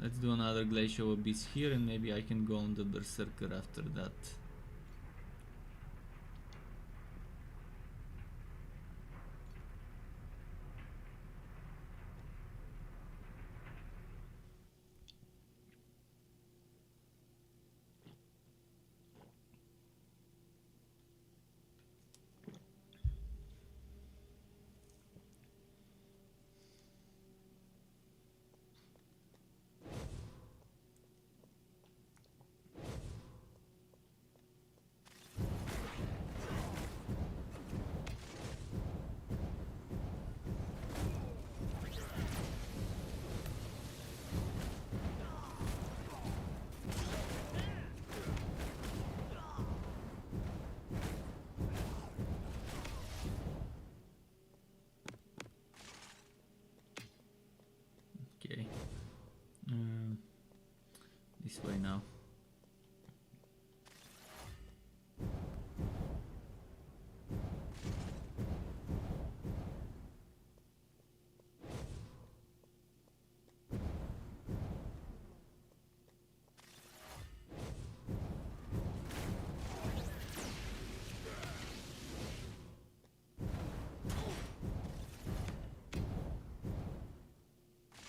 Let's do another Glacial Abyss here and maybe I can go on the Berserker after that. way now.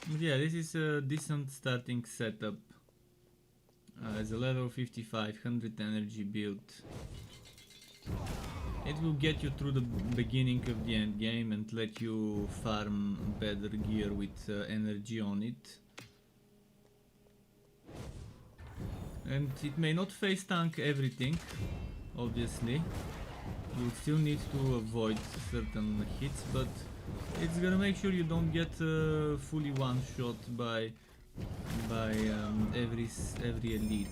But yeah, this is a decent starting setup. As a level 55, 100 energy build. It will get you through the beginning of the end game and let you farm better gear with energy on it. And it may not face tank everything, obviously. You still need to avoid certain hits, but it's gonna make sure you don't get fully one shot by every elite.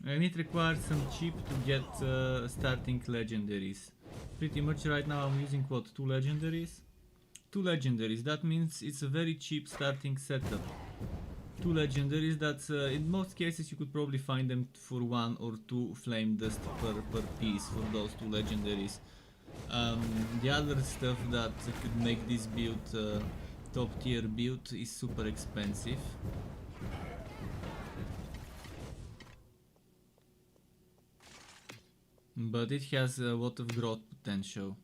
And it requires some chip to get starting legendaries. Pretty much right now I'm using what, 2 legendaries? 2 legendaries, that means it's a very cheap starting setup. 2 legendaries, that's in most cases you could probably find them for 1 or 2 flame dust per piece for those 2 legendaries. The other stuff that could make this build top tier build is super expensive. But it has a lot of growth potential,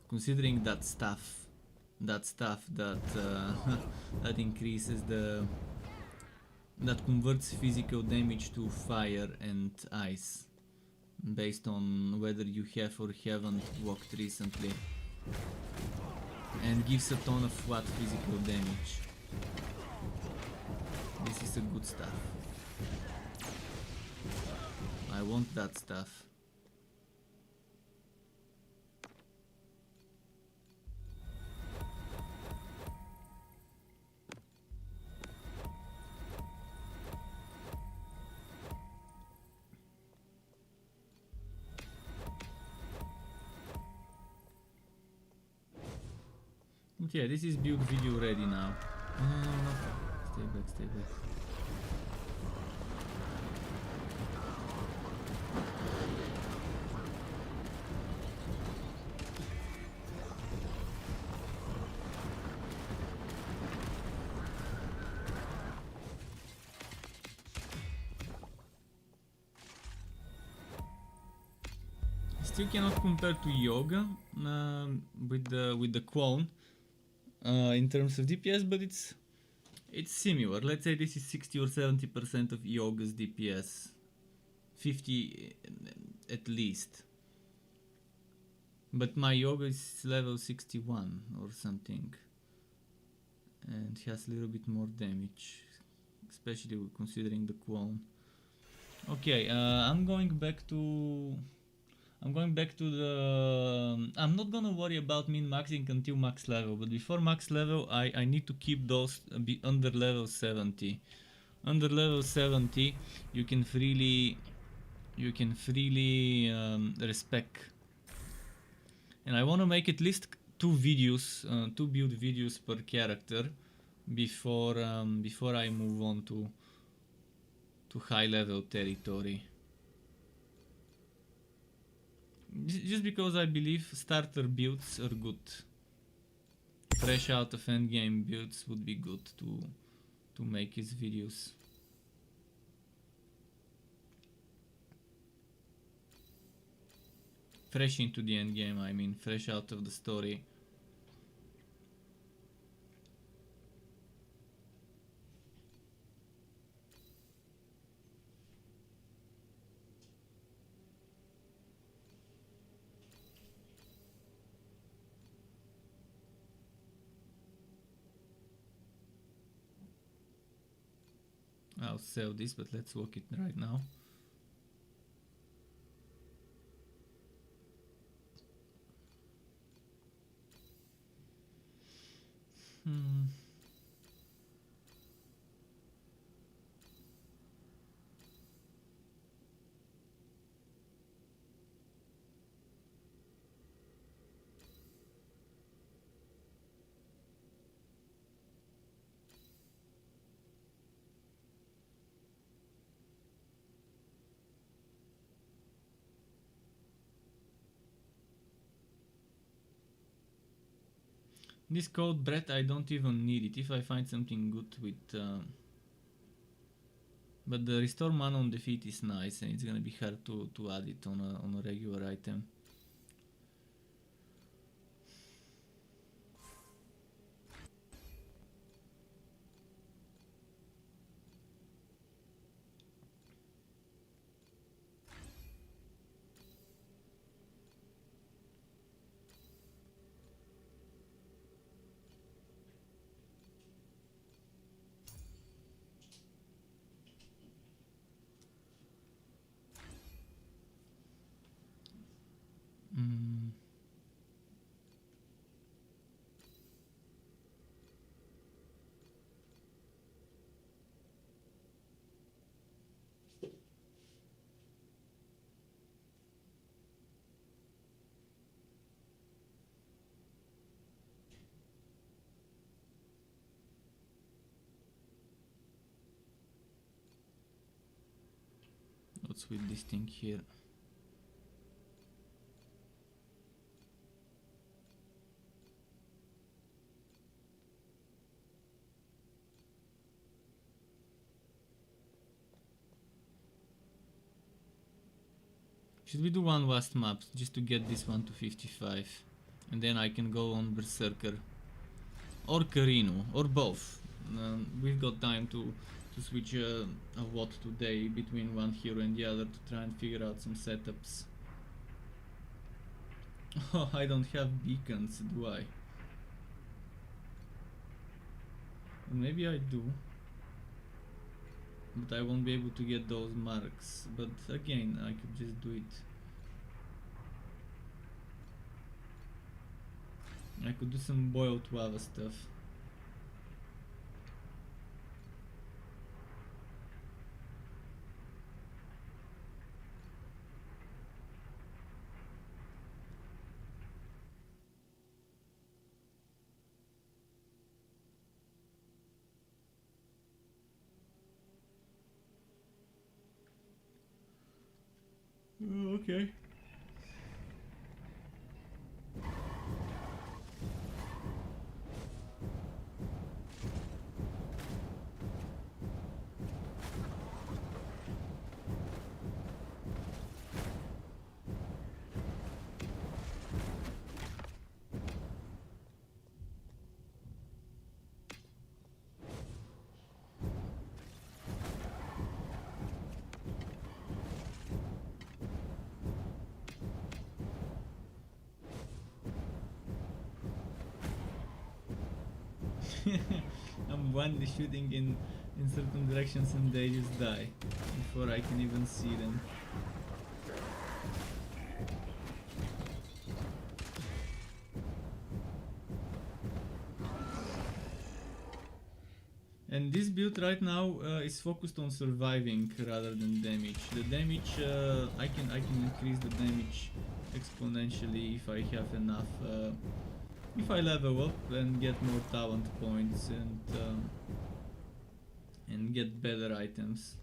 considering that stuff that that increases that converts physical damage to fire and ice based on whether you have or haven't walked recently, and gives a ton of flat physical damage. This is a good stuff. I want that stuff. Yeah, this is build video ready now. No. Stay back. Still cannot compare to Yoga with the clone in terms of DPS, but it's similar. Let's say this is 60 or 70% of Yoga's DPS, 50 at least. But my Yoga is level 61 or something, and has a little bit more damage, especially considering the clone. Okay, I'm going back to the... I'm not gonna worry about min-maxing until max level, but before max level I need to keep those under level 70. Under level 70 you can freely respec. And I want to make at least 2 videos, 2 build videos per character before I move on to high level territory. Just because I believe starter builds are good. Fresh out of endgame builds would be good to make his videos. Fresh into the endgame, I mean, fresh out of the story. I'll sell this, but let's walk it right now. This cold breath, I don't even need it if I find something good with... but the restore mana on defeat is nice, and it's gonna be hard to add it on a regular item. Mm. What's with this thing here? Should we do one last map just to get this one to 55? And then I can go on Berserker. Or Carino, or both. We've got time to switch a lot today between one hero and the other to try and figure out some setups. Oh, I don't have beacons, do I? Maybe I do. But I won't be able to get those marks. But again, I could just do it. I could do some boiled lava stuff. Okay. I'm blindly shooting in certain directions and they just die before I can even see them. And this build right now is focused on surviving rather than damage. The damage, I can increase the damage exponentially if I have enough. If I level up and get more talent points and get better items.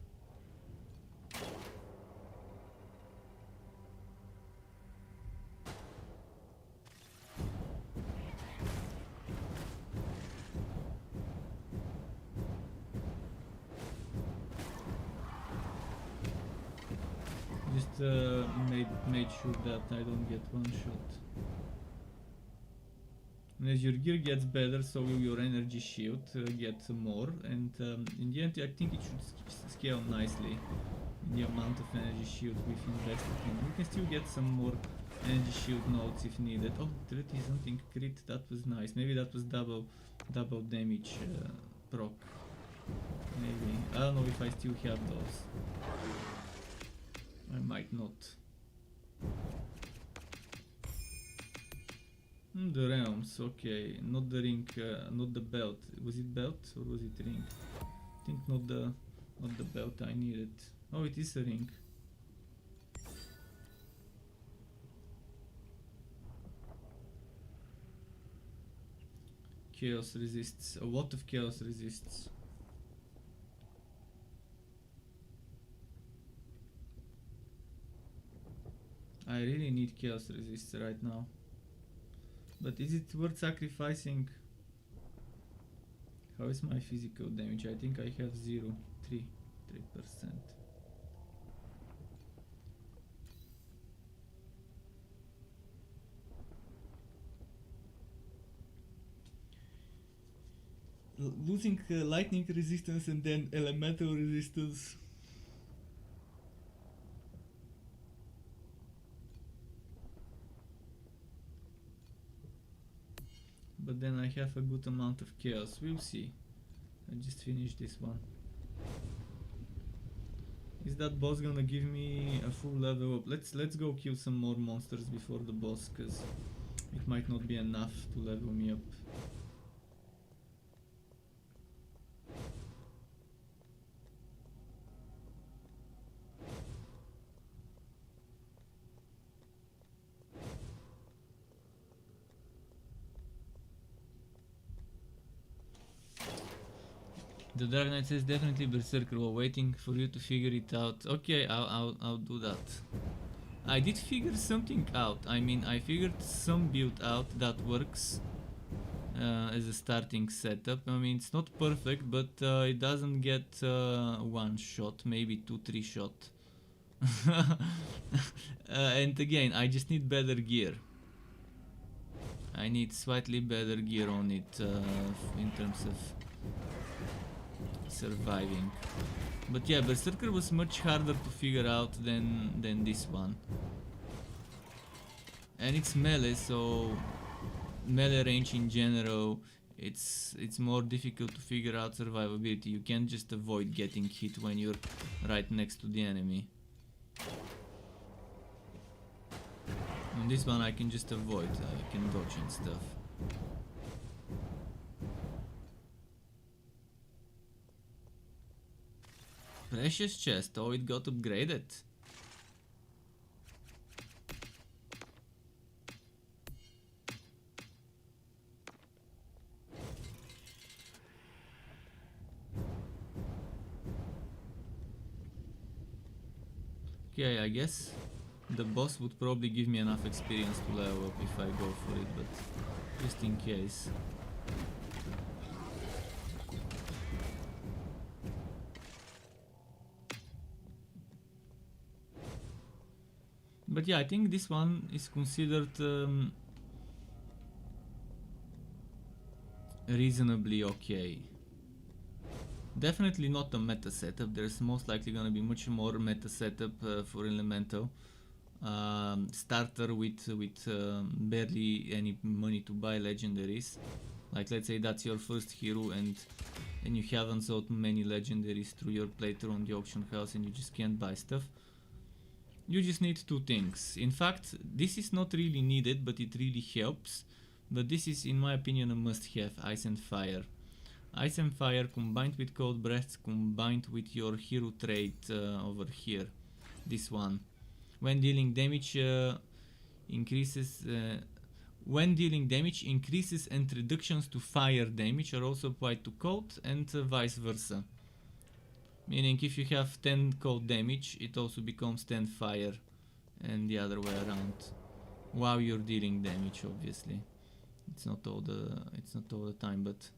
Just made sure that I don't get one shot. And as your gear gets better, so will your energy shield get more, and in the end I think it should scale nicely in the amount of energy shield we've invested in. We can still get some more energy shield nodes if needed. Oh, 30 something crit, that was nice. Maybe that was double damage proc. Maybe. I don't know if I still have those. I might not. The realms, okay, not the ring, not the belt. Was it belt or was it ring? I think not the belt I needed. Oh, it is a ring. Chaos resists, a lot of chaos resists. I really need chaos resists right now. But is it worth sacrificing? How is my physical damage? I think I have 3%. Losing lightning resistance and then elemental resistance. But then I have a good amount of chaos. We'll see. I just finished this one. Is that boss gonna give me a full level up? Let's go kill some more monsters before the boss, cause it might not be enough to level me up. The Dark Knight says definitely Berserker while waiting for you to figure it out. Okay, I'll do that. I did figure something out. I mean, I figured some build out that works as a starting setup. I mean, it's not perfect, but it doesn't get one shot, maybe 2-3 shot. And again, I just need better gear. I need slightly better gear on it in terms of surviving. But yeah, Berserker was much harder to figure out than this one. And it's melee, so melee range in general, it's more difficult to figure out survivability. You can't just avoid getting hit when you're right next to the enemy. On this one I can just avoid, I can dodge and stuff. Precious chest, oh, it got upgraded. Okay, I guess the boss would probably give me enough experience to level up if I go for it, but just in case. But yeah, I think this one is considered reasonably okay. Definitely not a meta setup. There's most likely gonna be much more meta setup for Elemental. Starter with barely any money to buy legendaries. Like, let's say that's your first hero and you haven't sold many legendaries through your playthrough on the auction house and you just can't buy stuff. You just need two things. In fact, this is not really needed, but it really helps. But this is, in my opinion, a must-have: Ice and Fire. Ice and Fire combined with Cold Breath, combined with your hero trait over here. This one. When dealing damage increases and reductions to fire damage are also applied to cold, and vice versa. Meaning if you have 10 cold damage, it also becomes 10 fire, and the other way around. While you're dealing damage, obviously. It's not all the time, but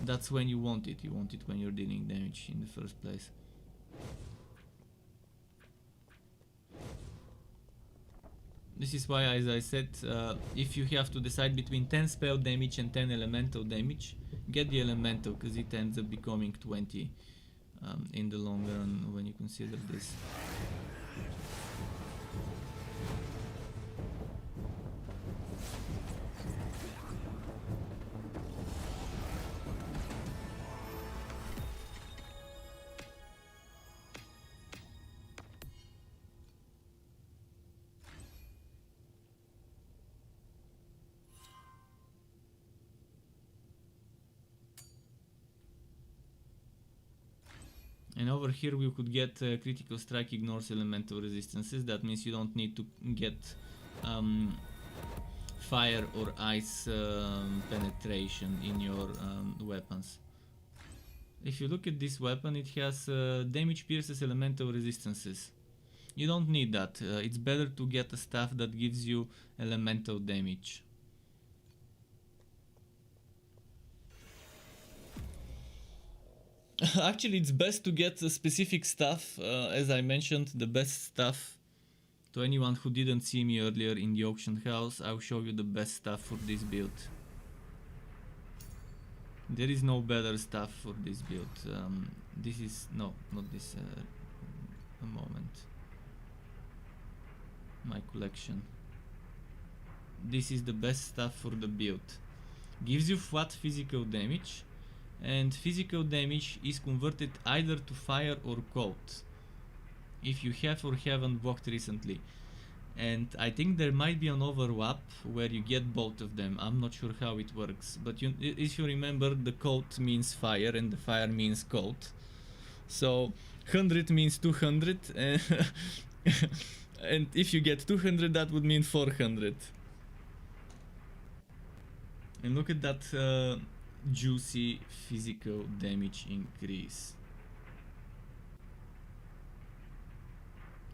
that's when you want it. You want it when you're dealing damage in the first place. This is why, as I said, if you have to decide between 10 spell damage and 10 elemental damage, get the elemental, because it ends up becoming 20 in the long run when you consider this. And over here we could get critical strike ignores elemental resistances. That means you don't need to get fire or ice penetration in your weapons. If you look at this weapon, it has damage pierces elemental resistances. You don't need that. It's better to get a staff that gives you elemental damage. Actually, it's best to get specific stuff. As I mentioned, the best stuff. To anyone who didn't see me earlier in the auction house, I'll show you the best stuff for this build. There is no better stuff for this build. This is no, not this. A moment. My collection. This is the best stuff for the build. Gives you flat physical damage, and physical damage is converted either to fire or cold, if you have or haven't walked recently. And I think there might be an overlap where you get both of them. I'm not sure how it works, but if you remember, the cold means fire and the fire means cold. So 100 means 200 and if you get 200, that would mean 400. And look at that juicy physical damage increase.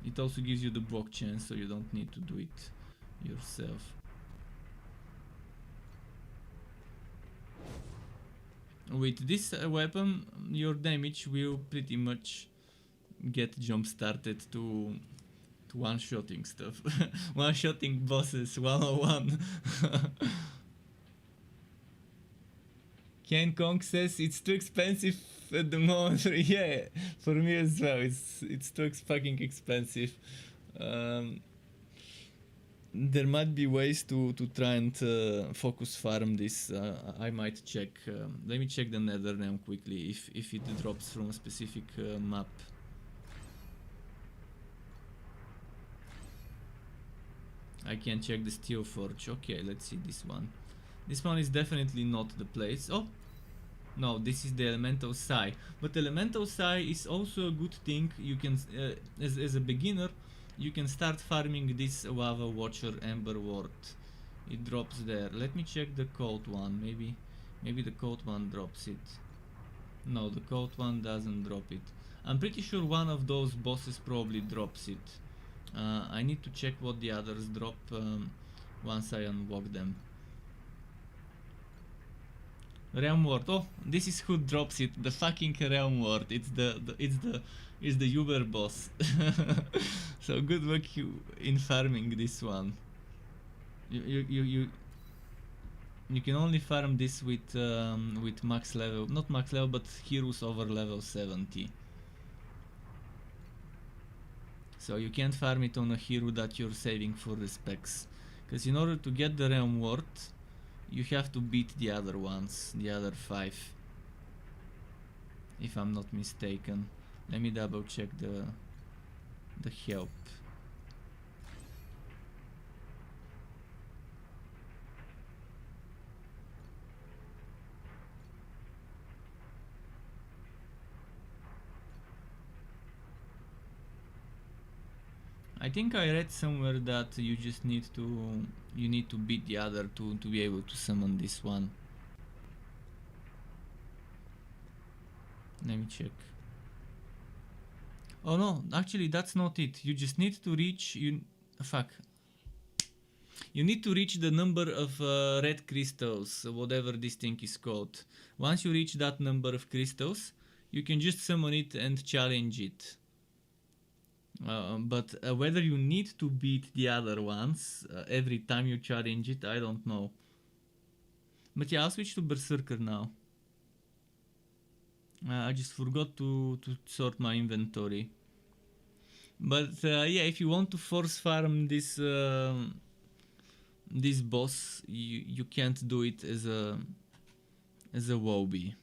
It also gives you the block chance, so you don't need to do it yourself. With this weapon, your damage will pretty much get jump started to one-shotting stuff. One-shotting bosses 101. Ken Kong says it's too expensive at the moment. Yeah, for me as well. It's too fucking expensive. There might be ways to try and focus farm this. I might check. Let me check the Nether Realm quickly if it drops from a specific map. I can check the Steel Forge. Okay, let's see this one. This one is definitely not the place. Oh! No, this is the Elemental Sai. But Elemental Sai is also a good thing. You can, as a beginner, you can start farming this Lava Watcher Ember Ward. It drops there. Let me check the cold one. Maybe the cold one drops it. No, the cold one doesn't drop it. I'm pretty sure one of those bosses probably drops it. I need to check what the others drop once I unlock them. Realm Ward. Oh, this is who drops it. The fucking Realm Ward. It's the Uber boss. So good luck in farming this one. You can only farm this with max level, not max level, but heroes over level 70. So you can't farm it on a hero that you're saving for the specs, because in order to get the Realm Ward, you have to beat the other ones, the other 5, if I'm not mistaken. Let me double check the help. I think I read somewhere that you just need to beat the other two to be able to summon this one. Let me check. Oh no, actually that's not it. You just need to reach You need to reach the number of red crystals, whatever this thing is called. Once you reach that number of crystals, you can just summon it and challenge it. But whether you need to beat the other ones every time you challenge it, I don't know. But yeah, I'll switch to Berserker now. I just forgot to sort my inventory. But yeah, if you want to force farm this this boss, you can't do it as a wobby.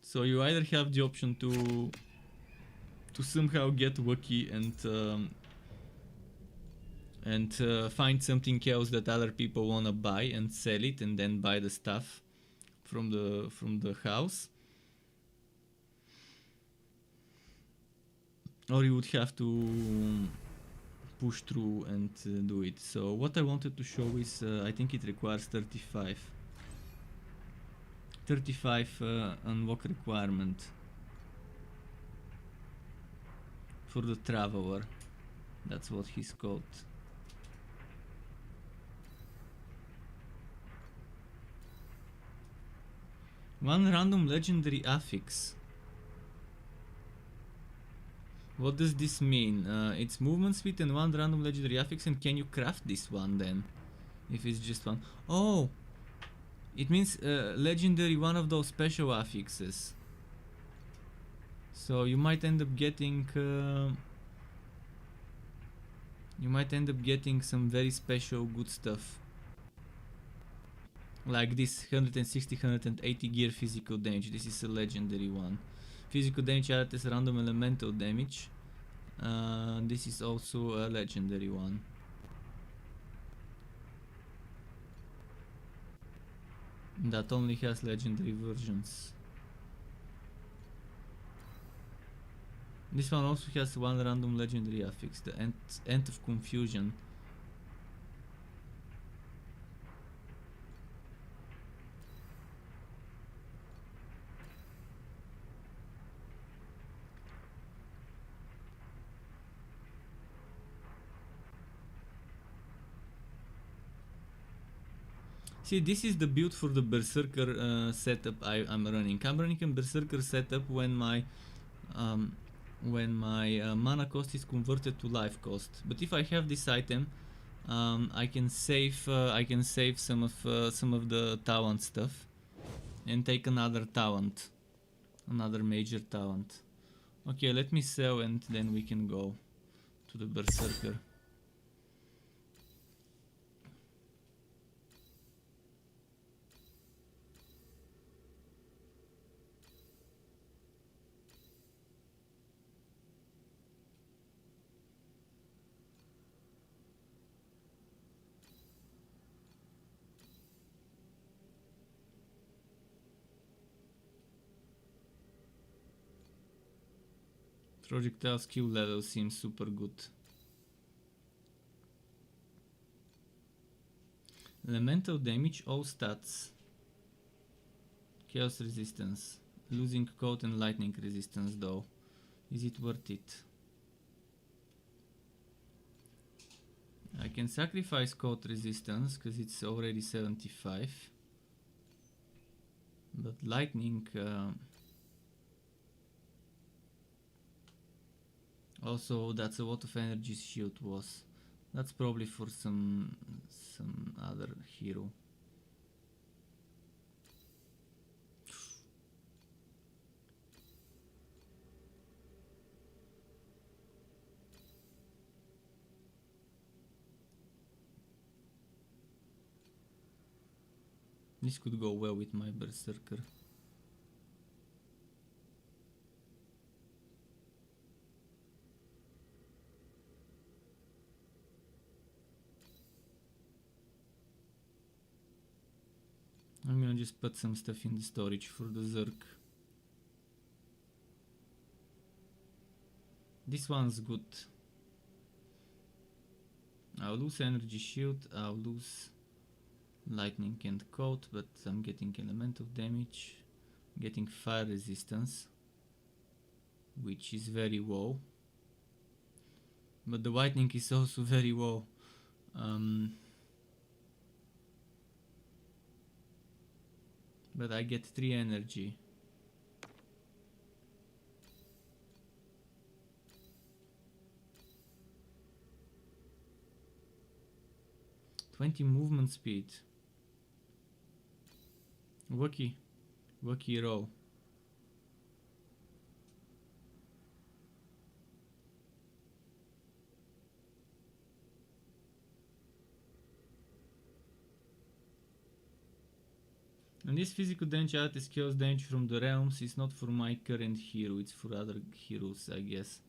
So you either have the option to somehow get lucky and find something else that other people wanna buy and sell it, and then buy the stuff from the house, or you would have to push through and do it. So what I wanted to show is I think it requires 35 unlock requirement for the Traveler. That's what he's called. One random legendary affix. What does this mean? It's movement speed and one random legendary affix, and can you craft this one then? If it's just one. Oh! It means legendary, one of those special affixes. So you might end up getting some very special good stuff. Like this 160, 180 gear physical damage. This is a legendary one. Physical damage as random elemental damage. This is also a legendary one. That only has legendary versions. This one also has one random legendary affix, the End of Confusion. See, this is the build for the Berserker setup I'm running. I'm running a Berserker setup when my mana cost is converted to life cost. But if I have this item, I can save some of the talent stuff and take another talent, another major talent. Okay, let me sell and then we can go to the Berserker. Projectile skill level seems super good. Elemental damage, all stats. Chaos resistance. Losing cold and lightning resistance though. Is it worth it? I can sacrifice cold resistance because it's already 75. But lightning... also, that's a lot of energy shield was. That's probably for some other hero. This could go well with my Berserker. I'm gonna just put some stuff in the storage for the Zerg. This one's good. I'll lose energy shield, I'll lose lightning and cold, but I'm getting elemental damage, getting fire resistance, which is very low. But the lightning is also very low. But I get 3 energy. "20 movement speed. Wacky roll. And this physical damage is chaos damage from the realms. Is not for my current hero, it's for other heroes, I guess.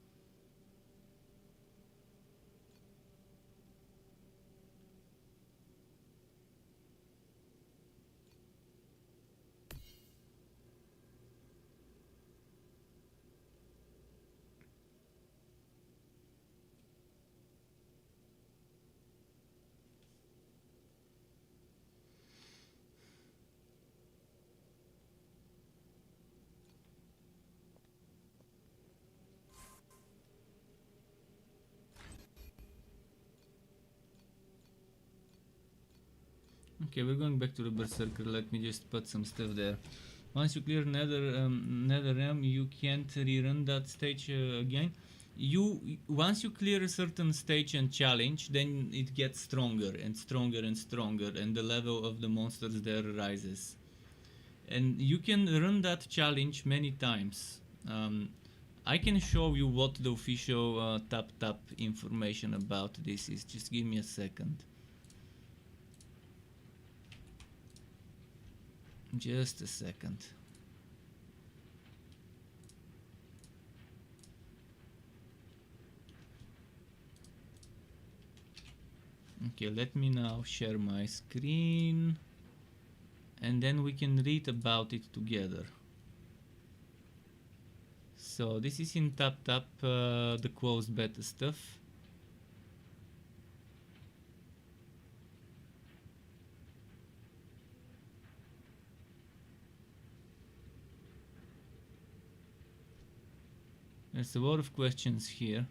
Okay, we're going back to the Berserker. Let me just put some stuff there. Once you clear nether realm, you can't rerun that stage again. Once you clear a certain stage and challenge, then it gets stronger and stronger and stronger, and the level of the monsters there rises. And you can run that challenge many times. I can show you what the official tap information about this is. Just give me a second. Just a second. Okay, let me now share my screen, and then we can read about it together. So this is in tap, the closed beta stuff. There's a lot of questions here.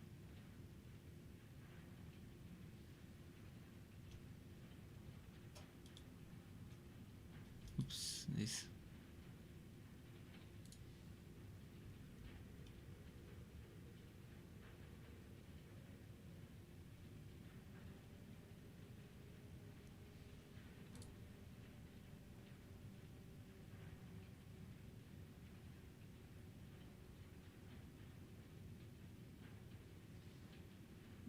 Oops, this.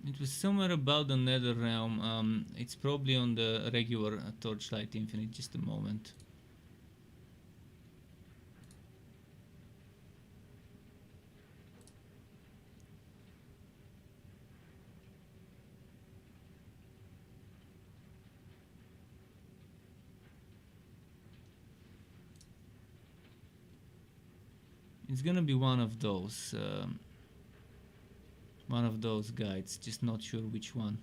It was somewhere about the Nether Realm. It's probably on the regular Torchlight Infinite. Just a moment. It's gonna be one of those guides. Just not sure which one.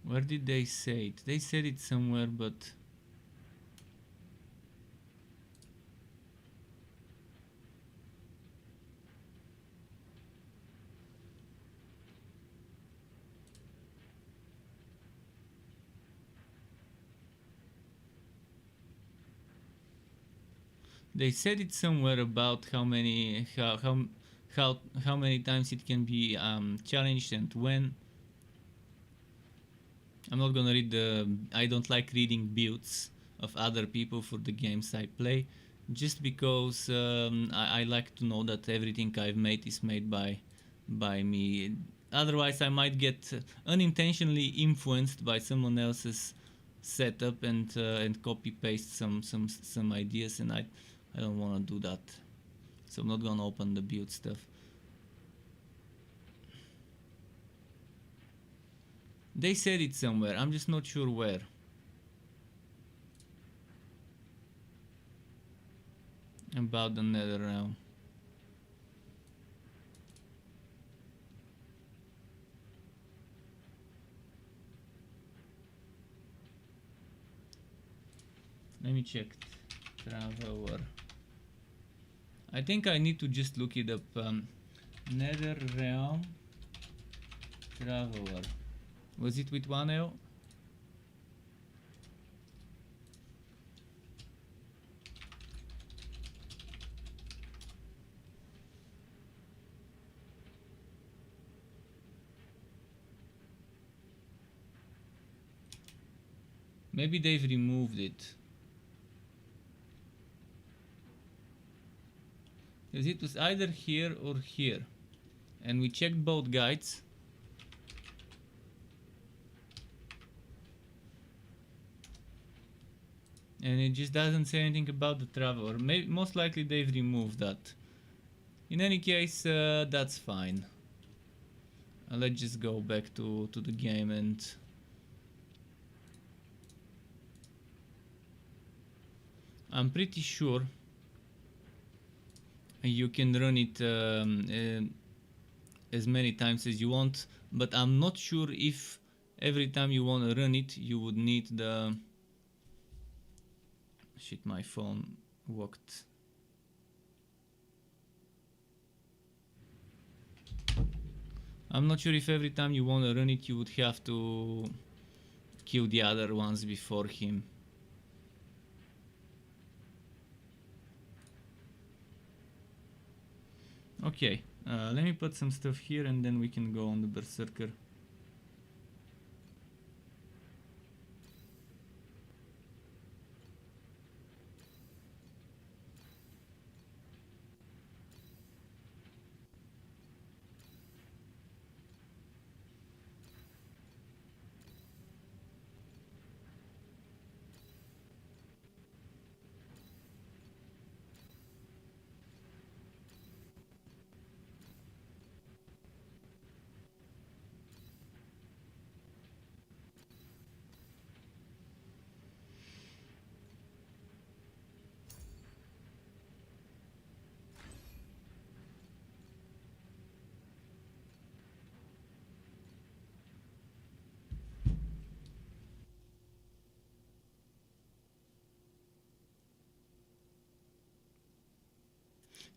Where did they say it? They said it somewhere, but they said it somewhere about how many times it can be challenged and when. I'm not gonna read the. I don't like reading builds of other people for the games I play, just because I like to know that everything I've made is made by me. Otherwise, I might get unintentionally influenced by someone else's setup and copy paste some ideas, and I don't want to do that. So I'm not gonna open the build stuff. They said it somewhere, I'm just not sure where. About the Nether Realm. Let me check. Traveler. I think I need to just look it up. Nether Realm Traveler. Was it with one L? Maybe they've removed it. Because it was either here or here. And we checked both guides. And it just doesn't say anything about the traveler. Most likely they've removed that. In any case, that's fine. Let's just go back to the game and... I'm pretty sure you can run it as many times as you want, but I'm not sure if every time you want to run it you would need the... Shit, my phone walked. I'm not sure if every time you want to run it you would have to kill the other ones before him. Okay, let me put some stuff here and then we can go on the Berserker.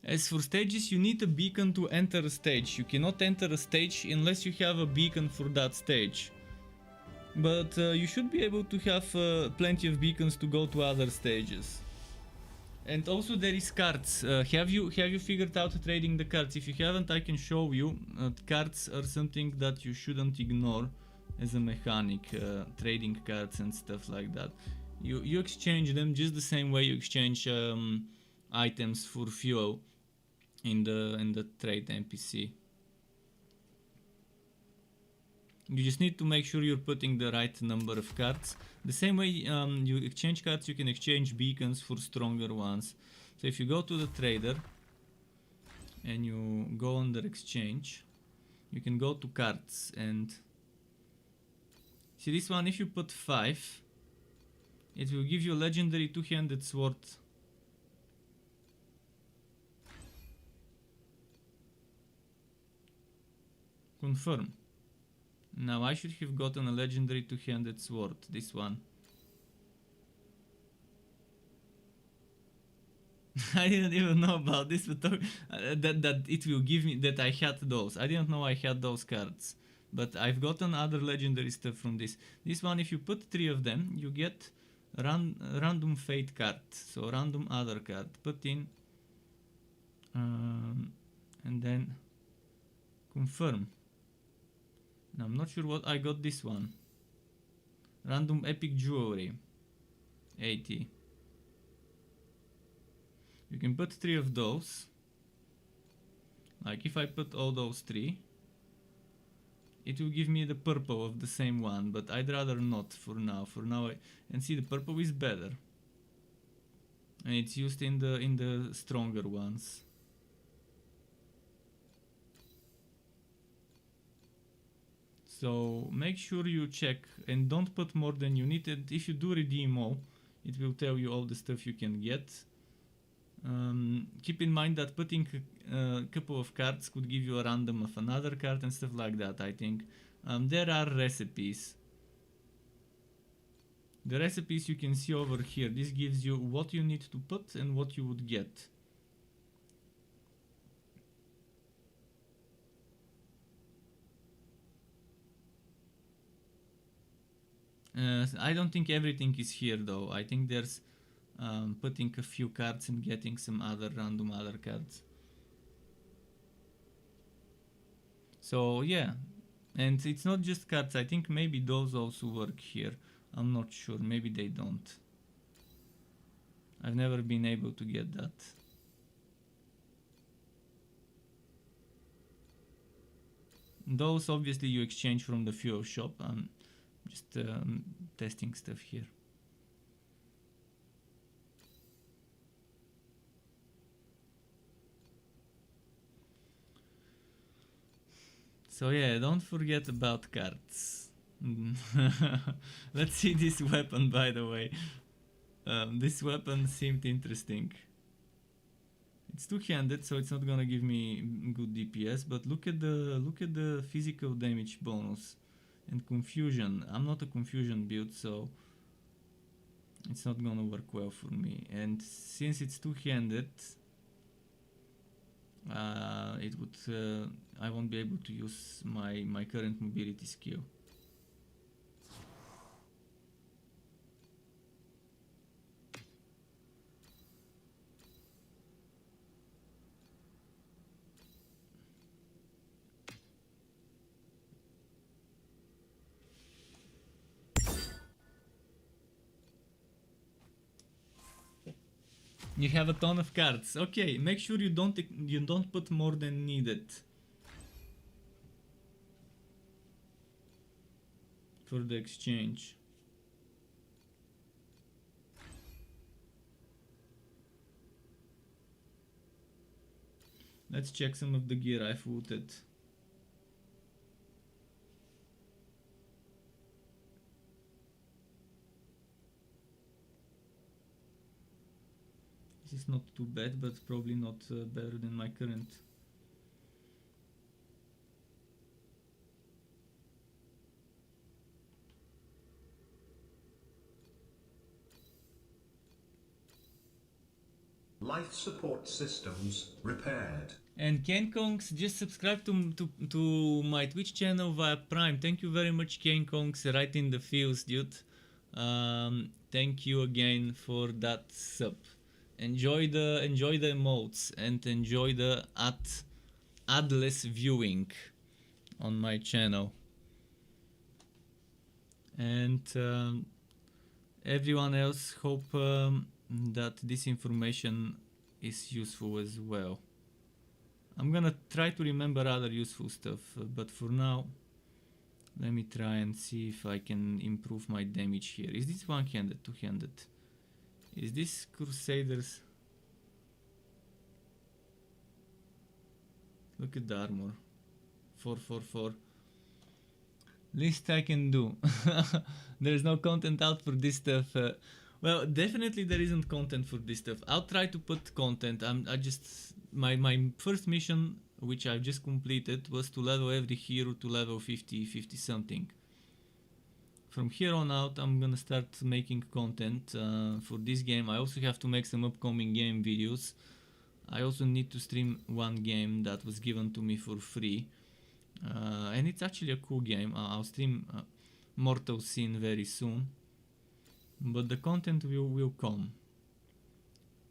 As for stages, you need a beacon to enter a stage. You cannot enter a stage unless you have a beacon for that stage. But you should be able to have plenty of beacons to go to other stages. And also there is cards. Have you figured out trading the cards? If you haven't, I can show you. Cards are something that you shouldn't ignore as a mechanic. Trading cards and stuff like that. You exchange them just the same way you exchange items for fuel in the trade NPC. You just need to make sure you're putting the right number of cards. The same way you exchange cards, you can exchange beacons for stronger ones. So if you go to the trader and you go under exchange, you can go to cards and see this one. If you put 5, it will give you a legendary two-handed sword. Confirm. Now I should have gotten a legendary two-handed sword, this one. I didn't even know about this, but that it will give me, that I had those. I didn't know I had those cards. But I've gotten other legendary stuff from this. This one, if you put 3 of them, you get random fate card. So random other card. Put in and then confirm. Now, I'm not sure what I got this one. Random epic jewelry. 80. You can put 3 of those. Like if I put all those 3, it will give me the purple of the same one, but I'd rather not for now. For now, and see, the purple is better. And it's used in the stronger ones. So make sure you check and don't put more than you need. And if you do redeem all, it will tell you all the stuff you can get. Keep in mind that putting a couple of cards could give you a random of another card and stuff like that, I think. There are recipes. The recipes you can see over here. This gives you what you need to put and what you would get. I don't think everything is here though. I think there's putting a few cards and getting some other random other cards. So yeah, and it's not just cards. I think maybe those also work here. I'm not sure. Maybe they don't. I've never been able to get that. Those obviously you exchange from the fuel shop. I'm just testing stuff here. So yeah, don't forget about cards. Let's see this weapon, by the way. This weapon seemed interesting. It's two-handed, so it's not gonna give me good DPS. But look at the physical damage bonus and confusion. I'm not a confusion build, so it's not gonna work well for me. And since it's two-handed, it would I won't be able to use my current mobility skill. You have a ton of cards. Okay, make sure you don't put more than needed for the exchange. Let's check some of the gear I've looted. This is not too bad, but probably not better than my current. Life support systems repaired. And Ken Kongs just subscribe to my Twitch channel via Prime. Thank you very much, Ken Kongs, right in the feels, dude. Thank you again for that sub. Enjoy the emotes and enjoy the adless viewing on my channel. And everyone else, hope that this information is useful as well. I'm gonna try to remember other useful stuff, but for now, let me try and see if I can improve my damage here. Is this one-handed, two-handed? Is this Crusaders? Look at the armor. 444. Least I can do. There's no content out for this stuff. Well, definitely there isn't content for this stuff. I'll try to put content. My first mission, which I've just completed, was to level every hero to level 50 something. From here on out, I'm gonna start making content for this game. I also have to make some upcoming game videos. I also need to stream one game that was given to me for free. And it's actually a cool game. I'll stream Mortal Sin very soon. But the content will come.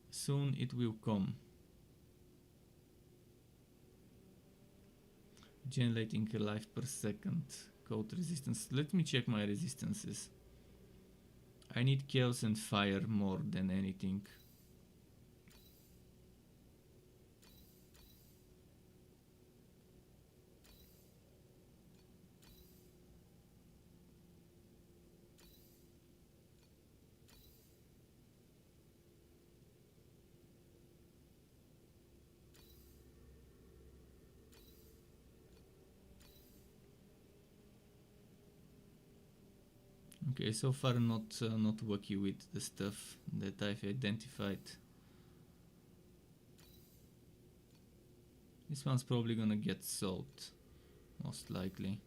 Soon it will come. Generating a life per second. Code resistance. Let me check my resistances. I need chaos and fire more than anything. Okay, so far not wacky with the stuff that I've identified. This one's probably gonna get sold, most likely.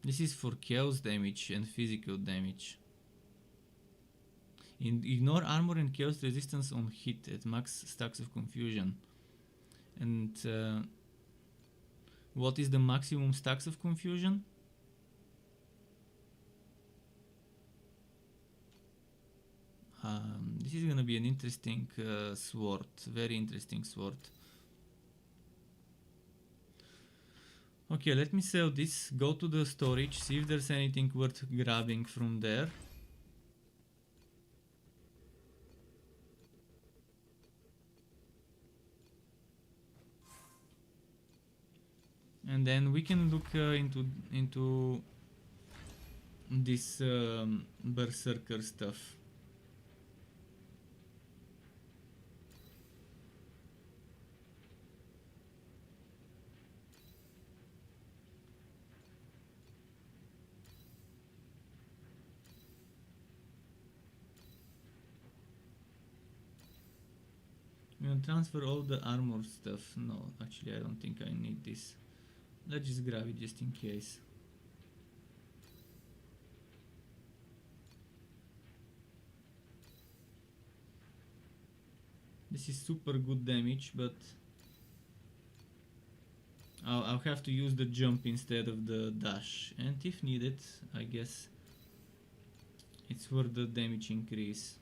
This is for chaos damage and physical damage. Ignore armor and chaos resistance on hit at max stacks of confusion. And what is the maximum stacks of confusion? This is gonna be an interesting sword, very interesting sword. Okay, let me sell this, go to the storage, see if there's anything worth grabbing from there. And then we can look into this berserker stuff. Gonna transfer all the armor stuff. No, actually I don't think I need this. Let's just grab it just in case. This is super good damage, but I'll have to use the jump instead of the dash. And if needed, I guess it's worth the damage increase.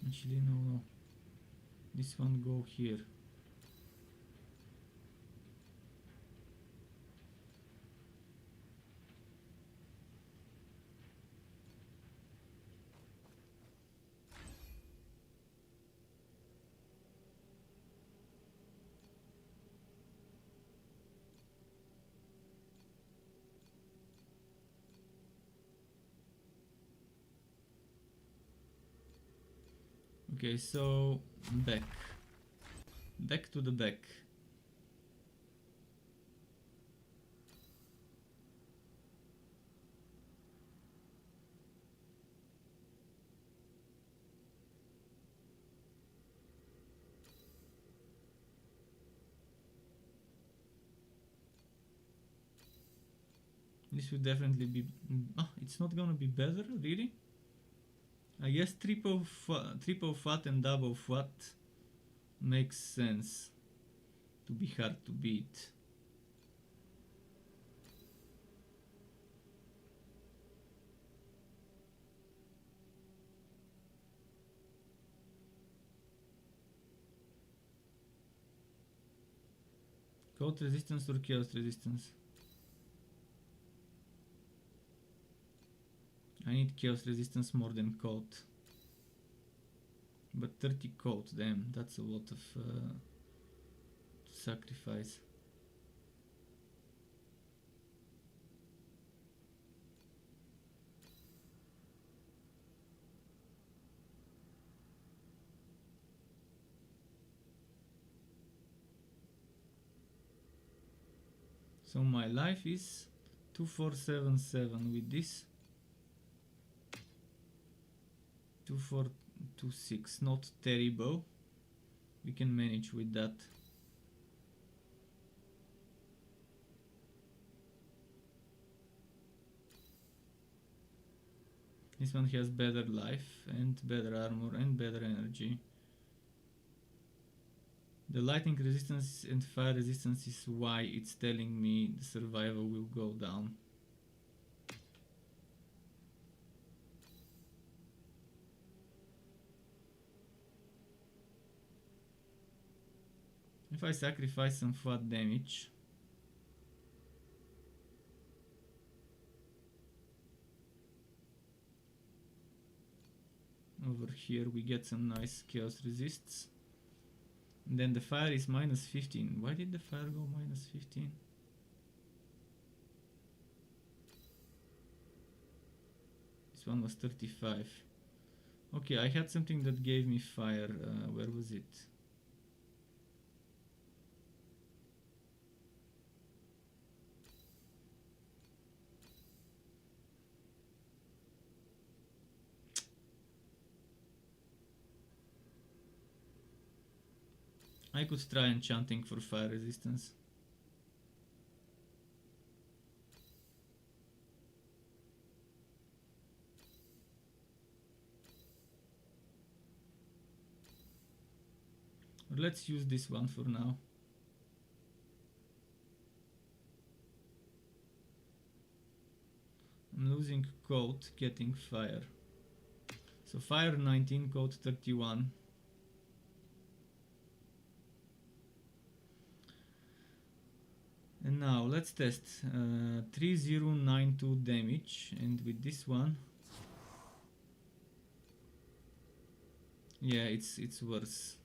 Actually, no. This one go here. Okay, so back to the back. This would definitely be... it's not gonna be better, really? I guess triple fat and double fat makes sense to be hard to beat. Cold resistance or chaos resistance? I need chaos resistance more than cold. But 30 cold, damn, that's a lot of sacrifice. So my life is 2477 with this. 2426, not terrible. We can manage with that. This one has better life and better armor and better energy. The lightning resistance and fire resistance is why it's telling me the survival will go down. If I sacrifice some flat damage, over here we get some nice chaos resists. And then the fire is minus 15. Why did the fire go minus 15? This one was 35. Okay, I had something that gave me fire. Where was it? I could try enchanting for fire resistance. Or let's use this one for now. I'm losing cold, getting fire. So fire 19, cold 31. And now let's test 3092 damage, and with this one, yeah, it's worse.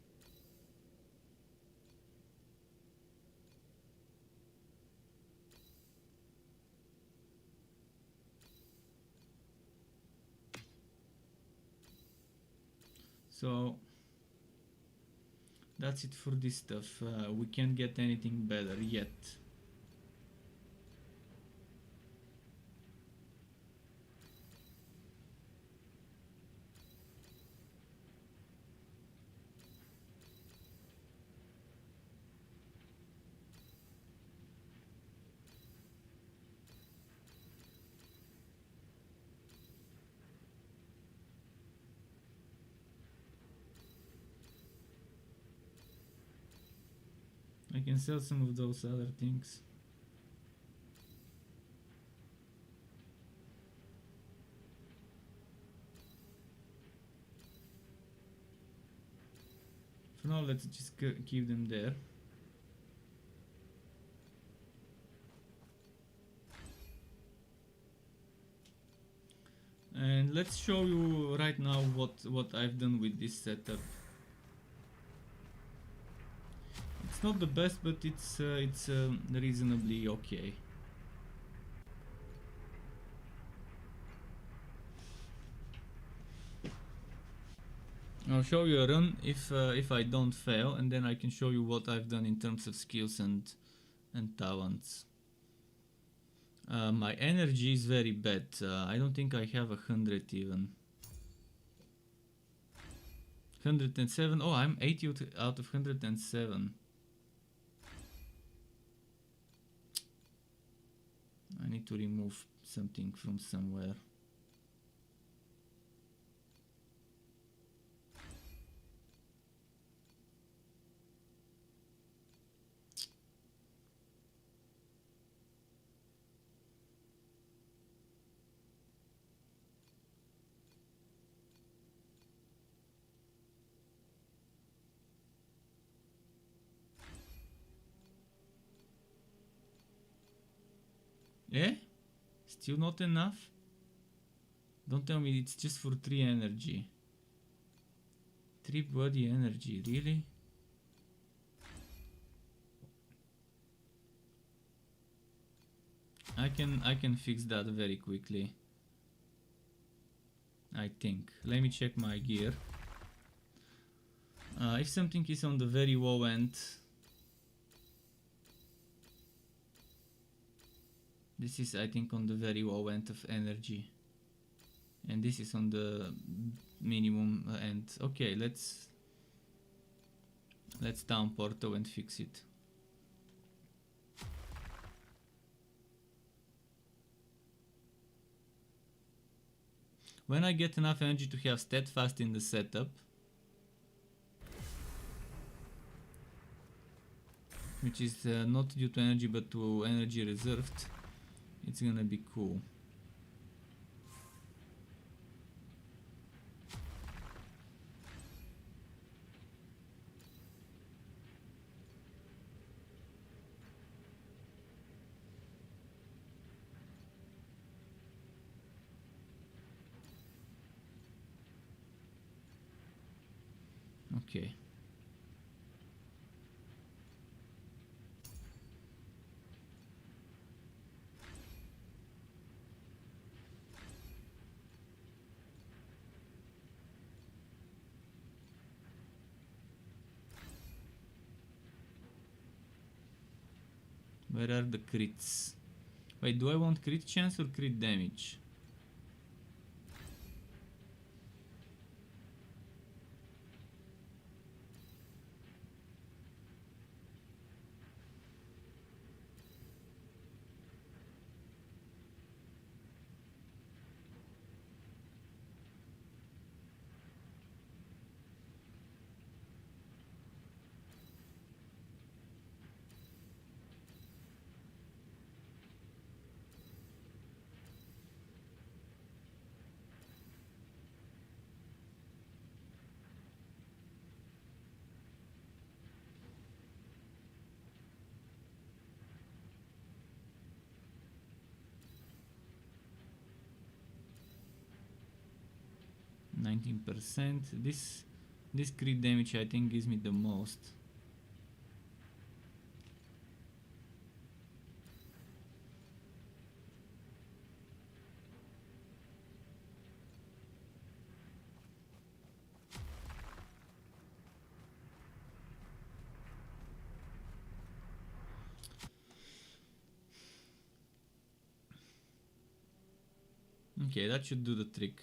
So that's it for this stuff. We can't get anything better yet. I can sell some of those other things. For now, let's just keep them there. And let's show you right now what I've done with this setup. It's not the best, but it's reasonably okay. I'll show you a run if I don't fail, and then I can show you what I've done in terms of skills and talents. My energy is very bad. I don't think I have 100 even. 107. Oh, I'm 80 out of 107. I need to remove something from somewhere. Yeah? Still not enough? Don't tell me it's just for 3 energy. 3 body energy, really? I can fix that very quickly. I think. Let me check my gear. If something is on the very low end, this is, I think, on the very low end of energy, and this is on the minimum end. Okay, let's down Porto and fix it. When I get enough energy to have steadfast in the setup, which is not due to energy but to energy reserved, it's gonna be cool. Okay. Where are the crits? Wait, do I want crit chance or crit damage? 19%. This crit damage I think gives me the most. Okay, that should do the trick.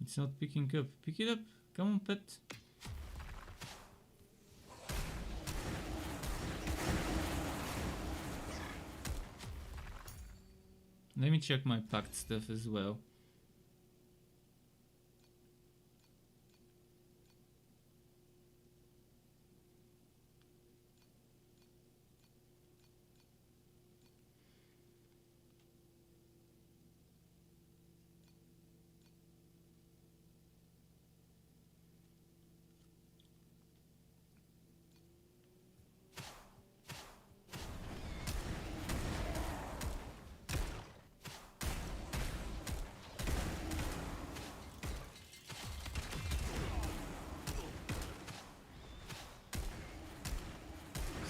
It's not picking up. Pick it up. Come on, pet. Let me check my packed stuff as well.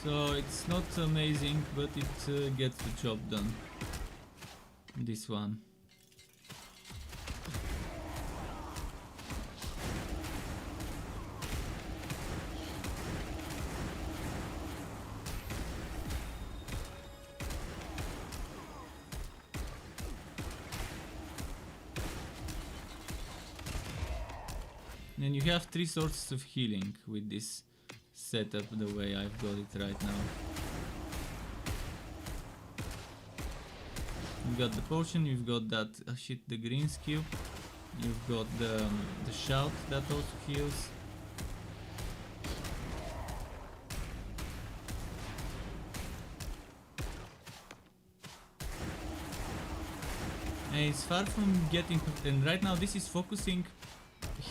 So it's not amazing, but it gets the job done. This one. And you have 3 sources of healing with this setup the way I've got it right now. You've got the potion, you've got that the green skill, you've got the shout that also heals. And it's far from getting, and right now this is focusing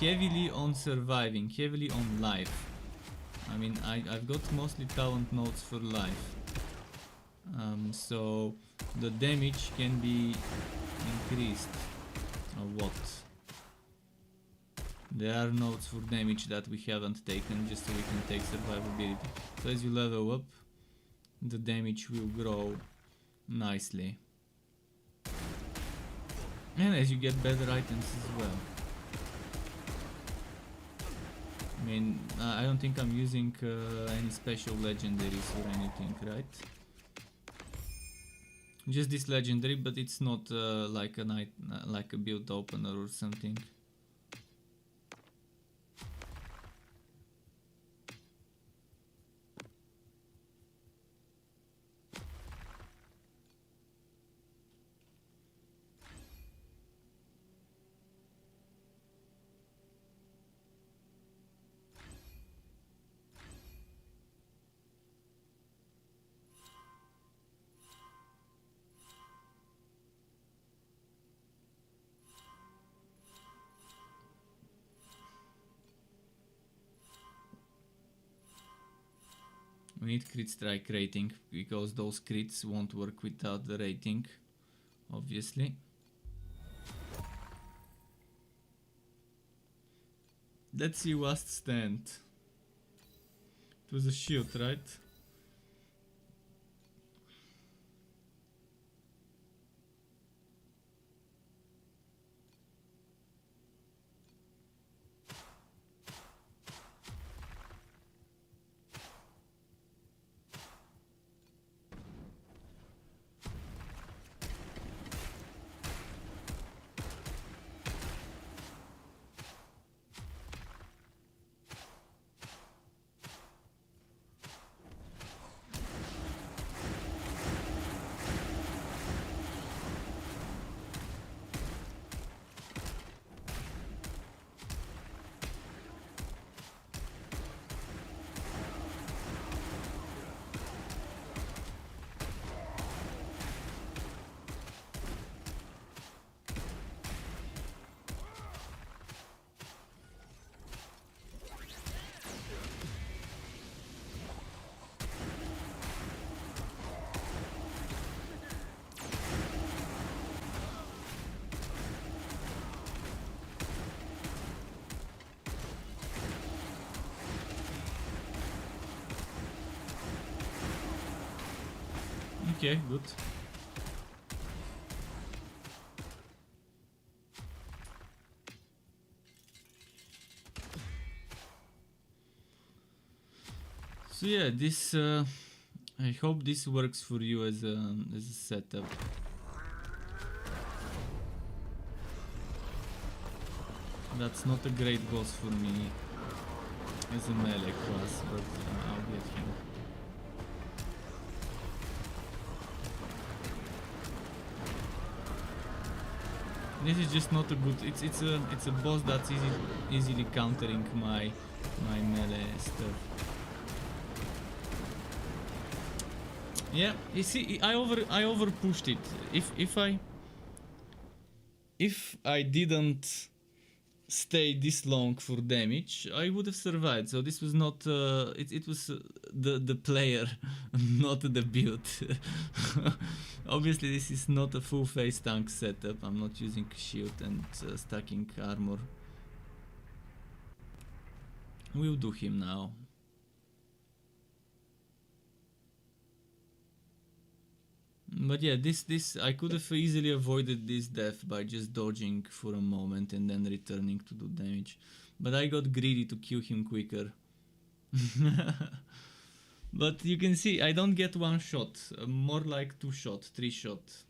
heavily on surviving, heavily on life. I mean, I've got mostly talent nodes for life, so the damage can be increased a lot. There are nodes for damage that we haven't taken just so we can take survivability. So as you level up, the damage will grow nicely. And as you get better items as well. I mean, I don't think I'm using any special legendaries or anything, right? Just this legendary, but it's not like a build opener or something. We need crit strike rating because those crits won't work without the rating, obviously. Let's see last stand. It was a shield, right? Okay, good. So yeah, this I hope this works for you as a setup. That's not a great boss for me as a melee class, but I'll get him. This is just not a good. It's a boss that's easily countering my melee stuff. Yeah, you see, I over pushed it. If I didn't stay this long for damage, I would have survived. So this was not it was the player, not the build. Obviously this is not a full face tank setup. I'm not using shield and stacking armor. We'll do him now. But yeah, this I could have easily avoided this death by just dodging for a moment and then returning to do damage. But I got greedy to kill him quicker. But you can see I don't get one shot, more like 2 shots, 3 shots.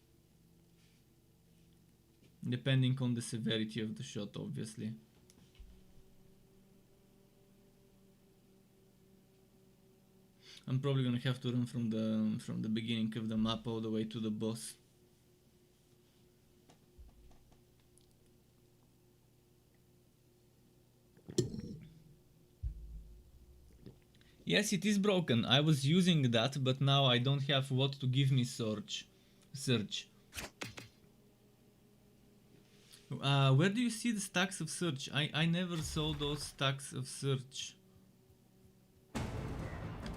Depending on the severity of the shot, obviously. I'm probably gonna have to run from the beginning of the map all the way to the boss. Yes, it is broken. I was using that, but now I don't have what to give me search. Where do you see the stacks of search? I never saw those stacks of search.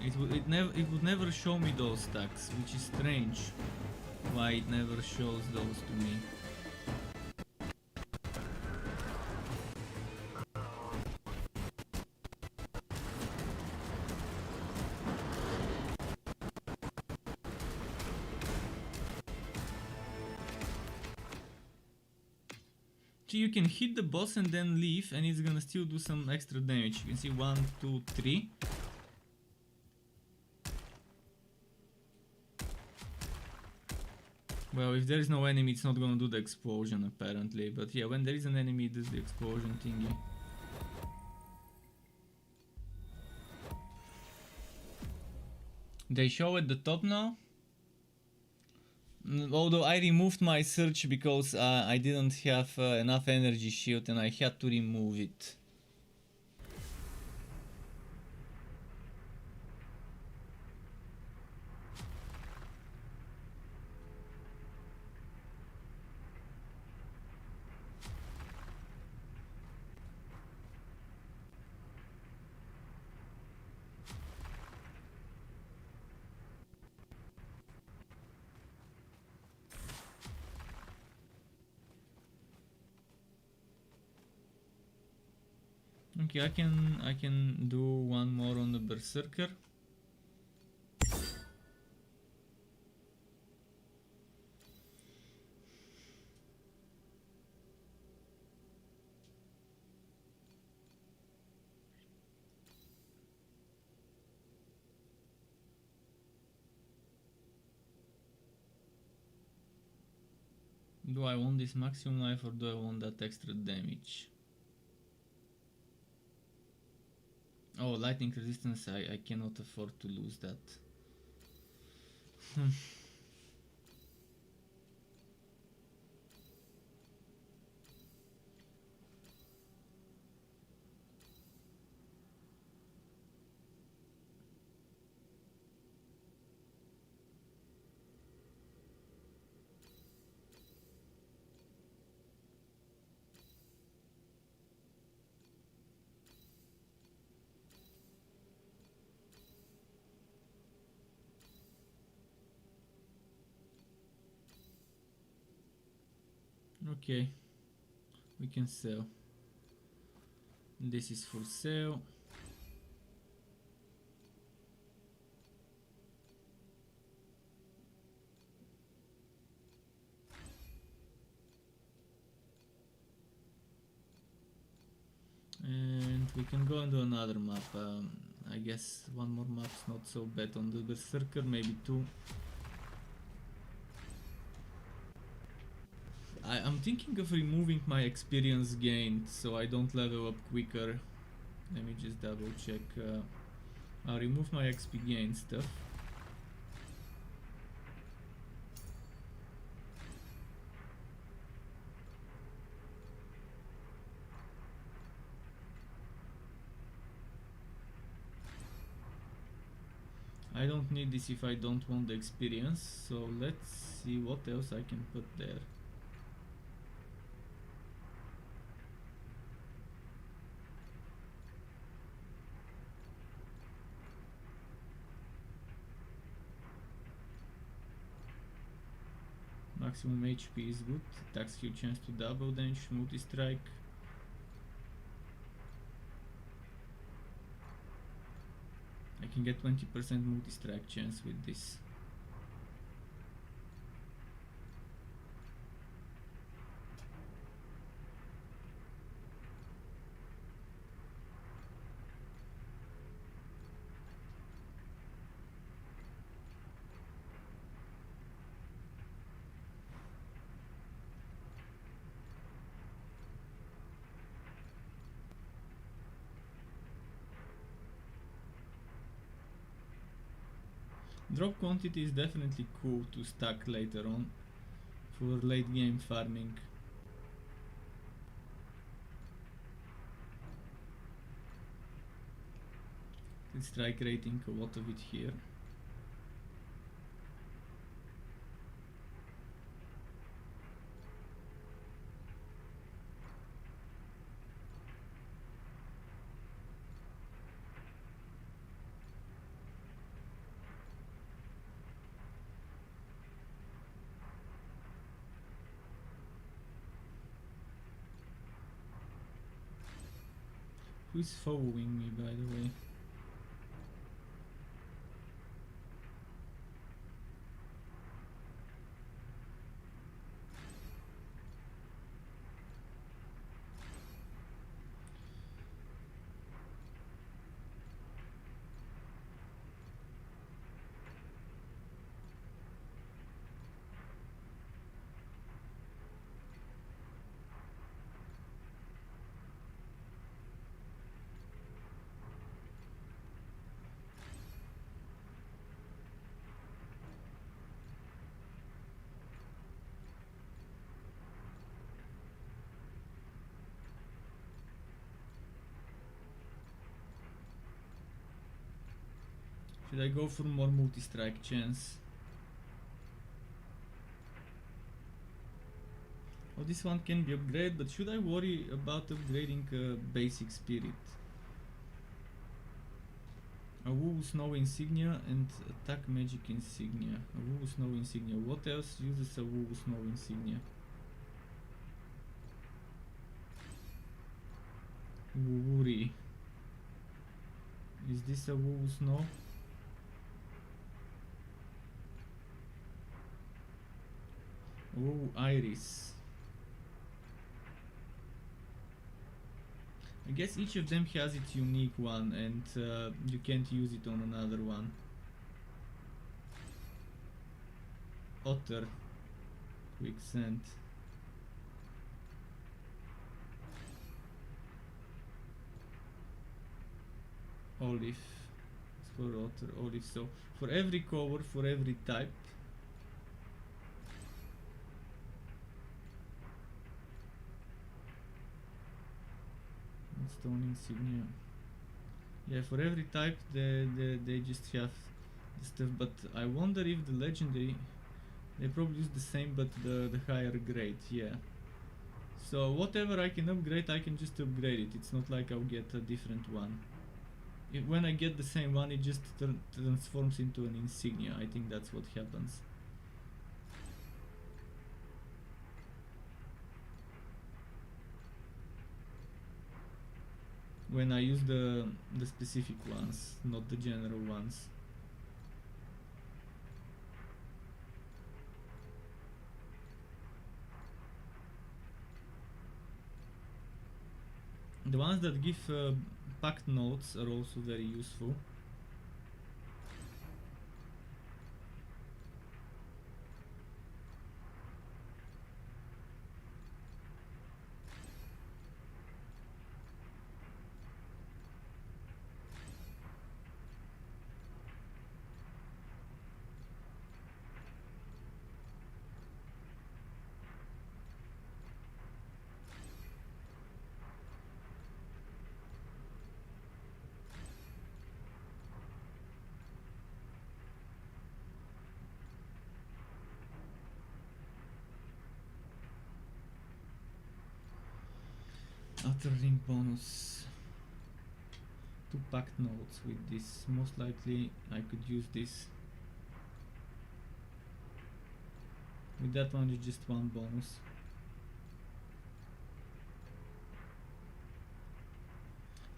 It would never show me those stacks, which is strange. Why it never shows those to me. So you can hit the boss and then leave, and it's gonna still do some extra damage. You can see 1, 2, 3. Well, if there is no enemy, it's not gonna do the explosion apparently. But yeah, when there is an enemy, it does the explosion thingy. They show at the top now. Although I removed my search because I didn't have enough energy shield and I had to remove it. Okay, I can do one more on the berserker. Do I want this maximum life or do I want that extra damage? Oh, lightning resistance, I cannot afford to lose that. Okay, we can sell. This is for sale. we can go and do another map. I guess one more map's not so bad on the Berserker, maybe two. I'm thinking of removing my experience gained so I don't level up quicker. Let me just double check. I'll remove my XP gain stuff. I don't need this if I don't want the experience, so let's see what else I can put there. Maximum HP is good, attacks kill chance to double damage, multi-strike. I can get 20% multi-strike chance with this. Drop quantity is definitely cool to stack later on for late game farming. Let's strike rating a lot of it here. Who's following me, by the way? Should I go for more multi-strike chance? Oh, this one can be upgraded, but should I worry about upgrading basic spirit? A Woo Snow insignia and attack magic insignia. A Woo Snow insignia. What else uses a Woo Snow insignia? Woori. Is this a Woo Snow? Oh, Iris. I guess each of them has its unique one, and you can't use it on another one. Otter. Quicksand. Olive. It's for otter, olive. So for every cover, for every type. Stone insignia. Yeah, for every type they just have the stuff, but I wonder if the legendary, they probably use the same but the higher grade. Yeah, so whatever I can upgrade, I can just upgrade it. It's not like I'll get a different one. When I get the same one, it just transforms into an insignia. I think that's what happens. When I use the specific ones, not the general ones. The ones that give packed nodes are also very useful. Outer ring bonus. 2 packed nodes with this. Most likely I could use this. With that one it's just 1 bonus.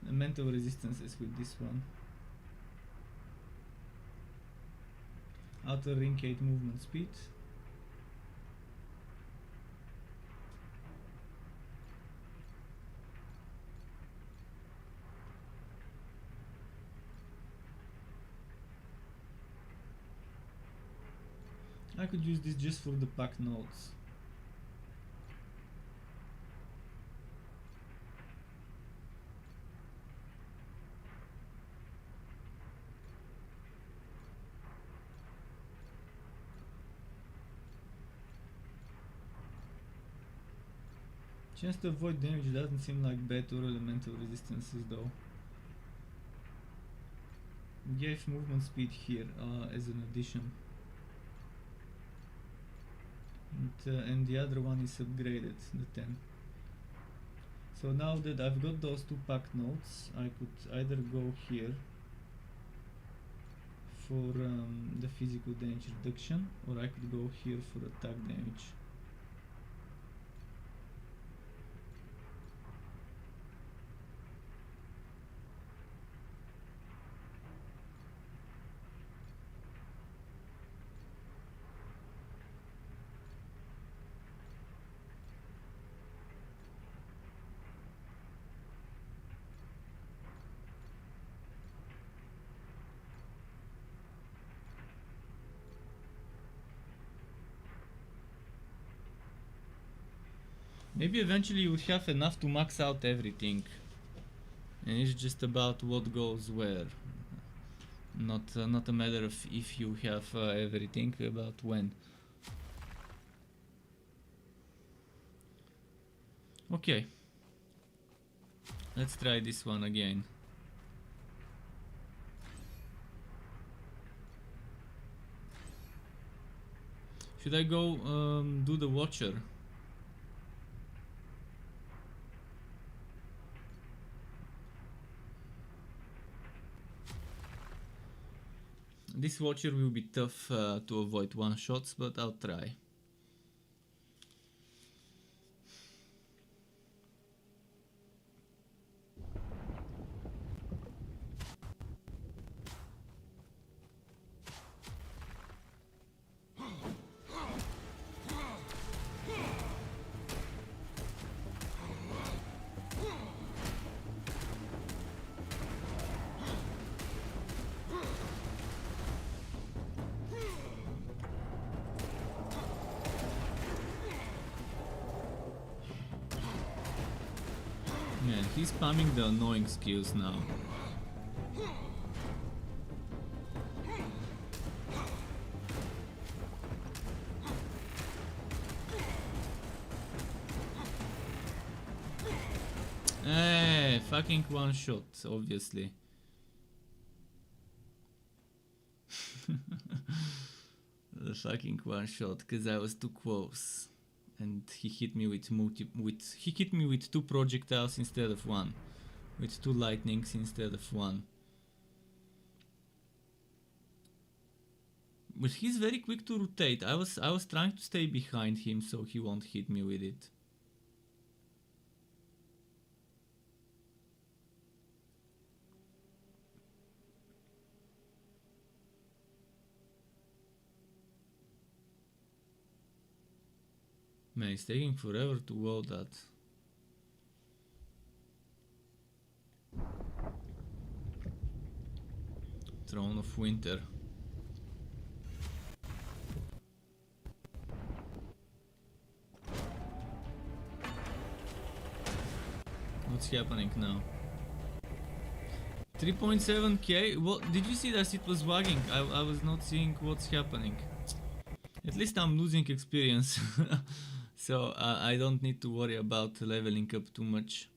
The mental resistances with this one. Outer ring 8 movement speed. I could use this just for the packed nodes. Chance to avoid damage doesn't seem like bad or elemental resistances though. Gave movement speed here as an addition. And the other one is upgraded, the 10. So now that I've got those 2 packed nodes, I could either go here for the physical damage reduction, or I could go here for attack damage. Maybe eventually you would have enough to max out everything, and it's just about what goes where. Not a matter of if you have everything, about when. Okay, let's try this one again. Should I go do the Watcher? This Watcher will be tough to avoid one-shots, but I'll try. Yeah, he's spamming the annoying skills now. Fucking one shot, obviously. The fucking one shot, because I was too close. And he hit me with he hit me with 2 projectiles instead of 1, with 2 lightnings instead of 1. But he's very quick to rotate. I was trying to stay behind him so he won't hit me with it. Man, it's taking forever to load that. Throne of Winter. What's happening now? 3.7k? What? Did you see that it was lagging? I was not seeing what's happening. At least I'm losing experience. So I don't need to worry about leveling up too much.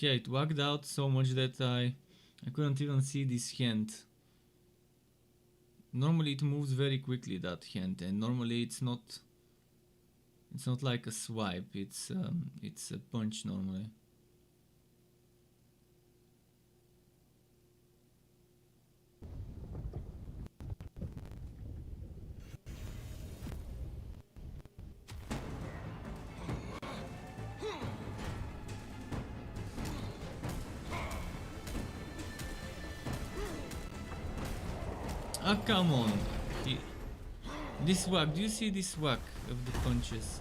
Yeah, it lagged out so much that I couldn't even see this hand. Normally it moves very quickly, that hand, and normally it's not like a swipe, it's a punch normally. Ah, come on. This whack, do you see this whack of the punches?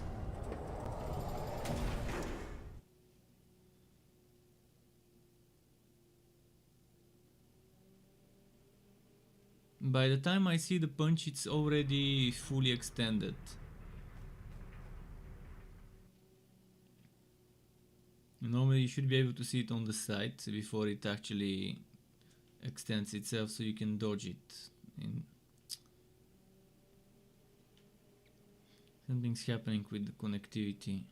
By the time I see the punch, it's already fully extended. Normally you should be able to see it on the side before it actually extends itself, so you can dodge it. Something's happening with the connectivity.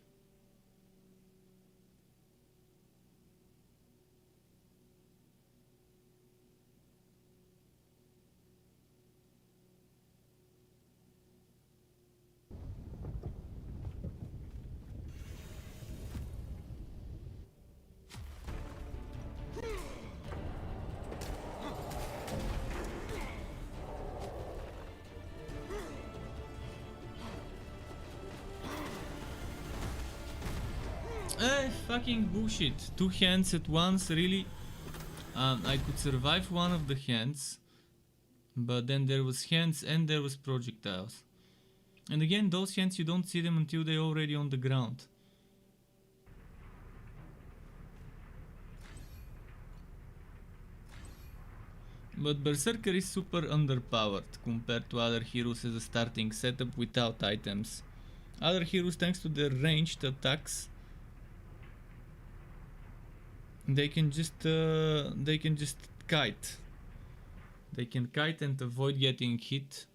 Fucking bullshit. 2 hands at once, really? I could survive one of the hands, but then there was hands and there was projectiles. And again, those hands, you don't see them until they're already on the ground. But Berserker is super underpowered compared to other heroes as a starting setup without items. Other heroes, thanks to their ranged attacks, they can just kite. They can kite and avoid getting hit.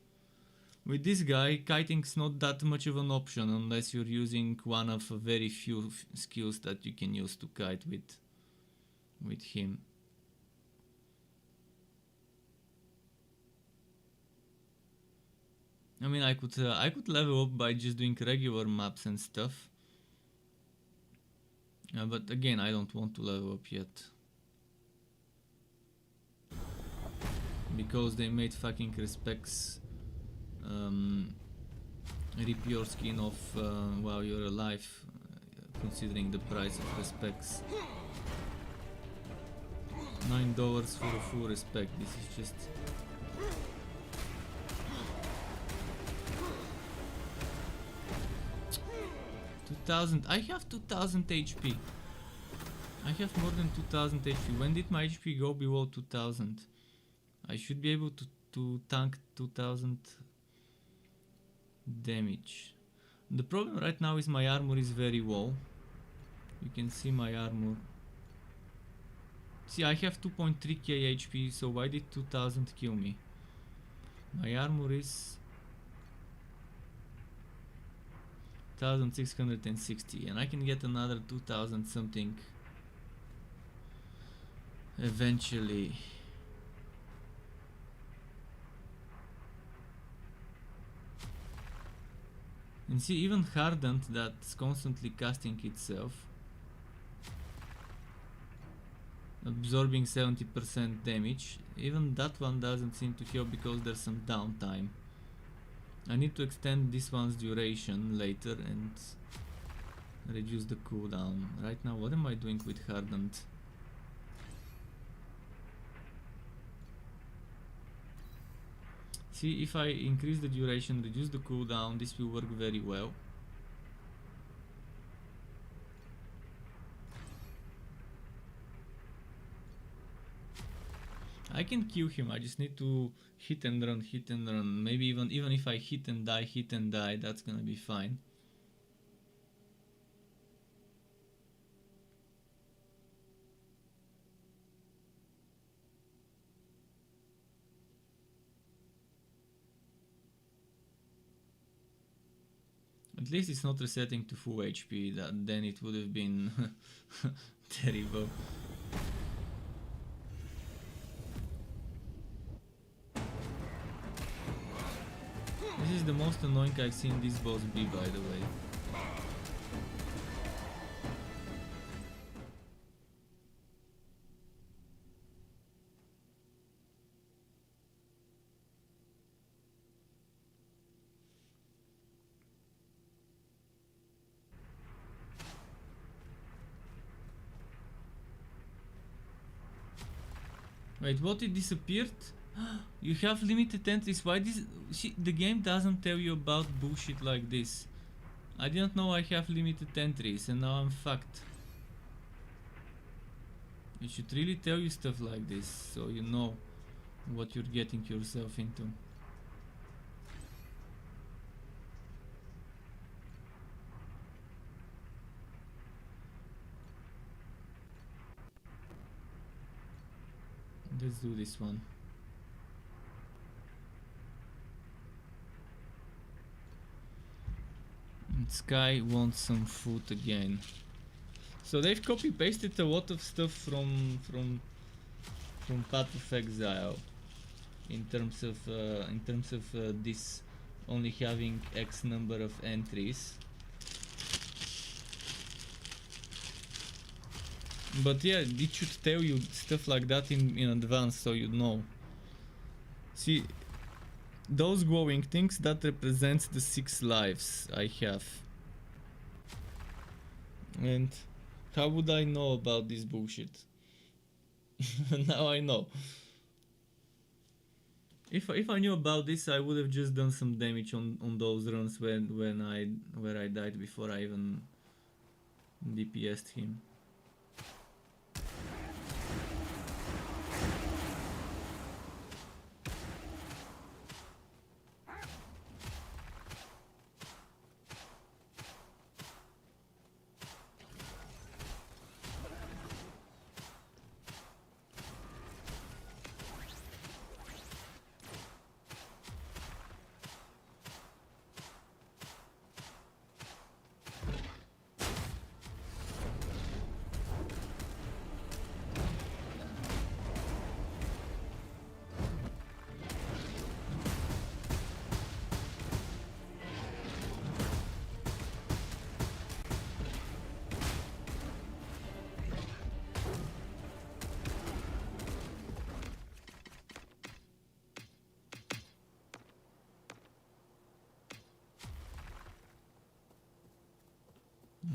With this guy, kiting's not that much of an option unless you're using one of a very few skills that you can use to kite with him. I mean, I could level up by just doing regular maps and stuff. But again, I don't want to level up yet. Because they made fucking Respecs rip your skin off while you're alive, considering the price of Respecs. $9 for a full Respect, this is just... I have 2000 HP. I have more than 2000 HP. When did my HP go below 2000? I should be able to tank 2000 damage. The problem right now is my armor is very low. You can see my armor. See, I have 2.3k HP, so why did 2000 kill me? My armor is 1660, and I can get another 2000 something eventually. And see, even Hardened, that's constantly casting itself, absorbing 70% damage, even that one doesn't seem to heal because there's some downtime. I need to extend this one's duration later and reduce the cooldown. Right now, what am I doing with Hardened? See, if I increase the duration, reduce the cooldown, this will work very well. I can kill him, I just need to hit and run, hit and run. Maybe even if I hit and die, that's gonna be fine. At least it's not resetting to full HP, then it would have been terrible. This is the most annoying I've seen this boss be, by the way. Wait, what? It disappeared? You have limited entries. Why this? The game doesn't tell you about bullshit like this. I didn't know I have limited entries and now I'm fucked. It should really tell you stuff like this so you know what you're getting yourself into. Let's do this one. And Sky wants some food again. So they've copy pasted a lot of stuff from Path of Exile in terms of this only having X number of entries. But yeah, it should tell you stuff like that in advance so you know. See, those glowing things, that represents the 6 lives I have. And how would I know about this bullshit? Now I know. If I knew about this, I would have just done some damage on those runs where I died before I even DPS'd him.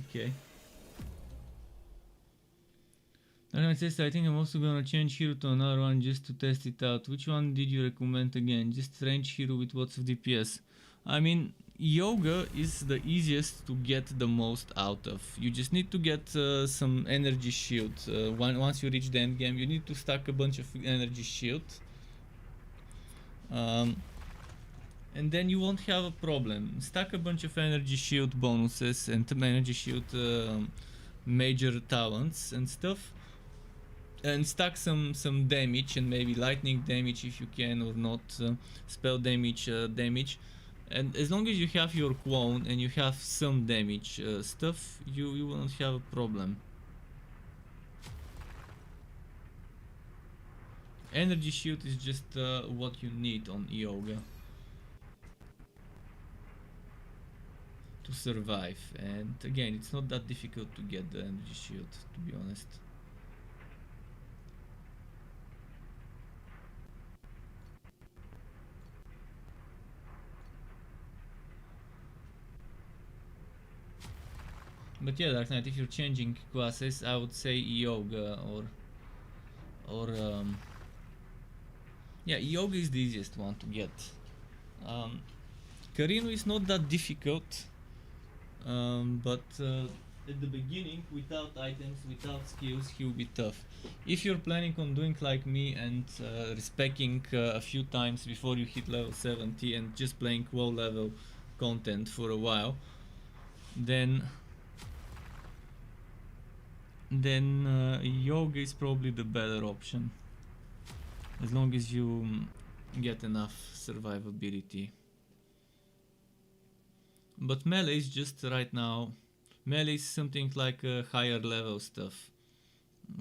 Okay. I think I'm also gonna change hero to another one just to test it out. Which one did you recommend again? Just range hero with lots of DPS. I mean, Yoga is the easiest to get the most out of. You just need to get some energy shield. Once you reach the end game, you need to stack a bunch of energy shield. And then you won't have a problem. Stack a bunch of energy shield bonuses and energy shield major talents and stuff, and stack some damage and maybe lightning damage if you can, or not, spell damage, and as long as you have your clone and you have some damage stuff, you won't have a problem. Energy shield is just what you need on Yoga to survive, and again, it's not that difficult to get the energy shield, to be honest. But yeah, Dark Knight, if you're changing classes, I would say Yoga or yeah, Yoga is the easiest one to get. Carino is not that difficult, but at the beginning, without items, without skills, he will be tough. If you're planning on doing like me and respecing a few times before you hit level 70 and just playing low level content for a while, then yoga is probably the better option, as long as you get enough survivability. But melee is just right now, melee is something like higher level stuff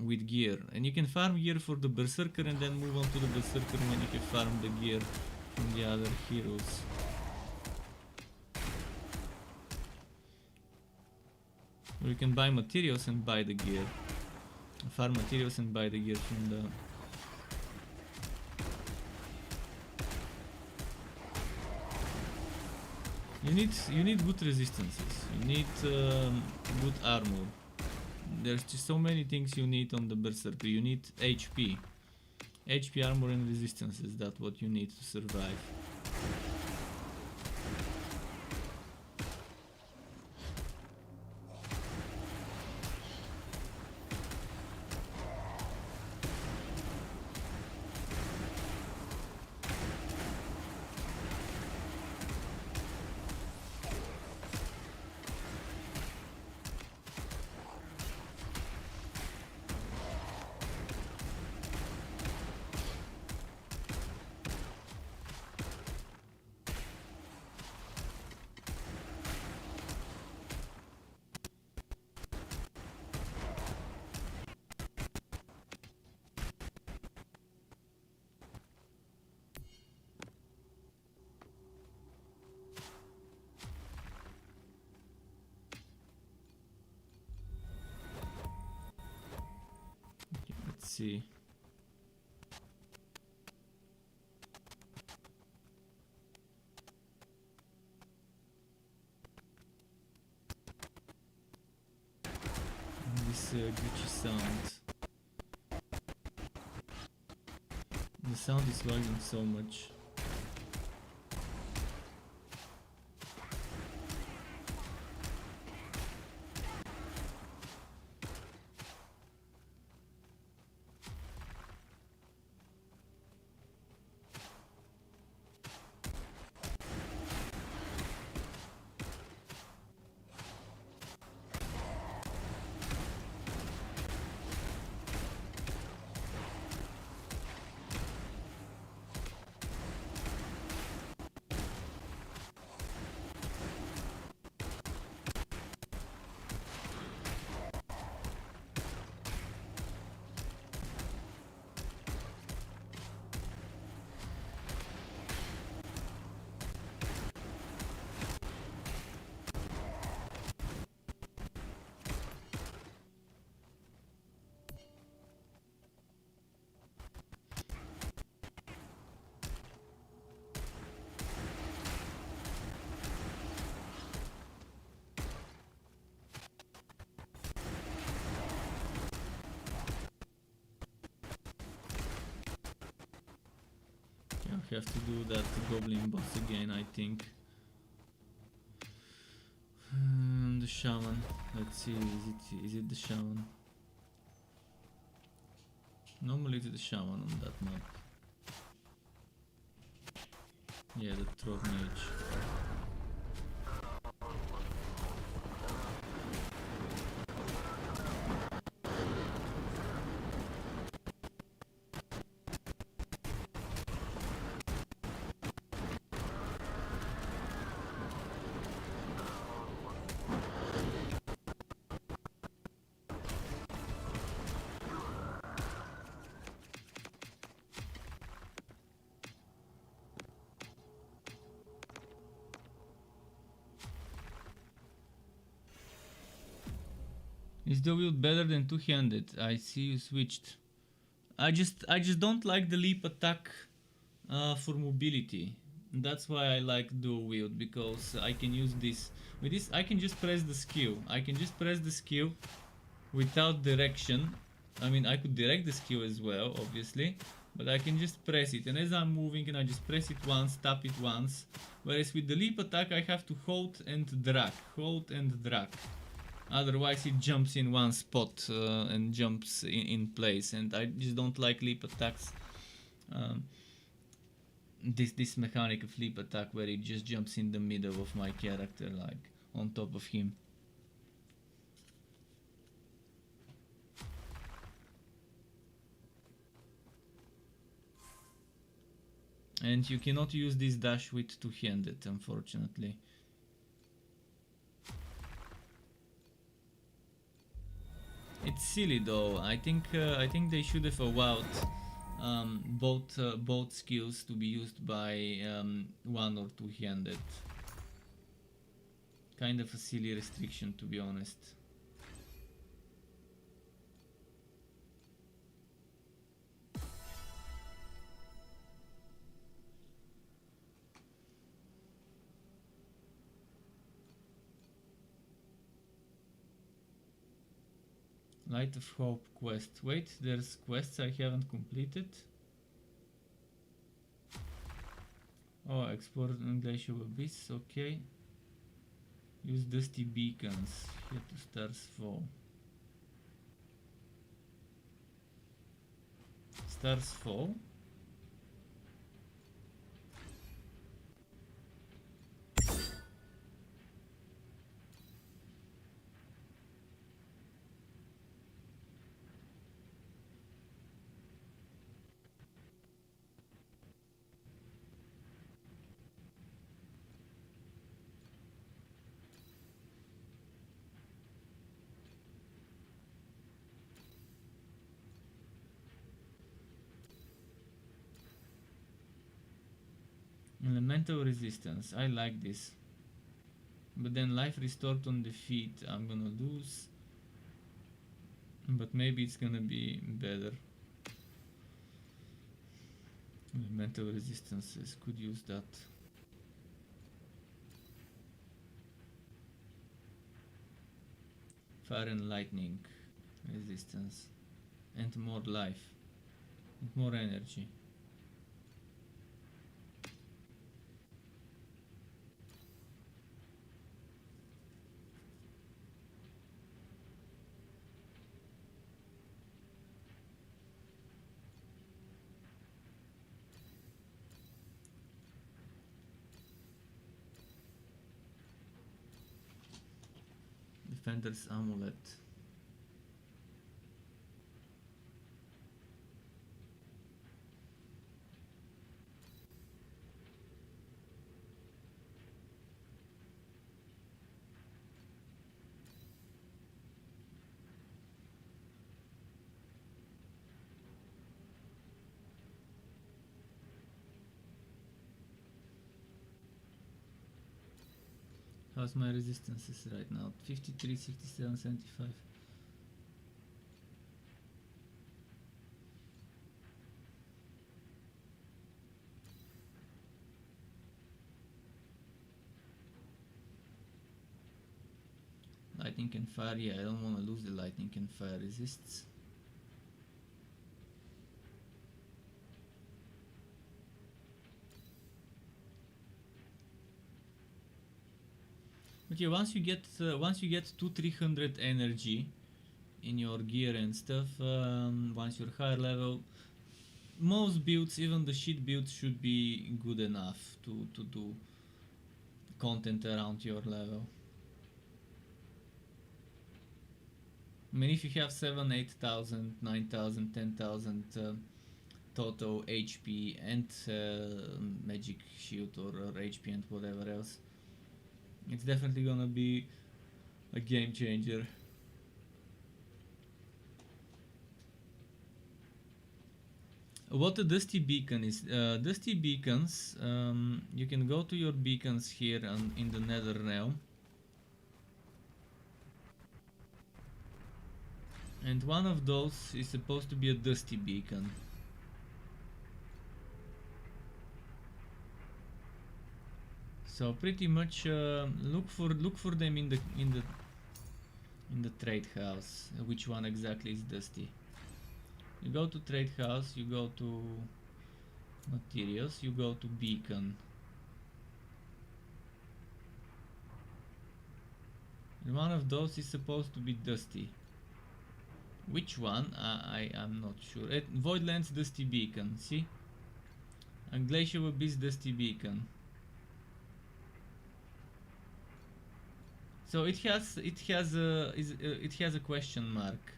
with gear, and you can farm gear for the berserker and then move on to the berserker when you can farm the gear from the other heroes. Or you can buy materials and buy the gear, farm materials and buy the gear from the... You need good resistances, you need good armor. There's just so many things you need on the berserker. You need HP, armor and resistances. That's what you need to survive. Let's see. This glitchy sound. The sound is lagging so much. We have to do that goblin boss again, I think. The shaman. Let's see, is it the shaman? Normally it's the shaman on that map. Yeah, the Trove Mage. Is the wield better than two-handed? I see you switched. I just don't like the leap attack for mobility. That's why I like dual wield, because I can use this. With this I can just press the skill. I can just press the skill without direction I mean, I could direct the skill as well, obviously, but I can just press it, and as I'm moving, and I just press it once, tap it once. Whereas with the leap attack, I have to hold and drag. Otherwise, it jumps in one spot and jumps in place, and I just don't like leap attacks. This mechanic of leap attack where it just jumps in the middle of my character, like on top of him. And you cannot use this dash with two-handed, unfortunately. It's silly though. I think they should have allowed both skills to be used by one or two-handed. Kind of a silly restriction, to be honest. Light of Hope quest. Wait, there's quests I haven't completed. Oh, explore Glacial Abyss, okay. Use Dusty Beacons. Here to Stars Fall. Stars Fall? Elemental resistance, I like this. But then life restored on defeat, I'm gonna lose. But maybe it's gonna be better. Elemental resistances, could use that. Fire and lightning resistance. And more life. And more energy. Defender's Amulet. How's my resistances right now? 53, 67, 75. Lightning and fire, yeah, I don't want to lose the lightning and fire resists. But yeah, once you get 200-300 energy in your gear and stuff, once you're higher level, most builds, even the shit builds, should be good enough to do content around your level. I mean, if you have 7, 8,000, 9,000, 10,000 total HP and magic shield or HP and whatever else, it's definitely gonna be a game changer. What a Dusty Beacon is. Dusty Beacons, you can go to your beacons here in the Nether Realm. And one of those is supposed to be a Dusty Beacon. So pretty much look for them in the trade house. Which one exactly is Dusty? You go to trade house, you go to materials, you go to beacon. And one of those is supposed to be dusty. Which one? I am not sure. Voidlands dusty beacon, see? And Glacial Abyss dusty beacon. So it has a question mark.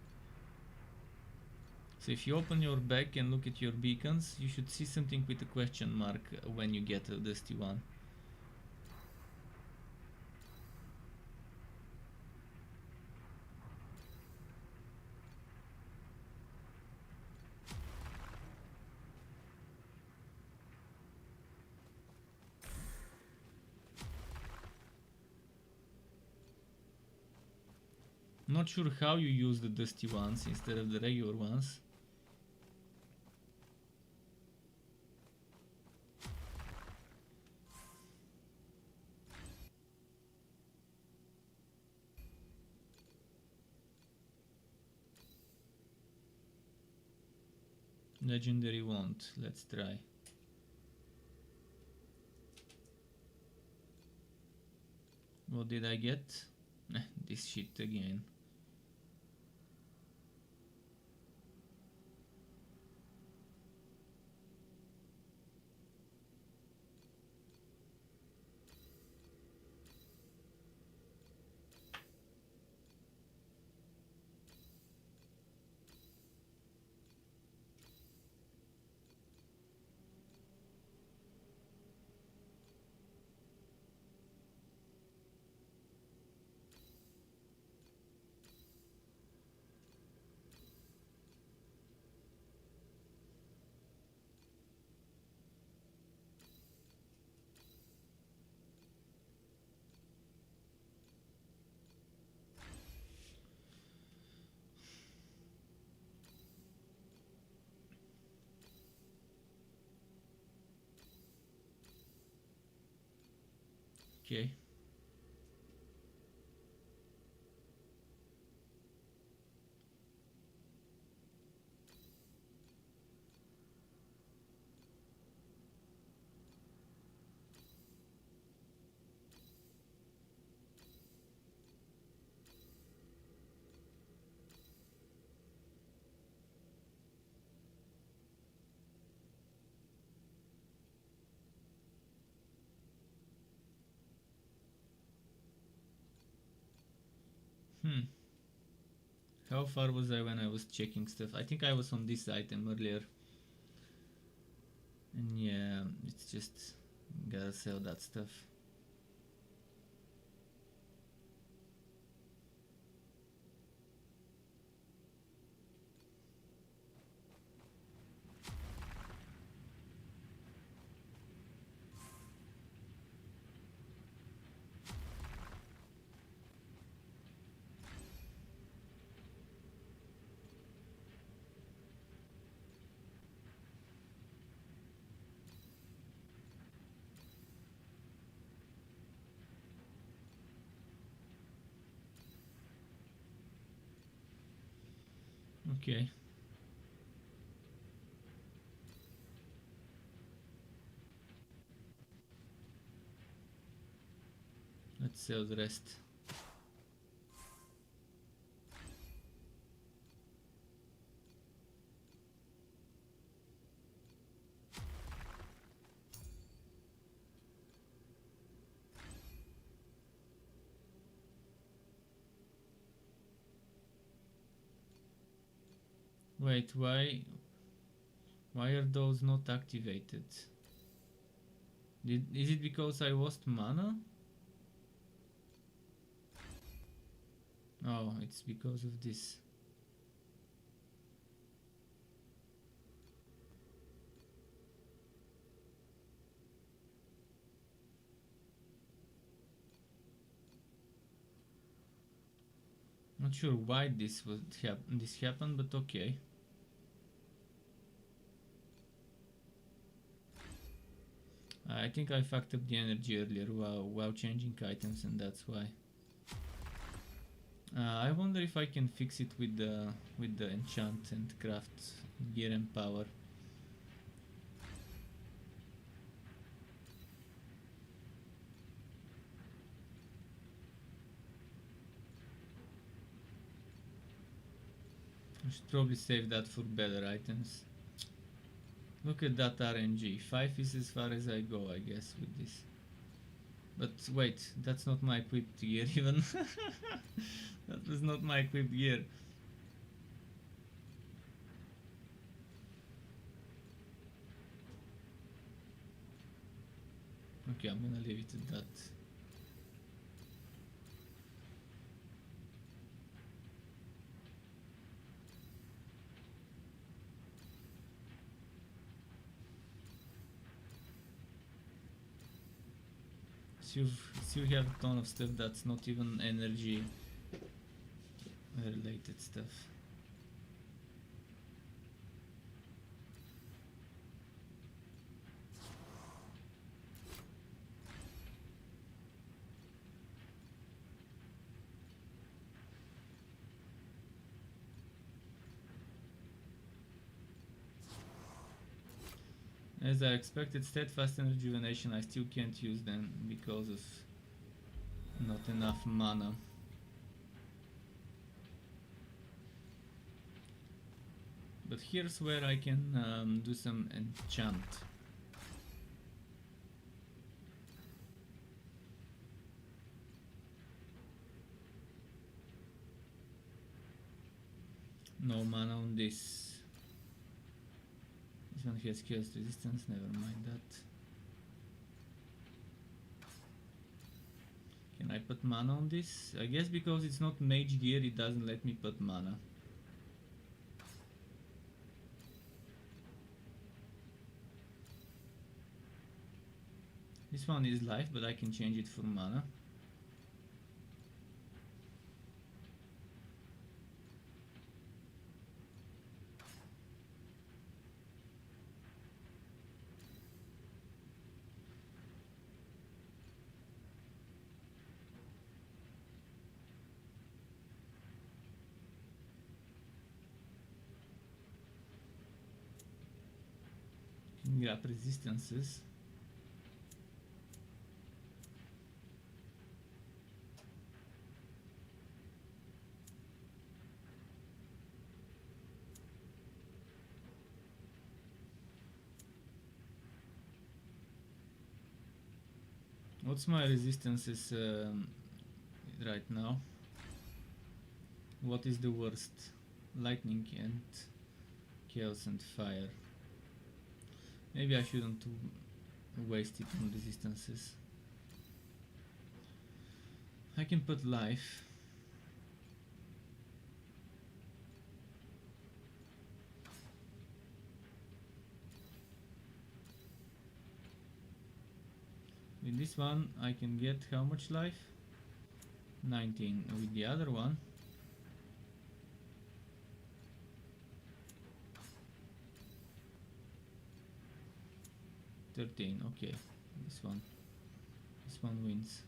So if you open your bag and look at your beacons, you should see something with a question mark when you get a dusty one. Not sure how you use the dusty ones instead of the regular ones. Legendary wand, let's try. What did I get? This shit again. Okay. How far was I when I was checking stuff? I think I was on this item earlier. And yeah, it's just gotta sell that stuff. Okay. Let's sell the rest. Wait, why are those not activated? Is it because I lost mana? Oh, it's because of this. Not sure why this happened, but okay. I think I fucked up the energy earlier while changing items, and that's why. I wonder if I can fix it with the enchant and craft gear and power. I should probably save that for better items. Look at that RNG. 5 is as far as I go, I guess, with this. But wait, that's not my equipped gear even. That was not my equipped gear. Okay, I'm gonna leave it at that. So you have a ton of stuff that's not even energy related stuff. As I expected, steadfast and rejuvenation, I still can't use them because of not enough mana. But here's where I can do some enchant. No mana on this. This one has chaos resistance, never mind that. Can I put mana on this? I guess because it's not mage gear, it doesn't let me put mana. This one is life, but I can change it for mana. Can grab resistances. What's my resistances right now? What is the worst? Lightning and chaos and fire. Maybe I shouldn't waste it on resistances. I can put life. With this one I can get how much life? 19. With the other one, $13. Okay, this one wins.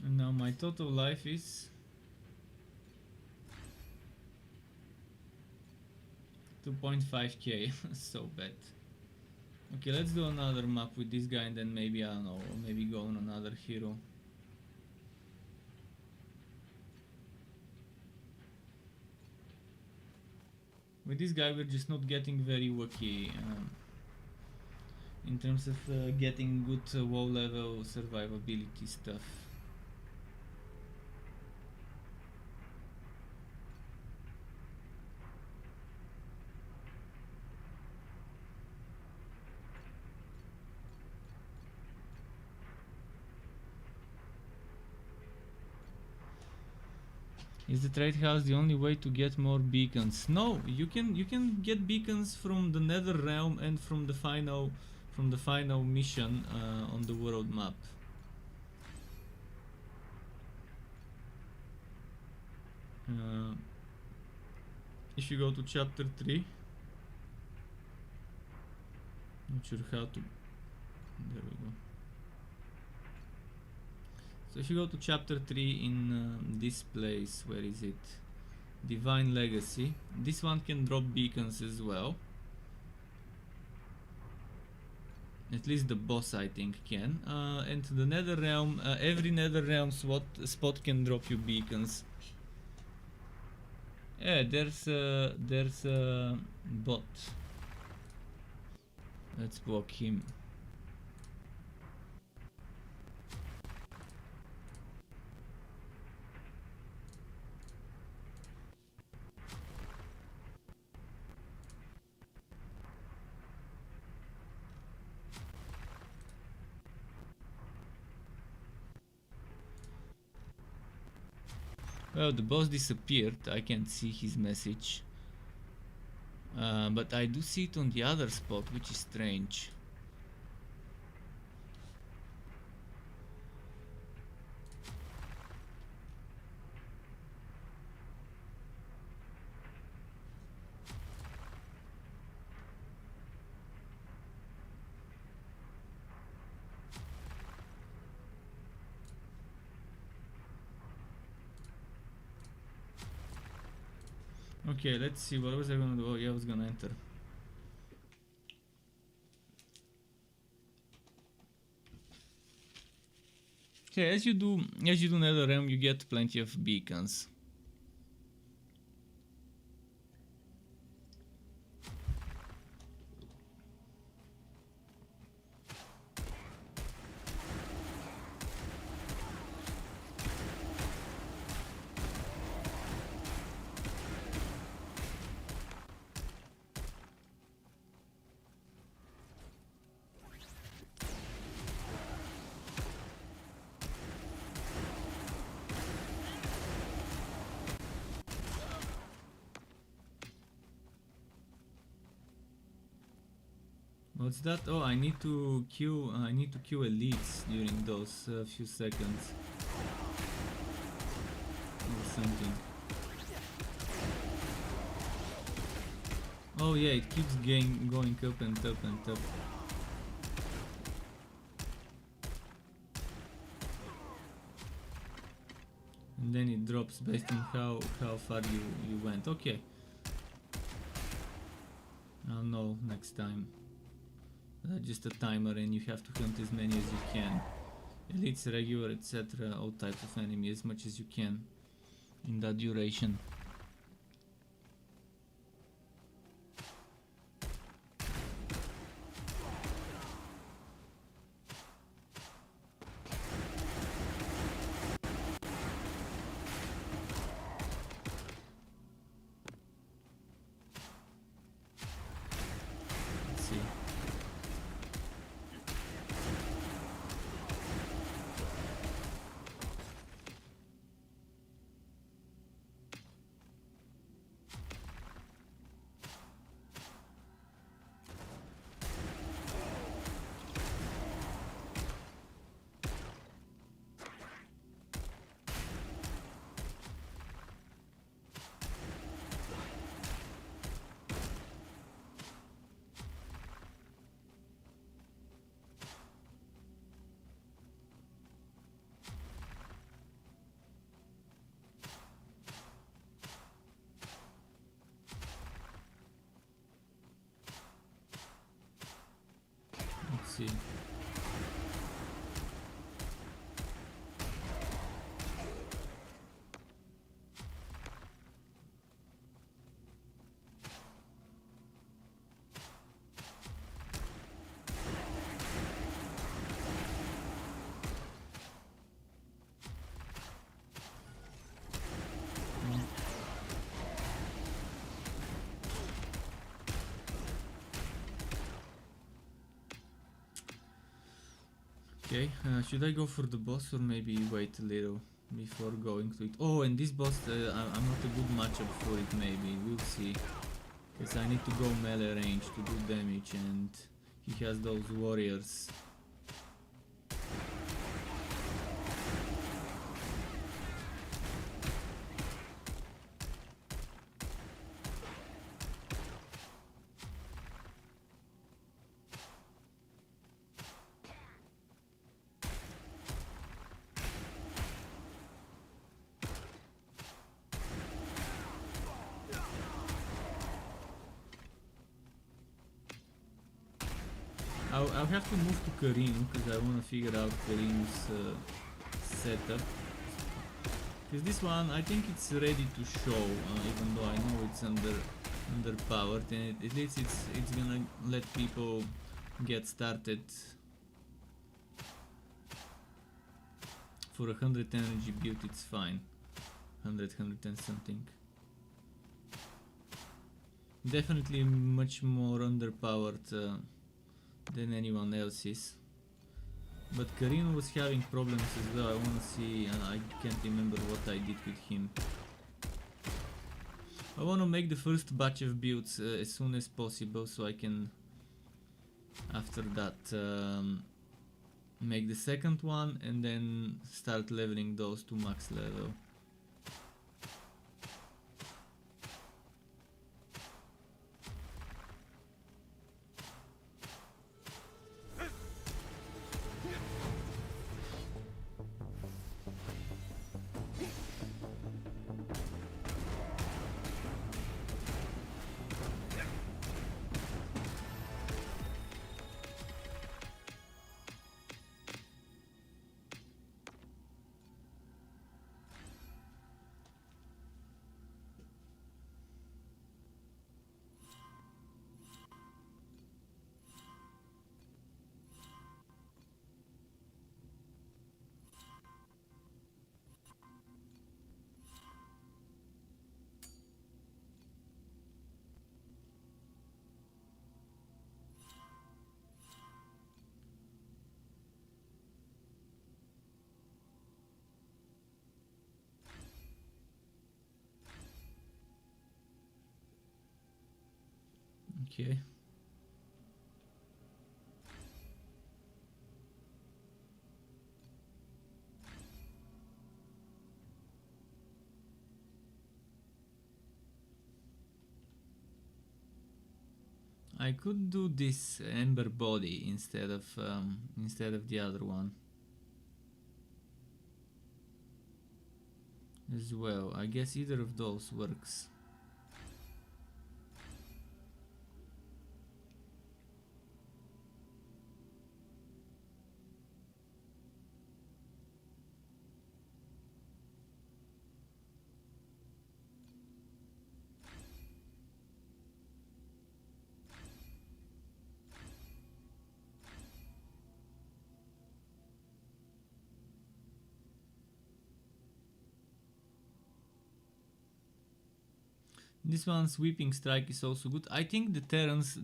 And now my total life is 2.5k. So bad. Okay, let's do another map with this guy and then maybe, I don't know, maybe go on another hero. With this guy we're just not getting very wacky in terms of getting good WoW level survivability stuff. Is the trade house the only way to get more beacons? No, you can get beacons from the Nether realm and from the final mission on the world map. If you go to chapter 3, not sure how to, there we go. So if you go to chapter 3 in this place, where is it? Divine Legacy. This one can drop beacons as well. At least the boss I think can. And the Nether realm, every Nether realm spot can drop you beacons. Yeah, there's a bot. Let's block him. Well, the boss disappeared. I can't see his message. But I do see it on the other spot, which is strange. Okay, let's see, what was I gonna do? Oh yeah, I was gonna enter. Okay, as you do Nether Realm, you get plenty of beacons. What's that? Oh, I need to queue elites during those few seconds or something. Oh yeah, it keeps going up and up and up. And then it drops based on how far you went. Okay. I'll know next time. Just a timer, and you have to hunt as many as you can. Elites, regular, etc. All types of enemy, as much as you can in that duration. See. Okay, should I go for the boss or maybe wait a little? before going to it. Oh, and this boss, I'm not a good matchup for it, maybe. We'll see. Because I need to go melee range to do damage, and he has those warriors. I'll have to move to Karim because I want to figure out Karim's setup. Because this one, I think it's ready to show, even though I know it's underpowered, and at least it's gonna let people get started for 100 energy build. It's fine. 110 something. Definitely much more underpowered than anyone else's. But Karim was having problems as well. I wanna see, and I can't remember what I did with him. I wanna make the first batch of builds as soon as possible, so I can, after that, make the second one and then start leveling those to max level. Okay. I could do this Ember body instead of the other one as well. I guess either of those works. This one sweeping strike is also good. I think the Terrans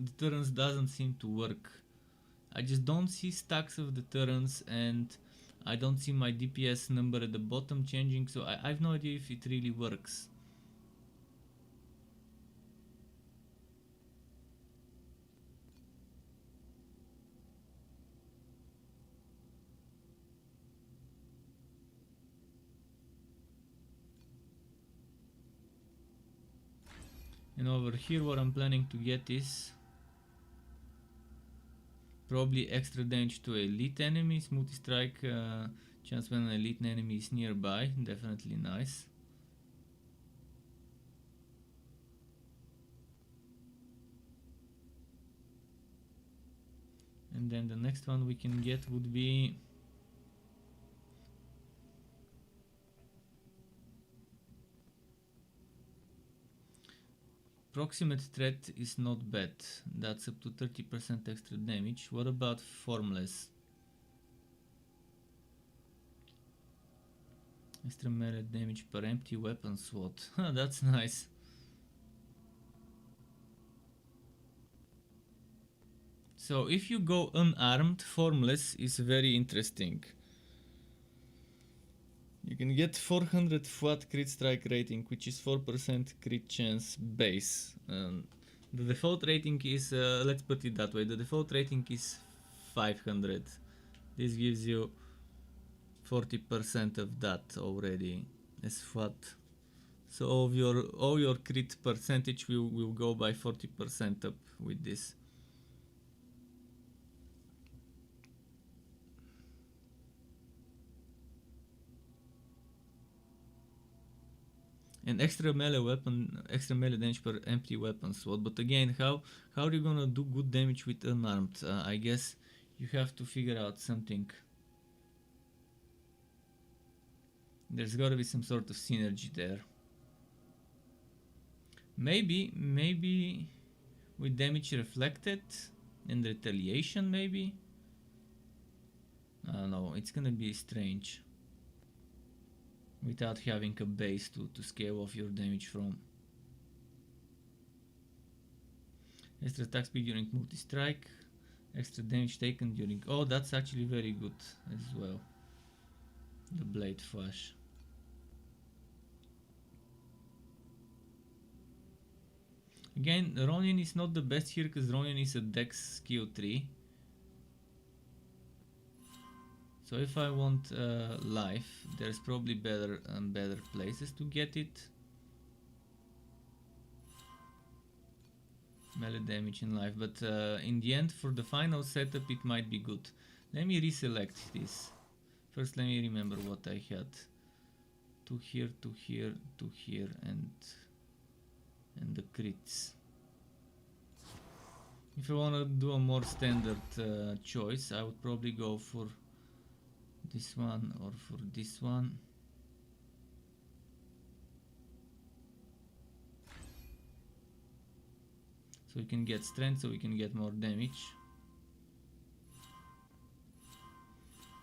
doesn't seem to work. I just don't see stacks of the Terrans, and I don't see my DPS number at the bottom changing, so I have no idea if it really works. And over here what I'm planning to get is probably extra damage to elite enemies. Multi-strike chance when an elite enemy is nearby. Definitely nice. And then the next one we can get would be proximate threat is not bad. That's up to 30% extra damage. What about formless? Extra melee damage per empty weapon slot. That's nice. So if you go unarmed, formless is very interesting. You can get 400 flat crit strike rating, which is 4% crit chance base. The default rating is, let's put it that way, the default rating is 500. This gives you 40% of that already as flat. So all your crit percentage will go by 40% up with this. And extra melee damage per empty weapon slot. But again, how are you gonna do good damage with unarmed? I guess you have to figure out something. There's gotta be some sort of synergy there. Maybe with damage reflected and retaliation, maybe? I don't know, it's gonna be strange without having a base to scale off your damage from. Extra attack speed during multi-strike, extra damage taken during... Oh, that's actually very good as well. The blade flash. Again, Ronin is not the best here because Ronin is a dex skill 3. So if I want life, there's probably better places to get it. Melee damage and life, but in the end, for the final setup, it might be good. Let me reselect this. First, let me remember what I had. To here, to here, to here, and the crits. If I want to do a more standard choice, I would probably go for this one or for this one. So we can get strength, so we can get more damage.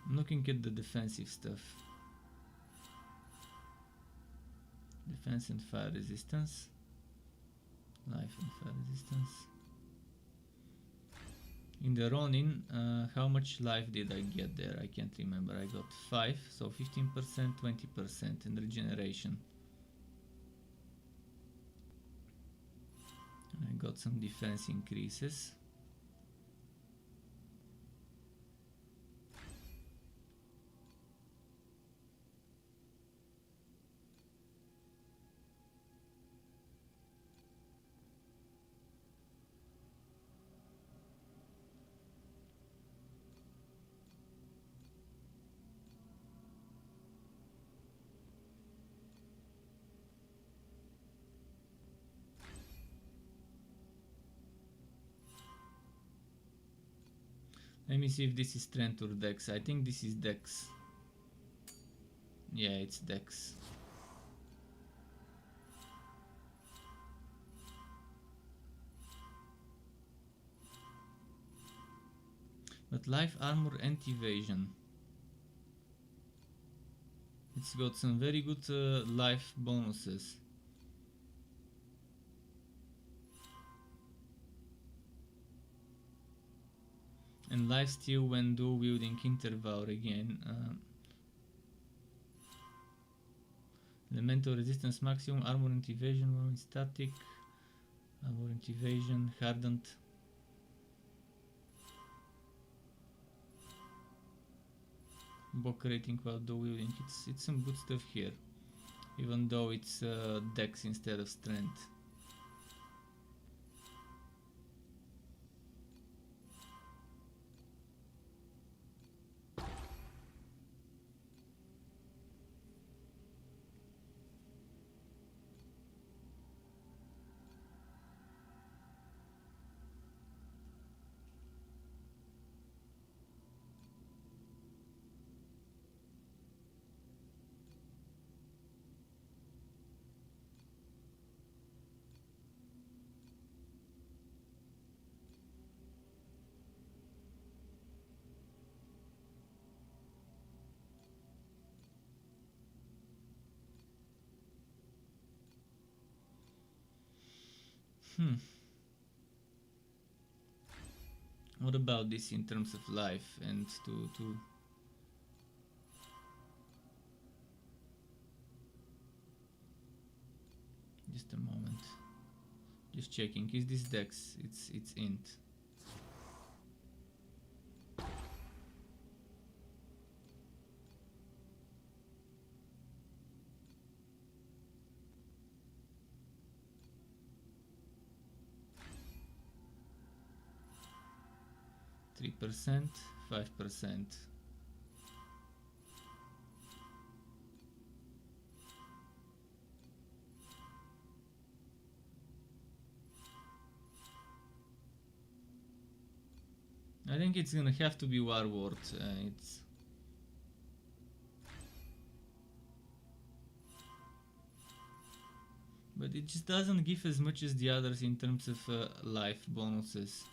I'm looking at the defensive stuff. Defense and fire resistance. Life and fire resistance. In the Ronin, how much life did I get there? I can't remember. I got 5, so 15%, 20% in regeneration. And I got some defense increases. Let me see if this is strength or dex. I think this is dex. Yeah, it's dex. But life armor and evasion. It's got some very good life bonuses. And lifesteal when dual wielding interval again. Elemental resistance maximum, armor and evasion while in static, armor and evasion, hardened. Bock rating while dual wielding. It's some good stuff here, even though it's dex instead of strength. What about this in terms of life and to Just a moment. Just checking. Is this dex? It's int. %, 5%. I think it's gonna have to be Warward. But it just doesn't give as much as the others in terms of life bonuses.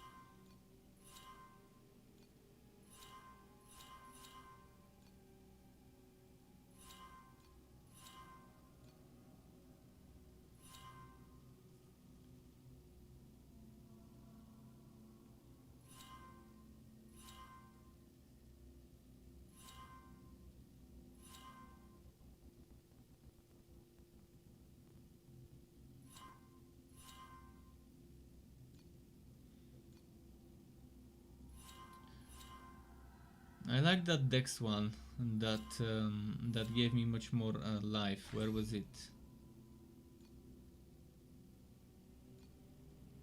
I like that Dex one, that gave me much more life. Where was it?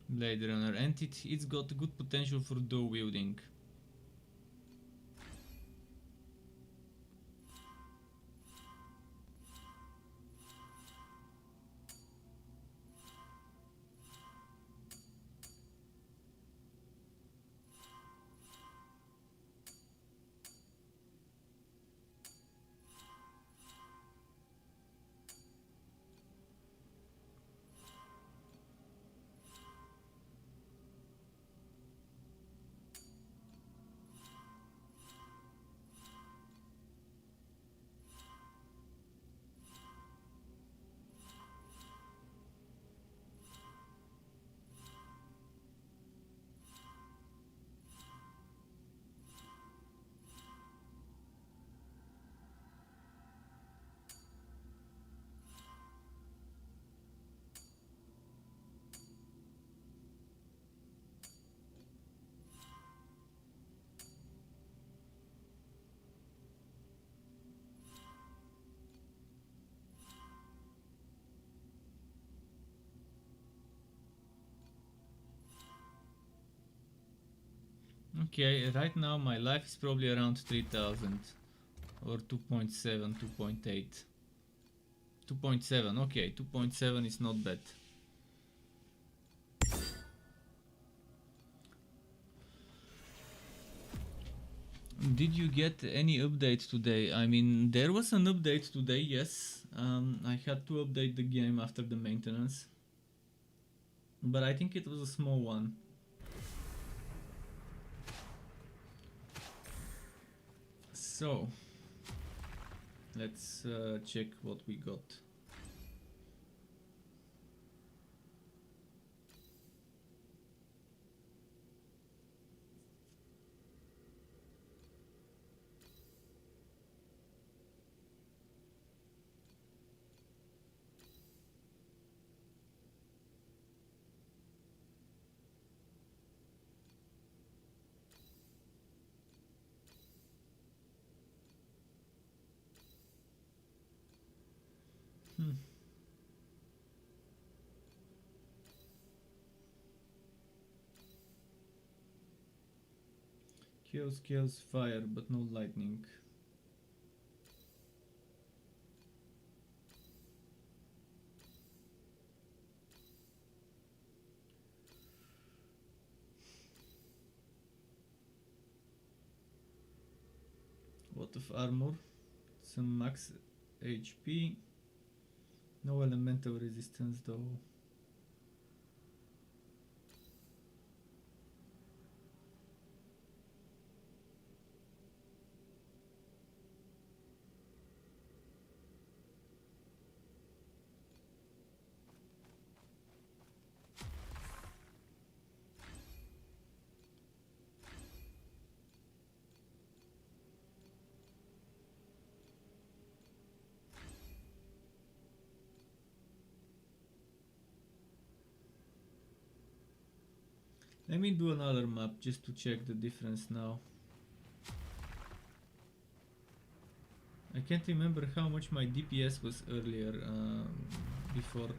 Blade Runner, and it's got good potential for dual wielding. Okay, right now my life is probably around 3000 or 2.7, 2.8. 2.7, okay, 2.7 is not bad. Did you get any update today? I mean, there was an update today, yes. I had to update the game after the maintenance, but I think it was a small one. So, let's check what we got. Kills fire, but no lightning. Lot of armor, some max HP, no elemental resistance though. Let me do another map just to check the difference now. I can't remember how much my DPS was earlier before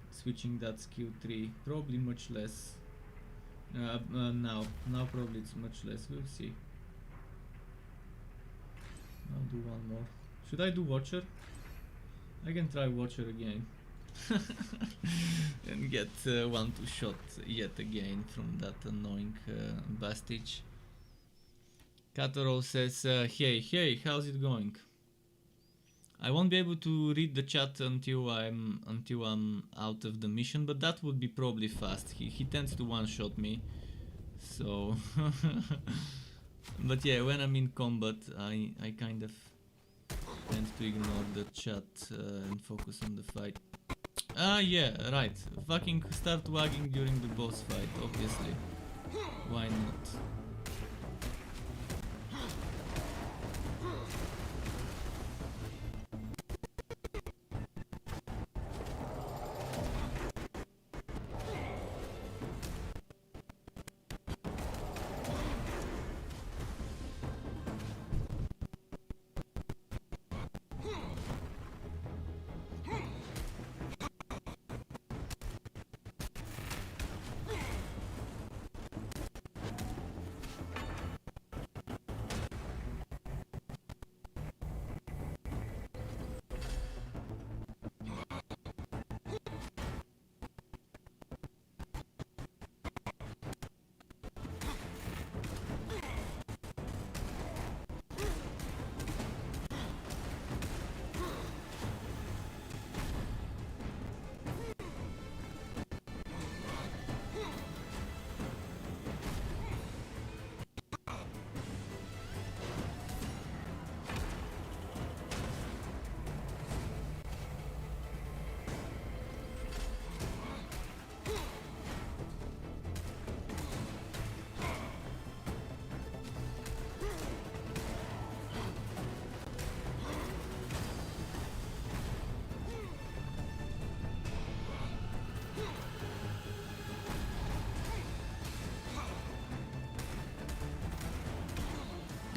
switching that skill 3. Probably much less. Now probably it's much less. We'll see. I'll do one more. Should I do Watcher? I can try Watcher again. And get 1-2 shot yet again from that annoying Bastage. Kataro says, hey, how's it going? I won't be able to read the chat until I'm out of the mission, but that would be probably fast. He tends to one-shot me, so. But yeah, when I'm in combat, I kind of tend to ignore the chat and focus on the fight. Ah, yeah, right. Fucking start wagging during the boss fight, obviously. Why not?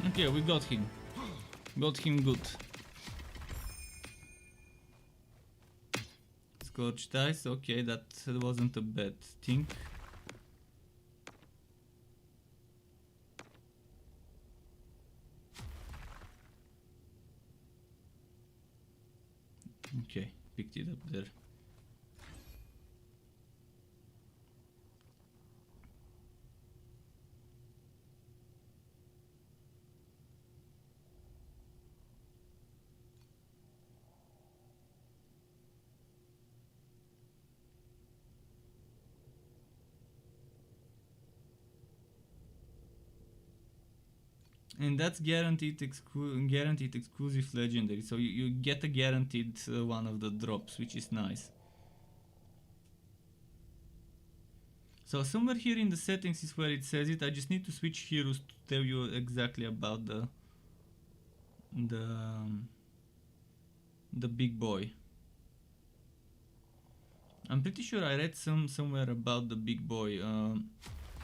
Okay, we got him. Got him good. Scorch dice, okay, that wasn't a bad thing. Okay, picked it up there. And that's guaranteed exclusive legendary, so you get a guaranteed one of the drops, which is nice. So somewhere here in the settings is where it says it. I just need to switch heroes to tell you exactly about the big boy. I'm pretty sure I read somewhere about the big boy.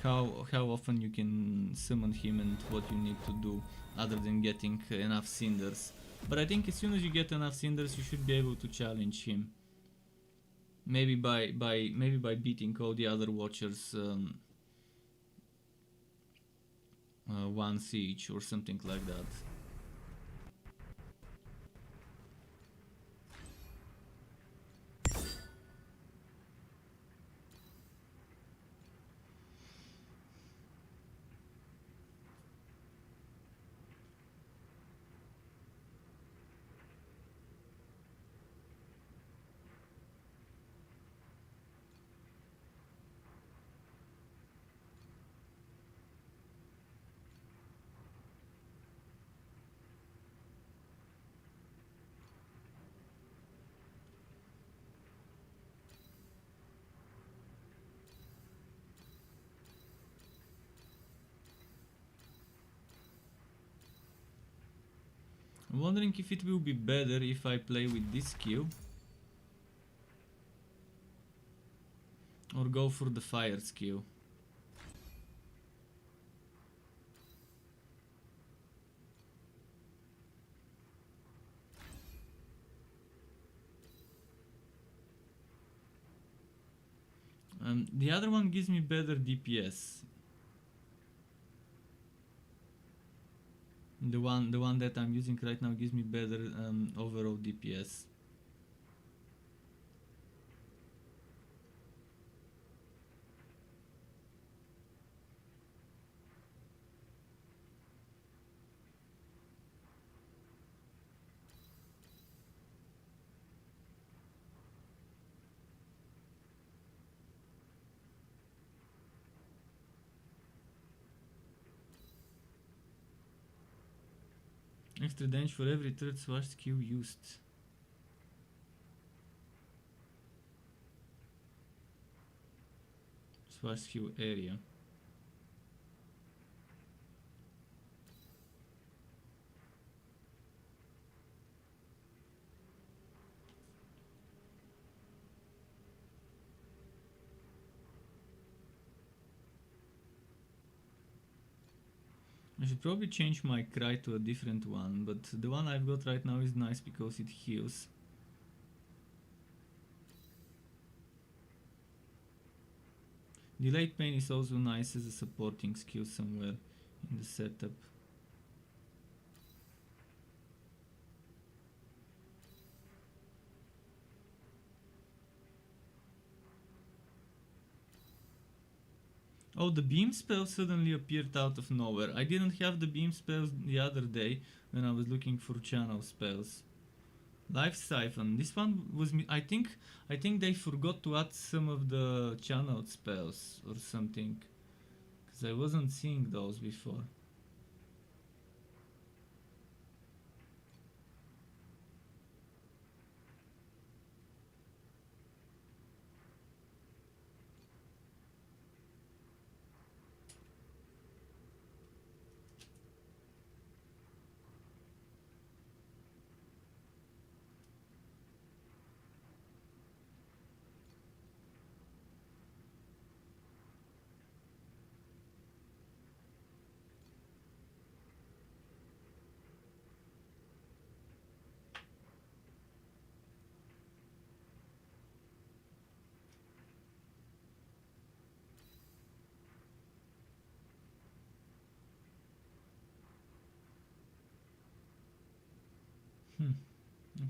How often you can summon him and what you need to do other than getting enough cinders. But I think as soon as you get enough cinders you should be able to challenge him. Maybe by beating all the other watchers once each or something like that. I'm wondering if it will be better if I play with this skill or go for the fire skill. The other one gives me better DPS. The one that I'm using right now gives me better overall DPS. Extra damage for every third swash skill used. Swash skill area. I should probably change my cry to a different one, but the one I've got right now is nice because it heals. Delayed pain is also nice as a supporting skill somewhere in the setup. Oh, the beam spell suddenly appeared out of nowhere. I didn't have the beam spells the other day when I was looking for channel spells. Life Siphon. This one was I think they forgot to add some of the channel spells or something, because I wasn't seeing those before.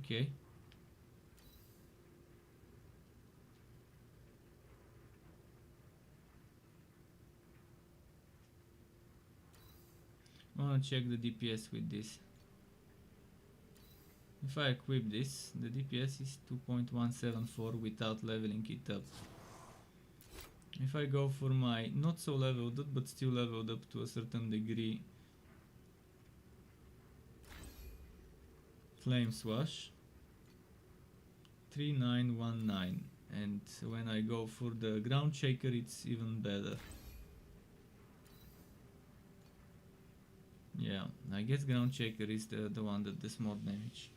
Okay. I wanna check the DPS with this. If I equip this, the DPS is 2.174 without leveling it up. If I go for my not so leveled up but still leveled up to a certain degree Flame Swash, 3919, and when I go for the Ground Shaker it's even better. Yeah, I guess Ground Shaker is the one that does more damage.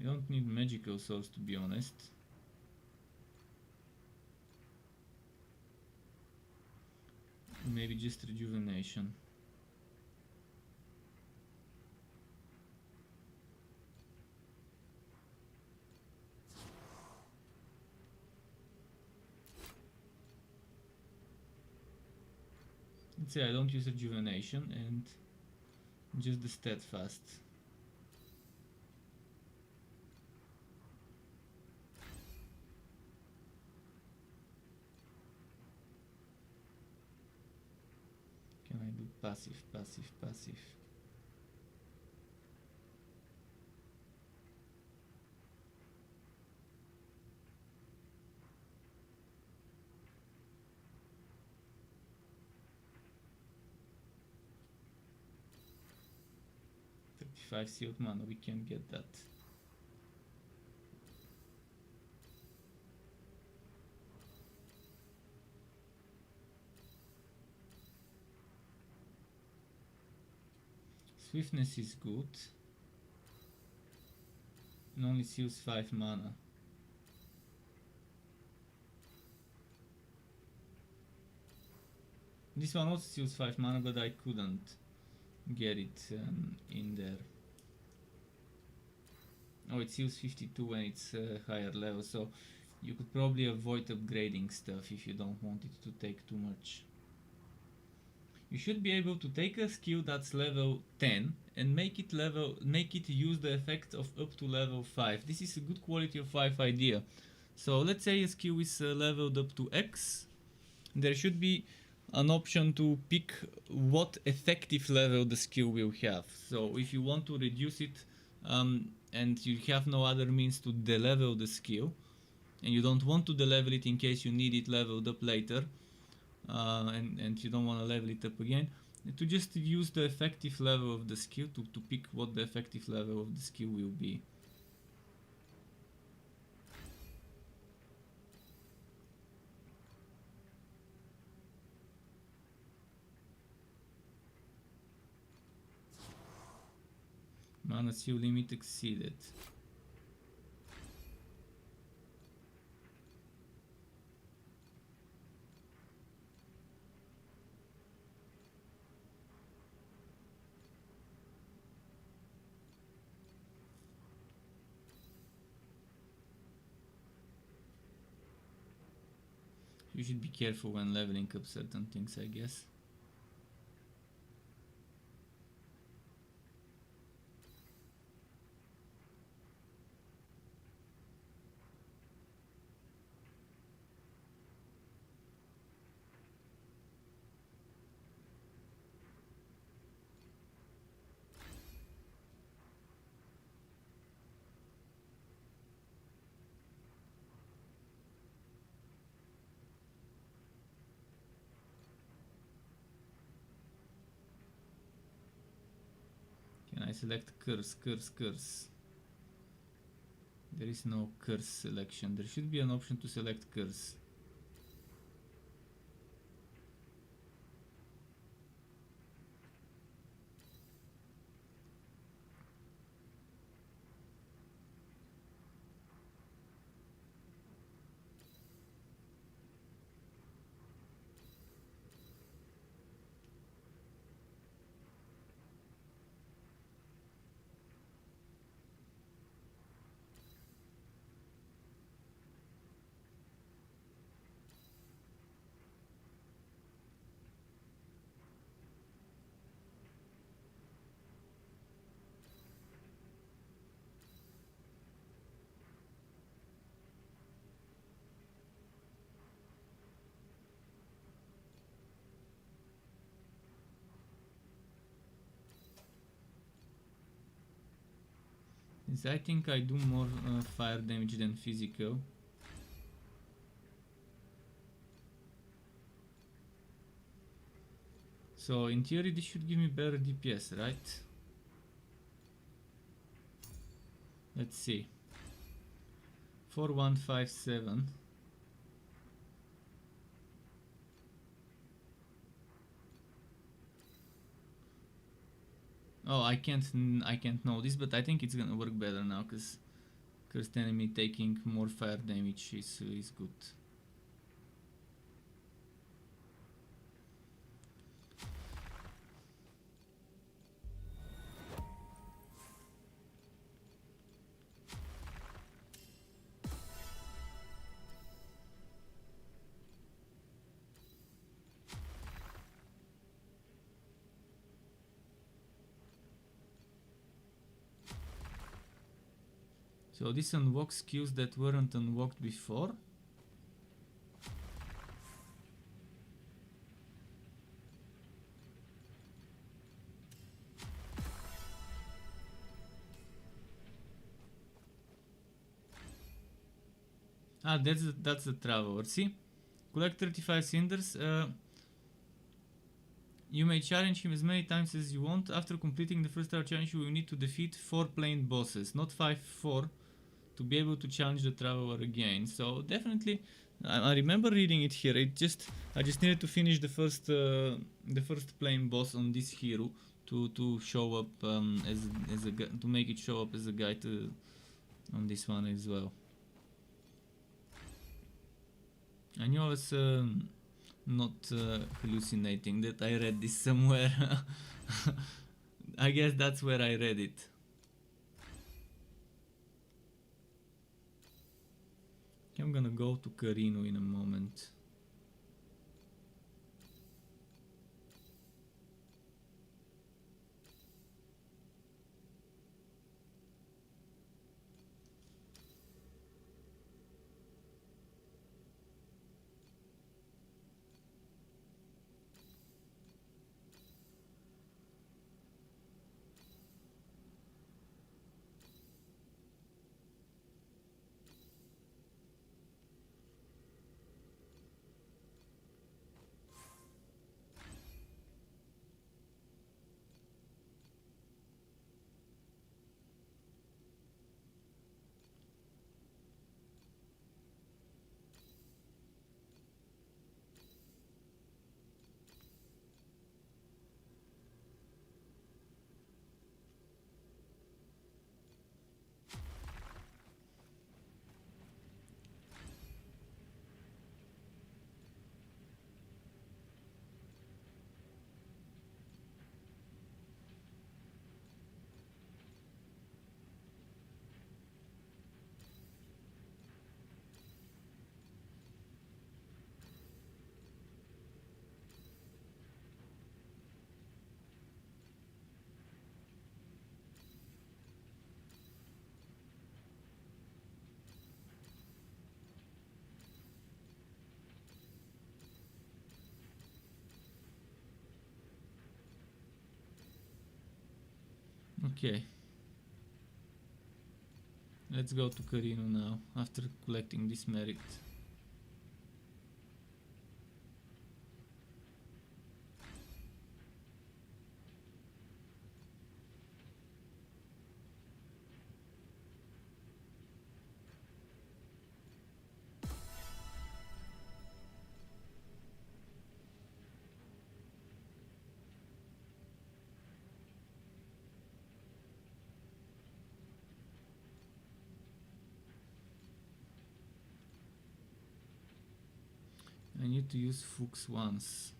You don't need magical souls, to be honest. Maybe just rejuvenation. Let's say I don't use rejuvenation and just the steadfast. Can I do passive, passive, passive? Five sealed mana, we can get that. Swiftness is good. And only steals 5 mana. This one also steals 5 mana, but I couldn't get it in there. Oh, it steals 52 when it's higher level, so you could probably avoid upgrading stuff if you don't want it to take too much. You should be able to take a skill that's level 10 and make it use the effect of up to level 5. This is a good quality of 5 idea. So let's say a skill is leveled up to X. There should be an option to pick what effective level the skill will have. So if you want to reduce it and you have no other means to de-level the skill, and you don't want to de-level it in case you need it leveled up later, and you don't want to level it up again, to just use the effective level of the skill to pick what the effective level of the skill will be. Mana skill limit exceeded. You should be careful when leveling up certain things, I guess. Can I select curse, curse, curse? There is no curse selection. There should be an option to select curse. I think I do more fire damage than physical. So in theory this should give me better DPS, right? Let's see. 4157. Oh, I can't know this, but I think it's gonna work better now, because cursed enemy taking more fire damage is good. So this unlocks skills that weren't unlocked before. Ah, that's the traveler. See, collect 35 cinders. You may challenge him as many times as you want. After completing the first tower challenge, you will need to defeat 4 plain bosses, not 5-4, to be able to challenge the traveler again. So definitely, I remember reading it here. I just needed to finish the first plain boss on this hero to show up as a to make it show up as a guide on this one as well. I knew I was not hallucinating, that I read this somewhere. I guess that's where I read it. I'm gonna go to Carino in a moment. Okay. Let's go to Carino now, after collecting this merit. I need to use Fuchs once.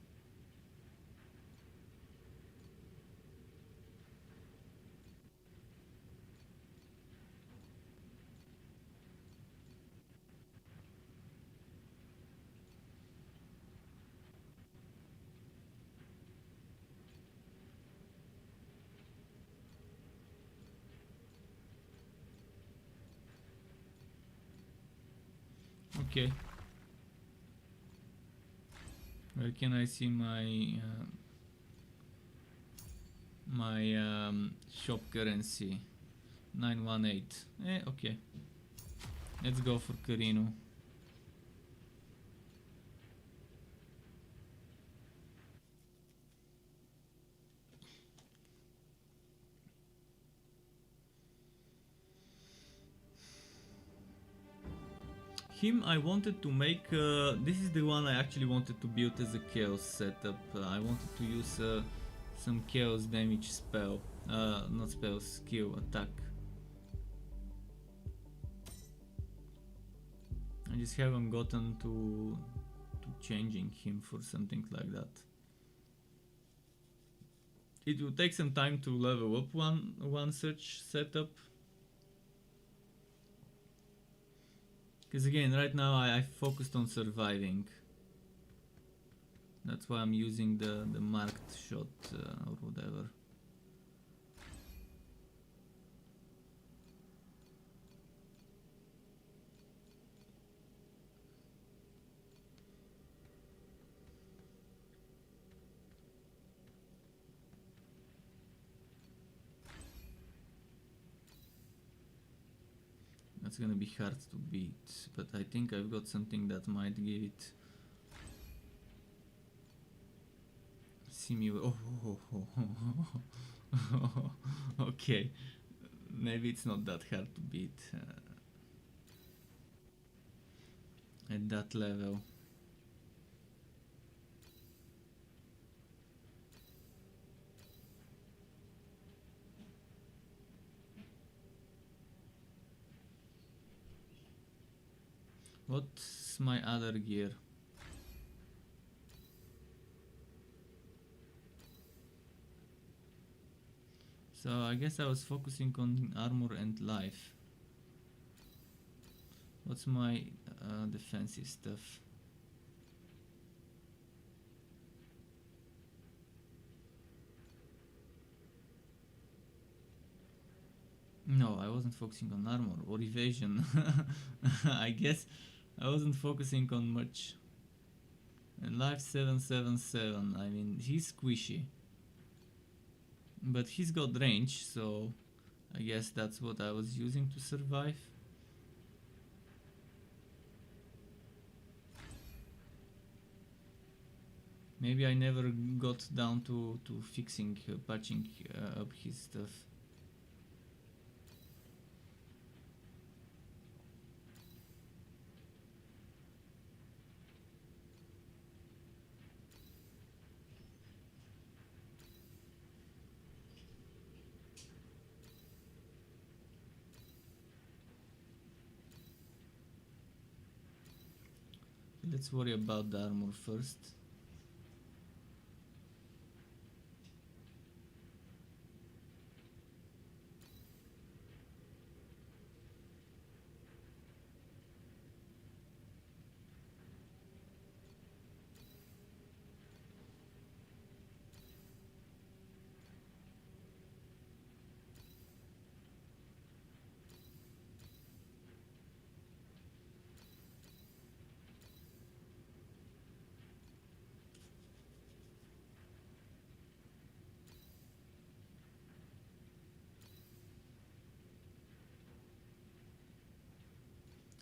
Okay. Where can I see my shop currency? 918. Okay. Let's go for Carino. Him I wanted to make, this is the one I actually wanted to build as a chaos setup. I wanted to use some chaos damage spell, not spell, skill, attack. I just haven't gotten to changing him for something like that. It will take some time to level up one such setup. Because again, right now I focused on surviving. That's why I'm using the marked shot or whatever. That's gonna be hard to beat, but I think I've got something that might give it. See me. Okay, maybe it's not that hard to beat at that level. What's my other gear? So I guess I was focusing on armor and life. What's my defensive stuff? No, I wasn't focusing on armor or evasion. I guess I wasn't focusing on much. And life 777, I mean, he's squishy. But he's got range, so I guess that's what I was using to survive. Maybe I never got down to fixing, patching up his stuff. Let's worry about the armor first.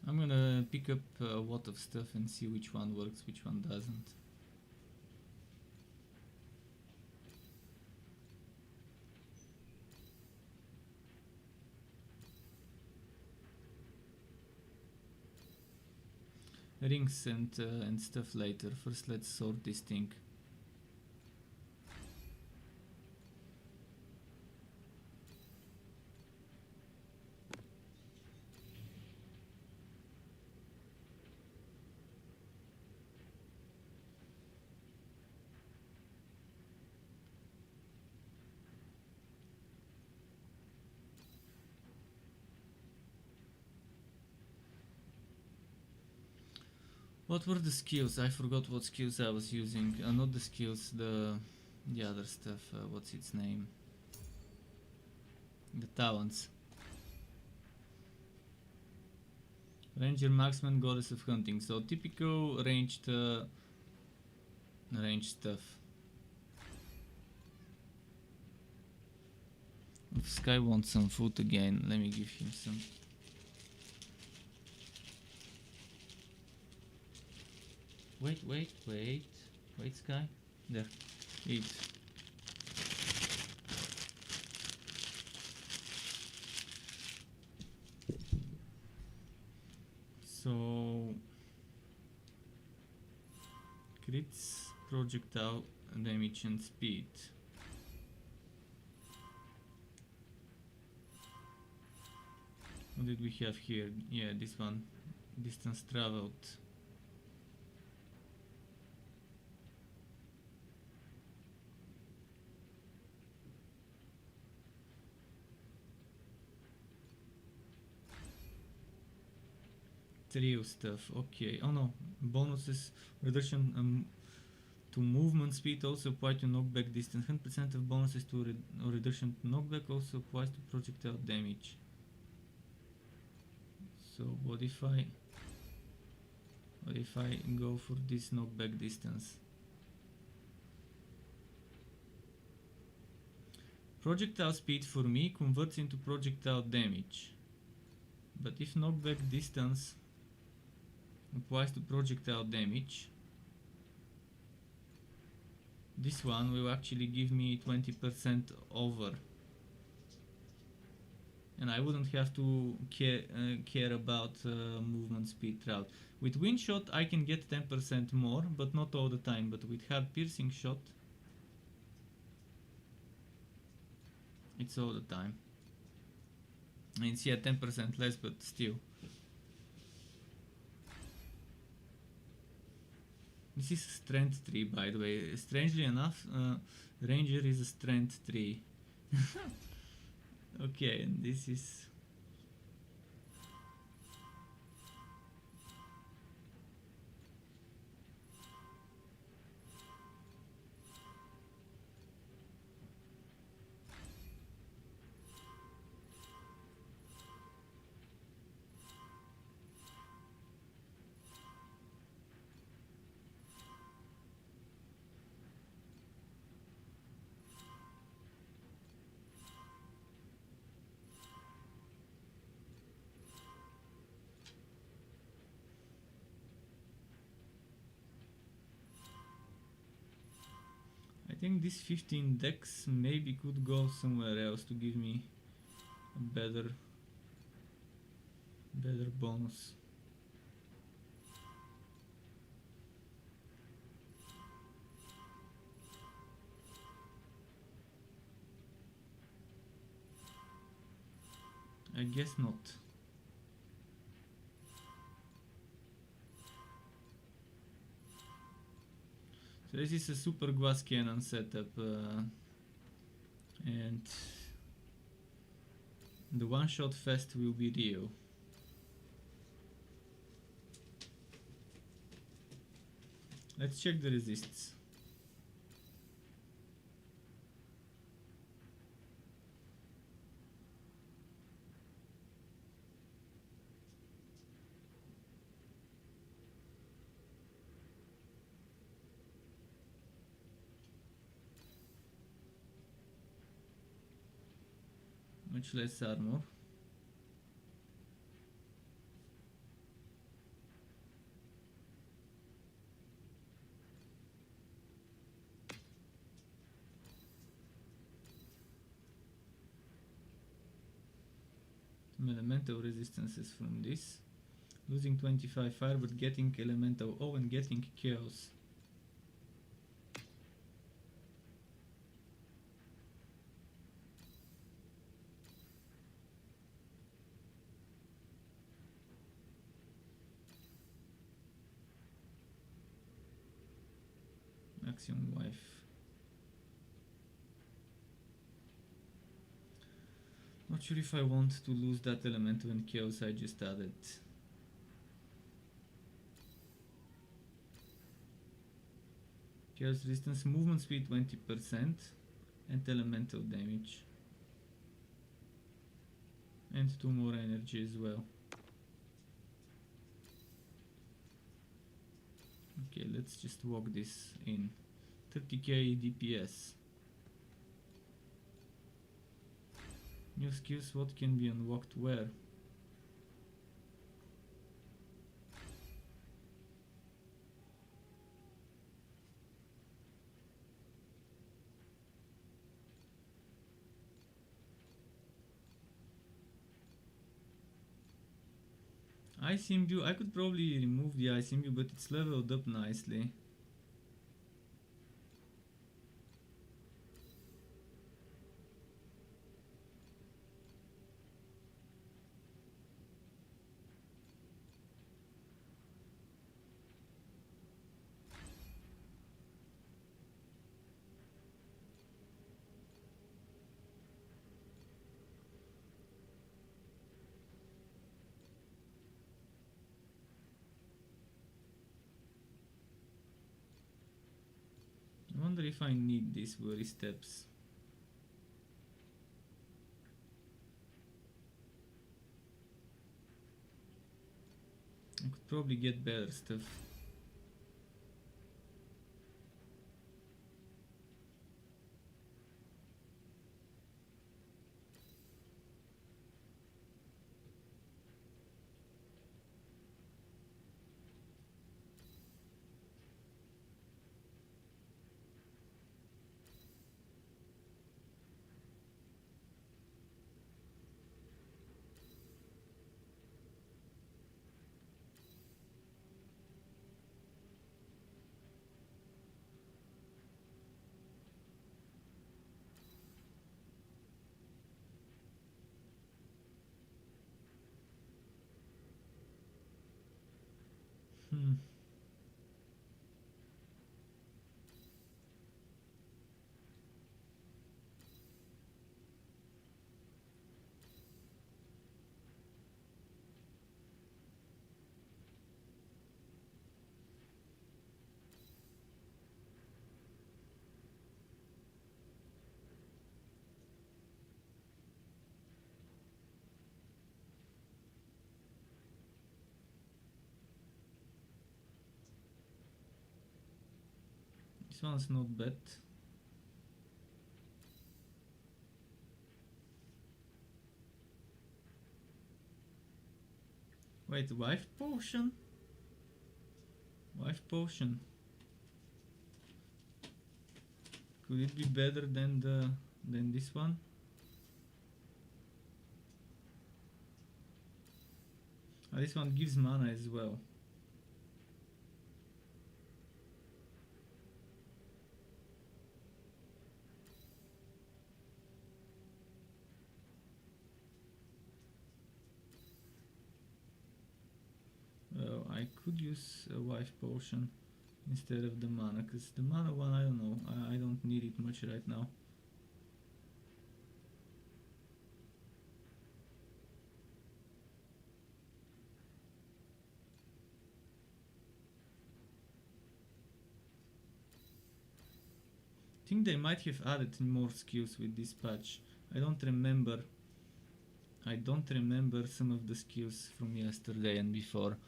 I'm gonna pick up a lot of stuff and see which one works, which one doesn't. Rings and stuff later. First, let's sort this thing. What were the skills? I forgot what skills I was using. Not the skills, the other stuff. What's its name? The talents. Ranger, marksman, goddess of hunting. So typical ranged stuff. If Sky wants some food again, let me give him some. Wait, Sky. There, eat. So, crits, projectile damage and speed. What did we have here? Yeah, this one. Distance traveled. Trio stuff, okay. Oh no, bonuses, reduction to movement speed also apply to knockback distance. 100% of bonuses to or reduction to knockback also applies to projectile damage. So what if I go for this knockback distance? Projectile speed for me converts into projectile damage, but if knockback distance applies to projectile damage, this one will actually give me 20% over, and I wouldn't have to care about movement speed route. With wind shot I can get 10% more, but not all the time. But with hard piercing shot, it's all the time. And it's 10% less, but still. This is a strength tree, by the way. Strangely enough, ranger is a strength tree. Okay, and this is... I think this 15 dex maybe could go somewhere else to give me a better bonus. I guess not. So this is a super glass cannon setup, and the one-shot fest will be real. Let's check the resists. Much less armor. Some elemental resistances from this. Losing 25 fire but getting elemental. Oh, and getting chaos. Axiom wife. Not sure if I want to lose that elemental and chaos I just added. Chaos resistance, movement speed 20% and elemental damage. And 2 more energy as well. Okay, let's just walk this in. 30k DPS. New skills, what can be unlocked where? Ice imbue, I could probably remove the ice imbue, but it's leveled up nicely. I wonder if I need these worry steps. I could probably get better stuff. This one's not bad. Wait, wife potion? Wife potion. Could it be better than this one? This one gives mana as well. Well, I could use a wife potion instead of the mana, because the mana one, I don't know, I don't need it much right now. I think they might have added more skills with this patch. I don't remember some of the skills from yesterday and before.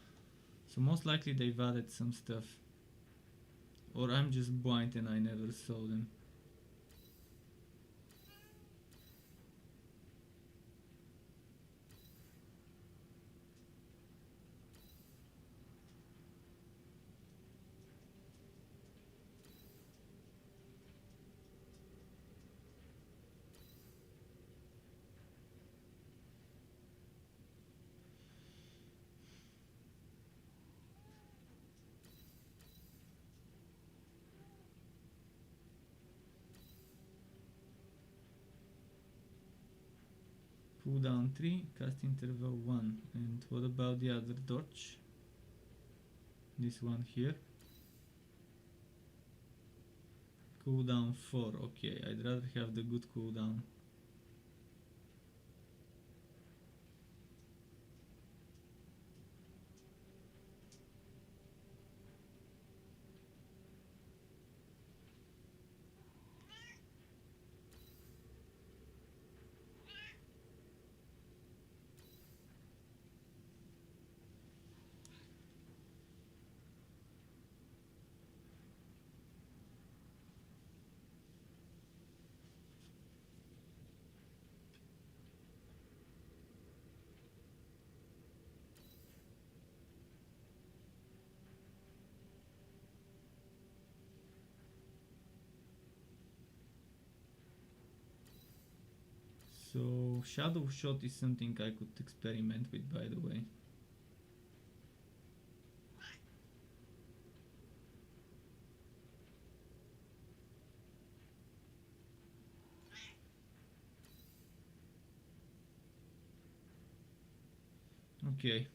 So most likely they've added some stuff. Or I'm just blind and I never saw them. Cooldown 3, cast interval 1. And what about the other torch? This one here. Cooldown 4, okay, I'd rather have the good cooldown. So shadow shot is something I could experiment with, by the way. Okay,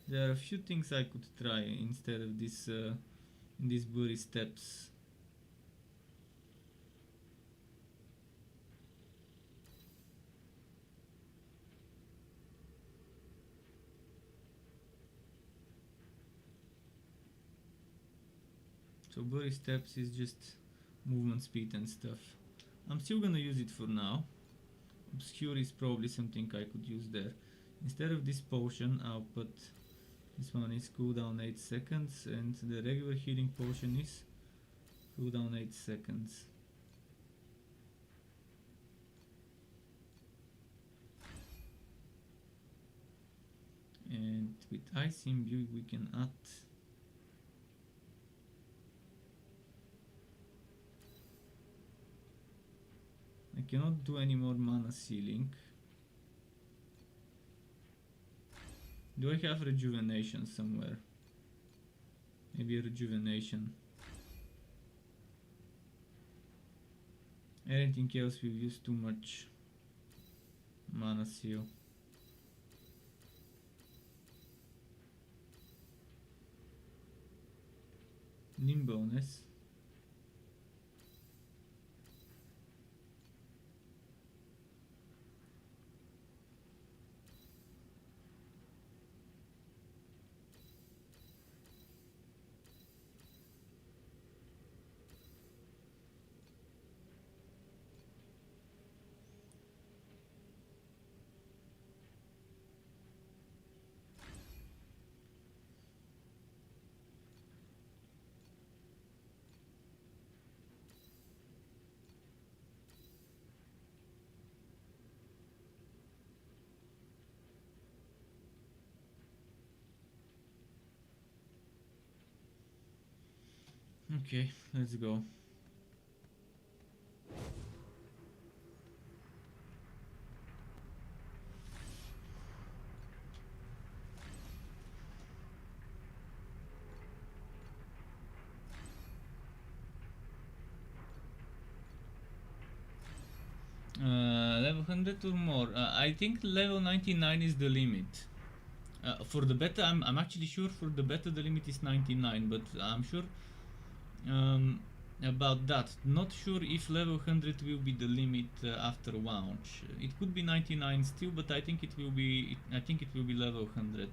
there are a few things I could try instead of this in these blurry steps. So blurry steps is just movement speed and stuff. I'm still gonna use it for now. Obscure is probably something I could use there. Instead of this potion, I'll put this one is cooldown 8 seconds, and the regular healing potion is cooldown 8 seconds. And with ice imbue we can add I cannot do any more mana sealing. Do I have rejuvenation somewhere? Maybe a rejuvenation. Anything else will use too much mana seal. Nimbleness. Okay, let's go. Level 100 or more. I think level 99 is the limit. For the beta, I'm actually sure for the beta the limit is 99, but I'm sure about that. Not sure if level 100 will be the limit after launch. It could be 99 still, but I think it will be. I think it will be level 100.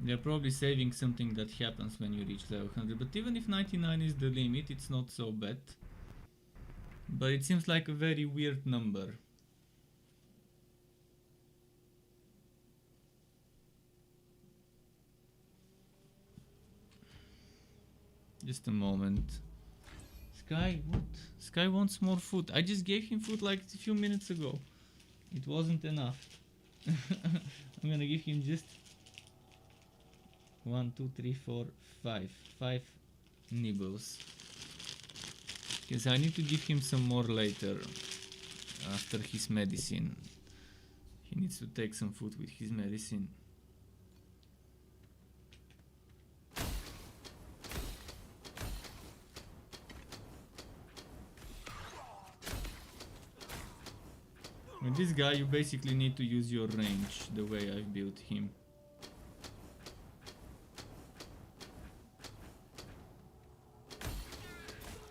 They're probably saving something that happens when you reach level 100, but even if 99 is the limit, it's not so bad. But it seems like a very weird number. Just a moment. Sky, what? Sky wants more food. I just gave him food like a few minutes ago. It wasn't enough. I'm gonna give him just 1, 2, 3, 4, 5. 5 nibbles. Because I need to give him some more later. After his medicine. He needs to take some food with his medicine. With this guy you basically need to use your range the way I've built him.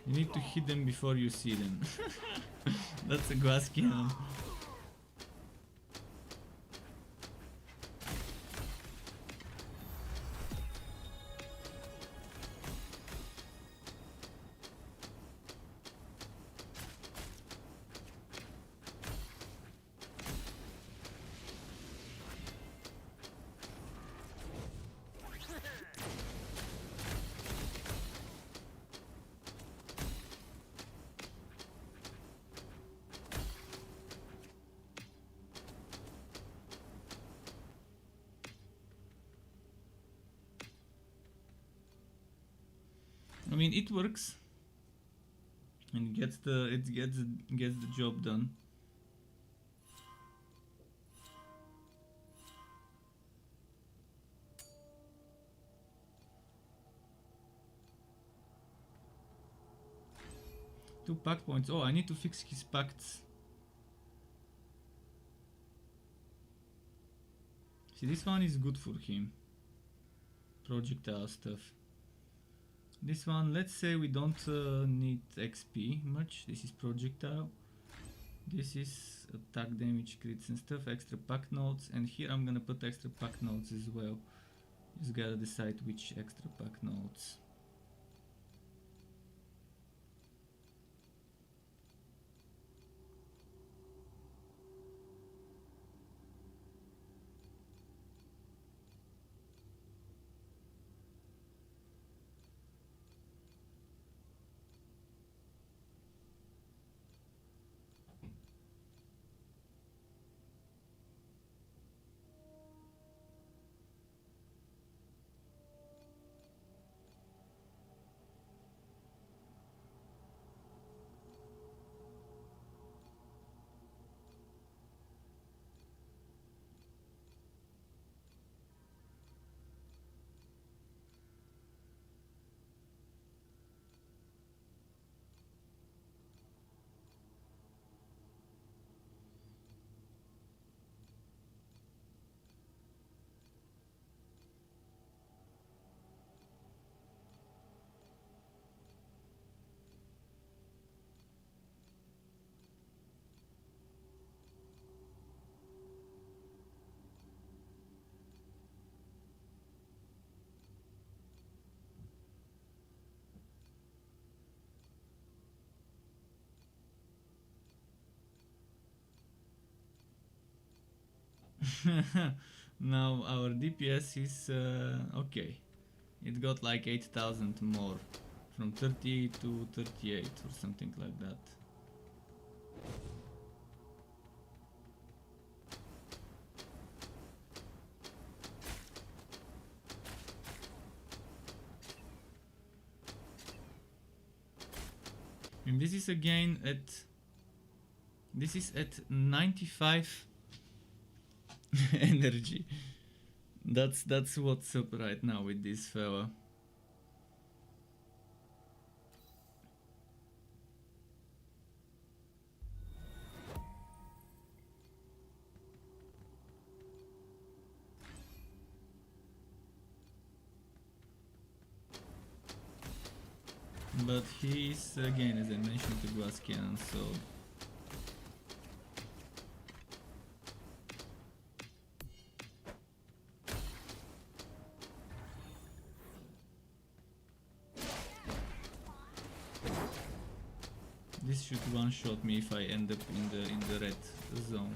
You need to hit them before you see them. That's a glass cannon. I mean, it works, and gets the job done. Two pact points. Oh, I need to fix his pacts. See, this one is good for him. Projectile stuff. This one, let's say we don't need XP much. This is projectile. This is attack damage, crits and stuff, extra pack notes, and here I'm gonna put extra pack notes as well. Just gotta decide which extra pack notes. Now our DPS is okay. It got like 8,000 more, from 30 to 38 or something like that. And this is again at... This is at 95 energy. That's what's up right now with this fella. But he is, again, as I mentioned, the glass cannon, so... This should one-shot me if I end up in the red zone.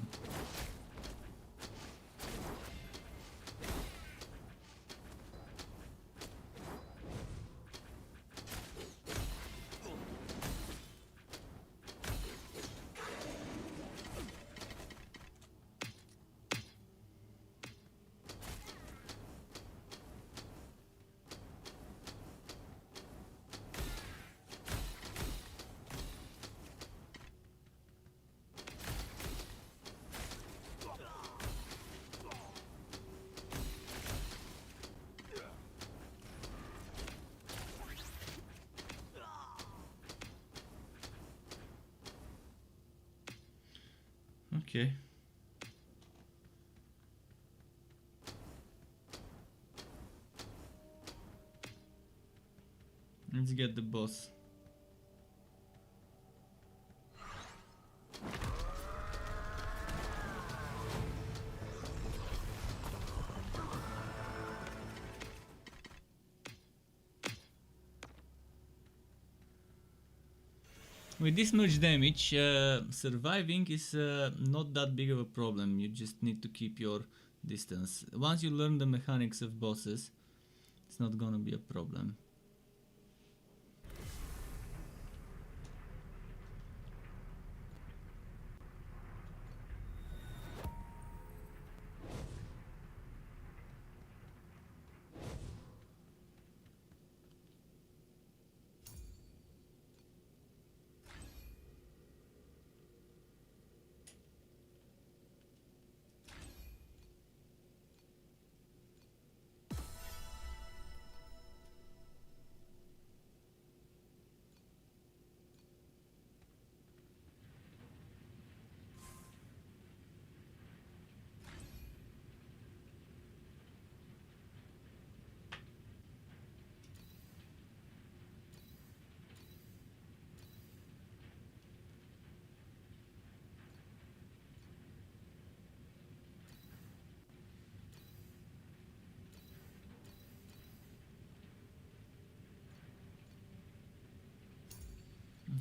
Okay. Let's get the boss. With this much damage, surviving is not that big of a problem. You just need to keep your distance. Once you learn the mechanics of bosses, it's not gonna be a problem.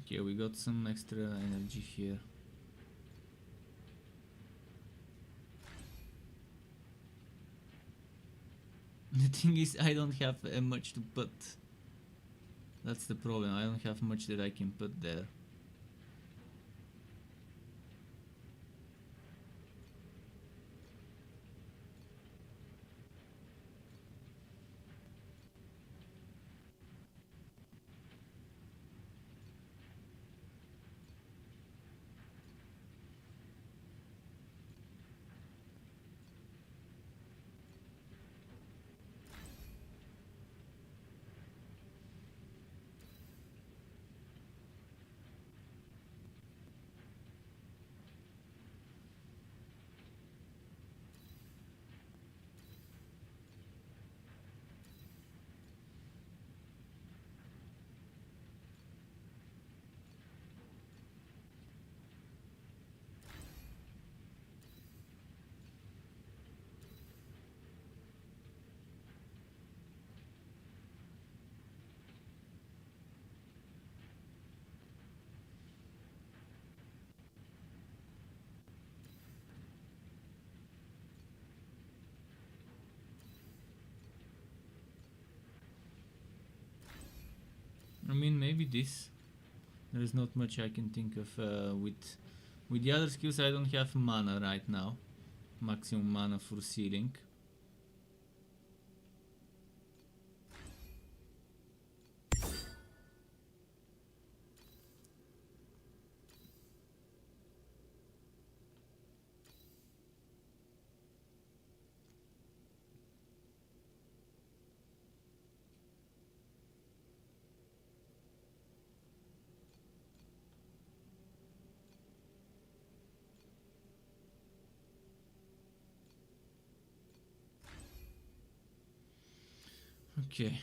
Okay, we got some extra energy here. The thing is, I don't have much to put. That's the problem, I don't have much that I can put there. I mean, maybe this. There is not much I can think of with the other skills. I don't have mana right now. Maximum mana for sealing. Okay.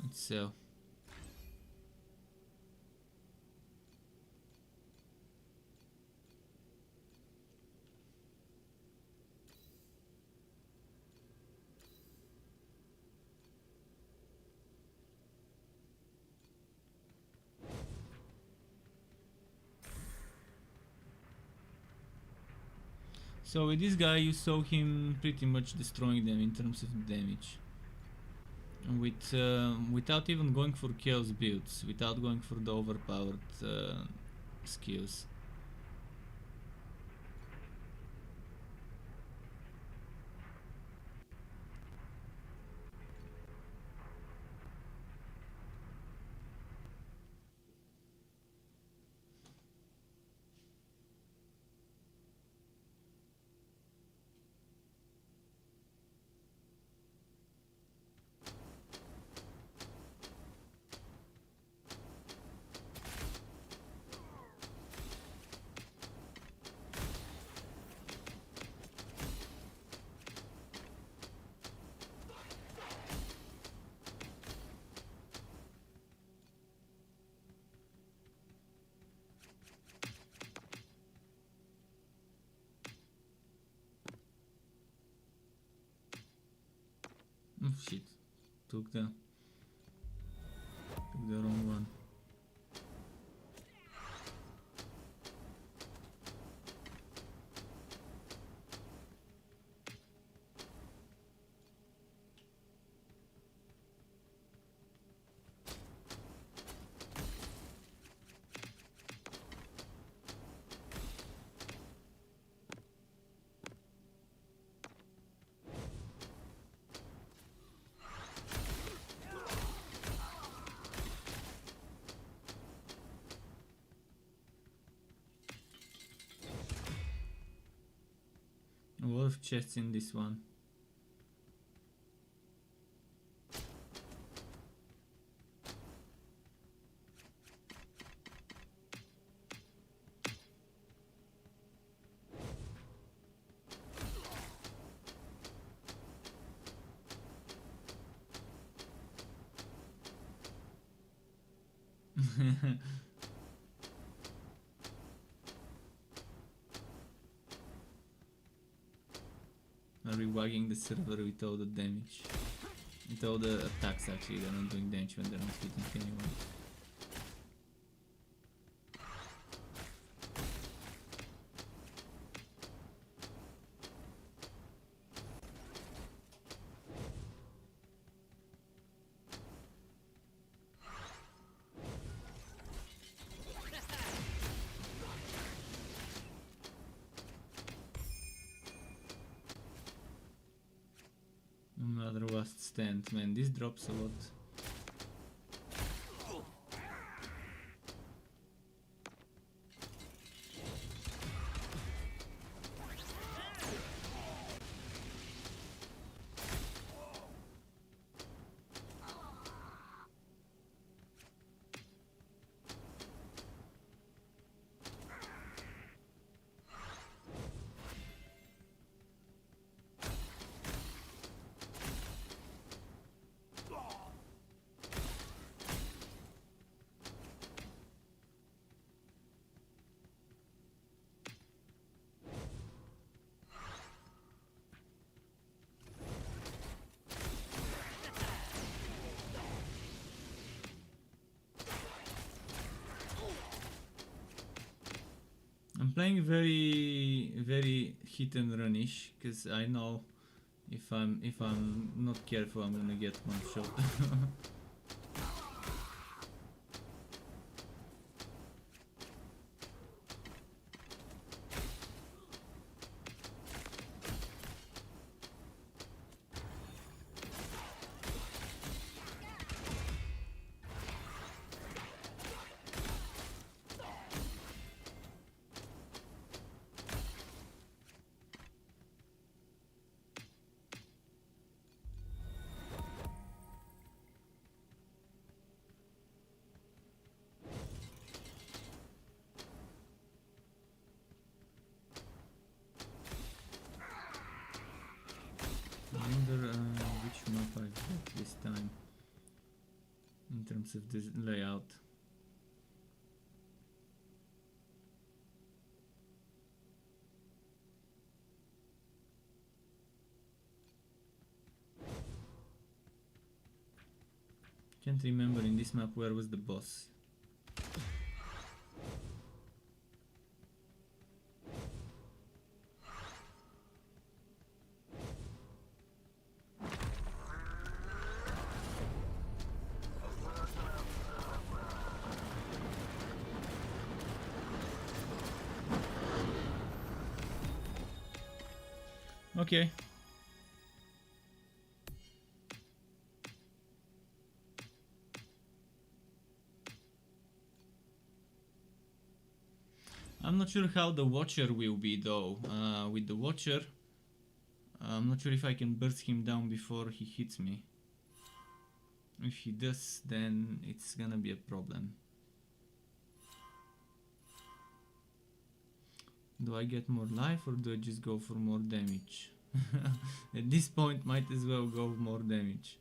Let's sell. So with this guy, you saw him pretty much destroying them in terms of damage. Without even going for chaos builds, without going for the overpowered skills. Oh shit, took the wrong one. A lot of chests in this one. Are rewagging the server with all the damage. With all the attacks actually, they're not doing damage when they're not hitting anyone. Another last stand, man, this drops a lot. I'm playing very hit and runish because I know if I'm not careful, I'm gonna get one shot. wonder which map I've got this time in terms of this layout. Can't remember in this map where was the boss. Okay. I'm not sure how the Watcher will be though. With the Watcher, I'm not sure if I can burst him down before he hits me. If he does, then it's gonna be a problem. Do I get more life or do I just go for more damage? At this point, might as well go more damage.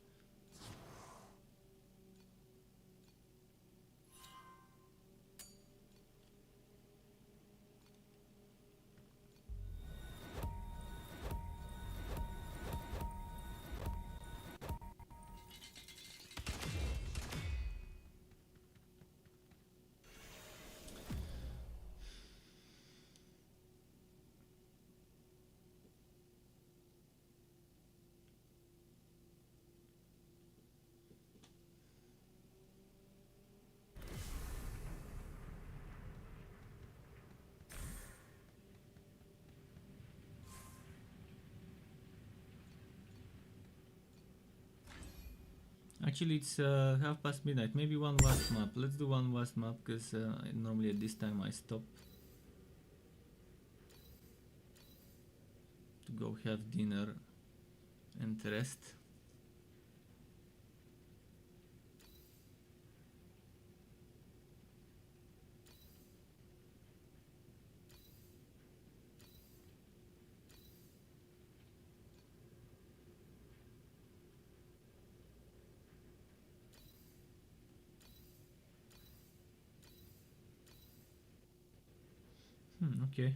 Actually, it's midnight. Maybe one last map. Let's do one last map because normally at this time I stop to go have dinner and rest. Okay.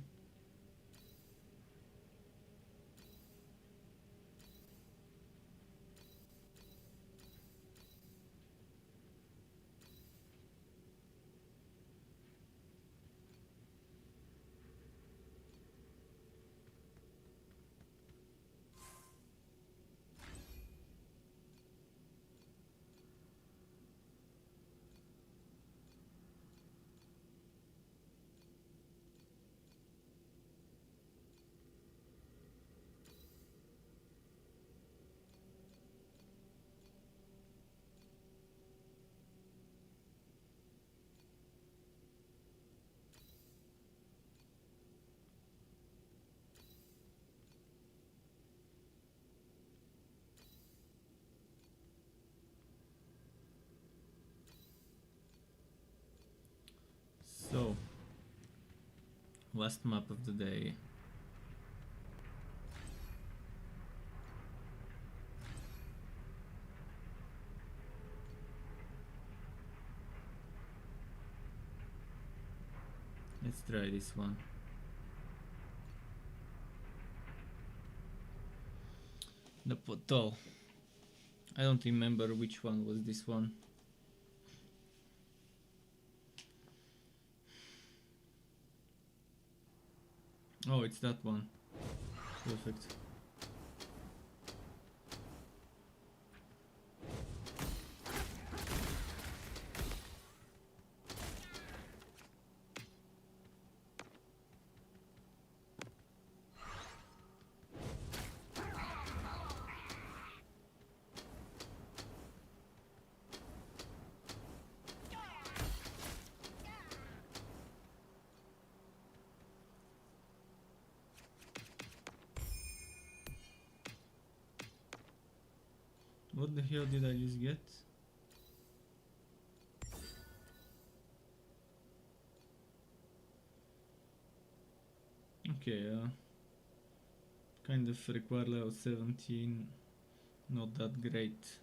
So, last map of the day. Let's try this one. The Potol. I don't remember which one was this one. Oh, it's that one. Perfect. What the hell did I just get? Okay, kind of require level 17, not that great.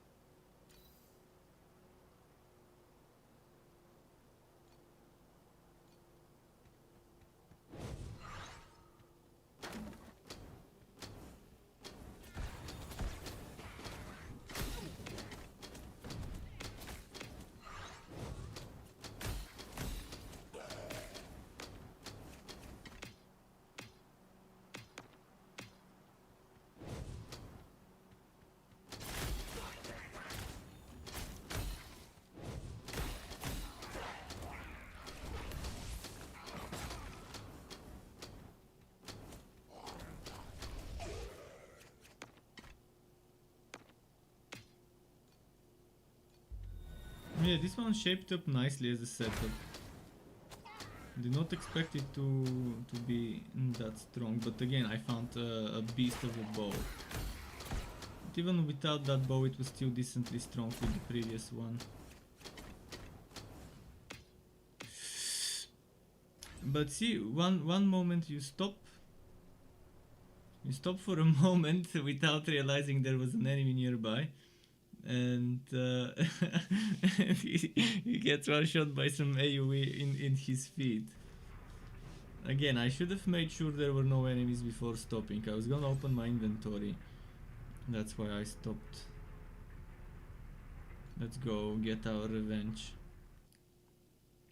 Yeah, this one shaped up nicely as a setup. Did not expect it to be that strong, but again I found a beast of a bow. But even without that bow it was still decently strong with the previous one. But see, one moment you stop for a moment without realizing there was an enemy nearby, and he gets one shot by some AoE in his feet. Again, I should have made sure there were no enemies before stopping. I was gonna open my inventory. That's why I stopped. Let's go get our revenge.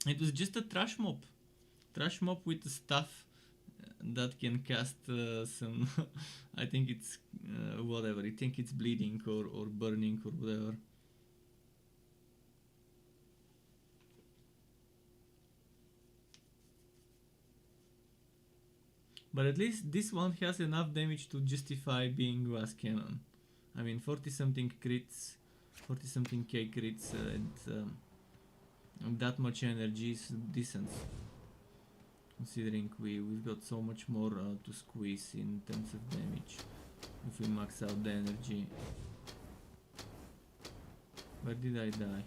It was just a trash mob. Trash mob with the stuff that can cast some I think it's whatever, I think it's bleeding or burning or whatever. But at least this one has enough damage to justify being glass cannon. I mean 40 something crits, 40 something k crits and that much energy is decent. Considering we've got so much more to squeeze in terms of damage if we max out the energy. Where did I die?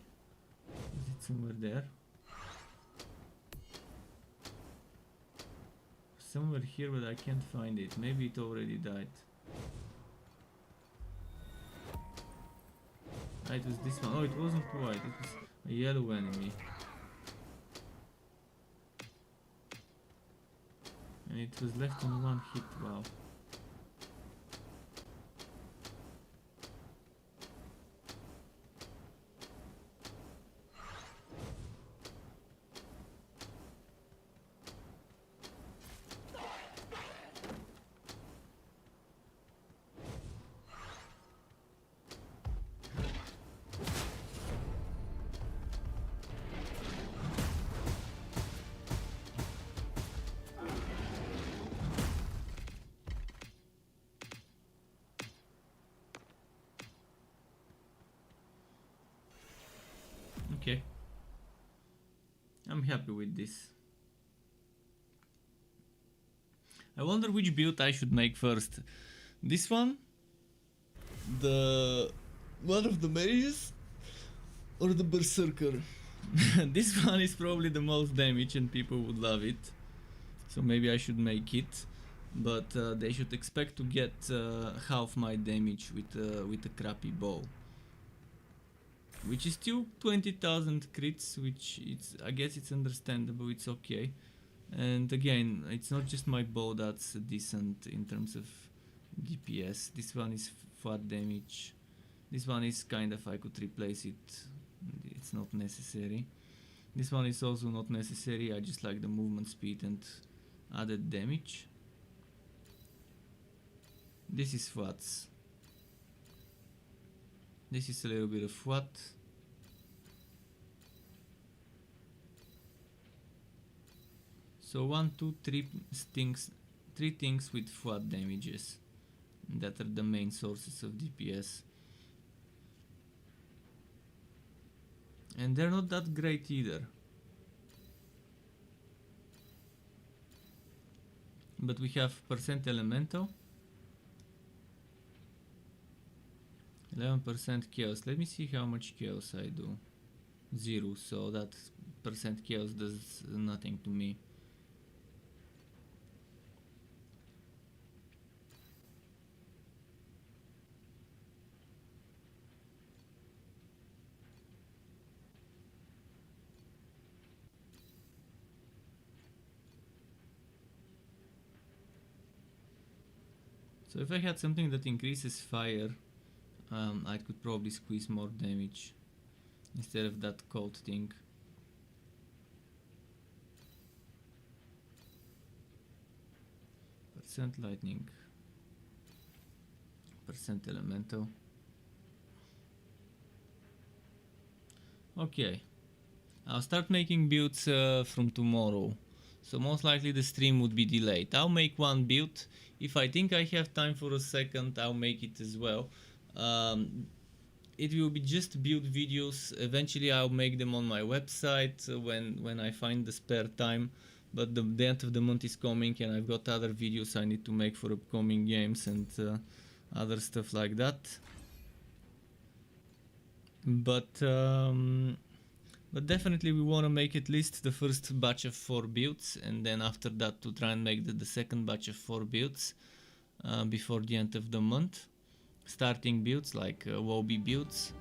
Is it somewhere there? Somewhere here, but I can't find it. Maybe it already died. Ah, it was this one. Oh, it wasn't white, it was a yellow enemy. And it was left on one hit, wow. Okay. I'm happy with this. I wonder which build I should make first. This one? The one of the mages? Or the berserker? This one is probably the most damage and people would love it. So maybe I should make it. But they should expect to get half my damage with a crappy bow. Which is still 20,000 crits, which I guess it's understandable, it's okay. And again, it's not just my bow that's decent in terms of DPS. This one is flat damage. This one is kind of, I could replace it. It's not necessary. This one is also not necessary. I just like the movement speed and added damage. This is flats. This is a little bit of flat. So 1, 2, 3 things, 3 things with flat damages that are the main sources of DPS. And they're not that great either. But we have percent elemental, 11% chaos. Let me see how much chaos I do. 0, so that percent chaos does nothing to me. So if I had something that increases fire, I could probably squeeze more damage instead of that cold thing. Percent lightning, percent elemental. Okay, I'll start making builds from tomorrow, so most likely the stream would be delayed. I'll make one build. If I think I have time for a second, I'll make it as well. It will be just build videos. Eventually I'll make them on my website when I find the spare time, but the end of the month is coming and I've got other videos I need to make for upcoming games and other stuff like that. But definitely we want to make at least the first batch of 4 builds, and then after that to try and make the second batch of 4 builds before the end of the month. Starting builds like Wobby builds.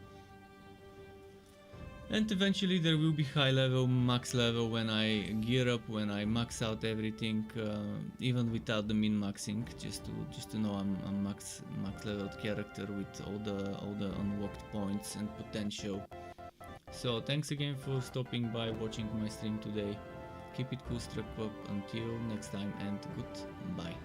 And eventually there will be high level, max level when I gear up, when I max out everything, even without the min maxing, just to know I'm max leveled character with all the unlocked points and potential. So thanks again for stopping by, watching my stream today. Keep it cool, struck up, until next time, and goodbye.